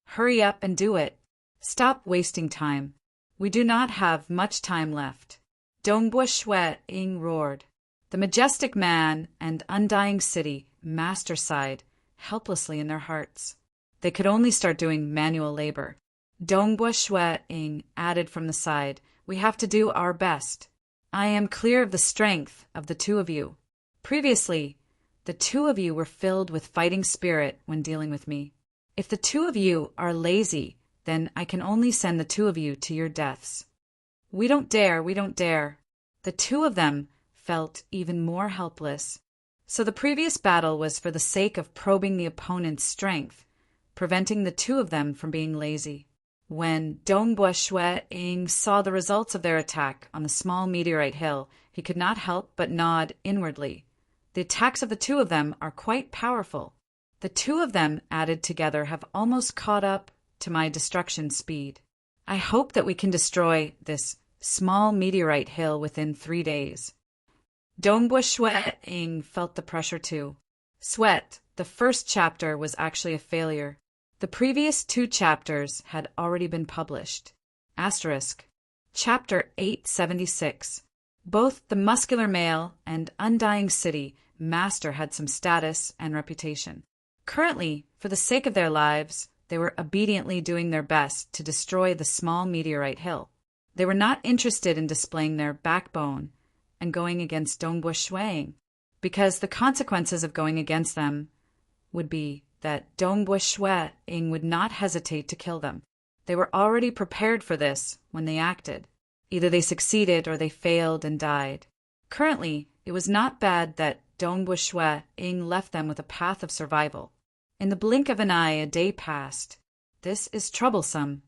Hurry up and do it. Stop wasting time. We do not have much time left. Dongbo Shueing roared. The majestic man and undying city master sighed helplessly in their hearts. They could only start doing manual labor. Dongbo Shueing added from the side, We have to do our best. I am clear of the strength of the two of you. Previously, the two of you were filled with fighting spirit when dealing with me. If the two of you are lazy, then I can only send the two of you to your deaths. We don't dare. The two of them felt even more helpless. So the previous battle was for the sake of probing the opponent's strength, preventing the two of them from being lazy. When Dongbo Shueing saw the results of their attack on the small meteorite hill, he could not help but nod inwardly. The attacks of the two of them are quite powerful. The two of them added together have almost caught up to my destruction speed. I hope that we can destroy this small meteorite hill within 3 days. Dongbo Shueing felt the pressure too. Sweat, the first chapter was actually a failure. The previous 2 chapters had already been published. Asterisk. Chapter 876. Both the muscular male and undying city master had some status and reputation. Currently, for the sake of their lives, they were obediently doing their best to destroy the small meteorite hill. They were not interested in displaying their backbone and going against Dongbo Shueing, because the consequences of going against them would be that Dongbo Shueing would not hesitate to kill them. They were already prepared for this when they acted. Either they succeeded or they failed and died. Currently, it was not bad that Dongbo Shueing left them with a path of survival. In the blink of an eye, a day passed. This is troublesome.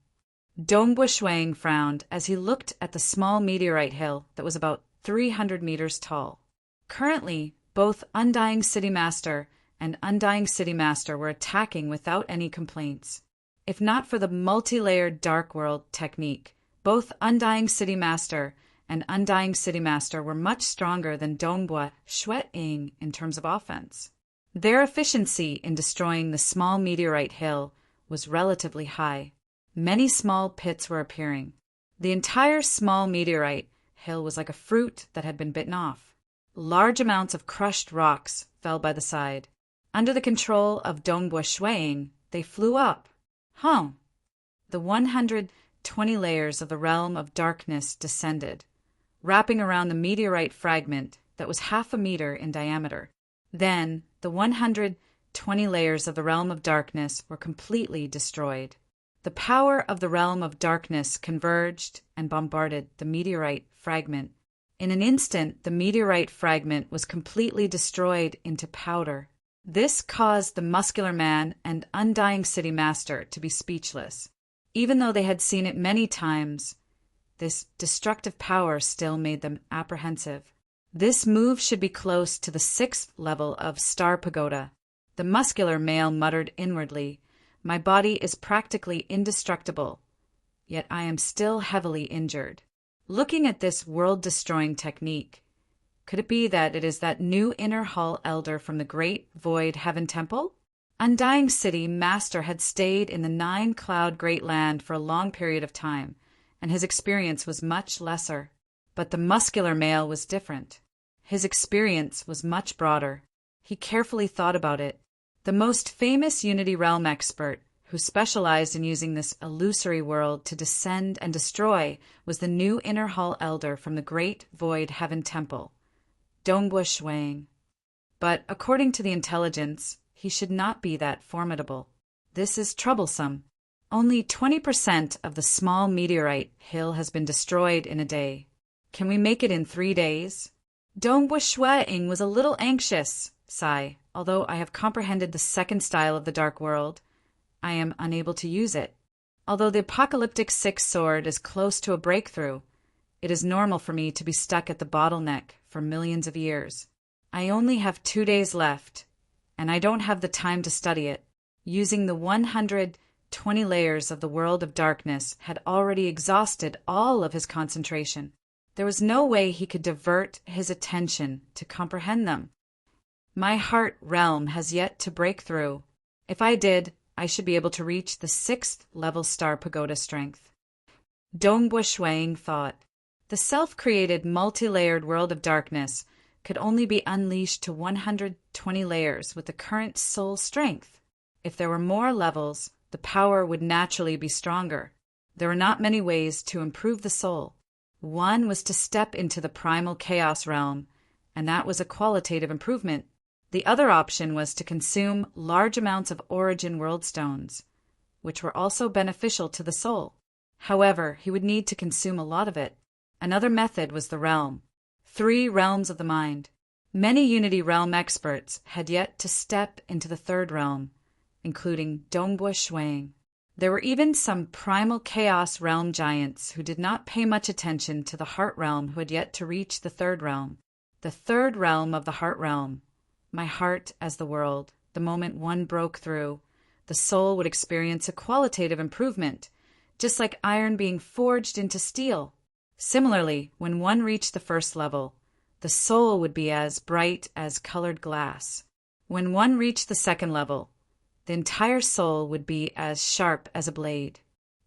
Dongbo Shueing frowned as he looked at the small meteorite hill that was about 300 meters tall. Currently, both Undying City Master and Undying City Master were attacking without any complaints. If not for the multi-layered Dark World technique, both Undying City Master and Undying City Master were much stronger than Dongbua Shui-ing in terms of offense. Their efficiency in destroying the small meteorite hill was relatively high. Many small pits were appearing. The entire small meteorite hill was like a fruit that had been bitten off. Large amounts of crushed rocks fell by the side. Under the control of Dongbua Shui-ing, they flew up. The 120 layers of the realm of darkness descended, wrapping around the meteorite fragment that was 1/2 meter in diameter. Then, the 120 layers of the realm of darkness were completely destroyed. The power of the realm of darkness converged and bombarded the meteorite fragment. In an instant, the meteorite fragment was completely destroyed into powder. This caused the Muscular Man and Undying City Master to be speechless. Even though they had seen it many times, this destructive power still made them apprehensive. This move should be close to the 6th level of Star Pagoda. The muscular male muttered inwardly, "My body is practically indestructible, yet I am still heavily injured." Looking at this world-destroying technique, could it be that it is that new inner hall elder from the Great Void Heaven Temple? Undying City Master had stayed in the 9-cloud Great Land for a long period of time, and his experience was much lesser. But the muscular male was different. His experience was much broader. He carefully thought about it. The most famous Unity Realm expert, who specialized in using this illusory world to descend and destroy, was the new Inner Hall Elder from the Great Void Heaven Temple, Dongbua Shui-ing. But according to the intelligence, he should not be that formidable. This is troublesome. Only 20% of the small meteorite hill has been destroyed in a day. Can we make it in 3 days? Dongbua Shui-ing was a little anxious. Sigh, although I have comprehended the second style of the Dark World, I am unable to use it. Although the apocalyptic 6th sword is close to a breakthrough, it is normal for me to be stuck at the bottleneck for millions of years. I only have 2 days left, and I don't have the time to study it. Using the 120 layers of the world of darkness had already exhausted all of his concentration. There was no way he could divert his attention to comprehend them. My heart realm has yet to break through. If I did, I should be able to reach the 6th level Star Pagoda strength. Dongbua Shui-ing thought. The self-created multi-layered world of darkness could only be unleashed to 120 layers with the current soul strength. If there were more levels, the power would naturally be stronger. There were not many ways to improve the soul. One was to step into the primal chaos realm, and that was a qualitative improvement. The other option was to consume large amounts of origin world stones, which were also beneficial to the soul. However, he would need to consume a lot of it. Another method was the realm. 3 realms of the mind. Many Unity Realm experts had yet to step into the 3rd realm, including Dongbua Shui-ing. There were even some primal chaos realm giants who did not pay much attention to the heart realm who had yet to reach the 3rd realm. The 3rd realm of the heart realm. My heart as the world. The moment one broke through, the soul would experience a qualitative improvement, just like iron being forged into steel. Similarly, when one reached the 1st level, the soul would be as bright as colored glass. When one reached the 2nd level, the entire soul would be as sharp as a blade.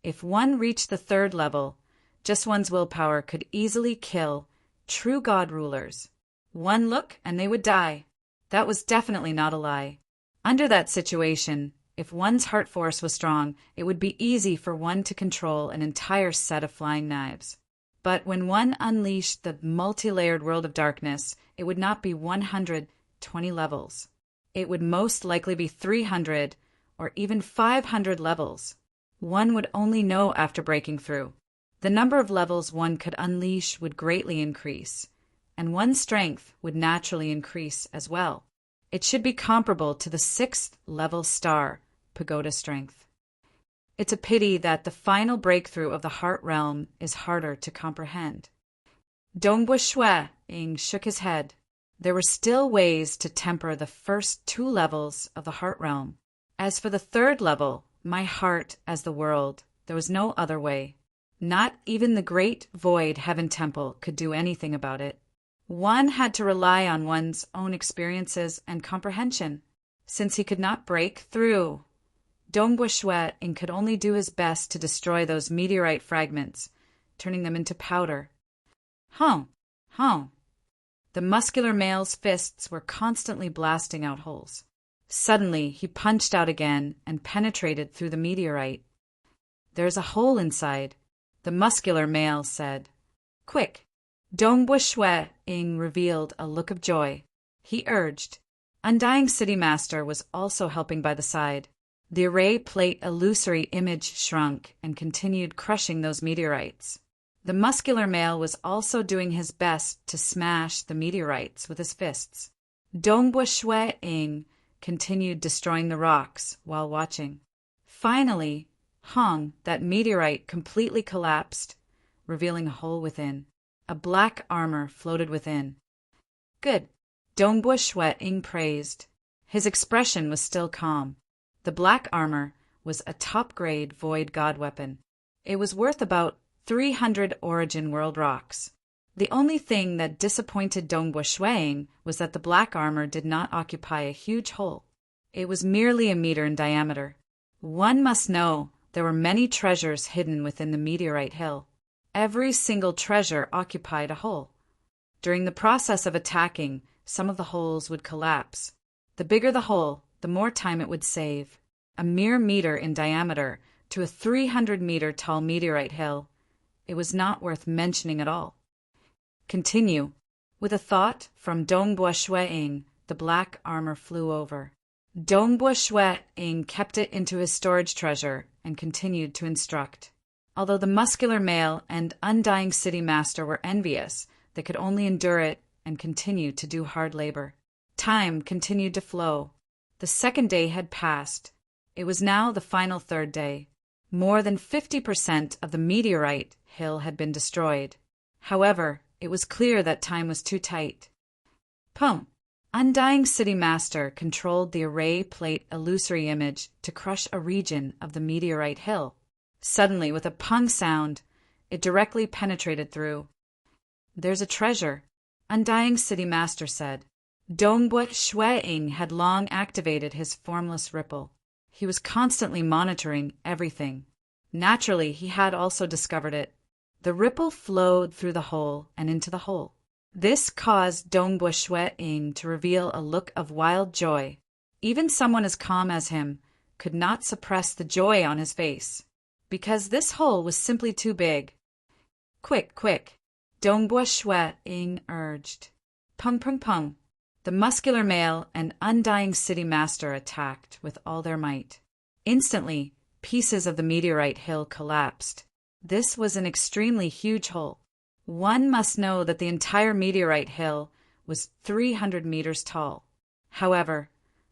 If one reached the 3rd level, just one's willpower could easily kill true God rulers. One look and they would die. That was definitely not a lie. Under that situation, if one's heart force was strong, it would be easy for one to control an entire set of flying knives. But when one unleashed the multi-layered world of darkness, it would not be 120 levels. It would most likely be 300 or even 500 levels. One would only know after breaking through. The number of levels one could unleash would greatly increase, and one's strength would naturally increase as well. It should be comparable to the 6th level Star Pagoda strength. It's a pity that the final breakthrough of the heart realm is harder to comprehend. Dongbua Shui-ing shook his head. There were still ways to temper the first 2 levels of the heart realm. As for the third level, my heart as the world, there was no other way. Not even the great void heaven temple could do anything about it. One had to rely on one's own experiences and comprehension. Since he could not break through, Dongbua Shwe could only do his best to destroy those meteorite fragments, turning them into powder. Hong! Hong! The muscular male's fists were constantly blasting out holes. Suddenly, he punched out again and penetrated through the meteorite. "There's a hole inside," the muscular male said. "Quick!" Dongbua Shwe revealed a look of joy. He urged. Undying City Master was also helping by the side. The array plate illusory image shrunk and continued crushing those meteorites. The muscular male was also doing his best to smash the meteorites with his fists. Dongbua Shwe continued destroying the rocks while watching. Finally, Hong, that meteorite completely collapsed, revealing a hole within. A black armor floated within. "Good," Dongbua Shwe praised. His expression was still calm. The black armor was a top-grade void god weapon. It was worth about 300 origin world rocks. The only thing that disappointed Dongbua Shwe was that the black armor did not occupy a huge hole. It was merely a meter in diameter. One must know there were many treasures hidden within the meteorite hill. Every single treasure occupied a hole. During the process of attacking, some of the holes would collapse. The bigger the hole, the more time it would save. A mere meter in diameter to a 300-meter tall meteorite hill. It was not worth mentioning at all. Continue. With a thought from Dongbua Shwe, the black armor flew over. Dongbua Shwe kept it into his storage treasure and continued to instruct. Although the muscular male and Undying City Master were envious, they could only endure it and continue to do hard labor. Time continued to flow. The second day had passed. It was now the final third day. More than 50% of the meteorite hill had been destroyed. However, it was clear that time was too tight. Pum! Undying City Master controlled the array plate illusory image to crush a region of the meteorite hill. Suddenly, with a pung sound, it directly penetrated through. "There's a treasure," Undying City Master said. Dongbua Shwe had long activated his formless ripple. He was constantly monitoring everything. Naturally, he had also discovered it. The ripple flowed through the hole and into the hole. This caused Dongbua Shwe to reveal a look of wild joy. Even someone as calm as him could not suppress the joy on his face, because this hole was simply too big. "Quick, quick," Dongbua Shwe urged. Pung, pung, pung. The muscular male and Undying City Master attacked with all their might. Instantly, pieces of the meteorite hill collapsed. This was an extremely huge hole. One must know that the entire meteorite hill was 300 meters tall. However,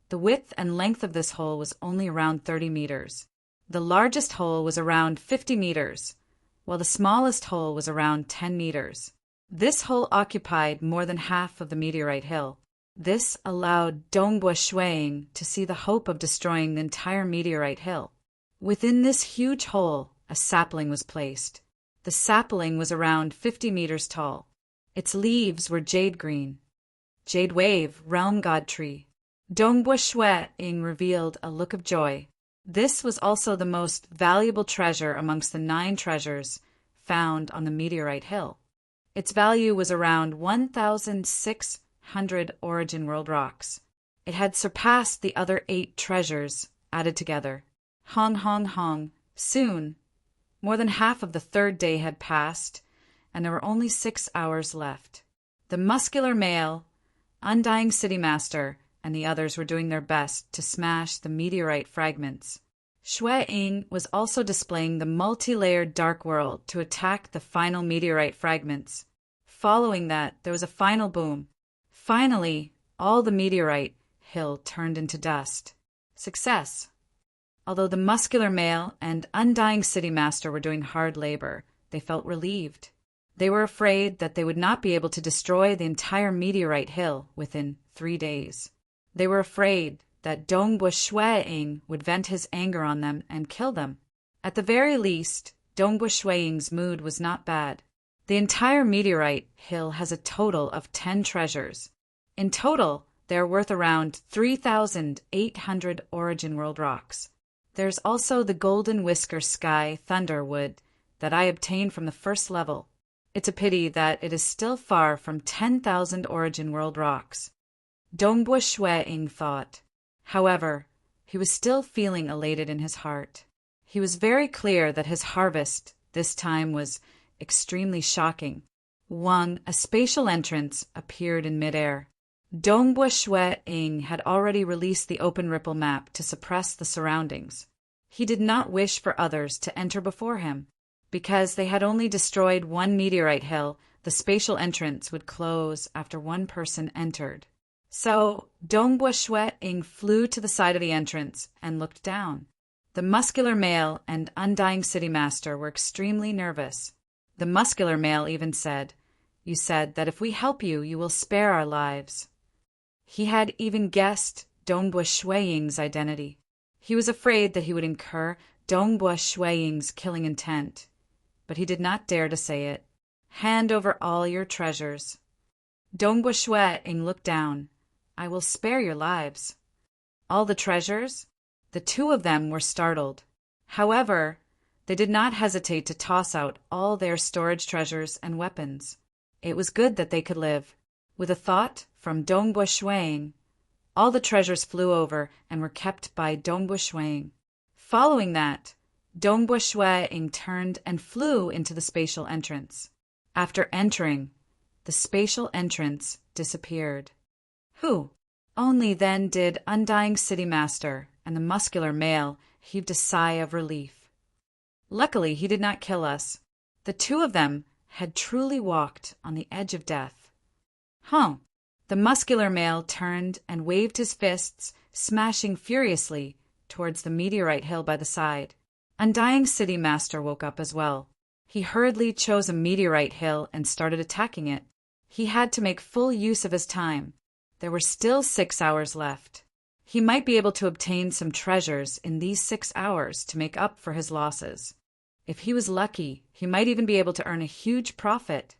the width and length of this hole was only around 30 meters. The largest hole was around 50 meters, while the smallest hole was around 10 meters. This hole occupied more than half of the meteorite hill. This allowed Dongbua Shwe to see the hope of destroying the entire meteorite hill. Within this huge hole, a sapling was placed. The sapling was around 50 meters tall. Its leaves were jade green. Jade Wave, Realm God Tree. Dongbua Shwe revealed a look of joy. This was also the most valuable treasure amongst the 9 treasures found on the meteorite hill. Its value was around 1,600 origin world rocks. It had surpassed the other 8 treasures added together. Hong, hong, hong. Soon, more than half of the third day had passed, and there were only 6 hours left. The muscular male, Undying City Master, and the others were doing their best to smash the meteorite fragments. Shwe was also displaying the multi-layered dark world to attack the final meteorite fragments. Following that, there was a final boom. Finally, all the meteorite hill turned into dust. Success! Although the muscular male and Undying City Master were doing hard labor, they felt relieved. They were afraid that they would not be able to destroy the entire meteorite hill within 3 days. They were afraid that Dongbu Shuiying would vent his anger on them and kill them. At the very least, Dongbu Shuiying's mood was not bad. The entire meteorite hill has a total of 10 treasures. In total, they are worth around 3,800 Origin World rocks. There's also the Golden Whisker Sky Thunderwood that I obtained from the first level. It's a pity that it is still far from 10,000 Origin World rocks. Dongbu Shuiying thought. However, he was still feeling elated in his heart. He was very clear that his harvest this time was extremely shocking. A spatial entrance appeared in midair. Dongbu Shuiying had already released the open ripple map to suppress the surroundings. He did not wish for others to enter before him. Because they had only destroyed one meteorite hill, the spatial entrance would close after one person entered. So, Dongbu Shuiying flew to the side of the entrance and looked down. The muscular male and Undying City Master were extremely nervous. The muscular male even said, "You said that if we help you, you will spare our lives." He had even guessed Dongbu Shuiying's identity. He was afraid that he would incur Dongbu Shuiying's killing intent, but he did not dare to say it. "Hand over all your treasures." Dongbu Shuiying looked down. "I will spare your lives." All the treasures? The two of them were startled. However, they did not hesitate to toss out all their storage treasures and weapons. It was good that they could live. With a thought from Dongbu Shuiying, all the treasures flew over and were kept by Dongbu Shuiying. Following that, Dongbu Shuiying turned and flew into the spatial entrance. After entering, the spatial entrance disappeared. Only then did Undying City Master and the muscular male heaved a sigh of relief. Luckily, he did not kill us. The two of them had truly walked on the edge of death. The muscular male turned and waved his fists, smashing furiously towards the meteorite hill by the side. Undying City Master woke up as well. He hurriedly chose a meteorite hill and started attacking it. He had to make full use of his time. There were still 6 hours left. He might be able to obtain some treasures in these 6 hours to make up for his losses. If he was lucky, he might even be able to earn a huge profit.